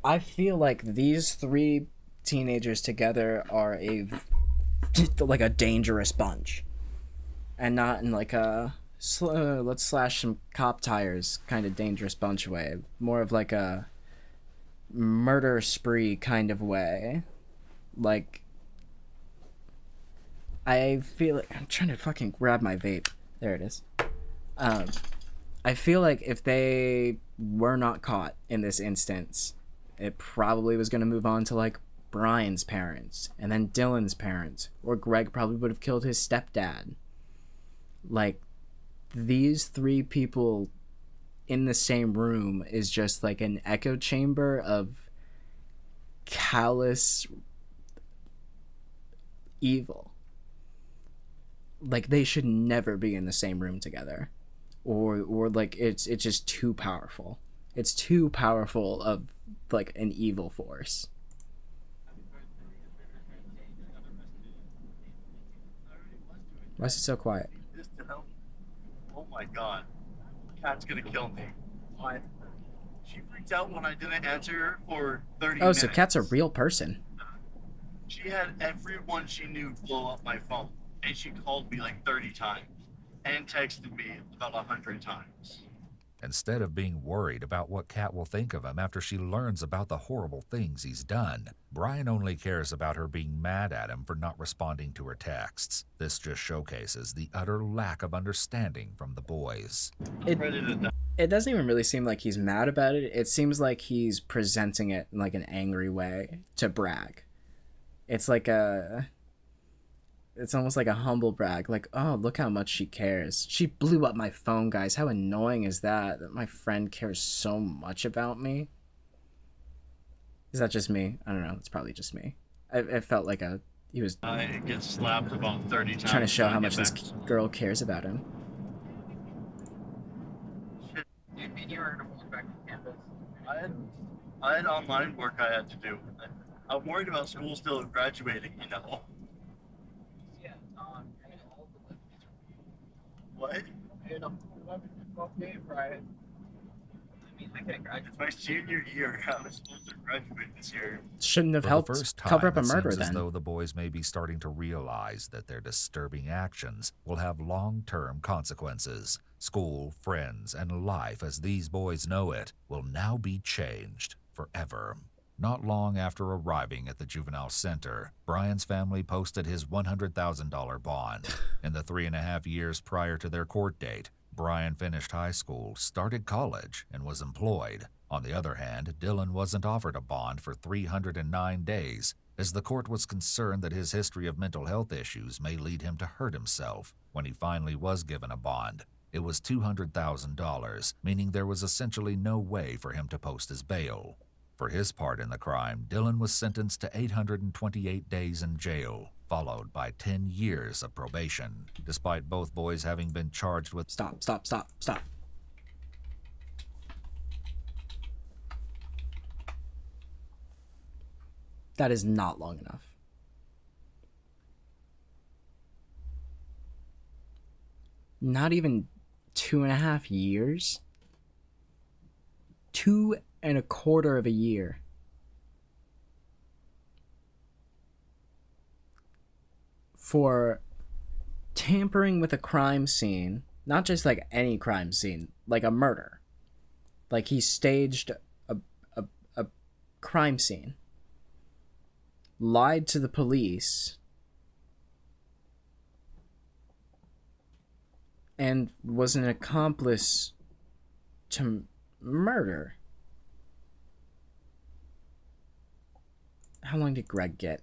I feel like these 3 teenagers together are like a dangerous bunch. And not in like a let's slash some cop tires kind of dangerous bunch way. More of like a murder spree kind of way. Like, I feel like I'm trying to fucking grab my vape. There it is. I feel like if they were not caught in this instance, it probably was going to move on to like Brian's parents and then Dylan's parents, or Greg probably would have killed his stepdad. Like, these three people in the same room is just like an echo chamber of callous evil. Like, they should never be in the same room together, or like it's just too powerful. It's too powerful of like an evil force. Why is it so quiet? Oh my god. Cat's gonna kill me. Why? She freaked out when I didn't answer her for 30 Oh, minutes. so Cat's a real person. She had everyone she knew blow up my phone. And she called me like 30 times. And texted me about 100 times. Instead of being worried about what Kat will think of him after she learns about the horrible things he's done, Brian only cares about her being mad at him for not responding to her texts. This just showcases the utter lack of understanding from the boys. It doesn't even really seem like he's mad about it. It seems like he's presenting it in like an angry way to brag. It's like it's almost like a humble brag, like, oh, look how much she cares. She blew up my phone, guys. How annoying is that my friend cares so much about me? Is that just me? I don't know. It's probably just me. It felt like he was I get slapped about 30 times. trying to show how much this girl cares about him. You mean you were going to walk back to campus? I had online work I had to do. I'm worried about school still graduating, you know? Yeah, What? and I'm 12 right? I mean, I can't graduate. It's my senior year. I was supposed to graduate this year. Shouldn't have For helped the first time, cover up a it murder seems as then. though the boys may be starting to realize that their disturbing actions will have long-term consequences. School, friends, and life as these boys know it will now be changed forever. Not long after arriving at the juvenile center, Brian's family posted his $100,000 bond. In the 3.5 years prior to their court date, Brian finished high school, started college, and was employed. On the other hand, Dylan wasn't offered a bond for 309 days, as the court was concerned that his history of mental health issues may lead him to hurt himself. When he finally was given a bond, it was $200,000, meaning there was essentially no way for him to post his bail. For his part in the crime, Dylan was sentenced to 828 days in jail, followed by 10 years of probation, despite both boys having been charged with— Stop. That is not long enough. Not even 2.5 years? 2.25 of a year. For tampering with a crime scene, not just like any crime scene, like a murder. Like he staged a crime scene, lied to the police, and was an accomplice to murder. How long did Greg get?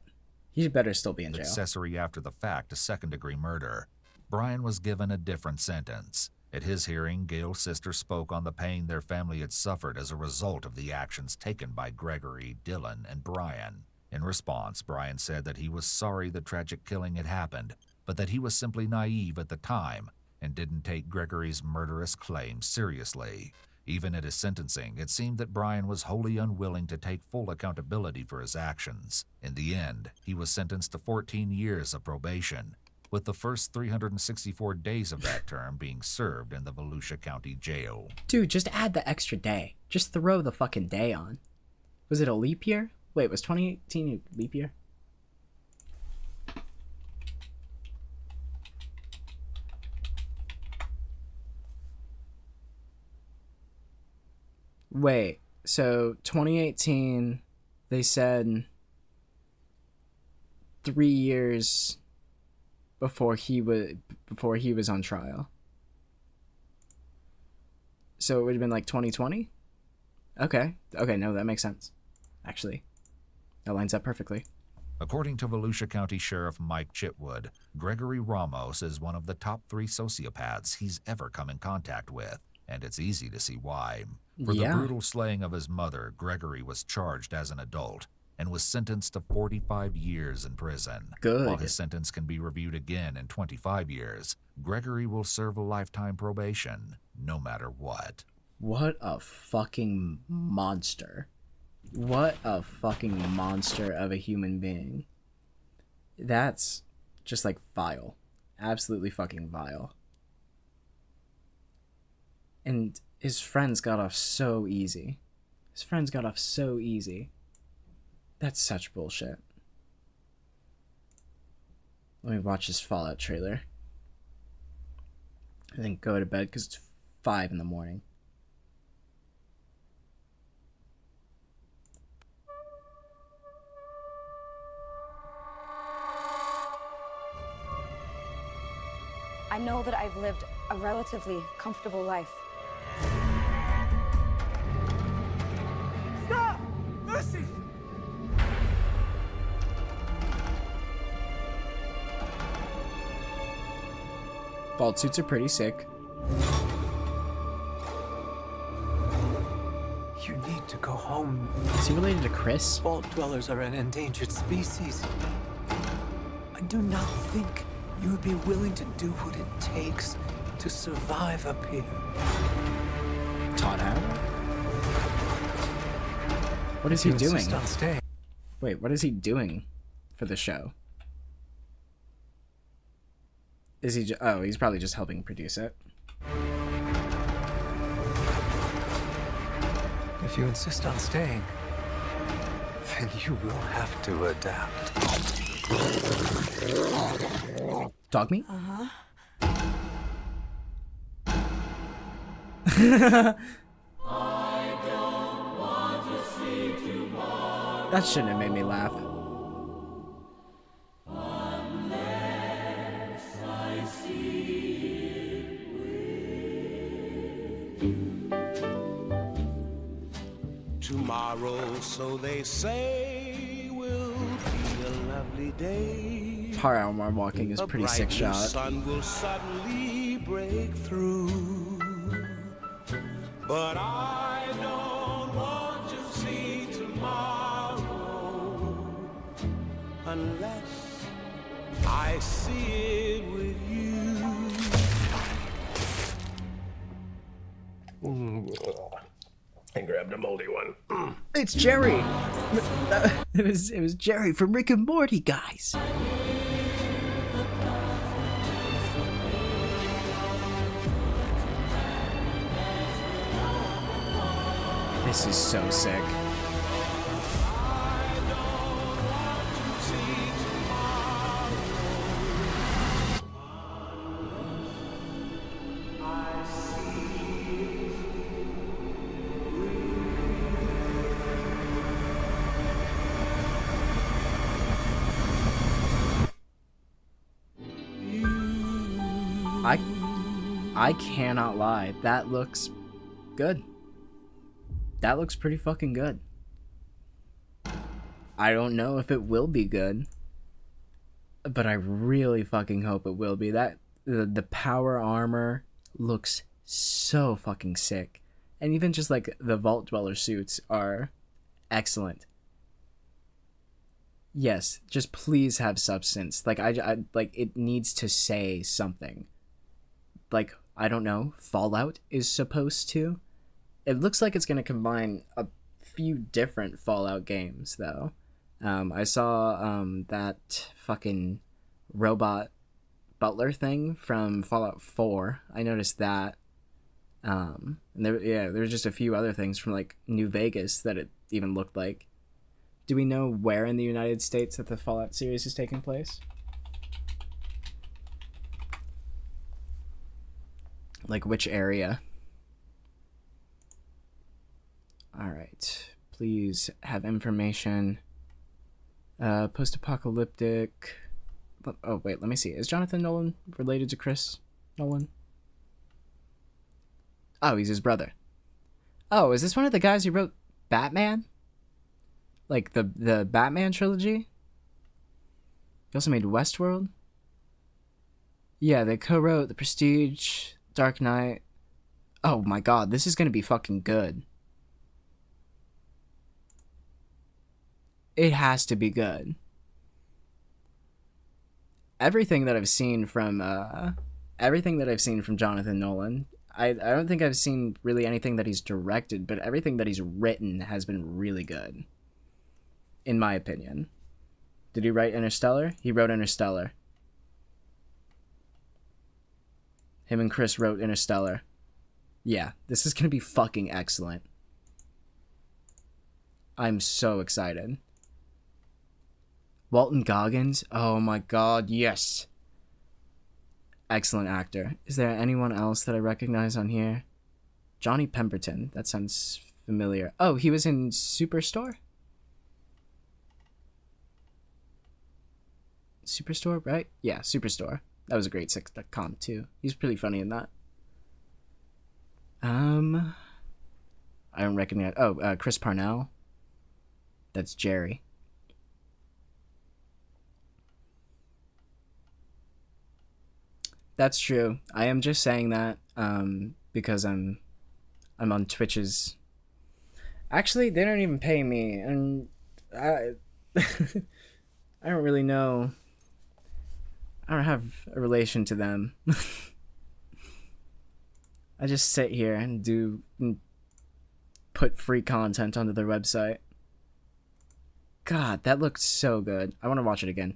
He better still be in jail. Accessory after the fact to second-degree murder. Brian was given a different sentence. At his hearing, Gail's sister spoke on the pain their family had suffered as a result of the actions taken by Gregory, Dylan, and Brian. In response, Brian said that he was sorry the tragic killing had happened, but that he was simply naive at the time and didn't take Gregory's murderous claims seriously. Even at his sentencing, it seemed that Brian was wholly unwilling to take full accountability for his actions. In the end, he was sentenced to 14 years of probation, with the first 364 days of that term being served in the Volusia County Jail. Dude, just add the extra day. Just throw the fucking day on. Was it a leap year? Wait, was 2018 a leap year? Wait, so 2018, they said 3 years before he was on trial. So it would have been like 2020? Okay. Okay, no, that makes sense. Actually, that lines up perfectly. According to Volusia County Sheriff Mike Chitwood, Gregory Ramos is one of the top 3 sociopaths he's ever come in contact with, and it's easy to see why. For the brutal slaying of his mother, Gregory was charged as an adult and was sentenced to 45 years in prison. Good. While his sentence can be reviewed again in 25 years, Gregory will serve a lifetime probation, no matter what. What a fucking monster. What a fucking monster of a human being. That's just like vile. Absolutely fucking vile. And his friends got off so easy. His friends got off so easy. That's such bullshit. Let me watch this Fallout trailer. And then go to bed because it's 5 in the morning. I know that I've lived a relatively comfortable life. Stop! Lucy! Vault suits are pretty sick. You need to go home. Is he related to Chris? Vault dwellers are an endangered species. I do not think you would be willing to do what it takes to survive up here. Todd Howard? What is he You doing? insist on staying. Wait, what is he doing for the show? Is he oh, he's probably just helping produce it. If you insist on staying, then you will have to adapt. Dog meat? Uh-huh. That shouldn't have made me laugh. Tomorrow, so they say, will be a lovely day. Power Hour walking is A pretty bright sick new shot. sun will suddenly break through. But I don't want to see tomorrow unless I see it with you. I grabbed a moldy one. It's Jerry. It was Jerry from Rick and Morty, guys. This is so sick. I cannot lie. That looks good. That looks pretty fucking good. I don't know if it will be good, but I really fucking hope it will be. That the power armor looks so fucking sick. And even just like the Vault Dweller suits are excellent. Yes, just please have substance. Like I like it needs to say something. Like, I don't know, Fallout is supposed to. It looks like it's going to combine a few different Fallout games, though. I saw that fucking robot butler thing from Fallout 4. I noticed that. And there were just a few other things from, like, New Vegas that it even looked like. Do we know where in the United States that the Fallout series is taking place? Like, which area? Alright. Please have information. Post-apocalyptic. Oh, wait, let me see. Is Jonathan Nolan related to Chris Nolan? Oh, he's his brother. Oh, is this one of the guys who wrote Batman? Like the Batman trilogy? He also made Westworld. Yeah, they co-wrote The Prestige, Dark Knight. Oh my god, this is gonna be fucking good. It has to be good. Everything that I've seen from Jonathan Nolan, I don't think I've seen really anything that he's directed, but everything that he's written has been really good, in my opinion. Did he write Interstellar? He wrote Interstellar. Him and Chris wrote Interstellar. Yeah, this is gonna be fucking excellent. I'm so excited. Walton Goggins? Oh my god, yes. Excellent actor. Is there anyone else that I recognize on here? Johnny Pemberton. That sounds familiar. Oh, he was in Superstore? Superstore, right? Yeah, Superstore. That was a great sitcom too. He's pretty funny in that. I don't recognize. Oh, Chris Parnell. That's Jerry. That's true. I am just saying that because I'm on Twitch's. Actually, they don't even pay me, and I I don't really know. I don't have a relation to them. I just sit here and put free content onto their website. God, that looked so good. I want to watch it again.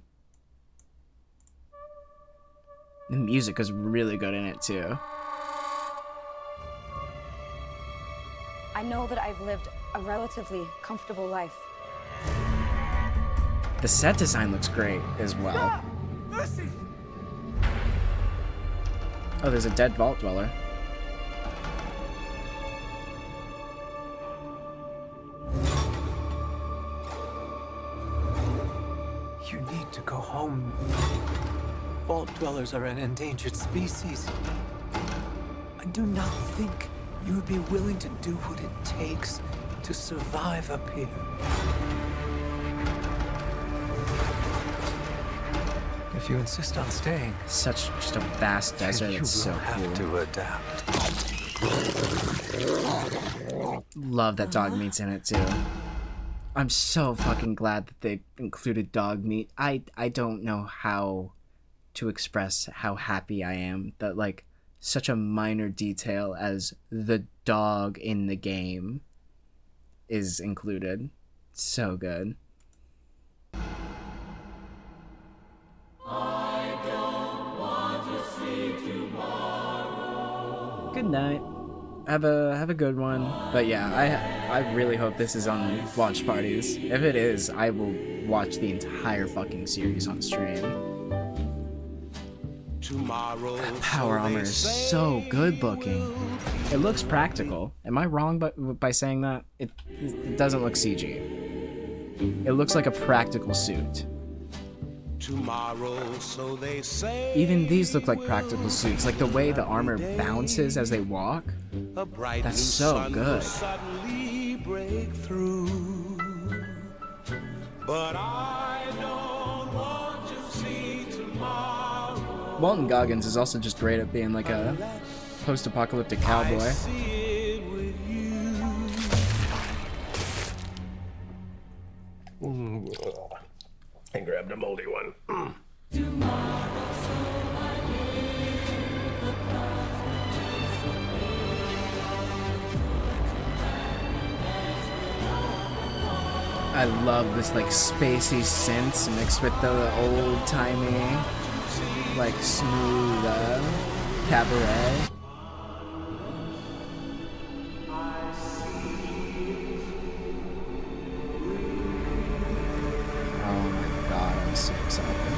The music was really good in it too. I know that I've lived a relatively comfortable life. The set design looks great as well. Oh, there's a dead vault dweller. You need to go home. Vault dwellers are an endangered species. I do not think you would be willing to do what it takes to survive up here. If you insist on staying, such just a vast desert. It's so cool. To adapt. Love that dog meat's in it too. I'm so fucking glad that they included dog meat. I don't know how to express how happy I am that like such a minor detail as the dog in the game is included. So good. Good night. Have a good one. But yeah, I really hope this is on watch parties. If it is, I will watch the entire fucking series on stream. Power armor is so good looking. It looks practical. Am I wrong by saying that? It doesn't look CG. It looks like a practical suit. Tomorrow, so they say. Even these look like practical suits. Like the way the armor bounces as they walk. That's so good. Suddenly break through. But I don't want to see tomorrow. Walton Goggins is also just great at being like a post-apocalyptic cowboy. And grabbed a moldy one. I love this like spacey synths mixed with the old-timey, like smooth cabaret. Oh my god, I'm so excited.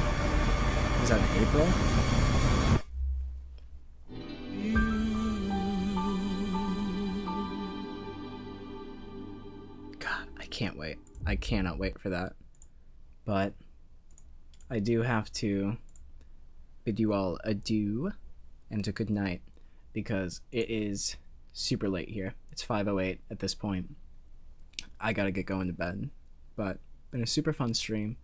Is that in April? God, I can't wait. I cannot wait for that. But I do have to bid you all adieu and a good night, because it is super late here. It's 5:08 at this point. I gotta get going to bed. But been a super fun stream.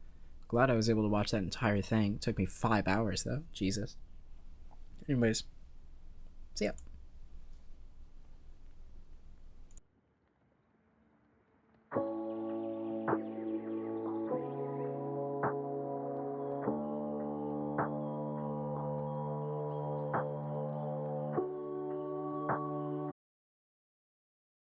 Glad I was able to watch that entire thing. It took me 5 hours though. Jesus. Anyways, see ya.